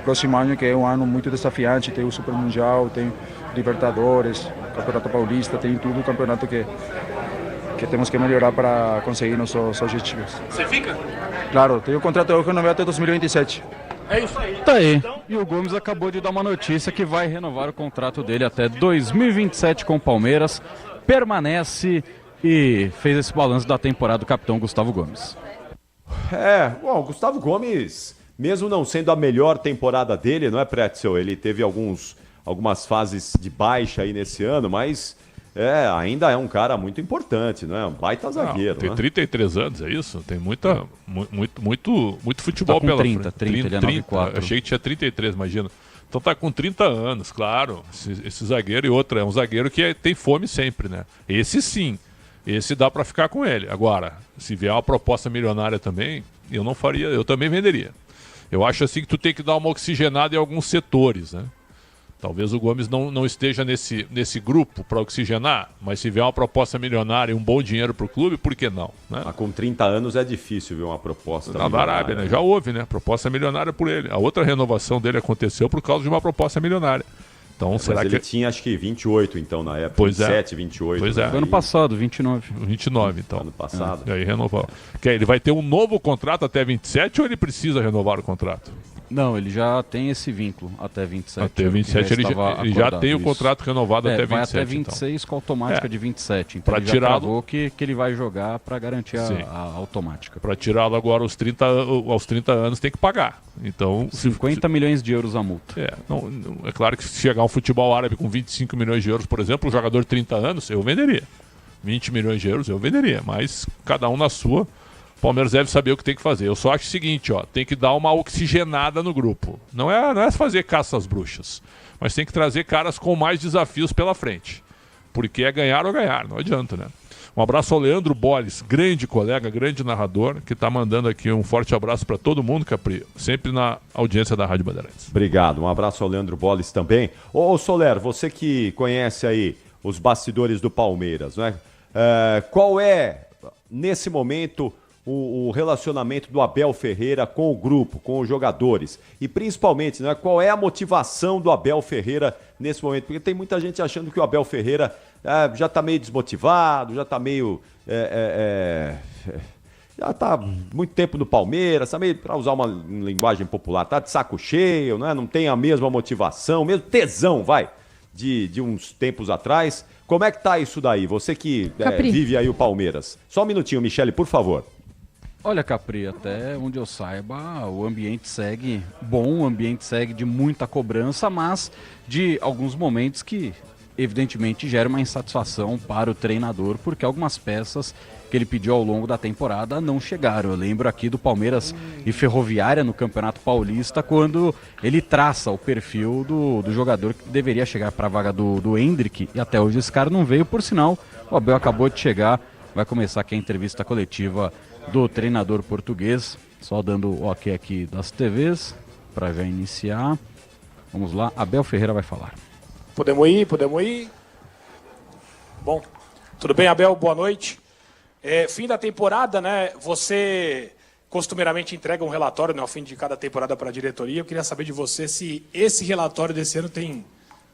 próximo ano, que é um ano muito desafiante. Tem o Super Mundial, tem Libertadores, Campeonato Paulista, tem tudo o campeonato que temos que melhorar para conseguir nossos objetivos. Você fica? Claro, tenho o contrato renovado até 2027. É isso aí. Tá aí. E o Gomes acabou de dar uma notícia que vai renovar o contrato dele até 2027 com o Palmeiras. Permanece e fez esse balanço da temporada do capitão Gustavo Gomes. Bom, o Gustavo Gomes, mesmo não sendo a melhor temporada dele, não é, Pretzel? Ele teve algumas fases de baixa aí nesse ano, mas ainda é um cara muito importante, não é? Um baita zagueiro. Tem 33 anos, é isso? Tem muito futebol tá com pela 30, frente. 30, ele é 94. Achei que tinha 33, imagina. Então tá com 30 anos, claro. Esse zagueiro, e outra, é um zagueiro que tem fome sempre, né? Esse sim. Esse dá pra ficar com ele. Agora, se vier uma proposta milionária também, eu não faria, eu também venderia. Eu acho assim que tu tem que dar uma oxigenada em alguns setores, né? Talvez o Gomes não esteja nesse grupo para oxigenar, mas se vier uma proposta milionária e um bom dinheiro para o clube, por que não? Né? Com 30 anos é difícil ver uma proposta da Arábia, né? Já houve, né? Proposta milionária por ele. A outra renovação dele aconteceu por causa de uma proposta milionária. Então, será mas que ele tinha acho que 28 então na época, pois 27, 28. Pois é. Foi ano passado, 29. 29 então. Ano passado. E aí renovou. Ele vai ter um novo contrato até 27 ou ele precisa renovar o contrato? Não, ele já tem esse vínculo até 27. Até 27 ele já tem o contrato renovado até 27. Vai até 26 então. com a automática de 27. Então ele já travou que ele vai jogar para garantir a automática. Para tirá-lo agora aos 30 anos tem que pagar. Então, 50 milhões de euros a multa. É claro que se chegar um futebol árabe com 25 milhões de euros, por exemplo, um jogador de 30 anos, eu venderia. 20 milhões de euros eu venderia, mas cada um na sua. O Palmeiras deve saber o que tem que fazer. Eu só acho o seguinte, tem que dar uma oxigenada no grupo. Não é fazer caça às bruxas, mas tem que trazer caras com mais desafios pela frente. Porque é ganhar ou ganhar, não adianta, né? Um abraço ao Leandro Bolles, grande colega, grande narrador, que está mandando aqui um forte abraço para todo mundo, Capri, sempre na audiência da Rádio Bandeirantes. Obrigado, um abraço ao Leandro Bolles também. Ô Soler, você que conhece aí os bastidores do Palmeiras, né? Qual é, nesse momento, o relacionamento do Abel Ferreira com o grupo, com os jogadores? E principalmente, né, qual é a motivação do Abel Ferreira nesse momento? Porque tem muita gente achando que o Abel Ferreira já está meio desmotivado, já está meio... já está muito tempo no Palmeiras, tá meio, para usar uma linguagem popular, tá de saco cheio, né? Não tem a mesma motivação, mesmo tesão, de uns tempos atrás. Como é que tá isso daí? Você que vive aí o Palmeiras. Só um minutinho, Michele, por favor. Olha, Capri, até onde eu saiba, o ambiente segue bom, o ambiente segue de muita cobrança, mas de alguns momentos que, evidentemente, gera uma insatisfação para o treinador, porque algumas peças que ele pediu ao longo da temporada não chegaram. Eu lembro aqui do Palmeiras e Ferroviária no Campeonato Paulista, quando ele traça o perfil do jogador que deveria chegar para a vaga do Hendrick, e até hoje esse cara não veio, por sinal, o Abel acabou de chegar, vai começar aqui a entrevista coletiva do treinador português, só dando o ok aqui das TVs, para já iniciar. Vamos lá, Abel Ferreira vai falar. Podemos ir. Bom, tudo bem, Abel? Boa noite. Fim da temporada, né? Você costumeiramente entrega um relatório, né, ao fim de cada temporada para a diretoria. Eu queria saber de você se esse relatório desse ano tem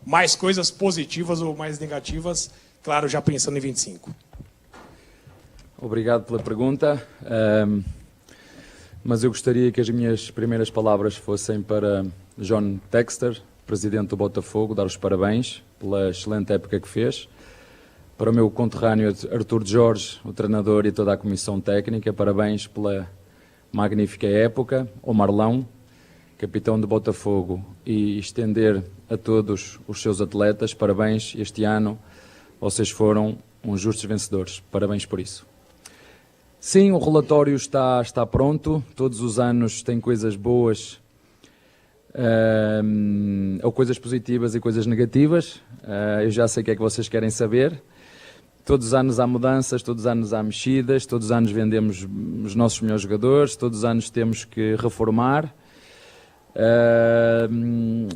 mais coisas positivas ou mais negativas, claro, já pensando em 25. Obrigado pela pergunta, mas eu gostaria que as minhas primeiras palavras fossem para John Textor, presidente do Botafogo, dar os parabéns pela excelente época que fez. Para o meu conterrâneo Artur Jorge, o treinador e toda a comissão técnica, parabéns pela magnífica época. Ao Marlão, capitão de Botafogo, e estender a todos os seus atletas, parabéns, este ano vocês foram uns justos vencedores, parabéns por isso. Sim, o relatório está pronto, todos os anos tem coisas boas, ou coisas positivas e coisas negativas, eu já sei o que é que vocês querem saber. Todos os anos há mudanças, todos os anos há mexidas, todos os anos vendemos os nossos melhores jogadores, todos os anos temos que reformar.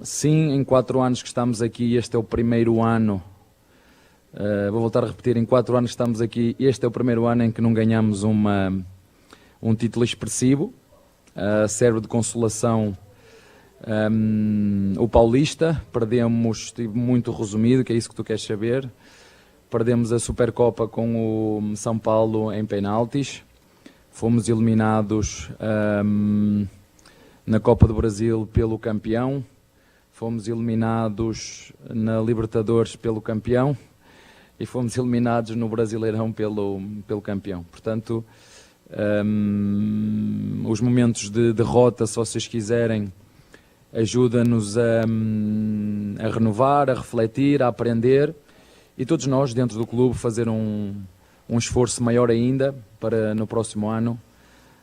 Sim, em 4 anos que estamos aqui, este é o primeiro ano, vou voltar a repetir, em 4 anos que estamos aqui, este é o primeiro ano em que não ganhamos um título expressivo. Serve de consolação o Paulista, perdemos, estive muito resumido, que é isso que tu queres saber, perdemos a Supercopa com o São Paulo em penaltis, fomos eliminados na Copa do Brasil pelo campeão, fomos eliminados na Libertadores pelo campeão e fomos eliminados no Brasileirão pelo campeão. Portanto, os momentos de derrota, se vocês quiserem, ajuda-nos a renovar, a refletir, a aprender, e todos nós dentro do clube fazer um esforço maior ainda para no próximo ano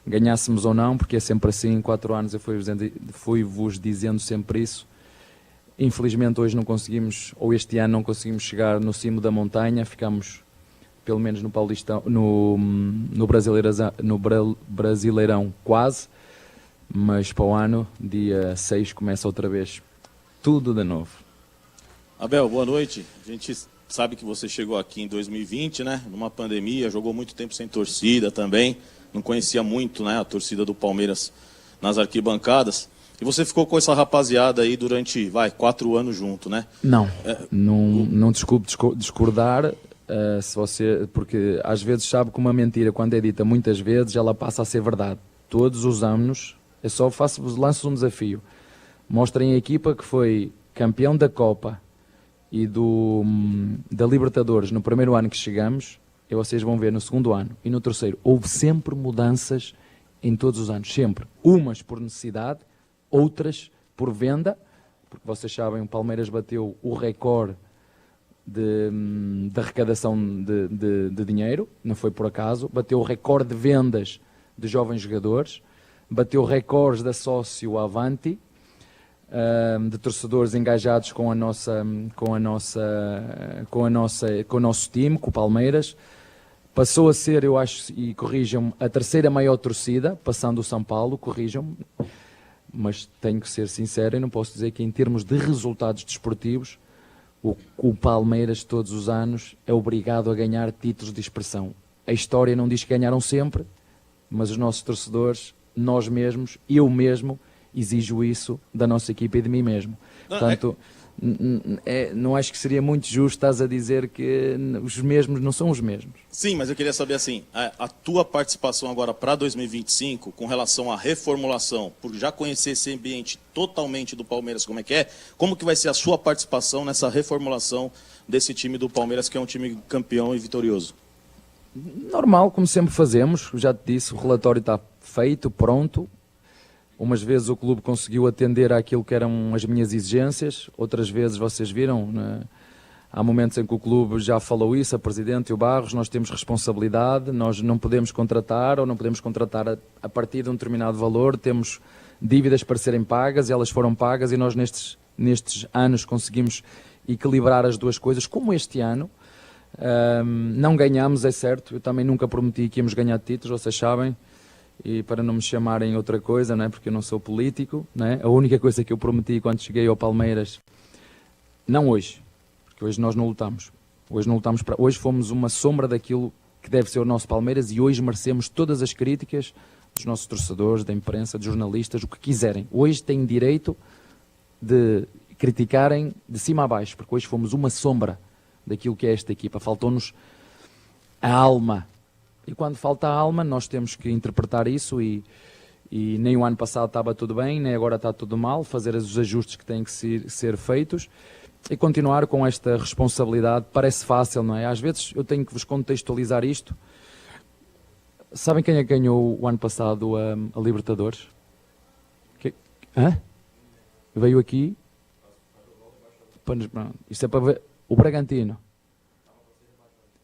ganhássemos ou não, porque é sempre assim. Em 4 anos eu fui-vos dizendo sempre isso. Infelizmente hoje não conseguimos, ou este ano não conseguimos chegar no cimo da montanha, ficamos pelo menos no Paulistão, no Brasileirão quase, mas para o ano, dia 6, começa outra vez tudo de novo. Abel, boa noite. A gente sabe que você chegou aqui em 2020, né, numa pandemia, jogou muito tempo sem torcida também, não conhecia muito, né, a torcida do Palmeiras nas arquibancadas. E você ficou com essa rapaziada aí durante, 4 anos junto, né? Não desculpe discordar, se você, porque às vezes sabe que uma mentira, quando é dita muitas vezes, ela passa a ser verdade. Todos os anos, eu só lanço um desafio. Mostrem a equipa que foi campeão da Copa e da Libertadores no primeiro ano que chegamos, e vocês vão ver no segundo ano e no terceiro. Houve sempre mudanças em todos os anos, sempre. Umas por necessidade, outras por venda, porque vocês sabem, o Palmeiras bateu o recorde de arrecadação de dinheiro, não foi por acaso, bateu o recorde de vendas de jovens jogadores, bateu recordes da sócio Avanti, de torcedores engajados com o nosso time, com o Palmeiras. Passou a ser, eu acho, e corrijam-me, a 3ª maior torcida, passando o São Paulo, corrijam-me, mas tenho que ser sincero e não posso dizer que em termos de resultados desportivos o Palmeiras todos os anos é obrigado a ganhar títulos de expressão. A história não diz que ganharam sempre, mas os nossos torcedores, nós mesmos, eu mesmo, exijo isso da nossa equipa e de mim mesmo. Portanto, não acho que seria muito justo estás a dizer que os mesmos não são os mesmos. Sim, mas eu queria saber assim, a tua participação agora para 2025, com relação à reformulação, por já conhecer esse ambiente totalmente do Palmeiras, como que vai ser a sua participação nessa reformulação desse time do Palmeiras, que é um time campeão e vitorioso? Normal, como sempre fazemos, já te disse, o relatório está feito, pronto. Umas vezes o clube conseguiu atender àquilo que eram as minhas exigências, outras vezes vocês viram, né? Há momentos em que o clube já falou isso, a Presidente e o Barros, nós temos responsabilidade, nós não podemos contratar ou não podemos contratar a partir de um determinado valor, temos dívidas para serem pagas, elas foram pagas e nós nestes anos conseguimos equilibrar as duas coisas, como este ano. Não ganhamos, é certo, eu também nunca prometi que íamos ganhar títulos, vocês sabem, e para não me chamarem outra coisa, não é? Porque eu não sou político, não é? A única coisa que eu prometi quando cheguei ao Palmeiras, não hoje, porque hoje nós não lutamos, hoje fomos uma sombra daquilo que deve ser o nosso Palmeiras e hoje merecemos todas as críticas dos nossos torcedores, da imprensa, dos jornalistas, o que quiserem. Hoje têm direito de criticarem de cima a baixo, porque hoje fomos uma sombra daquilo que é esta equipa, faltou-nos a alma. E quando falta a alma, nós temos que interpretar isso e nem o ano passado estava tudo bem, nem agora está tudo mal, fazer os ajustes que têm que ser feitos e continuar com esta responsabilidade. Parece fácil, não é? Às vezes eu tenho que vos contextualizar isto. Sabem quem é que ganhou o ano passado a Libertadores? Veio aqui. Isto é para ver. O Bragantino.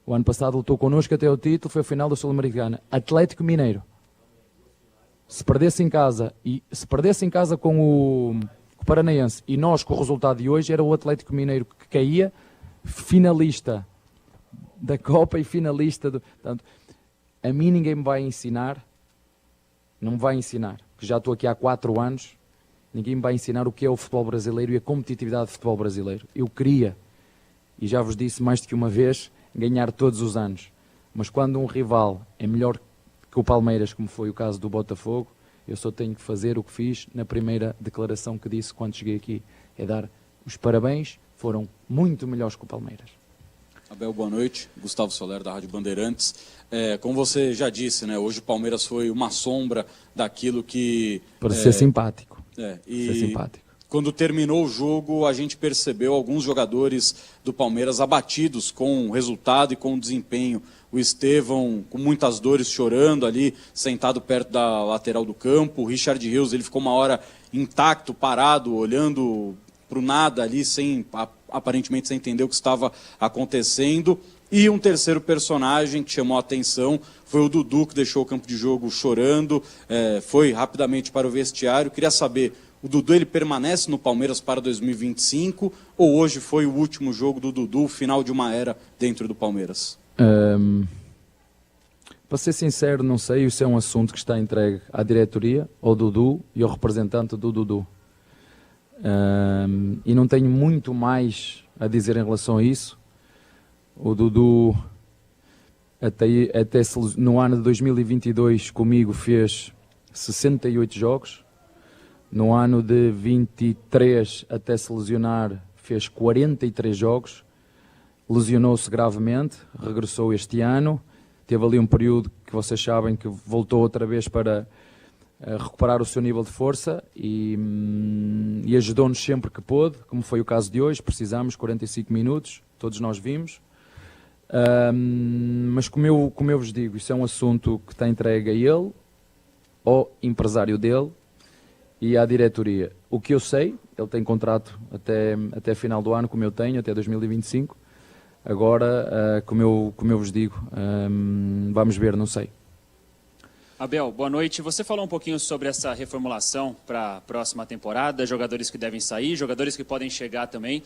O ano passado lutou connosco até o título, foi a final da Sul-Americana. Atlético Mineiro. Se perdesse em casa com o Paranaense e nós com o resultado de hoje, era o Atlético Mineiro que caía, finalista da Copa e finalista do... Portanto, a mim ninguém me vai ensinar, não me vai ensinar, porque já estou aqui há 4 anos, ninguém me vai ensinar o que é o futebol brasileiro e a competitividade do futebol brasileiro. Eu queria, e já vos disse mais do que uma vez, ganhar todos os anos. Mas quando um rival é melhor que o Palmeiras, como foi o caso do Botafogo, eu só tenho que fazer o que fiz na primeira declaração que disse quando cheguei aqui. É dar os parabéns, foram muito melhores que o Palmeiras. Abel, boa noite. Gustavo Soler, da Rádio Bandeirantes. Como você já disse, né, hoje o Palmeiras foi uma sombra daquilo que... Para ser simpático. Ser simpático. Quando terminou o jogo, a gente percebeu alguns jogadores do Palmeiras abatidos com o resultado e com o desempenho. O Estevão com muitas dores, chorando ali, sentado perto da lateral do campo. O Richard Rios, ele ficou uma hora intacto, parado, olhando para o nada ali, aparentemente sem entender o que estava acontecendo. E um terceiro personagem que chamou a atenção foi o Dudu, que deixou o campo de jogo chorando, foi rapidamente para o vestiário. Queria saber, o Dudu ele permanece no Palmeiras para 2025 ou hoje foi o último jogo do Dudu, o final de uma era dentro do Palmeiras? Para ser sincero, não sei, isso é um assunto que está entregue à diretoria, ao Dudu e ao representante do Dudu. E não tenho muito mais a dizer em relação a isso. O Dudu, até no ano de 2022, comigo fez 68 jogos. No ano de 23, até se lesionar, fez 43 jogos. Lesionou-se gravemente, regressou este ano. Teve ali um período que vocês sabem que voltou outra vez para recuperar o seu nível de força e ajudou-nos sempre que pôde, como foi o caso de hoje. Precisamos 45 minutos, todos nós vimos. Mas como eu vos digo, isso é um assunto que está entregue a ele, ao empresário dele e à diretoria. O que eu sei, ele tem contrato até final do ano, como eu tenho, até 2025. Agora, como eu vos digo, vamos ver, não sei. Abel, boa noite. Você falou um pouquinho sobre essa reformulação para a próxima temporada, jogadores que devem sair, jogadores que podem chegar também.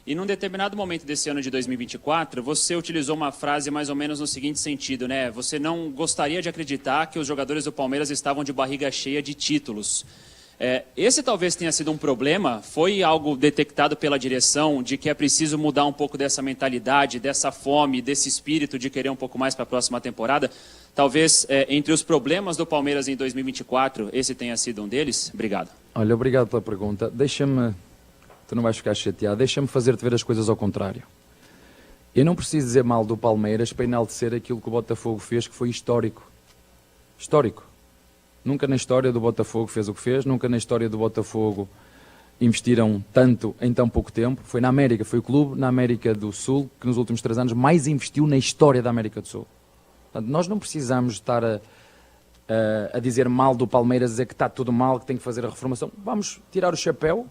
E num determinado momento desse ano de 2024, você utilizou uma frase mais ou menos no seguinte sentido, né? Você não gostaria de acreditar que os jogadores do Palmeiras estavam de barriga cheia de títulos. Esse talvez tenha sido um problema, foi algo detectado pela direção de que é preciso mudar um pouco dessa mentalidade, dessa fome, desse espírito de querer um pouco mais para a próxima temporada. Talvez entre os problemas do Palmeiras em 2024, esse tenha sido um deles? Obrigado. Olha, obrigado pela pergunta. Deixa-me, tu não vais ficar chateado, deixa-me fazer-te ver as coisas ao contrário. Eu não preciso dizer mal do Palmeiras para enaltecer aquilo que o Botafogo fez, que foi histórico. Histórico. Nunca na história do Botafogo fez o que fez, nunca na história do Botafogo investiram tanto em tão pouco tempo. Foi na América, foi o clube na América do Sul que nos últimos 3 anos mais investiu na história da América do Sul. Portanto, nós não precisamos estar a dizer mal do Palmeiras, dizer que está tudo mal, que tem que fazer a reformação. Vamos tirar o chapéu,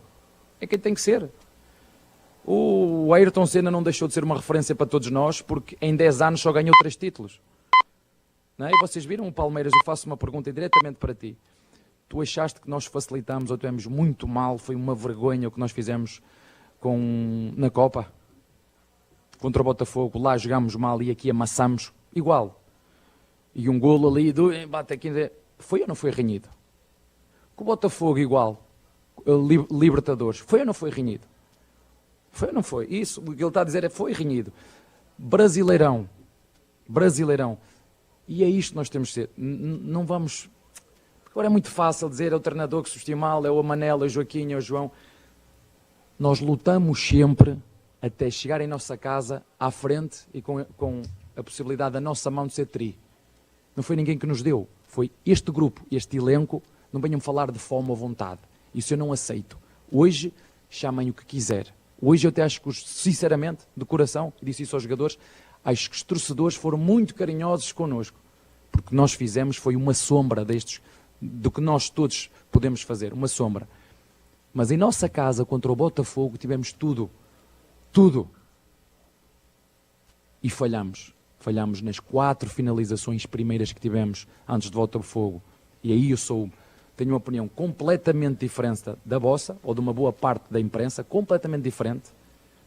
é quem tem que ser. O Ayrton Senna não deixou de ser uma referência para todos nós, porque em 10 anos só ganhou 3 títulos. Não é? E vocês viram o Palmeiras, eu faço uma pergunta diretamente para ti. Tu achaste que nós facilitamos ou tivemos muito mal, foi uma vergonha o que nós fizemos na Copa? Contra o Botafogo, lá jogámos mal e aqui amassamos igual. E um golo ali, bate aqui, foi ou não foi renhido? Com o Botafogo igual, Libertadores, foi ou não foi renhido? Foi ou não foi? Isso, o que ele está a dizer é foi renhido. Brasileirão. E é isto que nós temos de ser. Não vamos... Agora é muito fácil dizer, é o treinador que se vestiu mal, é o Manela, é o Joaquim, é o João. Nós lutamos sempre até chegar em nossa casa à frente e com a possibilidade da nossa mão de ser tri. Não foi ninguém que nos deu. Foi este grupo, este elenco. Não venham falar de fome ou vontade. Isso eu não aceito. Hoje, chamem o que quiser. Hoje eu até acho que, sinceramente, de coração, disse isso aos jogadores, acho que os torcedores foram muito carinhosos connosco. Porque nós fizemos foi uma sombra do que nós todos podemos fazer, uma sombra. Mas em nossa casa, contra o Botafogo, tivemos tudo. E falhamos. Falhamos nas 4 finalizações primeiras que tivemos antes de Botafogo. E aí tenho uma opinião completamente diferente da vossa, ou de uma boa parte da imprensa, completamente diferente.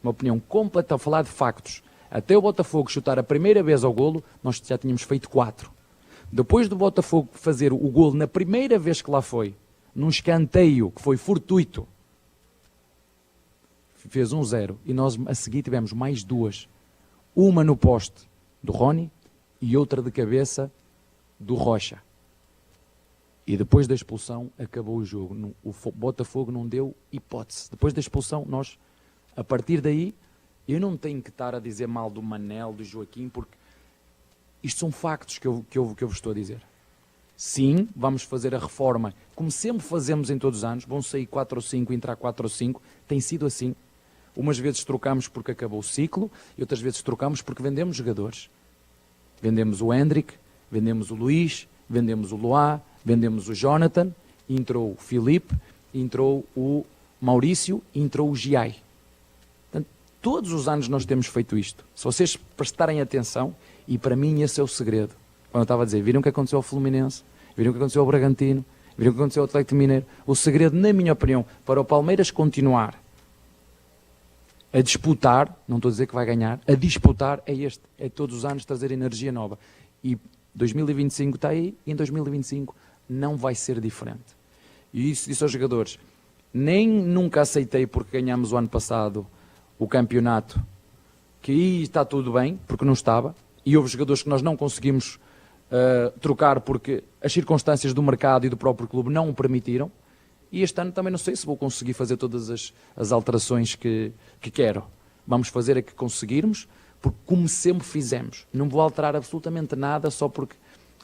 Uma opinião completa, a falar de factos. Até o Botafogo chutar a primeira vez ao golo, nós já tínhamos feito 4. Depois do Botafogo fazer o golo na primeira vez que lá foi, num escanteio que foi fortuito, fez 1-0. E nós a seguir tivemos mais 2. Uma no poste do Rony e outra de cabeça do Rocha. E depois da expulsão acabou o jogo. O Botafogo não deu hipótese. Depois da expulsão, nós, a partir daí, eu não tenho que estar a dizer mal do Manel, do Joaquim, porque isto são factos que eu vos estou a dizer. Sim, vamos fazer a reforma, como sempre fazemos em todos os anos. Vão sair 4 ou 5, entrar 4 ou 5. Tem sido assim. Umas vezes trocamos porque acabou o ciclo e outras vezes trocamos porque vendemos jogadores. Vendemos o Hendrick, vendemos o Luís, vendemos o Loá, vendemos o Jonathan, entrou o Filipe, entrou o Maurício, entrou o Giai. Portanto, todos os anos nós temos feito isto. Se vocês prestarem atenção, e para mim esse é o segredo. Quando eu estava a dizer, viram o que aconteceu ao Fluminense, viram o que aconteceu ao Bragantino, viram o que aconteceu ao Atlético Mineiro. O segredo, na minha opinião, para o Palmeiras continuar a disputar, não estou a dizer que vai ganhar, a disputar é este, é todos os anos trazer energia nova. E 2025 está aí, e em 2025 não vai ser diferente. E isso disse aos jogadores. Nunca aceitei, porque ganhámos o ano passado o campeonato, que aí está tudo bem, porque não estava, e houve jogadores que nós não conseguimos trocar porque as circunstâncias do mercado e do próprio clube não o permitiram. E este ano também não sei se vou conseguir fazer todas as alterações que quero. Vamos fazer a que conseguirmos, porque como sempre fizemos. Não vou alterar absolutamente nada só porque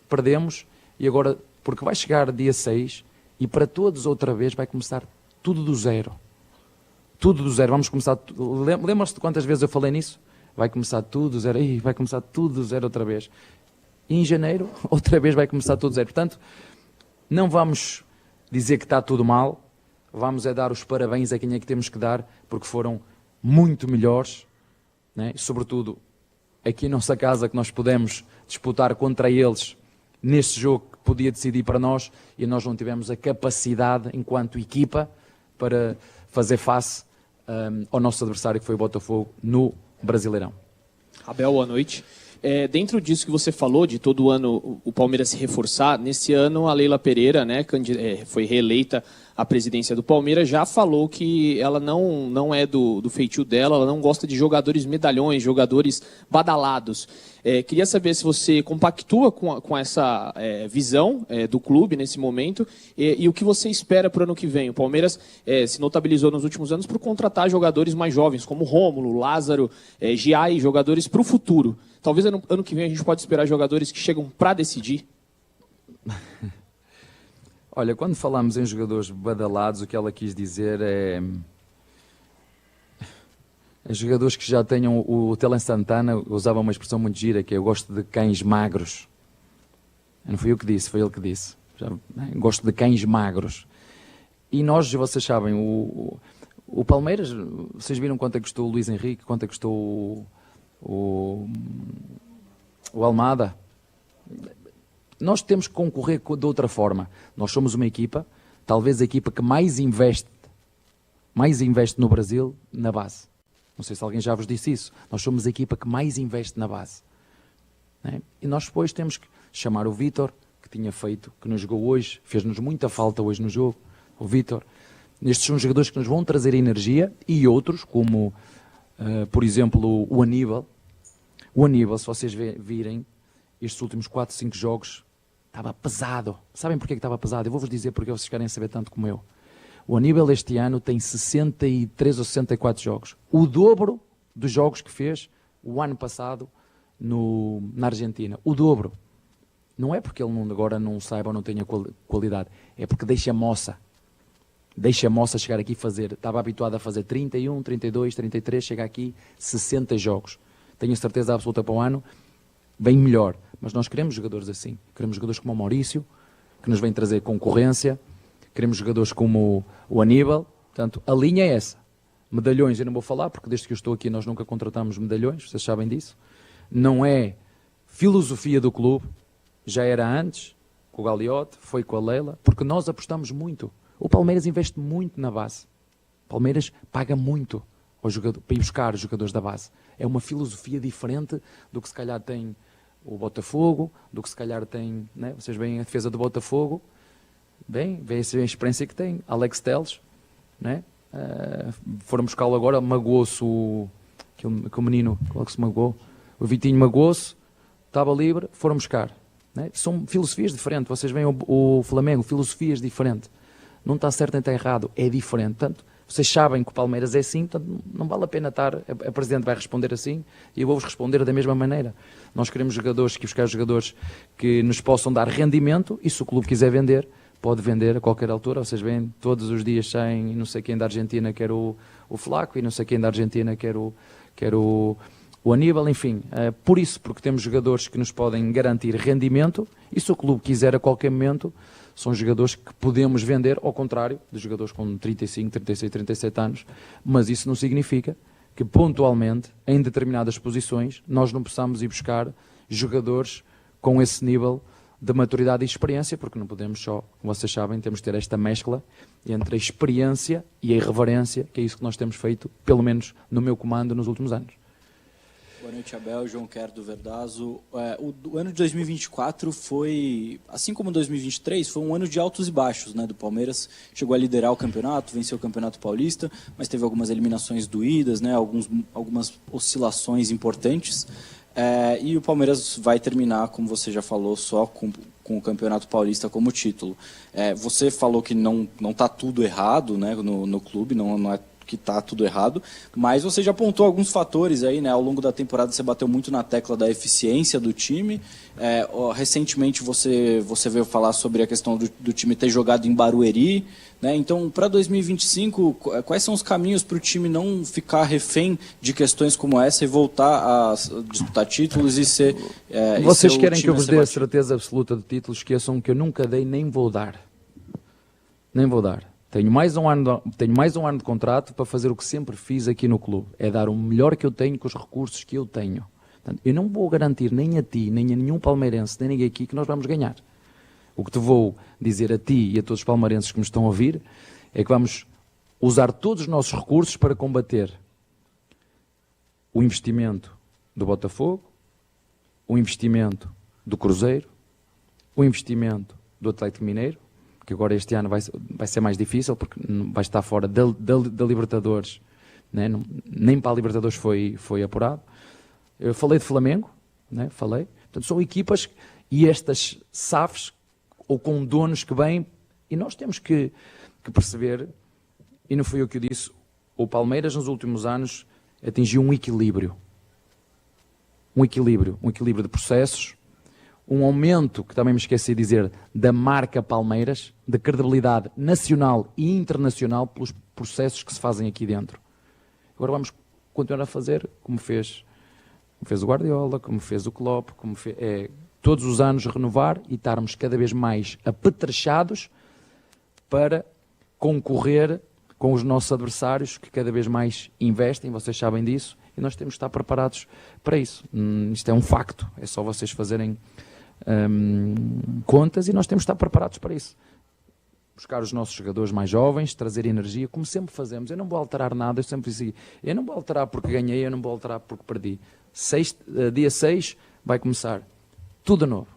perdemos, e agora, porque vai chegar dia 6 e para todos outra vez vai começar tudo do zero. Tudo do zero. Vamos começar... Lembram-se de quantas vezes eu falei nisso? Vai começar tudo do zero. Vai começar tudo do zero outra vez. E em janeiro, outra vez vai começar tudo do zero. Portanto, não vamos dizer que está tudo mal, vamos dar os parabéns a quem é que temos que dar, porque foram muito melhores, né? E sobretudo aqui em nossa casa, que nós pudemos disputar contra eles neste jogo que podia decidir para nós, e nós não tivemos a capacidade, enquanto equipa, para fazer face ao nosso adversário, que foi o Botafogo, no Brasileirão. Abel, boa noite. Dentro disso que você falou, de todo ano o Palmeiras se reforçar, nesse ano a Leila Pereira, né, foi reeleita à presidência do Palmeiras, já falou que ela não é do feitio dela, ela não gosta de jogadores medalhões, jogadores badalados. Queria saber se você compactua com essa visão do clube nesse momento e o que você espera para o ano que vem. O Palmeiras se notabilizou nos últimos anos por contratar jogadores mais jovens, como Rômulo, Lázaro, Giai, jogadores para o futuro. Talvez ano que vem a gente pode esperar jogadores que chegam para decidir. Olha, quando falamos em jogadores badalados, o que ela quis dizer é jogadores que já tenham... O Telen Santana usava uma expressão muito gira, que é: eu gosto de cães magros. Não fui eu que disse, foi ele que disse. Gosto de cães magros. E nós, vocês sabem, o Palmeiras, vocês viram quanto é que custou o Luís Henrique, quanto é que custou o Almada. Nós temos que concorrer de outra forma. Nós somos uma equipa, talvez a equipa que mais investe no Brasil na base. Não sei se alguém já vos disse isso. Nós somos a equipa que mais investe na base. Né? E nós depois temos que chamar o Vítor, que tinha feito, que nos jogou hoje, fez-nos muita falta hoje no jogo. O Vítor. Estes são jogadores que nos vão trazer energia, e outros, como, por exemplo, o Aníbal. O Aníbal, se vocês virem, estes últimos 4, 5 jogos, estava pesado. Sabem porquê que estava pesado? Eu vou-vos dizer porque vocês querem saber tanto como eu. O Aníbal este ano tem 63 ou 64 jogos. O dobro dos jogos que fez o ano passado na Argentina. O dobro. Não é porque ele agora não saiba ou não tenha qualidade. É porque deixa moça. deixa a moça chegar aqui fazer, estava habituado a fazer 31, 32, 33, chega aqui 60 jogos. Tenho certeza absoluta para o ano, bem melhor. Mas nós queremos jogadores assim. Queremos jogadores como o Maurício, que nos vem trazer concorrência. Queremos jogadores como o Aníbal. Portanto, a linha é essa. Medalhões eu não vou falar, porque desde que eu estou aqui nós nunca contratamos medalhões, vocês sabem disso. Não é filosofia do clube, já era antes, com o Gagliotti, foi com a Leila, porque nós apostamos muito. O Palmeiras investe muito na base. O Palmeiras paga muito ao jogador, para ir buscar os jogadores da base. É uma filosofia diferente do que se calhar tem o Botafogo, do que se calhar tem, né? Vocês veem a defesa do Botafogo, bem, veem a experiência que tem, Alex Telles, né? Foram buscá-lo agora, magoou-se o menino, qual é que se magoou? O Vitinho magoou-se, estava livre, foram buscar. Né? São filosofias diferentes, vocês veem o Flamengo, filosofias diferentes. Não está certo nem está errado, é diferente. Portanto, vocês sabem que o Palmeiras é assim, portanto, não vale a pena estar. A Presidente vai responder assim e eu vou-vos responder da mesma maneira. Nós queremos jogadores, que buscar jogadores que nos possam dar rendimento e se o clube quiser vender, pode vender a qualquer altura. Vocês veem, todos os dias saem não sei quem da Argentina quer o Flaco e não sei quem da Argentina quer o Aníbal, enfim. Por isso, porque temos jogadores que nos podem garantir rendimento e se o clube quiser a qualquer momento, são jogadores que podemos vender, ao contrário de jogadores com 35, 36, 37 anos, mas isso não significa que pontualmente, em determinadas posições, nós não possamos ir buscar jogadores com esse nível de maturidade e experiência, porque não podemos só, como vocês sabem, temos de ter esta mescla entre a experiência e a irreverência, que é isso que nós temos feito, pelo menos no meu comando, nos últimos anos. Boa noite, Abel. João Quero do Verdazo. O ano de 2024 foi, assim como 2023, foi um ano de altos e baixos, né, do Palmeiras. Chegou a liderar o campeonato, venceu o Campeonato Paulista, mas teve algumas eliminações doídas, né, algumas oscilações importantes. E o Palmeiras vai terminar, como você já falou, só com o Campeonato Paulista como título. Você falou que não está tudo errado, né, no clube, não é que está tudo errado, mas você já apontou alguns fatores aí, né? Ao longo da temporada você bateu muito na tecla da eficiência do time. Recentemente você veio falar sobre a questão do time ter jogado em Barueri, né? Então, para 2025, quais são os caminhos para o time não ficar refém de questões como essa e voltar a disputar títulos e ser... Vocês querem que eu vos dê a certeza absoluta de títulos? Esqueçam que eu nunca dei, nem vou dar. Nem vou dar. Tenho mais um ano de contrato para fazer o que sempre fiz aqui no clube. É dar o melhor que eu tenho com os recursos que eu tenho. Portanto, eu não vou garantir nem a ti, nem a nenhum palmeirense, nem ninguém aqui que nós vamos ganhar. O que te vou dizer a ti e a todos os palmeirenses que me estão a ouvir é que vamos usar todos os nossos recursos para combater o investimento do Botafogo, o investimento do Cruzeiro, o investimento do Atlético Mineiro, que agora este ano vai ser mais difícil, porque vai estar fora da Libertadores, né? Nem para a Libertadores foi apurado. Eu falei de Flamengo, né? Falei. Portanto, são equipas e estas SAFs, ou com donos que vêm, e nós temos que perceber, e não fui eu que o disse, o Palmeiras nos últimos anos atingiu um equilíbrio. Um equilíbrio de processos, um aumento, que também me esqueci de dizer, da marca Palmeiras, de credibilidade nacional e internacional pelos processos que se fazem aqui dentro. Agora vamos continuar a fazer como fez o Guardiola, como fez o Klopp, todos os anos renovar e estarmos cada vez mais apetrechados para concorrer com os nossos adversários que cada vez mais investem, vocês sabem disso, e nós temos que estar preparados para isso. Isto é um facto, é só vocês fazerem contas e nós temos que estar preparados para isso. Buscar os nossos jogadores mais jovens, trazer energia, como sempre fazemos. Eu não vou alterar nada, eu sempre disse, eu não vou alterar porque ganhei, eu não vou alterar porque perdi. Dia 6 vai começar tudo novo.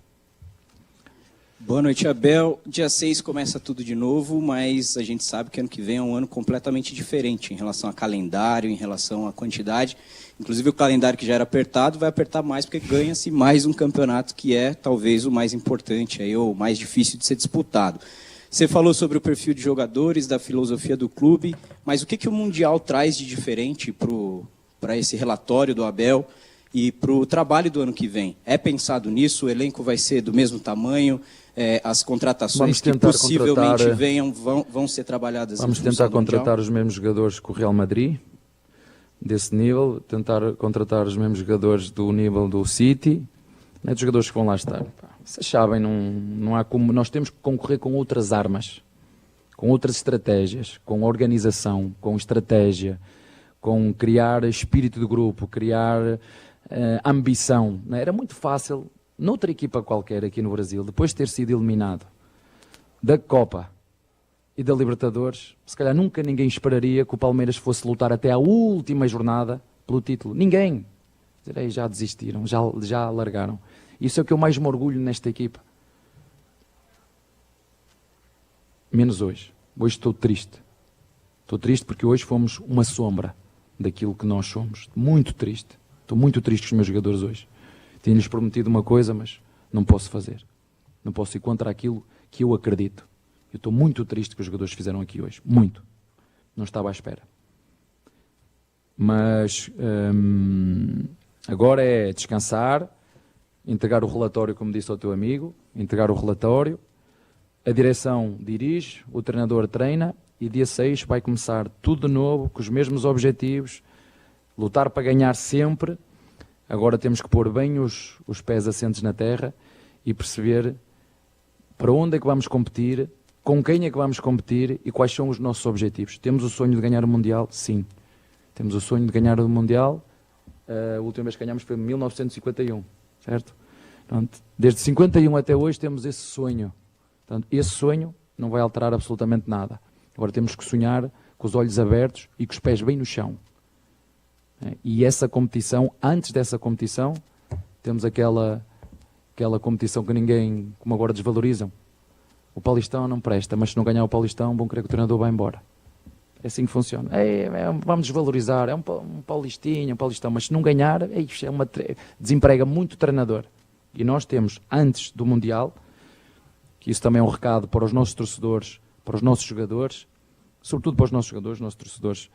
Boa noite, Abel. Dia 6 começa tudo de novo, mas a gente sabe que ano que vem é um ano completamente diferente em relação a calendário, em relação à quantidade. Inclusive o calendário que já era apertado vai apertar mais porque ganha-se mais um campeonato que é talvez o mais importante, aí, ou o mais difícil de ser disputado. Você falou sobre o perfil de jogadores, da filosofia do clube, mas o que o Mundial traz de diferente para esse relatório do Abel? E para o trabalho do ano que vem, é pensado nisso? O elenco vai ser do mesmo tamanho? As contratações que possivelmente venham vão ser trabalhadas em função do Mundial? Vamos tentar contratar os mesmos jogadores que o Real Madrid, desse nível, tentar contratar os mesmos jogadores do nível do City, não é dos jogadores que vão lá estar. Vocês sabem, não há como, nós temos que concorrer com outras armas, com outras estratégias, com organização, com estratégia, com criar espírito de grupo, criar ambição. Não é? Era muito fácil, noutra equipa qualquer aqui no Brasil, depois de ter sido eliminado da Copa e da Libertadores, se calhar nunca ninguém esperaria que o Palmeiras fosse lutar até a última jornada pelo título. Ninguém. Já desistiram, já largaram. Isso é o que eu mais me orgulho nesta equipa. Menos hoje. Hoje estou triste. Estou triste porque hoje fomos uma sombra daquilo que nós somos. Muito triste. Estou muito triste com os meus jogadores hoje. Tinha-lhes prometido uma coisa, mas não posso fazer. Não posso ir contra aquilo que eu acredito. Eu estou muito triste com os jogadores fizeram aqui hoje. Muito. Não estava à espera. Mas agora é descansar, entregar o relatório, como disse ao teu amigo, entregar o relatório. A direção dirige, o treinador treina e dia 6 vai começar tudo de novo, com os mesmos objetivos, lutar para ganhar sempre. Agora temos que pôr bem os pés assentes na terra e perceber para onde é que vamos competir, com quem é que vamos competir e quais são os nossos objetivos. Temos o sonho de ganhar o Mundial? Sim. Temos o sonho de ganhar o Mundial. A última vez que ganhámos foi em 1951, certo? Portanto, desde 51 até hoje temos esse sonho. Portanto, esse sonho não vai alterar absolutamente nada. Agora temos que sonhar com os olhos abertos e com os pés bem no chão. E essa competição, antes dessa competição, temos aquela competição que ninguém, como agora, desvalorizam. O Paulistão não presta, mas se não ganhar o Paulistão, vão querer que o treinador vá embora. É assim que funciona. Vamos desvalorizar, é um Paulistinho, um Paulistão, mas se não ganhar, desemprega muito o treinador. E nós temos, antes do Mundial, que isso também é um recado para os nossos torcedores, para os nossos jogadores, sobretudo para os nossos torcedores,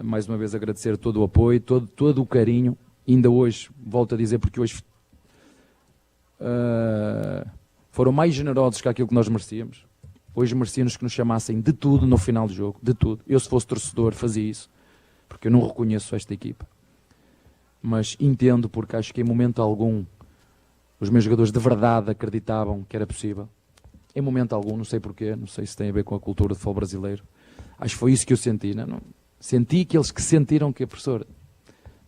mais uma vez agradecer todo o apoio, todo o carinho. Ainda hoje, volto a dizer, porque hoje foram mais generosos que aquilo que nós merecíamos. Hoje merecíamos que nos chamassem de tudo no final do jogo, de tudo. Eu, se fosse torcedor, fazia isso, porque eu não reconheço esta equipa. Mas entendo, porque acho que em momento algum os meus jogadores de verdade acreditavam que era possível. Em momento algum, não sei porquê, não sei se tem a ver com a cultura do futebol brasileiro. Acho que foi isso que eu senti. Não? Senti que eles que sentiram que, professor,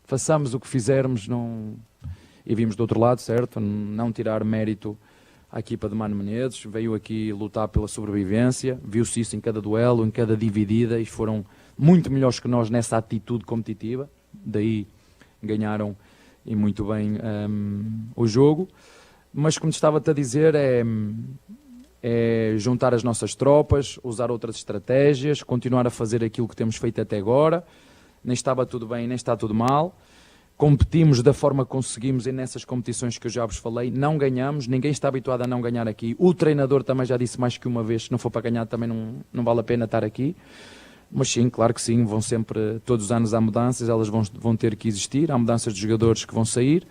façamos o que fizermos, não... E vimos do outro lado, certo? Não tirar mérito à equipa de Mano Menezes, veio aqui lutar pela sobrevivência, viu-se isso em cada duelo, em cada dividida, e foram muito melhores que nós nessa atitude competitiva, daí ganharam e muito bem o jogo. Mas como estava-te a dizer, é juntar as nossas tropas, usar outras estratégias, continuar a fazer aquilo que temos feito até agora. Nem estava tudo bem, nem está tudo mal. Competimos da forma que conseguimos e nessas competições que eu já vos falei, não ganhamos, ninguém está habituado a não ganhar aqui. O treinador também já disse mais que uma vez, se não for para ganhar também não vale a pena estar aqui. Mas sim, claro que sim, vão sempre, todos os anos há mudanças, elas vão ter que existir, há mudanças de jogadores que vão sair,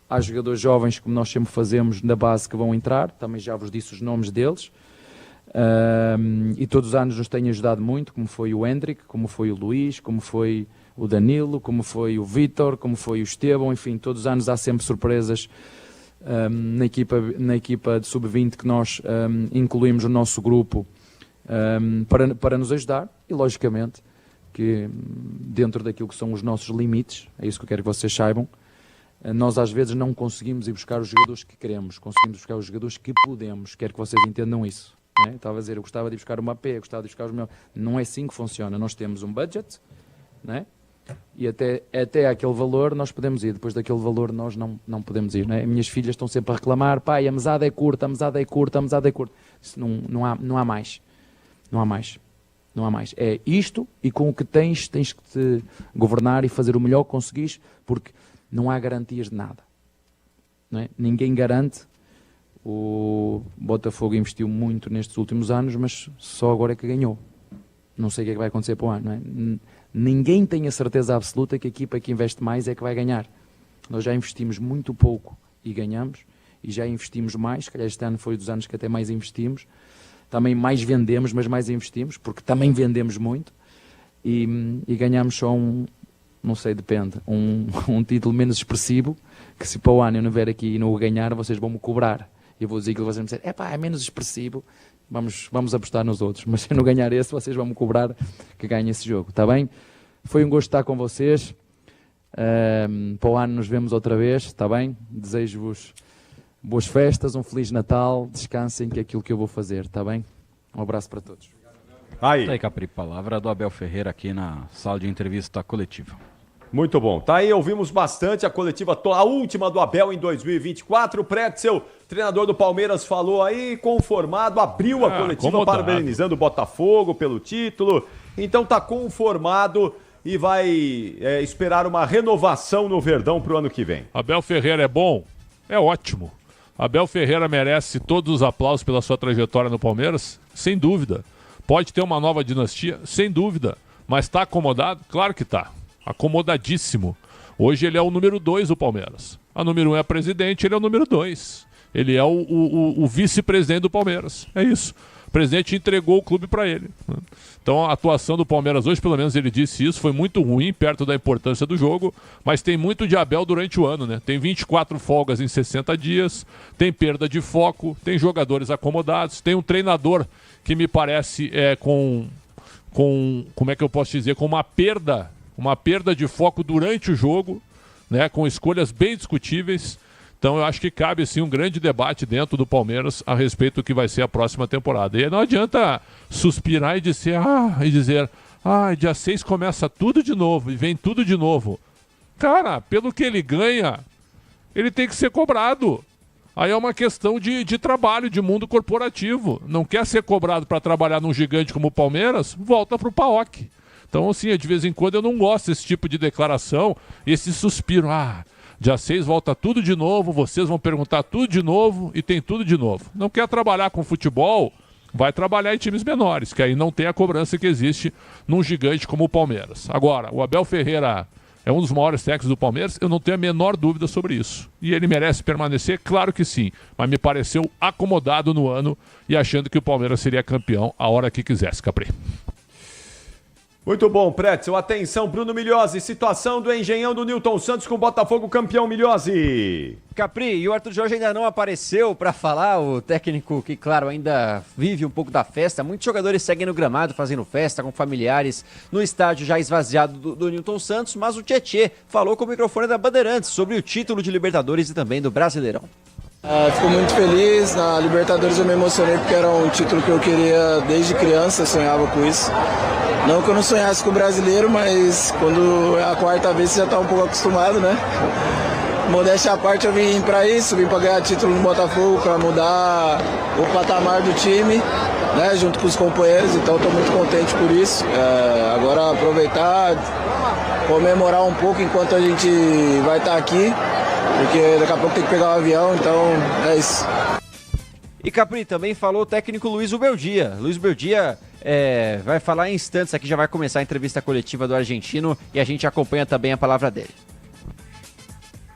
há jogadores jovens, como nós sempre fazemos, na base que vão entrar, também já vos disse os nomes deles, e todos os anos nos têm ajudado muito, como foi o Hendrick, como foi o Luís, como foi o Danilo, como foi o Vítor, como foi o Estevão, enfim, todos os anos há sempre surpresas na equipa de sub-20 que nós incluímos no nosso grupo para nos ajudar, e logicamente que dentro daquilo que são os nossos limites, é isso que eu quero que vocês saibam, nós às vezes não conseguimos ir buscar os jogadores que queremos, conseguimos buscar os jogadores que podemos, quero que vocês entendam isso. Né? Estava a dizer, eu gostava de ir buscar uma AP, eu gostava de ir buscar os meus... Não é assim que funciona, nós temos um budget, né? E até aquele valor nós podemos ir, depois daquele valor nós não podemos ir. Né? Minhas filhas estão sempre a reclamar, pai, a mesada é curta, a mesada é curta, a mesada é curta. Isso não há mais. Não há mais. Não há mais. É isto, e com o que tens que te governar e fazer o melhor que conseguis, porque não há garantias de nada. Não é? Ninguém garante. O Botafogo investiu muito nestes últimos anos, mas só agora é que ganhou. Não sei o que é que vai acontecer para o ano. Não é? Ninguém tem a certeza absoluta que a equipa que investe mais é que vai ganhar. Nós já investimos muito pouco e ganhamos, e já investimos mais, se calhar este ano foi dos anos que até mais investimos, também mais vendemos, mas mais investimos, porque também vendemos muito, e ganhamos só não sei, depende, um título menos expressivo, que se para o ano eu não vier aqui e não o ganhar, vocês vão me cobrar. Eu vou dizer que vocês vão dizer, é menos expressivo, vamos apostar nos outros, mas se eu não ganhar esse, vocês vão me cobrar que ganhe esse jogo, está bem? Foi um gosto estar com vocês, para o ano nos vemos outra vez, está bem? Desejo-vos boas festas, um Feliz Natal, descansem, que é aquilo que eu vou fazer, está bem? Um abraço para todos. Aí, Capri, palavra do Abel Ferreira aqui na sala de entrevista coletiva. Muito bom. Tá aí, ouvimos bastante a coletiva, a última do Abel em 2024. O Pretzel, treinador do Palmeiras, falou aí, conformado, abriu a coletiva parabenizando o Botafogo pelo título. Então tá conformado e vai esperar uma renovação no Verdão pro ano que vem. Abel Ferreira é bom? É ótimo. Abel Ferreira merece todos os aplausos pela sua trajetória no Palmeiras? Sem dúvida. Pode ter uma nova dinastia? Sem dúvida. Mas está acomodado? Claro que está. Acomodadíssimo. Hoje ele é o número 2 do Palmeiras. A número 1 é a presidente, ele é o número 2. Ele é o vice-presidente do Palmeiras. É isso. O presidente entregou o clube para ele. Então a atuação do Palmeiras hoje, pelo menos ele disse isso, foi muito ruim perto da importância do jogo, mas tem muito de Abel durante o ano, né? Tem 24 folgas em 60 dias, tem perda de foco, tem jogadores acomodados, tem um treinador que me parece como é que eu posso dizer, com uma perda de foco durante o jogo, né? Com escolhas bem discutíveis. Então eu acho que cabe sim um grande debate dentro do Palmeiras a respeito do que vai ser a próxima temporada. E não adianta suspirar e dizer, dia 6 começa tudo de novo e vem tudo de novo. Cara, pelo que ele ganha, ele tem que ser cobrado. Aí é uma questão de trabalho, de mundo corporativo. Não quer ser cobrado para trabalhar num gigante como o Palmeiras? Volta pro PAOK. Então, assim, de vez em quando eu não gosto desse tipo de declaração, esse suspiro, dia 6 volta tudo de novo, vocês vão perguntar tudo de novo e tem tudo de novo. Não quer trabalhar com futebol, vai trabalhar em times menores, que aí não tem a cobrança que existe num gigante como o Palmeiras. Agora, o Abel Ferreira é um dos maiores técnicos do Palmeiras, eu não tenho a menor dúvida sobre isso. E ele merece permanecer? Claro que sim, mas me pareceu acomodado no ano e achando que o Palmeiras seria campeão a hora que quisesse, Capri. Muito bom, Pretzel. Atenção, Bruno Milhozzi. Situação do Engenhão do Nilton Santos com o Botafogo campeão, Milhozzi. Capri, e o Arthur Jorge ainda não apareceu para falar, o técnico que, claro, ainda vive um pouco da festa. Muitos jogadores seguem no gramado fazendo festa com familiares no estádio já esvaziado do Nilton Santos, mas o Tietê falou com o microfone da Bandeirantes sobre o título de Libertadores e também do Brasileirão. Fico muito feliz, na Libertadores eu me emocionei porque era um título que eu queria desde criança, eu sonhava com isso. Não que eu não sonhasse com o brasileiro, mas quando é a quarta vez você já está um pouco acostumado, né? Modéstia à parte, eu vim para isso, vim para ganhar título no Botafogo, para mudar o patamar do time, né? Junto com os companheiros, então estou muito contente por isso. Agora aproveitar, comemorar um pouco enquanto a gente vai estar aqui, porque daqui a pouco tem que pegar o avião, então é isso. E Capri, também falou o técnico Luiz Ubeldia. Luiz Ubeldia vai falar em instantes aqui, já vai começar a entrevista coletiva do argentino e a gente acompanha também a palavra dele.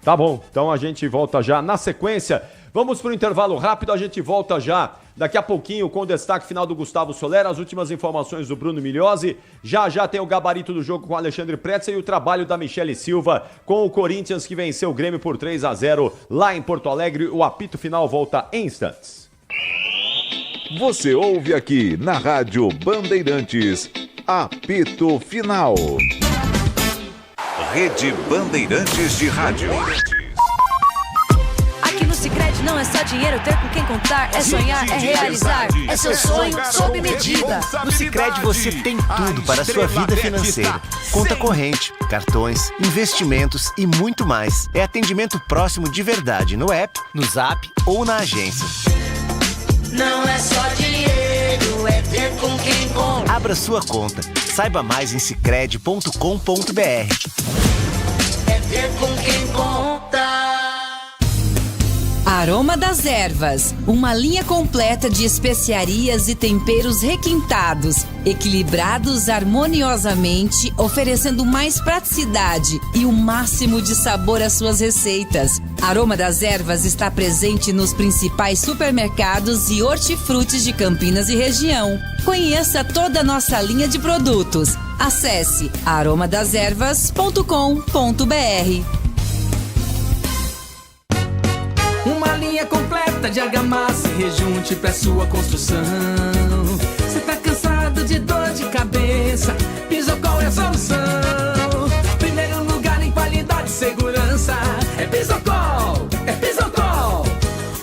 Tá bom, então a gente volta já na sequência. Vamos para o intervalo rápido, a gente volta já daqui a pouquinho com o destaque final do Gustavo Soler, as últimas informações do Bruno Milhozzi. Já tem o gabarito do jogo com o Alexandre Pretzel e o trabalho da Michele Silva com o Corinthians que venceu o Grêmio por 3-0 lá em Porto Alegre. O apito final volta em instantes. Você ouve aqui na Rádio Bandeirantes, apito final. Rede Bandeirantes de Rádio. Aqui no Sicredi não é só dinheiro, ter com quem contar, é sonhar, é realizar, é seu sonho sob medida. No Sicredi você tem tudo para a sua vida financeira. Conta corrente, cartões, investimentos e muito mais. É atendimento próximo de verdade no app, no Zap ou na agência. Não é só dinheiro, é ter com quem conta. Abra sua conta. Saiba mais em sicredi.com.br. É ter com quem conta. A Aroma das Ervas, uma linha completa de especiarias e temperos requintados, equilibrados harmoniosamente, oferecendo mais praticidade e o máximo de sabor às suas receitas. Aroma das Ervas está presente nos principais supermercados e hortifrutis de Campinas e região. Conheça toda a nossa linha de produtos. Acesse aromadeservas.com.br. Uma linha completa de argamassa e rejunte pra sua construção. Você tá cansado de dor de cabeça? Pisocol é a solução. Primeiro lugar em qualidade e segurança. É Pisocol, é Pisocol.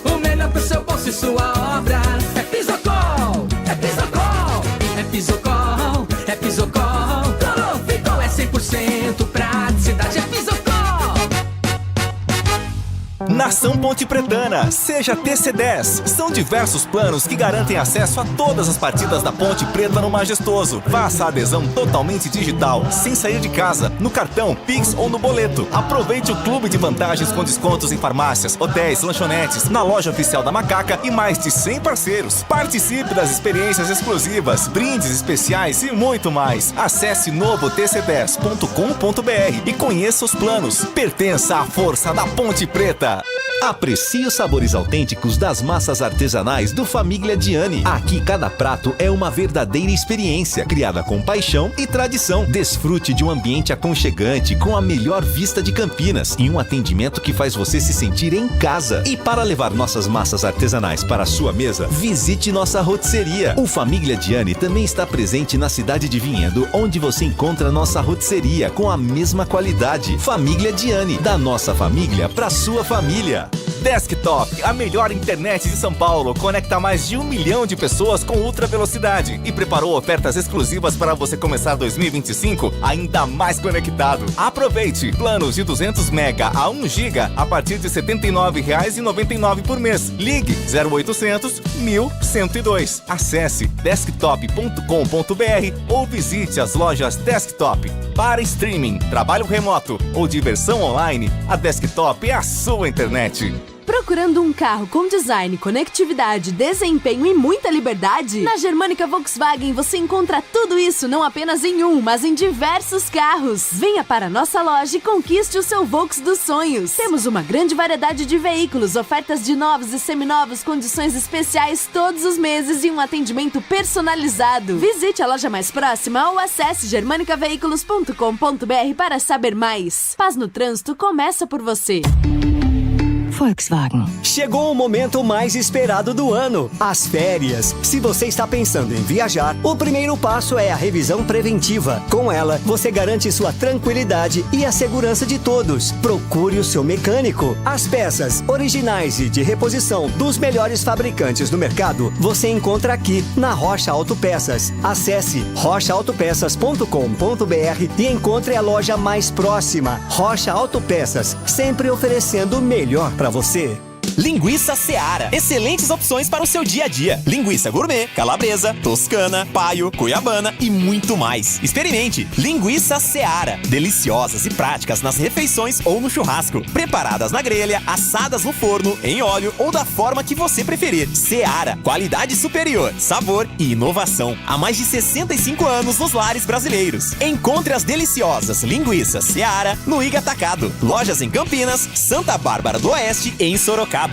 O melhor pro seu bolso e sua obra. É Pisocol, é Pisocol. É Pisocol, é Pisocol. Ficou, é 100% praticidade. É Pisocol. Nação Ponte Pretana, seja TC10. São diversos planos que garantem acesso a todas as partidas da Ponte Preta no Majestoso. Faça a adesão totalmente digital, sem sair de casa, no cartão, Pix ou no boleto. Aproveite o clube de vantagens com descontos em farmácias, hotéis, lanchonetes, na loja oficial da Macaca e mais de 100 parceiros. Participe das experiências exclusivas, brindes especiais e muito mais. Acesse novotc10.com.br e conheça os planos. Pertença à força da Ponte Preta. Aprecie os sabores autênticos das massas artesanais do Família Diani. Aqui cada prato é uma verdadeira experiência, criada com paixão e tradição. Desfrute de um ambiente aconchegante com a melhor vista de Campinas e um atendimento que faz você se sentir em casa. E para levar nossas massas artesanais para a sua mesa, visite nossa rotisseria. O Família Diani também está presente na cidade de Vinhedo, onde você encontra nossa rotisseria com a mesma qualidade. Família Diani, da nossa família para sua família. Desktop, a melhor internet de São Paulo, conecta mais de 1 milhão de pessoas com ultra velocidade e preparou ofertas exclusivas para você começar 2025 ainda mais conectado. Aproveite planos de 200 mega a 1 giga a partir de R$ 79,99 por mês. Ligue 0800 1102. Acesse desktop.com.br ou visite as lojas Desktop. Para streaming, trabalho remoto ou diversão online, a Desktop é a sua internet. Procurando um carro com design, conectividade, desempenho e muita liberdade? Na Germânica Volkswagen você encontra tudo isso não apenas em um, mas em diversos carros. Venha para a nossa loja e conquiste o seu Volks dos sonhos. Temos uma grande variedade de veículos, ofertas de novos e seminovos, condições especiais todos os meses e um atendimento personalizado. Visite a loja mais próxima ou acesse germanicaveículos.com.br para saber mais. Paz no trânsito começa por você. Volkswagen. Chegou o momento mais esperado do ano, as férias. Se você está pensando em viajar, o primeiro passo é a revisão preventiva. Com ela, você garante sua tranquilidade e a segurança de todos. Procure o seu mecânico. As peças originais e de reposição dos melhores fabricantes do mercado, você encontra aqui na Rocha Autopeças. Acesse rochaautopeças.com.br e encontre a loja mais próxima. Rocha Autopeças, sempre oferecendo o melhor para você. Linguiça Seara. Excelentes opções para o seu dia a dia. Linguiça gourmet, calabresa, toscana, paio, cuiabana e muito mais. Experimente. Linguiça Seara. Deliciosas e práticas nas refeições ou no churrasco. Preparadas na grelha, assadas no forno, em óleo ou da forma que você preferir. Seara. Qualidade superior, sabor e inovação. Há mais de 65 anos nos lares brasileiros. Encontre as deliciosas linguiças Seara no Iga Atacado. Lojas em Campinas, Santa Bárbara do Oeste e em Sorocaba.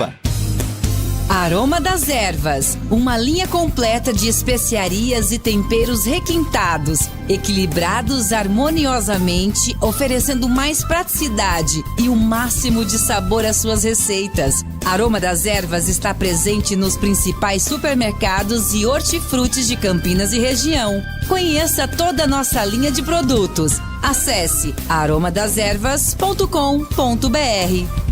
Aroma das Ervas, uma linha completa de especiarias e temperos requintados, equilibrados harmoniosamente, oferecendo mais praticidade e o máximo de sabor às suas receitas. Aroma das Ervas está presente nos principais supermercados e hortifrutis de Campinas e região. Conheça toda a nossa linha de produtos. Acesse aromadeservas.com.br.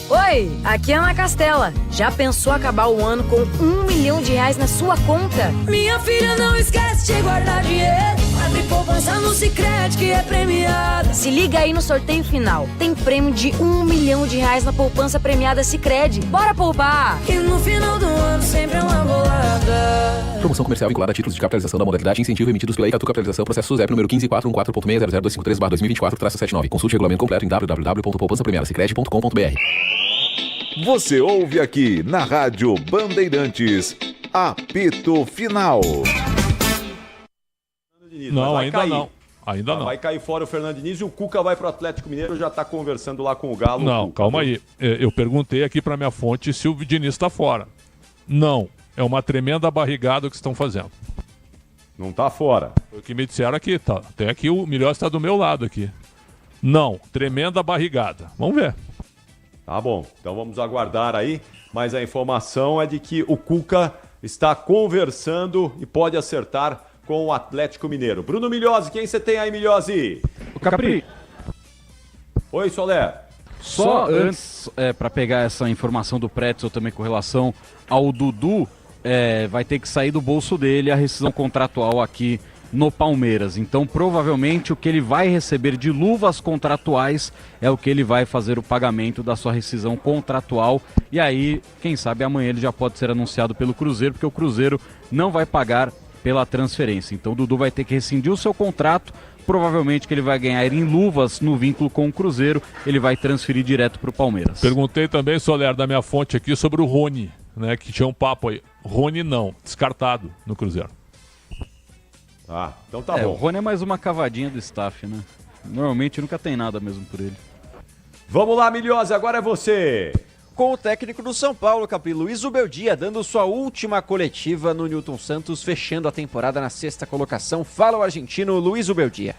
Oi, aqui é Ana Castela. Já pensou acabar o ano com R$1 milhão na sua conta? Minha filha, não esquece de guardar dinheiro. Abre poupança no Sicredi que é premiada. Se liga aí no sorteio final. Tem prêmio de R$1 milhão na poupança premiada Sicredi. Bora poupar! E no final do ano sempre é uma bolada. Promoção comercial vinculada a títulos de capitalização da modalidade incentivo emitidos pela Icatu Capitalização, processo SUSEP número 15414.00253/2024. Consulte o regulamento completo em www.poupançapremiadasicredi.com.br. Você ouve aqui na Rádio Bandeirantes, apito final. Não, ainda não. Ainda não. Vai cair fora o Fernando Diniz e o Cuca vai pro Atlético Mineiro, já tá conversando lá com o Galo. Não, Cuca, calma aí. Eu perguntei aqui pra minha fonte se o Diniz está fora. Não. É uma tremenda barrigada o que estão fazendo. Não tá fora. Foi o que me disseram aqui. Tá. Até aqui o melhor está do meu lado aqui. Não. Tremenda barrigada. Vamos ver. Tá bom. Então vamos aguardar aí. Mas a informação é de que o Cuca está conversando e pode acertar com o Atlético Mineiro. Bruno Milhozzi, quem você tem aí, Milhozzi? O Capri. Oi, Soler. Só antes, para pegar essa informação do Pretzel também com relação ao Dudu, vai ter que sair do bolso dele a rescisão contratual aqui no Palmeiras. Então, provavelmente, o que ele vai receber de luvas contratuais é o que ele vai fazer o pagamento da sua rescisão contratual. E aí, quem sabe amanhã ele já pode ser anunciado pelo Cruzeiro, porque o Cruzeiro não vai pagar pela transferência. Então o Dudu vai ter que rescindir o seu contrato, provavelmente que ele vai ganhar em luvas no vínculo com o Cruzeiro, ele vai transferir direto para o Palmeiras. Perguntei também, Soler, da minha fonte aqui sobre o Rony, né, que tinha um papo aí. Rony não, descartado no Cruzeiro. Ah, então tá bom. O Rony é mais uma cavadinha do staff, né? Normalmente nunca tem nada mesmo por ele. Vamos lá, Milhozzi, agora é você. Com o técnico do São Paulo, Capri, Luiz Ubeldia, dando sua última coletiva no Newton Santos, fechando a temporada na 6ª colocação. Fala o argentino Luiz Ubeldia.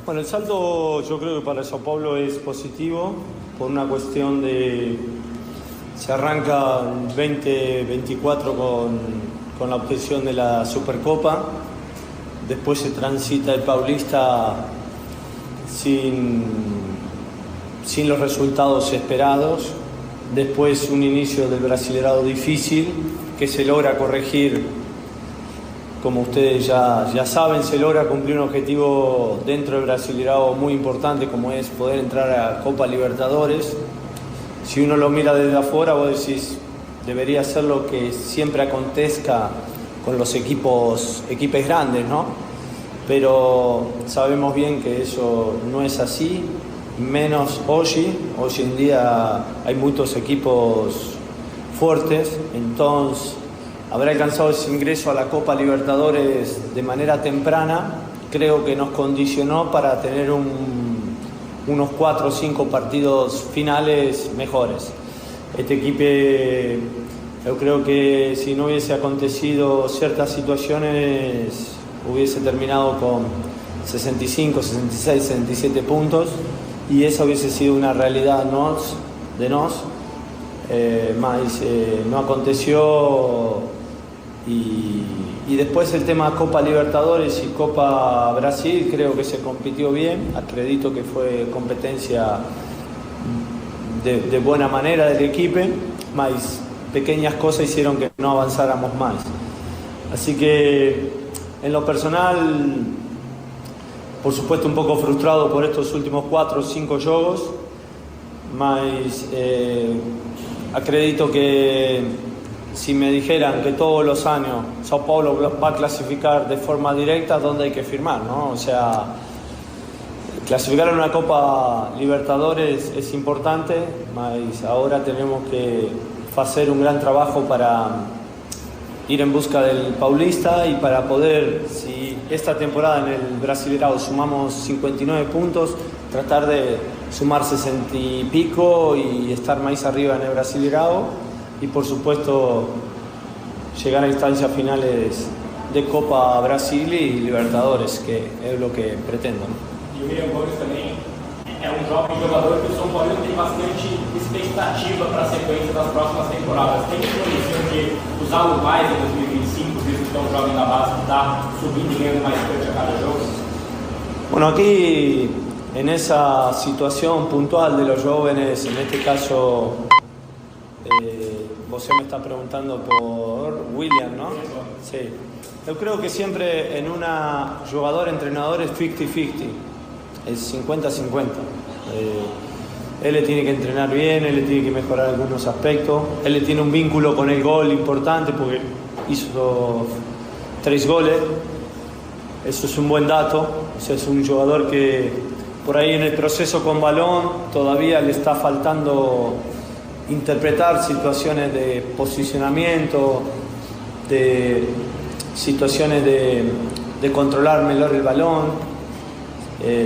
Bueno, el saldo yo creo que para São Paulo es positivo por una cuestión de... Se arranca en 2024 con la obtención de la Supercopa, después se transita el Paulista sin los resultados esperados. Después un inicio del Brasileirao difícil que se logra corregir, como ustedes ya saben, se logra cumplir un objetivo dentro del Brasileirao muy importante como es poder entrar a Copa Libertadores. Si uno lo mira desde afuera, vos decís, debería ser lo que siempre acontezca con los equipos grandes, ¿no? Pero sabemos bien que eso no es así. Menos hoy en día hay muchos equipos fuertes, entonces haber alcanzado ese ingreso a la Copa Libertadores de manera temprana creo que nos condicionó para tener unos 4 o 5 partidos finales mejores. Este equipo, yo creo que si no hubiese acontecido ciertas situaciones hubiese terminado con 65, 66, 67 puntos. Y esa hubiese sido una realidad de nos, mas no aconteció. Y después el tema Copa Libertadores y Copa Brasil creo que se compitió bien. Acredito que fue competencia de buena manera del equipo, mas pequeñas cosas hicieron que no avanzáramos más. Así que en lo personal, por supuesto un poco frustrado por estos últimos 4 o 5 jogos, mas acredito que si me dijeran que todos los años Sao Paulo va a clasificar de forma directa, ¿dónde hay que firmar, no? O sea, clasificar en una Copa Libertadores es importante, mas ahora tenemos que hacer un gran trabajo para ir en busca del Paulista y para poder, si esta temporada en el Brasileirao sumamos 59 puntos, tratar de sumar 60 y pico y estar más arriba en el Brasileirao y por supuesto llegar a instancias finales de Copa Brasil y Libertadores, que es lo que pretendo. E o William Gomes também é jovem jogador que o São Paulo tem bastante expectativa para a sequência das próximas temporadas. Tem condição de usá-lo mais em 2025, visto que é jovem da base que está subindo e ganhando mais cancha a cada jogo? Bueno, aquí en esa situación puntual de los jóvenes, en este caso Você me está preguntando por William, ¿no? Sí. Yo creo que siempre en una jugador-entrenador es 50-50, es 50-50. Él le tiene que entrenar bien, él le tiene que mejorar algunos aspectos, él le tiene un vínculo con el gol importante porque hizo 3 goles, eso es un buen dato, o sea, es un jugador que por ahí en el proceso con balón todavía le está faltando interpretar situaciones de posicionamiento, de situaciones de controlar mejor el balón.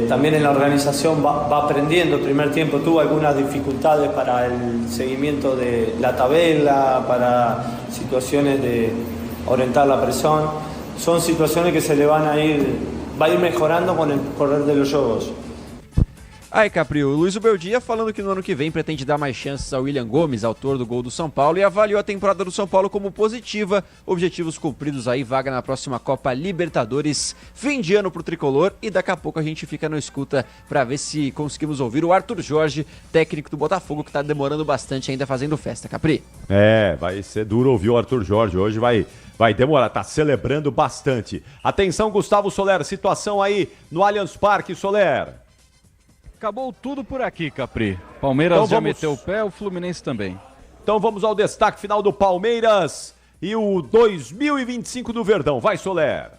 También en la organización va aprendiendo. El primer tiempo tuvo algunas dificultades para el seguimiento de la tabla, para situaciones de orientar la presión. Son situaciones que va a ir mejorando con el correr de los juegos. Aí, Capri, o Luiz Ubeldia falando que no ano que vem pretende dar mais chances ao William Gomes, autor do gol do São Paulo, e avaliou a temporada do São Paulo como positiva. Objetivos cumpridos aí, vaga na próxima Copa Libertadores, fim de ano pro Tricolor, e daqui a pouco a gente fica no escuta pra ver se conseguimos ouvir o Arthur Jorge, técnico do Botafogo, que tá demorando bastante ainda fazendo festa, Capri. Vai ser duro ouvir o Arthur Jorge, hoje vai demorar, tá celebrando bastante. Atenção, Gustavo Soler, situação aí no Allianz Parque, Soler. Acabou tudo por aqui, Capri. Palmeiras então já meteu o pé, o Fluminense também. Então vamos ao destaque final do Palmeiras e o 2025 do Verdão. Vai, Soler.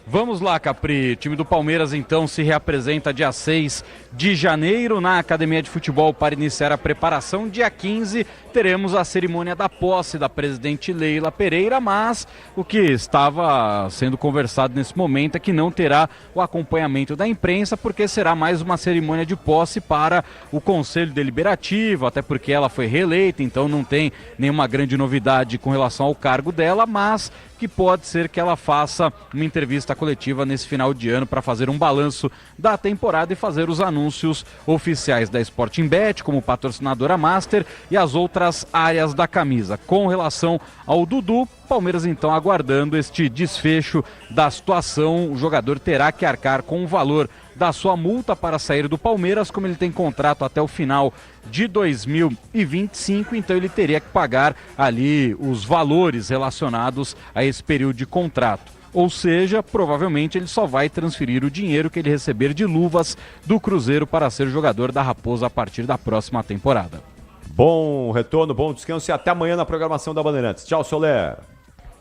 Vamos lá, Capri. O time do Palmeiras, então, se reapresenta dia 6 de janeiro na Academia de Futebol para iniciar a preparação. Dia 15 teremos a cerimônia da posse da presidente Leila Pereira, mas o que estava sendo conversado nesse momento é que não terá o acompanhamento da imprensa, porque será mais uma cerimônia de posse para o Conselho Deliberativo, até porque ela foi reeleita, então não tem nenhuma grande novidade com relação ao cargo dela, mas que pode ser que ela faça uma entrevista coletiva nesse final de ano para fazer um balanço da temporada e fazer os anúncios oficiais da Sporting Bet como patrocinadora master e as outras áreas da camisa. Com relação ao Dudu, Palmeiras então aguardando este desfecho da situação. O jogador terá que arcar com o valor da sua multa para sair do Palmeiras, como ele tem contrato até o final de 2025, então ele teria que pagar ali os valores relacionados a esse período de contrato. Ou seja, provavelmente ele só vai transferir o dinheiro que ele receber de luvas do Cruzeiro para ser jogador da Raposa a partir da próxima temporada. Bom retorno, bom descanso e até amanhã na programação da Bandeirantes. Tchau, Soler.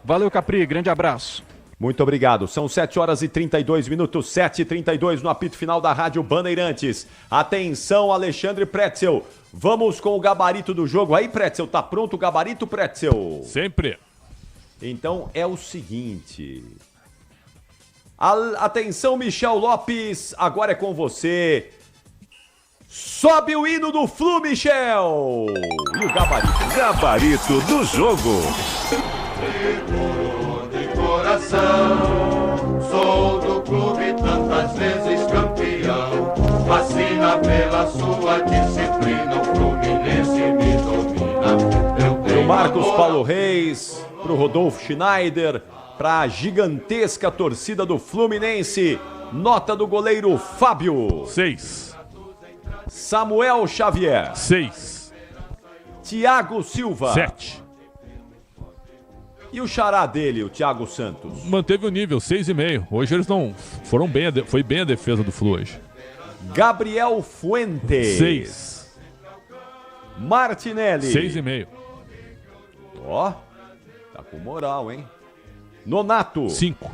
Valeu, Capri, grande abraço. Muito obrigado. São 7h32, 7h32 no apito final da Rádio Bandeirantes. Atenção, Alexandre Pretzel. Vamos com o gabarito do jogo. Aí, Pretzel, tá pronto o gabarito, Pretzel? Sempre. Então é o seguinte. Atenção, Michel Lopes. Agora é com você. Sobe o hino do Flu, Michel. E o gabarito? Gabarito do jogo. Sou do clube tantas vezes campeão. Fascina pela sua disciplina. O Fluminense me domina. Pro Marcos Paulo Reis, pro Rodolfo Schneider, pra gigantesca torcida do Fluminense. Nota do goleiro Fábio. 6. Samuel Xavier. 6. Thiago Silva. 7. E o xará dele, o Thiago Santos? Manteve o nível, 6,5. Hoje eles não foram bem, foi bem a defesa do Flu hoje. Gabriel Fuentes. 6. Martinelli. 6,5. Ó, tá com moral, hein? Nonato. 5.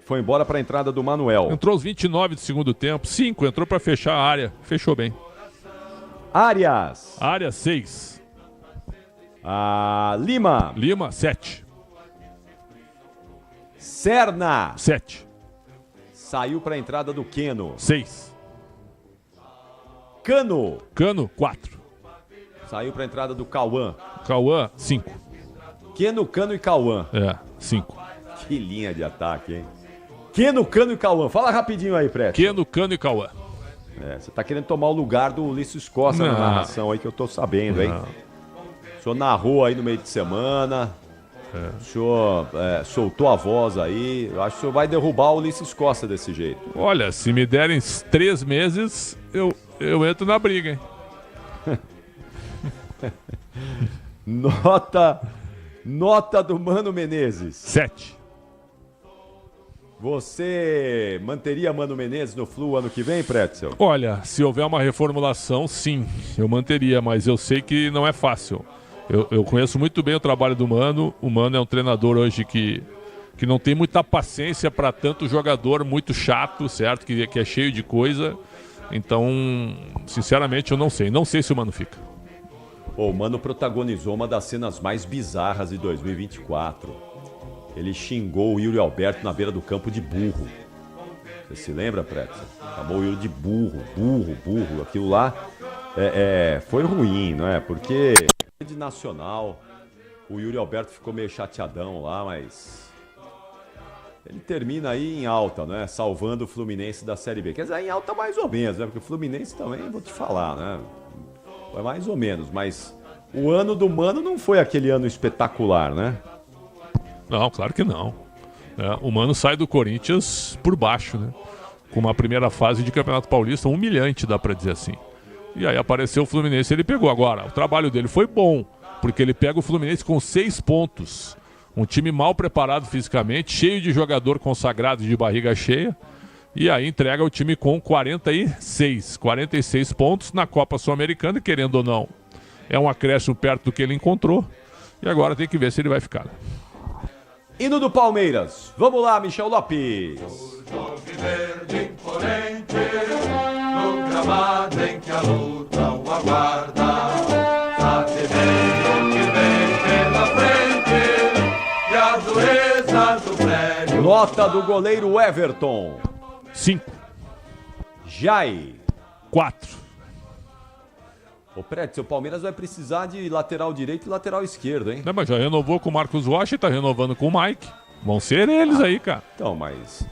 Foi embora pra entrada do Manuel. Entrou aos 29 do segundo tempo. 5, entrou pra fechar a área. Fechou bem. Arias. Arias, 6. Lima. Lima, 7. Serna. 7. Saiu para a entrada do Keno. 6. Cano. Cano, 4. Saiu para a entrada do Cauã. Cauã, 5. Keno, Cano e Cauã. 5. Que linha de ataque, hein? Keno, Cano e Cauã. Fala rapidinho aí, Preto. Keno, Cano e Cauã. Você tá querendo tomar o lugar do Ulisses Costa na narração aí, que eu tô sabendo, hein? O senhor narrou aí no meio de semana. O senhor soltou a voz aí. Eu acho que o senhor vai derrubar o Ulisses Costa desse jeito. Olha, se me derem 3 meses, eu entro na briga, hein? Nota do Mano Menezes. 7. Você manteria Mano Menezes no Flu ano que vem, Pretzel? Olha, se houver uma reformulação, sim, eu manteria, mas eu sei que não é fácil. Eu conheço muito bem o trabalho do Mano. O Mano é um treinador hoje que não tem muita paciência para tanto jogador muito chato, certo? Que é cheio de coisa. Então, sinceramente, eu não sei. Não sei se o Mano fica. O Mano protagonizou uma das cenas mais bizarras de 2024. Ele xingou o Yuri Alberto na beira do campo de burro. Você se lembra, Pretzel? Chamou o Yuri de burro. Aquilo lá foi ruim, não é? Porque de nacional, o Yuri Alberto ficou meio chateadão lá, mas ele termina aí em alta, né? Salvando o Fluminense da Série B. Quer dizer, em alta mais ou menos, né? Porque o Fluminense também, vou te falar, né? Foi mais ou menos, mas o ano do Mano não foi aquele ano espetacular, né? Não, claro que não. O Mano sai do Corinthians por baixo, né? Com uma primeira fase de Campeonato Paulista humilhante, dá pra dizer assim. E aí apareceu o Fluminense, ele pegou. Agora, o trabalho dele foi bom, porque ele pega o Fluminense com 6 pontos. Um time mal preparado fisicamente, cheio de jogador consagrado de barriga cheia. E aí entrega o time com 46 pontos na Copa Sul-Americana, querendo ou não. É um acréscimo perto do que ele encontrou. E agora tem que ver se ele vai ficar. Hino do Palmeiras. Vamos lá, Michel Lopes. Verde imponente, no gramado em que a luta o aguarda. Sabe bem o que vem pela frente e a dureza do prédio. Nota do goleiro Everton. 5. Jai. 4. Ô, Pretzel, o Palmeiras vai precisar de lateral direito e lateral esquerdo, hein? Não, mas já renovou com o Marcos Rocha e tá renovando com o Mike. Vão ser eles aí, cara. Então, mas...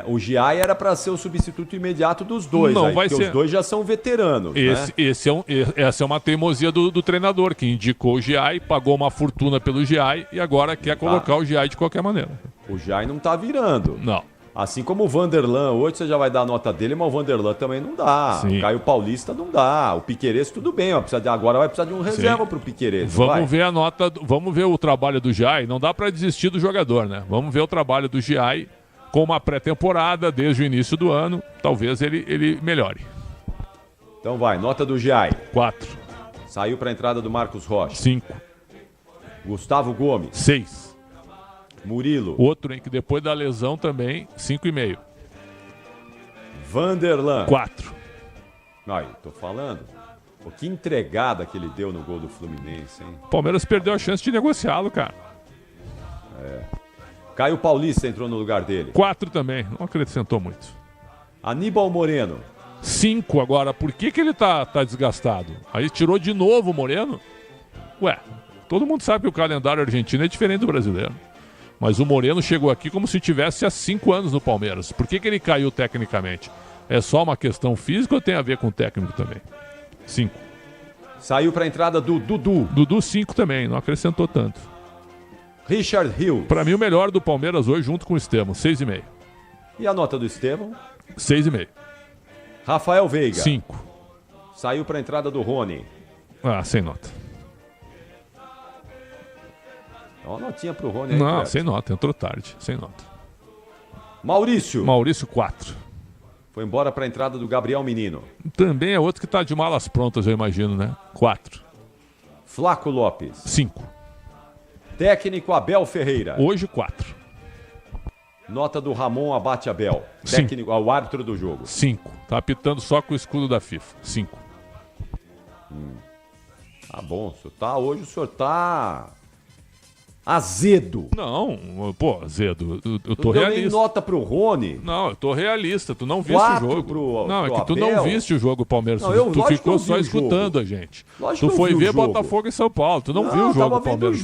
o Giai era para ser o substituto imediato dos dois. Não aí, vai porque ser. Os dois já são veteranos, né? Essa é uma teimosia do treinador, que indicou o Giai, pagou uma fortuna pelo Giai e agora quer colocar o Giai de qualquer maneira. O Giai não tá virando. Não. Assim como o Vanderlan, hoje você já vai dar a nota dele, mas o Vanderlan também não dá. Sim. O Caio Paulista não dá. O Piquerez tudo bem, agora vai precisar de um reserva pro Piquerez. Vamos ver a nota, vamos ver o trabalho do Giai. Não dá para desistir do jogador, né? Vamos ver o trabalho do Giai com uma pré-temporada desde o início do ano. Talvez ele melhore. Então vai, nota do Giai. 4. Saiu para a entrada do Marcos Rocha. 5. Gustavo Gomes. 6. Murilo. Outro, hein, que depois da lesão também, 5,5. Vanderlan. 4. Aí, tô falando. Pô, que entregada que ele deu no gol do Fluminense, hein? O Palmeiras perdeu a chance de negociá-lo, cara. Caio Paulista entrou no lugar dele. 4 também, não acrescentou muito. Aníbal Moreno. 5 agora, por que ele tá desgastado? Aí tirou de novo o Moreno? Ué, todo mundo sabe que o calendário argentino é diferente do brasileiro. Mas o Moreno chegou aqui como se tivesse há 5 anos no Palmeiras. Por que ele caiu tecnicamente? É só uma questão física ou tem a ver com o técnico também? 5. Saiu para a entrada do Dudu. Dudu 5 também, não acrescentou tanto. Richard Hill. Para mim o melhor do Palmeiras hoje junto com o Estevão, 6,5. E a nota do Estevão? 6,5. Rafael Veiga. 5. Saiu para a entrada do Rony. Sem nota. Dá uma notinha pro Rony aí. Não, sem nota, entrou tarde, sem nota. Maurício. 4. Foi embora para a entrada do Gabriel Menino. Também é outro que tá de malas prontas, eu imagino, né? 4. Flaco Lopes. 5. Técnico Abel Ferreira. Hoje 4. Nota do Ramon Abate Abel. Técnico, ao árbitro do jogo. 5. Tá apitando só com o escudo da FIFA. 5. Tá bom, hoje o senhor tá azedo. Não, pô, azedo, eu tô realista. realista. Nem nota pro Rony. Não, eu tô realista, tu não viste o jogo. Não, é que tu não viste o jogo, Palmeiras. Não, tu ficou só escutando a gente. Tu foi ver Botafogo e São Paulo, tu não viu o jogo, Palmeiras.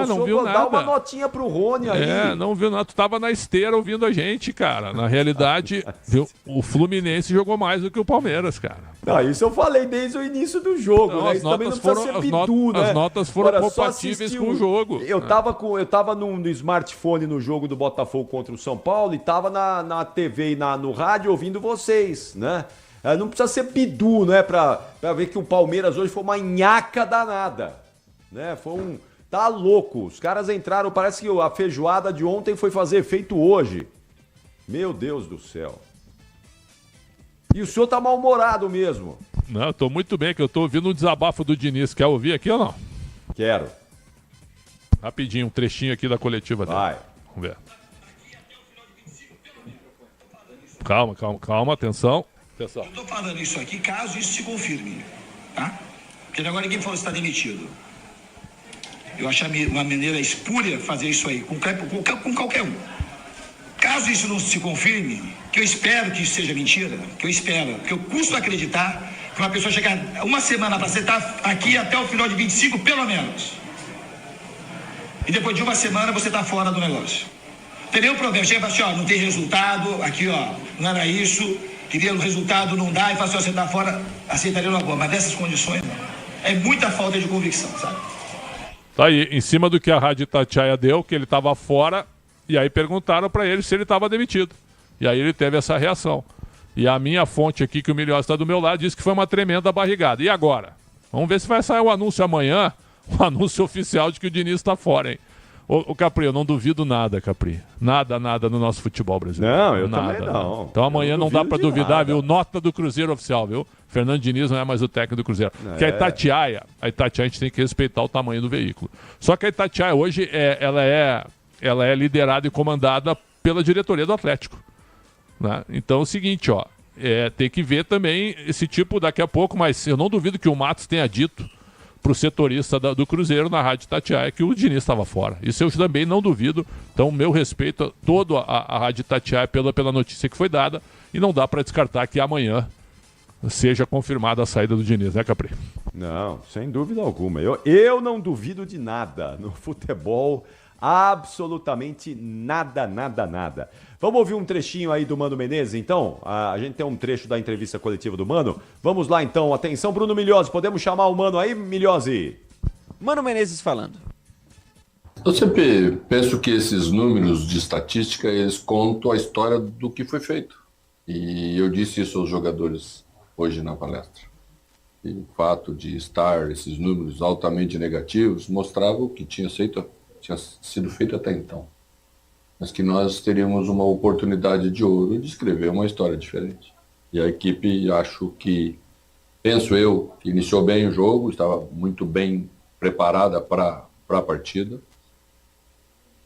Não viu nada. Dá uma notinha pro Rony aí. Não viu nada, tu tava na esteira ouvindo a gente, cara. Na realidade, viu, o Fluminense jogou mais do que o Palmeiras, cara. Não, isso eu falei desde o início do jogo, não, né? As notas foram compatíveis com o jogo. Eu tava no smartphone no jogo do Botafogo contra o São Paulo e tava na TV e no rádio ouvindo vocês, né? Não precisa ser bidu, né? Pra ver que o Palmeiras hoje foi uma nhaca danada. Né? Tá louco. Os caras entraram, parece que a feijoada de ontem foi fazer efeito hoje. Meu Deus do céu. E o senhor tá mal-humorado mesmo. Não, eu tô muito bem, que eu tô ouvindo um desabafo do Diniz. Quer ouvir aqui ou não? Quero. Rapidinho, um trechinho aqui da coletiva dele. Vai. Vamos ver. Calma, atenção. Eu tô falando isso aqui caso isso se confirme, tá? Porque agora ninguém falou que está demitido. Eu acho uma maneira espúria fazer isso aí, com qualquer um. Caso isso não se confirme, que eu espero que isso seja mentira, que eu custo acreditar que uma pessoa chegar uma semana para você estar aqui até o final de 25, pelo menos. E depois de uma semana você tá fora do negócio. Tem nenhum problema. Chega e fala assim, ó, não tem resultado, aqui, ó, não era isso, queria o resultado, não dá, e fala assim, ó, você tá fora, aceitaria uma boa. Mas dessas condições, não. É muita falta de convicção, sabe? Tá aí, em cima do que a Rádio Itatiaia deu, que ele tava fora, e aí perguntaram pra ele se ele tava demitido. E aí ele teve essa reação. E a minha fonte aqui, que o Milhões está do meu lado, disse que foi uma tremenda barrigada. E agora? Vamos ver se vai sair o anúncio amanhã, o anúncio oficial de que o Diniz está fora, hein? Ô Capri, eu não duvido nada, Capri. Nada no nosso futebol brasileiro. Não, eu nada, também não. Então amanhã não dá para duvidar, nada. viu? Nota do Cruzeiro oficial, viu? Fernando Diniz não é mais o técnico do Cruzeiro. Porque a Itatiaia a gente tem que respeitar o tamanho do veículo. Só que a Itatiaia hoje, ela é liderada e comandada pela diretoria do Atlético. Né? Então é o seguinte, ó, tem que ver também esse tipo daqui a pouco, mas eu não duvido que o Matos tenha dito pro setorista do Cruzeiro na Rádio Itatiaia que o Diniz estava fora. Isso eu também não duvido. Então, meu respeito a toda a Rádio Itatiaia pela notícia que foi dada, e não dá para descartar que amanhã seja confirmada a saída do Diniz, né, Capri? Não, sem dúvida alguma. Eu não duvido de nada no futebol. Absolutamente nada. Vamos ouvir um trechinho aí do Mano Menezes, então? A gente tem um trecho da entrevista coletiva do Mano. Vamos lá, então. Atenção, Bruno Milhozzi. Podemos chamar o Mano aí, Milhozzi? Mano Menezes falando. Eu sempre penso que esses números de estatística, eles contam a história do que foi feito. E eu disse isso aos jogadores hoje na palestra. E o fato de estar esses números altamente negativos mostrava o que tinha sido feito até então, mas que nós teríamos uma oportunidade de ouro de escrever uma história diferente. E a equipe, penso eu, que iniciou bem o jogo, estava muito bem preparada para a partida,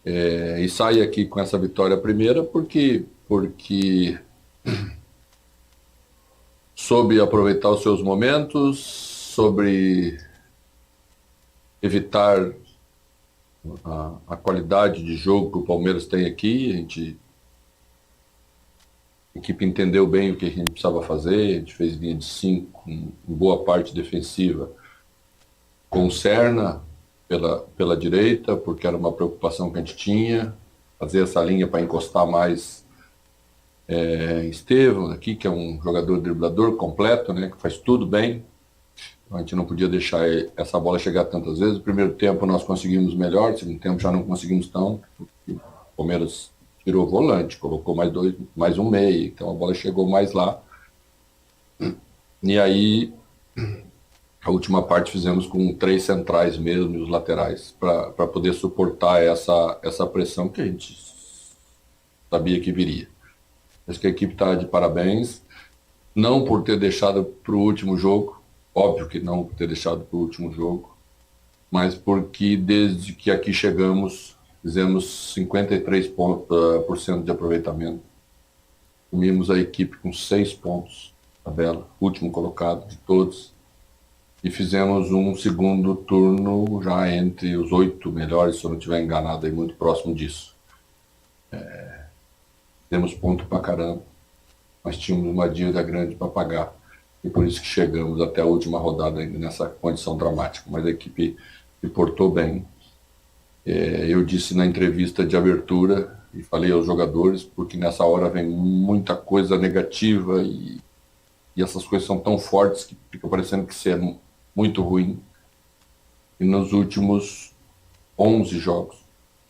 e sai aqui com essa vitória primeira porque soube aproveitar os seus momentos, soube evitar a qualidade de jogo que o Palmeiras tem aqui. A equipe entendeu bem o que a gente precisava fazer, a gente fez linha de 5, em boa parte defensiva, com o Serna pela direita, porque era uma preocupação que a gente tinha, fazer essa linha para encostar mais Estevão aqui, que é um jogador driblador completo, né, que faz tudo bem. A gente não podia deixar essa bola chegar tantas vezes. No primeiro tempo nós conseguimos melhor, no segundo tempo já não conseguimos tão. O Palmeiras tirou o volante, colocou mais um meio, então a bola chegou mais lá. E aí, a última parte fizemos com 3 centrais mesmo e os laterais, para poder suportar essa pressão que a gente sabia que viria. Acho que a equipe está de parabéns, não por ter deixado para o último jogo, óbvio que não por ter deixado para o último jogo, mas porque desde que aqui chegamos, fizemos 53% de aproveitamento. Sumimos a equipe com 6 pontos, tabela, último colocado de todos, e fizemos um segundo turno já entre os 8 melhores, se eu não estiver enganado, aí muito próximo disso. Temos ponto pra caramba, mas tínhamos uma dívida grande para pagar. E por isso que chegamos até a última rodada ainda nessa condição dramática. Mas a equipe se portou bem. Eu disse na entrevista de abertura, e falei aos jogadores, porque nessa hora vem muita coisa negativa e essas coisas são tão fortes que fica parecendo que isso é muito ruim. E nos últimos 11 jogos,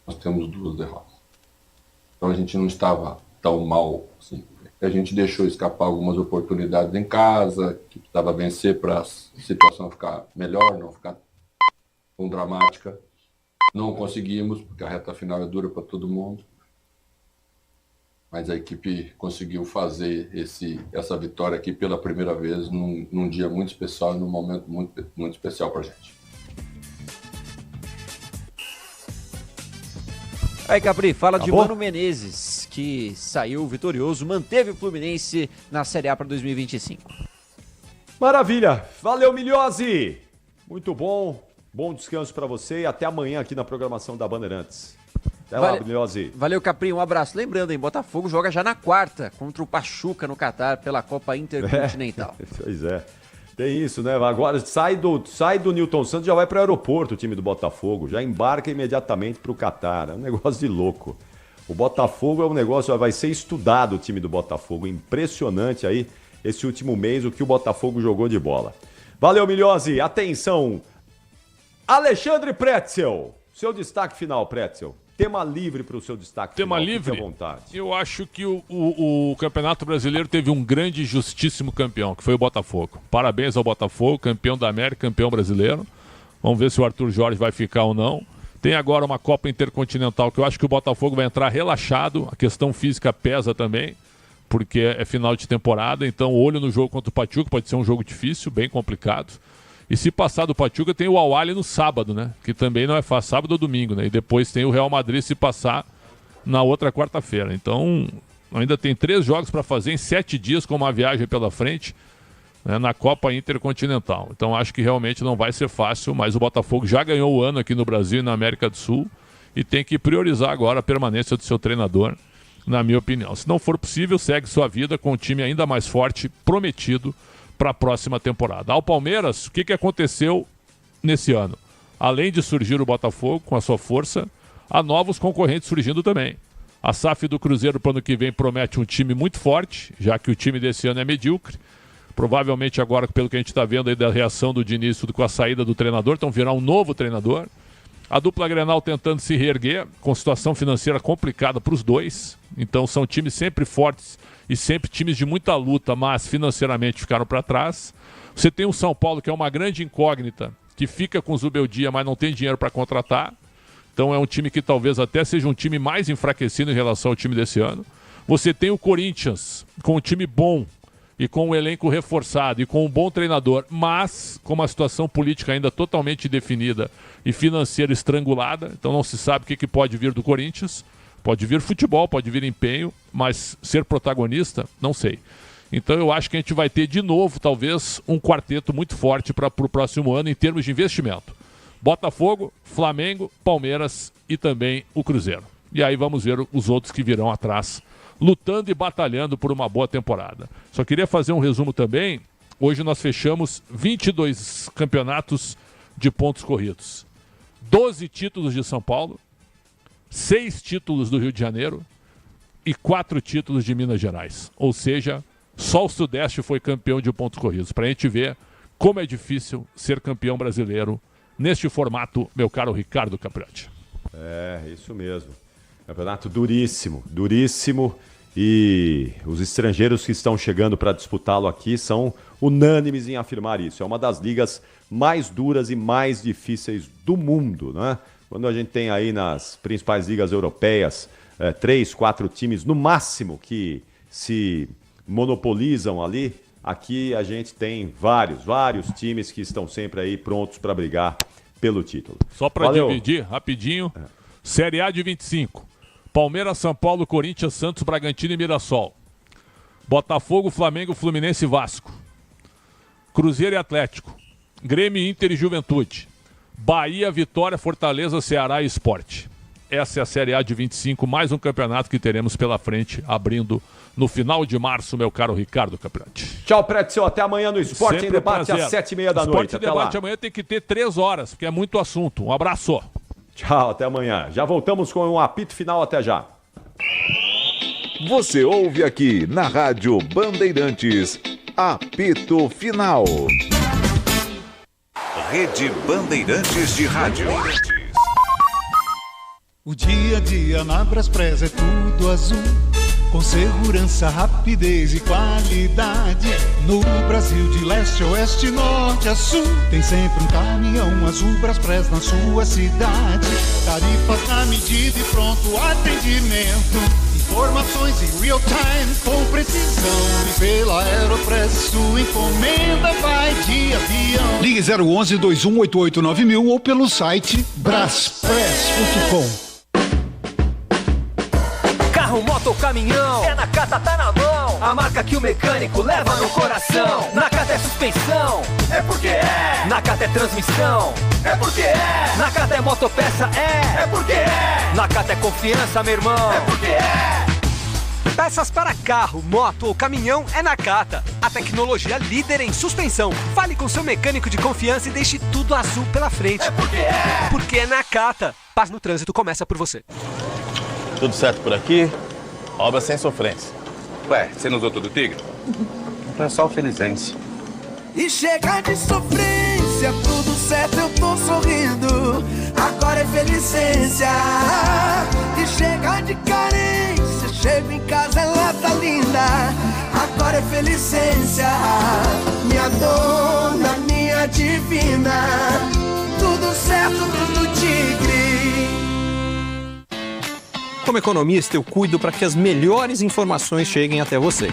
nós temos 2 derrotas. Então a gente não estava tão mal assim. A gente deixou escapar algumas oportunidades em casa, que precisava vencer para a situação ficar melhor, não ficar tão dramática. Não conseguimos, porque a reta final é dura para todo mundo. Mas a equipe conseguiu fazer essa vitória aqui pela primeira vez, num dia muito especial e num momento muito, muito especial para a gente. Aí, Capri, fala de Mano Menezes, que saiu vitorioso, manteve o Fluminense na Série A para 2025. Maravilha! Valeu, Milhose! Muito bom, bom descanso para você e até amanhã aqui na programação da Bandeirantes. Até lá, Milhose. Valeu, Capri, um abraço. Lembrando, hein, Botafogo joga já na quarta contra o Pachuca no Catar pela Copa Intercontinental. Pois é. Tem isso, né? Agora sai do Newton Santos, já vai para o aeroporto o time do Botafogo, já embarca imediatamente para o Catar. É um negócio de louco. O Botafogo é um negócio, vai ser estudado o time do Botafogo. Impressionante aí esse último mês o que o Botafogo jogou de bola. Valeu, Milhose. Atenção. Alexandre Pretzel. Seu destaque final, Pretzel. Tema livre para o seu destaque Tema final. livre? Fique à vontade. Eu acho que o Campeonato Brasileiro teve um grande e justíssimo campeão, que foi o Botafogo. Parabéns ao Botafogo, campeão da América, campeão brasileiro. Vamos ver se o Arthur Jorge vai ficar ou não. Tem agora uma Copa Intercontinental que eu acho que o Botafogo vai entrar relaxado. A questão física pesa também, porque é final de temporada. Então, olho no jogo contra o Pachuca, pode ser um jogo difícil, bem complicado. E se passar do Pachuca, tem o Al-Ahly no sábado, né? Que também não é fácil, sábado ou domingo, né? E depois tem o Real Madrid se passar na outra quarta-feira. Então, ainda tem 3 jogos para fazer em 7 dias com uma viagem pela frente, né, na Copa Intercontinental. Então, acho que realmente não vai ser fácil, mas o Botafogo já ganhou o ano aqui no Brasil e na América do Sul e tem que priorizar agora a permanência do seu treinador, na minha opinião. Se não for possível, segue sua vida com um time ainda mais forte, prometido, para a próxima temporada. Ao Palmeiras, o que aconteceu nesse ano? Além de surgir o Botafogo com a sua força, há novos concorrentes surgindo também. A SAF do Cruzeiro para o ano que vem promete um time muito forte, já que o time desse ano é medíocre. Provavelmente agora, pelo que a gente está vendo aí da reação do Diniz com a saída do treinador, então virá um novo treinador. A dupla Grenal tentando se reerguer, com situação financeira complicada para os dois. Então são times sempre fortes e sempre times de muita luta, mas financeiramente ficaram para trás. Você tem o São Paulo, que é uma grande incógnita, que fica com o Zubeldia, mas não tem dinheiro para contratar. Então é um time que talvez até seja um time mais enfraquecido em relação ao time desse ano. Você tem o Corinthians, com um time bom e com um elenco reforçado e com um bom treinador, mas com uma situação política ainda totalmente definida e financeira estrangulada. Então não se sabe o que pode vir do Corinthians. Pode vir futebol, pode vir empenho, mas ser protagonista, não sei. Então eu acho que a gente vai ter de novo, talvez, um quarteto muito forte para o próximo ano em termos de investimento. Botafogo, Flamengo, Palmeiras e também o Cruzeiro. E aí vamos ver os outros que virão atrás, lutando e batalhando por uma boa temporada. Só queria fazer um resumo também. Hoje nós fechamos 22 campeonatos de pontos corridos. 12 títulos de São Paulo, 6 títulos do Rio de Janeiro e 4 títulos de Minas Gerais. Ou seja, só o Sudeste foi campeão de pontos corridos. Para a gente ver como é difícil ser campeão brasileiro neste formato, meu caro Ricardo Capriotti. É, isso mesmo. Campeonato duríssimo, duríssimo. E os estrangeiros que estão chegando para disputá-lo aqui são unânimes em afirmar isso. É uma das ligas mais duras e mais difíceis do mundo, né? Quando a gente tem aí nas principais ligas europeias 3, 4 times no máximo que se monopolizam ali, aqui a gente tem vários times que estão sempre aí prontos para brigar pelo título. Só para dividir rapidinho, Série A de 25. Palmeiras, São Paulo, Corinthians, Santos, Bragantino e Mirassol. Botafogo, Flamengo, Fluminense e Vasco. Cruzeiro e Atlético. Grêmio, Inter e Juventude. Bahia, Vitória, Fortaleza, Ceará e Sport. Essa é a Série A de 25, mais um campeonato que teremos pela frente, abrindo no final de março, meu caro Ricardo Capriotti. Tchau, Pretzel. Até amanhã no Esporte em Debate, às 7h30 da noite. Esporte em Debate amanhã tem que ter 3 horas, porque é muito assunto. Um abraço. Tchau, até amanhã. Já voltamos com um apito final, até já. Você ouve aqui na Rádio Bandeirantes, apito final. Rede Bandeirantes de Rádio. O dia a dia na Braspress é tudo azul. com segurança, rapidez e qualidade. No Brasil de leste a oeste, norte a sul, tem sempre um caminhão Azul Braspress na sua cidade. Tarifas na medida e pronto atendimento. Informações em real time com precisão. E pela Aeropress sua encomenda vai de avião. Ligue 011 2188 9000 ou pelo site braspress.com. Carro, moto ou caminhão, é Nakata, tá na mão. A marca que o mecânico leva no coração. Nakata é suspensão, é porque é. Nakata é transmissão, é porque é. Nakata é motopeça, é porque é. Nakata é confiança, meu irmão, é porque é. Peças para carro, moto ou caminhão é Nakata. A tecnologia líder em suspensão. Fale com seu mecânico de confiança e deixe tudo azul pela frente. É porque é. Porque é Nakata. Paz no trânsito começa por você. Tudo certo por aqui? Obra sem sofrência. Ué, você não usou todo o Tigre? É só o Felizense. E chega de sofrência, tudo certo, eu tô sorrindo. Agora é Felicência. E chega de carência, chego em casa, ela tá linda. Agora é Felicência. Minha dona, minha divina. Tudo certo, tudo Tigre. Como economista, eu cuido para que as melhores informações cheguem até você.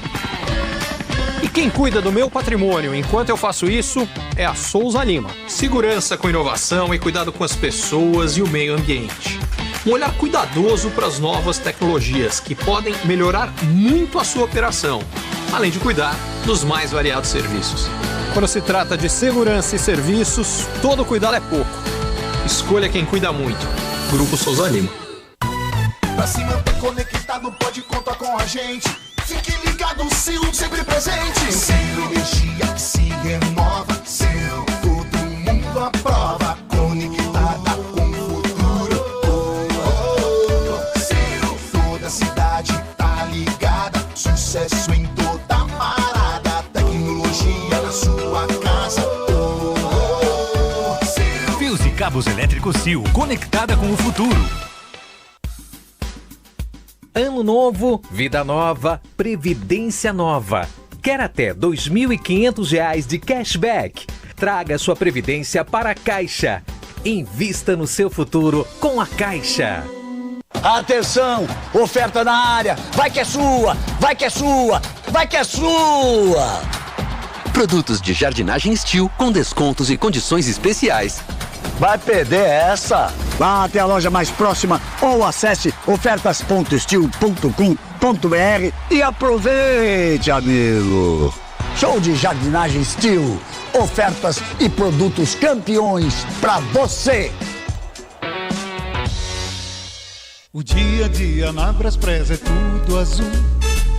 E quem cuida do meu patrimônio enquanto eu faço isso é a Souza Lima. Segurança com inovação e cuidado com as pessoas e o meio ambiente. Um olhar cuidadoso para as novas tecnologias que podem melhorar muito a sua operação, além de cuidar dos mais variados serviços. Quando se trata de segurança e serviços, todo cuidado é pouco. Escolha quem cuida muito. Grupo Souza Lima. Pra se manter conectado, pode contar com a gente. Fique ligado, Sil, sempre presente. Sil, energia que se renova. Sil, todo mundo aprova. Conectada com o futuro. Sil, toda a cidade tá ligada. Sucesso em toda parada. Tecnologia na sua casa. Fios e cabos elétricos Sil, conectada com o futuro. Ano novo, vida nova, previdência nova. Quer até R$ 2.500 de cashback? Traga sua previdência para a Caixa. Invista no seu futuro com a Caixa. Atenção, oferta na área. Vai que é sua, vai que é sua, vai que é sua. Produtos de jardinagem Steel com descontos e condições especiais. Vai perder essa? Vá até a loja mais próxima ou acesse ofertas.steel.com.br e aproveite, amigo. Show de jardinagem Steel. Ofertas e produtos campeões pra você. O dia a dia na Braspress é tudo azul.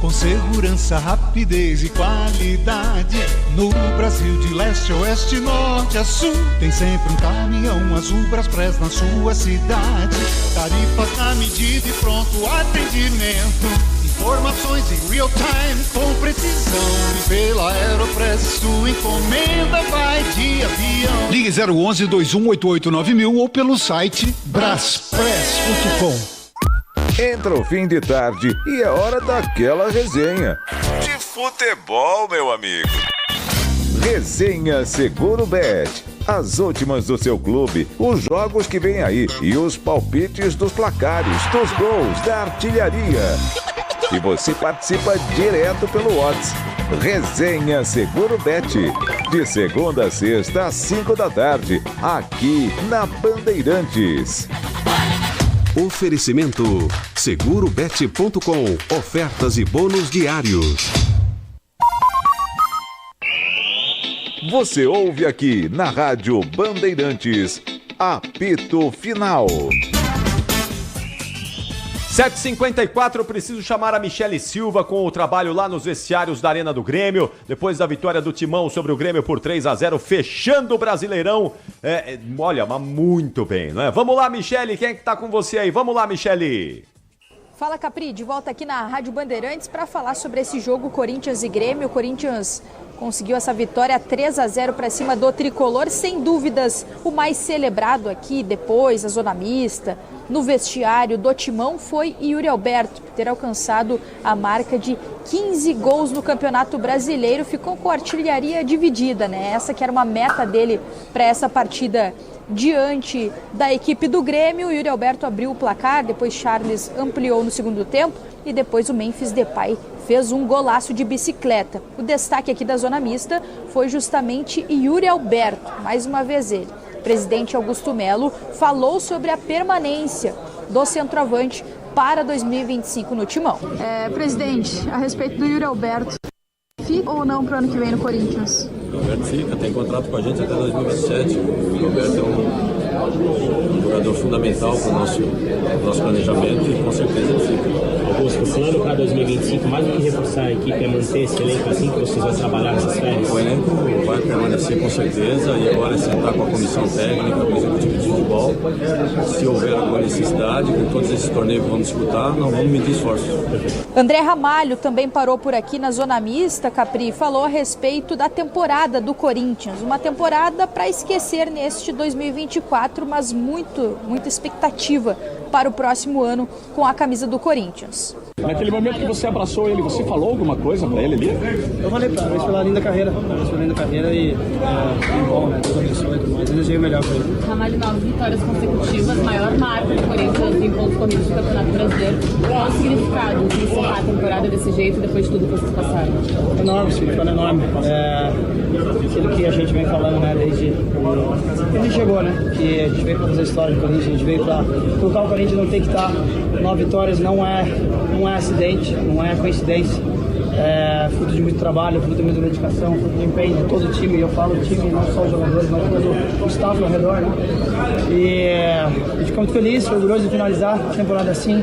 Com segurança, rapidez e qualidade. No Brasil de leste a oeste, norte a sul, tem sempre um caminhão Azul Braspress na sua cidade. Tarifas na medida e pronto atendimento. Informações em real time com precisão. E pela Aeropress sua encomenda vai de avião. Ligue 011 2188 9000 ou pelo site braspress.com. Entra o fim de tarde e é hora daquela resenha. De futebol, meu amigo. Resenha Seguro Bet. As últimas do seu clube, os jogos que vêm aí e os palpites dos placares, dos gols, da artilharia. E você participa direto pelo WhatsApp. Resenha Seguro Bet. De segunda a sexta às 5 da tarde, aqui na Bandeirantes. Oferecimento segurobet.com. Ofertas e bônus diários. Você ouve aqui na Rádio Bandeirantes, apito final. 7h54, eu preciso chamar a Michele Silva com o trabalho lá nos vestiários da Arena do Grêmio, depois da vitória do Timão sobre o Grêmio por 3-0, fechando o Brasileirão. Olha, mas muito bem, não é? Vamos lá, Michele, quem é que tá com você aí? Vamos lá, Michele. Fala, Capri, de volta aqui na Rádio Bandeirantes para falar sobre esse jogo Corinthians e Grêmio. O Corinthians conseguiu essa vitória 3-0 para cima do tricolor. Sem dúvidas, o mais celebrado aqui depois, a zona mista, no vestiário do Timão, foi Yuri Alberto, por ter alcançado a marca de 15 gols no Campeonato Brasileiro. Ficou com a artilharia dividida, né? Essa que era uma meta dele para essa partida diante da equipe do Grêmio. O Yuri Alberto abriu o placar, depois Charles ampliou no segundo tempo e depois o Memphis Depay fez um golaço de bicicleta. O destaque aqui da zona mista foi justamente Yuri Alberto, mais uma vez ele. O presidente Augusto Melo falou sobre a permanência do centroavante para 2025 no Timão. Presidente, a respeito do Yuri Alberto, fica ou não para o ano que vem no Corinthians? O Alberto fica, tem contrato com a gente até 2027. O Alberto é um jogador fundamental para o nosso planejamento e com certeza ele fica. Augusto, o plano para 2025, mais do que reforçar a equipe, é manter esse elenco assim que vocês vão trabalhar nessas férias? O elenco vai permanecer com certeza e agora é sentar com a comissão técnica, com o executivo de futebol. Se houver alguma necessidade, com todos esses torneios que vamos disputar, não vamos medir esforços. André Ramalho também parou por aqui na zona mista, Capri, falou a respeito da temporada do Corinthians. Uma temporada para esquecer neste 2024, mas muita expectativa para o próximo ano com a camisa do Corinthians. Naquele momento que você abraçou ele, você falou alguma coisa para ele ali? Eu falei para ele, pela linda carreira, e bom, né, Deus abençoe e tudo mais, eu desejei o melhor para ele. Ramalho, 9 vitórias consecutivas, maior marca do Corinthians em pontos corridos do Campeonato Brasileiro. Qual o significado de encerrar a temporada desse jeito depois de tudo que vocês passaram? Enorme, significado enorme. Aquilo que a gente vem falando, né, desde que a gente chegou, né, que a gente veio para fazer história do Corinthians, a gente veio para colocar o Corinthians não tem que estar 9 vitórias, não é acidente, não é coincidência, é fruto de muito trabalho, fruto de muita dedicação, fruto de empenho de todo o time, e eu falo time, não só os jogadores, mas todo o staff ao redor, né? E a gente fica muito feliz, orgulhoso de finalizar a temporada assim,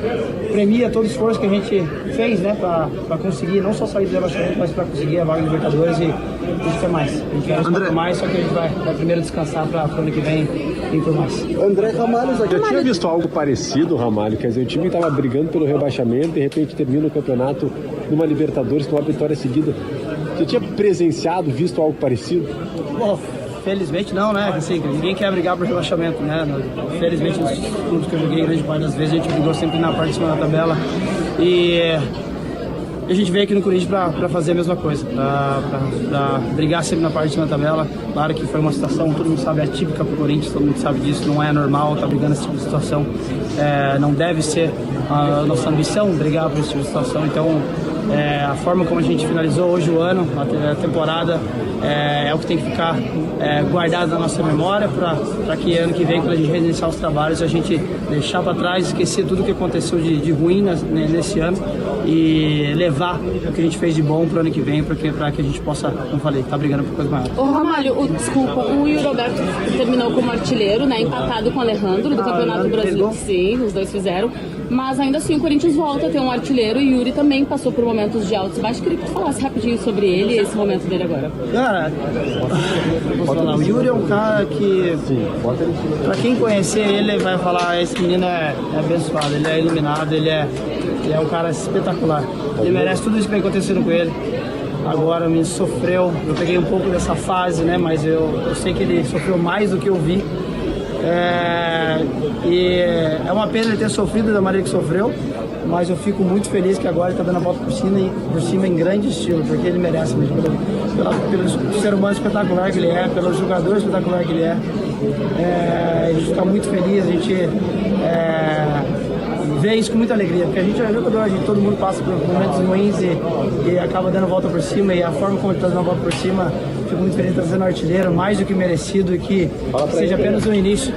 premia todo o esforço que a gente fez, né, para conseguir não só sair do rebaixamento, mas para conseguir a vaga de Libertadores e a gente quer mais. A gente quer um pouco mais, só que a gente vai primeiro descansar para o ano que vem ir por mais. André Ramalho, já tinha visto algo parecido, Ramalho? Quer dizer, o time estava brigando pelo rebaixamento, de repente termina o campeonato numa Libertadores com uma vitória seguida. Você tinha presenciado, visto algo parecido? Bom, felizmente não, né? Assim, ninguém quer brigar por rebaixamento, né? Felizmente, nos clubes que eu joguei, grande parte das vezes, a gente brigou sempre na parte de cima da tabela. E a gente veio aqui no Corinthians para fazer a mesma coisa, para brigar sempre na parte de cima da tabela. Claro que foi uma situação, todo mundo sabe, atípica para o Corinthians, todo mundo sabe disso, não é normal estar brigando nesse tipo de situação. Não deve ser a nossa ambição brigar por esse tipo de situação, então a forma como a gente finalizou hoje o ano, a temporada, é o que tem que ficar guardado na nossa memória para que ano que vem, quando a gente reiniciar os trabalhos, a gente deixar para trás, esquecer tudo o que aconteceu de ruim nesse ano e levar o que a gente fez de bom para o ano que vem, para que a gente possa, como falei, estar brigando por coisa maior. Ô Ramalho, o Yuri Alberto terminou como artilheiro, né, empatado com o Alejandro do Campeonato Brasileiro. Sim, os dois fizeram. Mas ainda assim o Corinthians volta a ter um artilheiro e o Yuri também passou por momentos de altos e baixos. Queria que tu falasse rapidinho sobre ele e esse momento dele agora. Cara, o Yuri é um cara que, pra quem conhecer ele, vai falar, esse menino é abençoado, ele é iluminado, ele é um cara espetacular. Ele merece tudo isso que vem acontecendo com ele. Agora me sofreu, eu peguei um pouco dessa fase, né? Mas eu sei que ele sofreu mais do que eu vi. E é uma pena ele ter sofrido da maneira que sofreu, mas eu fico muito feliz que agora ele está dando a volta por cima em grande estilo, porque ele merece mesmo, pelo ser humano espetacular que ele é, pelo jogador espetacular que ele é. A gente está muito feliz, a gente vê isso com muita alegria, porque a gente é jogador, todo mundo passa por momentos ruins e acaba dando a volta por cima, e a forma como ele está dando a volta por cima, fico muito feliz de estar sendo artilheiro, mais do que merecido, e que seja apenas o início.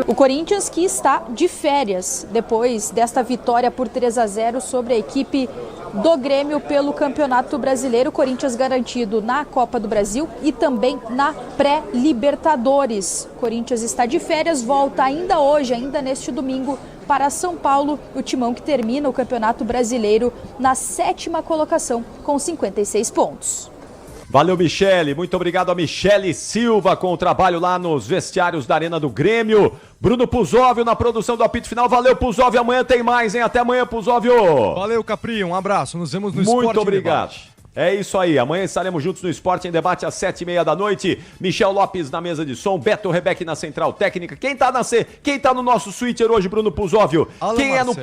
O Corinthians que está de férias depois desta vitória por 3-0 sobre a equipe do Grêmio pelo Campeonato Brasileiro. Corinthians garantido na Copa do Brasil e também na pré-Libertadores. Corinthians está de férias, volta ainda hoje, ainda neste domingo, para São Paulo, o Timão que termina o Campeonato Brasileiro na 7ª colocação com 56 pontos. Valeu, Michele. Muito obrigado a Michele Silva com o trabalho lá nos vestiários da Arena do Grêmio. Bruno Puzóvio na produção do apito final. Valeu, Puzóvio. Amanhã tem mais, hein? Até amanhã, Puzóvio. Valeu, Capri. Um abraço. Nos vemos no Muito Esporte obrigado. É isso aí, amanhã estaremos juntos no Esporte em Debate às 7h30 da noite. Michel Lopes na mesa de som, Beto Rebeck na central técnica. Quem tá no nosso switcher hoje, Bruno Puzóvio? Quem é no...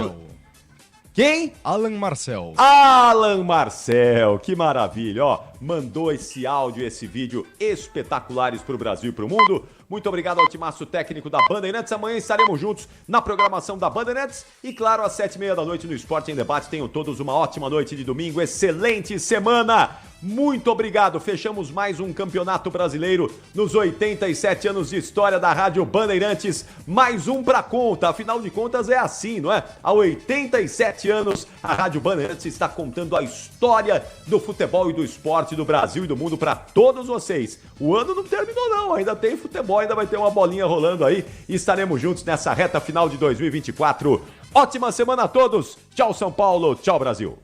Quem? Alan Marcel. Alan Marcel, que maravilha, ó. Mandou esse áudio e esse vídeo espetaculares pro Brasil e pro mundo. Muito obrigado ao timaço técnico da Bandeirantes. Amanhã estaremos juntos na programação da Bandeirantes. E claro, às 7h30 da noite no Esporte em Debate. Tenham todos uma ótima noite de domingo. Excelente semana. Muito obrigado. Fechamos mais um campeonato brasileiro nos 87 anos de história da Rádio Bandeirantes. Mais um pra conta. Afinal de contas é assim, não é? Há 87 anos a Rádio Bandeirantes está contando a história do futebol e do esporte do Brasil e do mundo para todos vocês. O ano não terminou não, ainda tem futebol, ainda vai ter uma bolinha rolando aí e estaremos juntos nessa reta final de 2024. Ótima semana a todos. Tchau São Paulo, tchau Brasil.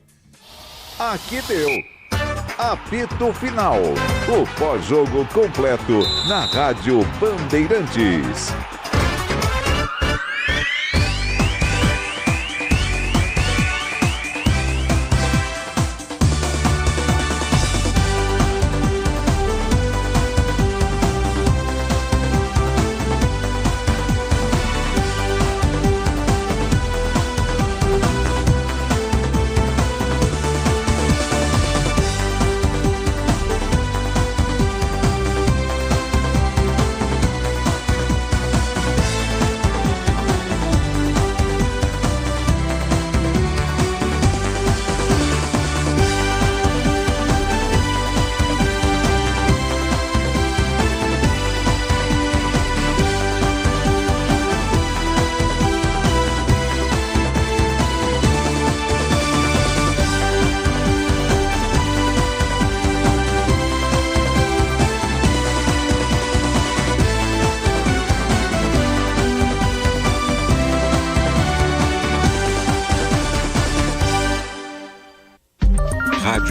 Aqui deu. Apito Final, o pós-jogo completo na Rádio Bandeirantes.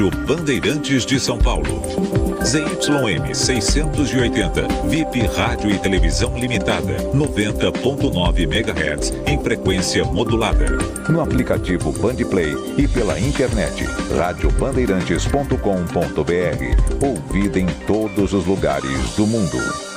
Rádio Bandeirantes de São Paulo. ZYM 680, VIP Rádio e Televisão Limitada, 90.9 MHz, em frequência modulada. No aplicativo Bandplay e pela internet, radiobandeirantes.com.br. Ouvida em todos os lugares do mundo.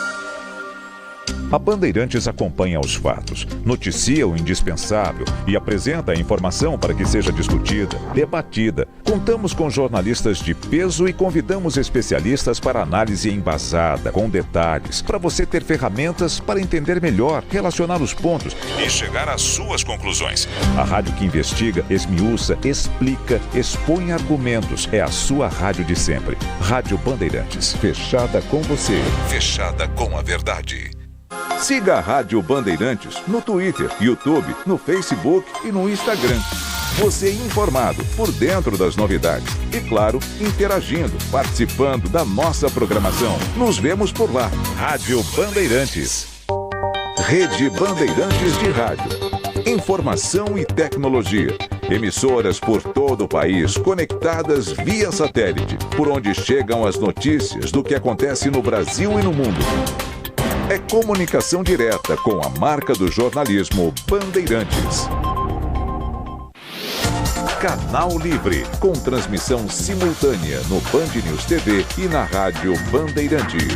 A Bandeirantes acompanha os fatos, noticia o indispensável e apresenta a informação para que seja discutida, debatida. Contamos com jornalistas de peso e convidamos especialistas para análise embasada, com detalhes, para você ter ferramentas para entender melhor, relacionar os pontos e chegar às suas conclusões. A rádio que investiga, esmiuça, explica, expõe argumentos. É a sua rádio de sempre. Rádio Bandeirantes, fechada com você, fechada com a verdade. Siga a Rádio Bandeirantes no Twitter, YouTube, no Facebook e no Instagram. Você informado, por dentro das novidades e, claro, interagindo, participando da nossa programação. Nos vemos por lá. Rádio Bandeirantes. Rede Bandeirantes de Rádio. Informação e tecnologia. Emissoras por todo o país, conectadas via satélite, por onde chegam as notícias do que acontece no Brasil e no mundo. É comunicação direta com a marca do jornalismo Bandeirantes. Canal Livre, com transmissão simultânea no Band News TV e na Rádio Bandeirantes.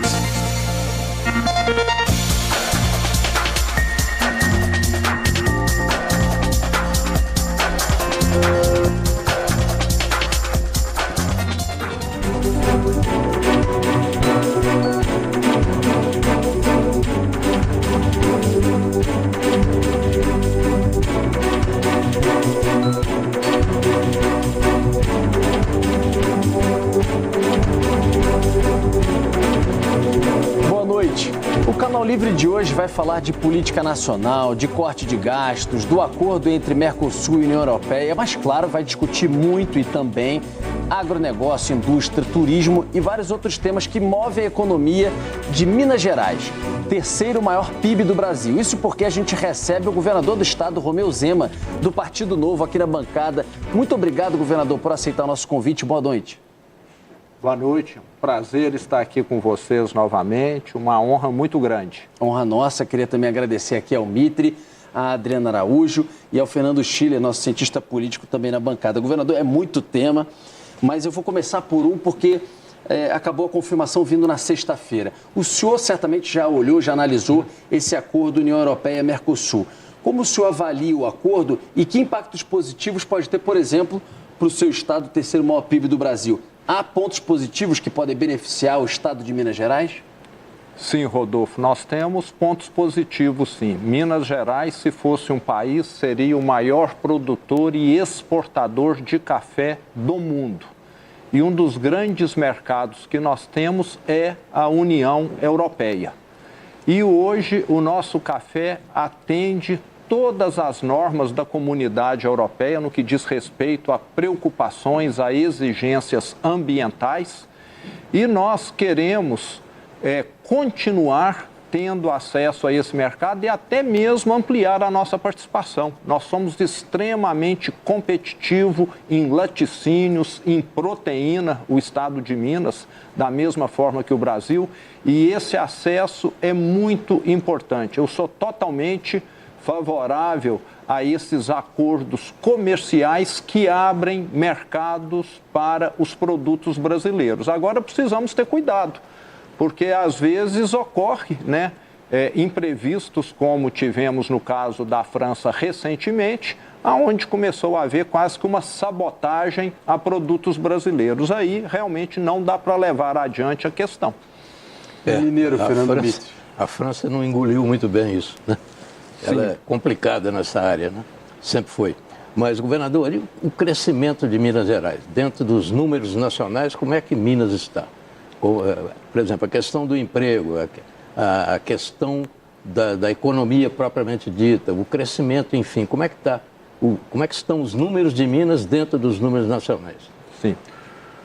O Canal Livre de hoje vai falar de política nacional, de corte de gastos, do acordo entre Mercosul e União Europeia, mas claro, vai discutir muito e também agronegócio, indústria, turismo e vários outros temas que movem a economia de Minas Gerais, terceiro maior PIB do Brasil. Isso porque a gente recebe o governador do estado, Romeu Zema, do Partido Novo, aqui na bancada. Muito obrigado, governador, por aceitar o nosso convite. Boa noite. Boa noite, prazer estar aqui com vocês novamente, uma honra muito grande. Honra nossa, queria também agradecer aqui ao Mitre, a Adriana Araújo e ao Fernando Schiller, nosso cientista político também na bancada. Governador, é muito tema, mas eu vou começar por um porque acabou a confirmação vindo na sexta-feira. O senhor certamente já olhou, já analisou esse acordo União Europeia-Mercosul. Como o senhor avalia o acordo e que impactos positivos pode ter, por exemplo, para o seu estado, o terceiro maior PIB do Brasil? Há pontos positivos que podem beneficiar o estado de Minas Gerais? Sim, Rodolfo, nós temos pontos positivos, sim. Minas Gerais, se fosse um país, seria o maior produtor e exportador de café do mundo. E um dos grandes mercados que nós temos é a União Europeia. E hoje o nosso café atende todas as normas da comunidade europeia no que diz respeito a preocupações, a exigências ambientais. E nós queremos continuar tendo acesso a esse mercado e até mesmo ampliar a nossa participação. Nós somos extremamente competitivos em laticínios, em proteína, o estado de Minas, da mesma forma que o Brasil, e esse acesso é muito importante. Eu sou totalmente favorável a esses acordos comerciais que abrem mercados para os produtos brasileiros. Agora precisamos ter cuidado, porque às vezes ocorre, imprevistos, como tivemos no caso da França recentemente, onde começou a haver quase que uma sabotagem a produtos brasileiros. Aí realmente não dá para levar adiante a questão. Mineiro, Fernando Mitre. A França não engoliu muito bem isso, né? Ela é complicada nessa área, né? Sempre foi. Mas, governador, e o crescimento de Minas Gerais? Dentro dos números nacionais, como é que Minas está? Por exemplo, a questão do emprego, a questão da economia propriamente dita, o crescimento, enfim, como é que estão os números de Minas dentro dos números nacionais? Sim.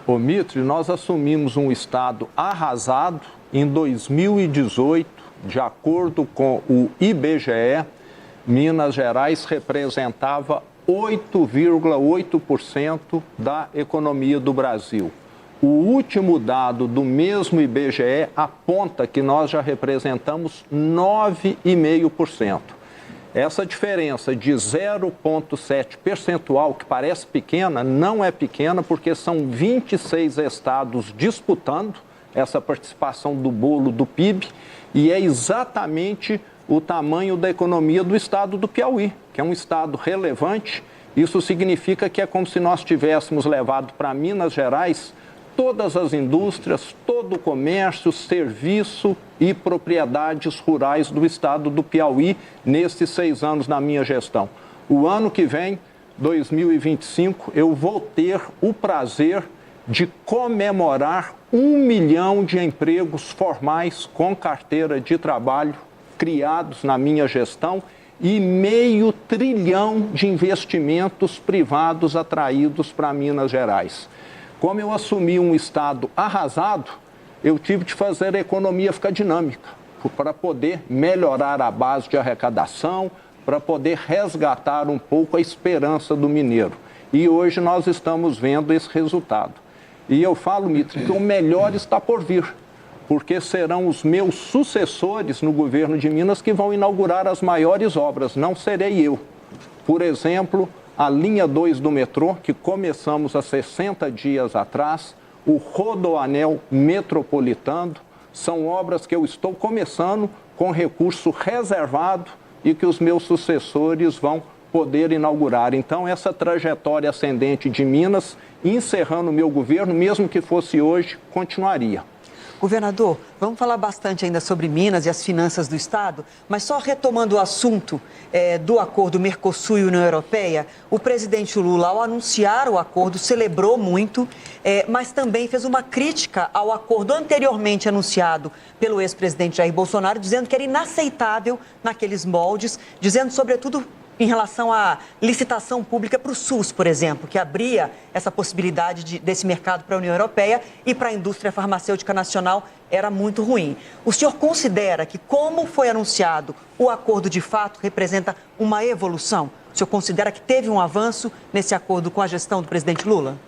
Ô Mitre, nós assumimos um estado arrasado em 2018, de acordo com o IBGE, Minas Gerais representava 8,8% da economia do Brasil. O último dado do mesmo IBGE aponta que nós já representamos 9,5%. Essa diferença de 0,7 percentual, que parece pequena, não é pequena, porque são 26 estados disputando essa participação do bolo do PIB, e é exatamente o tamanho da economia do estado do Piauí, que é um estado relevante. Isso significa que é como se nós tivéssemos levado para Minas Gerais todas as indústrias, todo o comércio, serviço e propriedades rurais do estado do Piauí nesses 6 anos na minha gestão. O ano que vem, 2025, eu vou ter o prazer de comemorar 1 milhão de empregos formais com carteira de trabalho criados na minha gestão e 500 bilhão de investimentos privados atraídos para Minas Gerais. Como eu assumi um estado arrasado, eu tive de fazer a economia ficar dinâmica, para poder melhorar a base de arrecadação, para poder resgatar um pouco a esperança do mineiro. E hoje nós estamos vendo esse resultado. E eu falo, Mitre, que o melhor está por vir, porque serão os meus sucessores no governo de Minas que vão inaugurar as maiores obras, não serei eu. Por exemplo, a linha 2 do metrô, que começamos há 60 dias atrás, o Rodoanel Metropolitano, são obras que eu estou começando com recurso reservado e que os meus sucessores vão poder inaugurar. Então, essa trajetória ascendente de Minas, encerrando o meu governo, mesmo que fosse hoje, continuaria. Governador, vamos falar bastante ainda sobre Minas e as finanças do Estado, mas só retomando o assunto do acordo Mercosul e União Europeia, o presidente Lula, ao anunciar o acordo, celebrou muito, mas também fez uma crítica ao acordo anteriormente anunciado pelo ex-presidente Jair Bolsonaro, dizendo que era inaceitável naqueles moldes, dizendo, sobretudo, em relação à licitação pública para o SUS, por exemplo, que abria essa possibilidade desse mercado para a União Europeia e para a indústria farmacêutica nacional, era muito ruim. O senhor considera que, como foi anunciado, o acordo de fato representa uma evolução? O senhor considera que teve um avanço nesse acordo com a gestão do presidente Lula?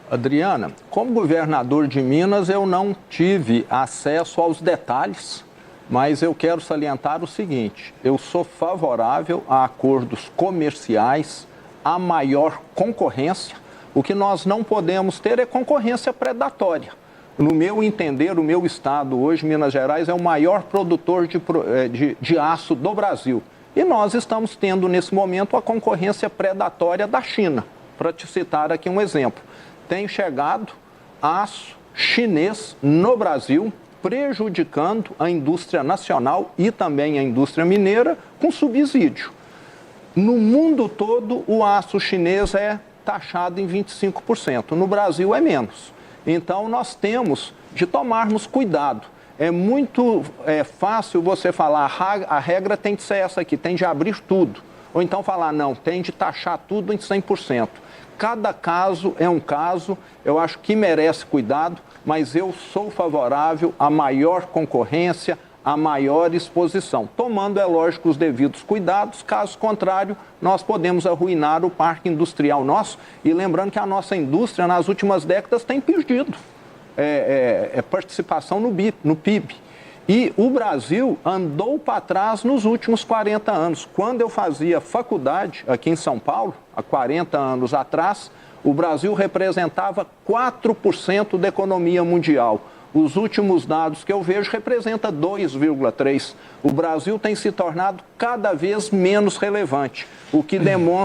Adriana, como governador de Minas, eu não tive acesso aos detalhes, mas eu quero salientar o seguinte: eu sou favorável a acordos comerciais, a maior concorrência. O que nós não podemos ter é concorrência predatória. No meu entender, o meu estado hoje, Minas Gerais, é o maior produtor de aço do Brasil. E nós estamos tendo, nesse momento, a concorrência predatória da China. Para te citar aqui um exemplo. Tem chegado aço chinês no Brasil, prejudicando a indústria nacional e também a indústria mineira com subsídio. No mundo todo, o aço chinês é taxado em 25%. No Brasil é menos. Então, nós temos de tomarmos cuidado. É muito fácil você falar, a regra tem de ser essa aqui, tem de abrir tudo. Ou então falar, não, tem de taxar tudo em 100%. Cada caso é um caso, eu acho que merece cuidado, mas eu sou favorável à maior concorrência, à maior exposição, tomando, é lógico, os devidos cuidados, caso contrário, nós podemos arruinar o parque industrial nosso. E lembrando que a nossa indústria, nas últimas décadas, tem perdido participação no PIB. E o Brasil andou para trás nos últimos 40 anos. Quando eu fazia faculdade aqui em São Paulo, há 40 anos atrás, o Brasil representava 4% da economia mundial. Os últimos dados que eu vejo representa 2,3%. O Brasil tem se tornado cada vez menos relevante, o que demonstra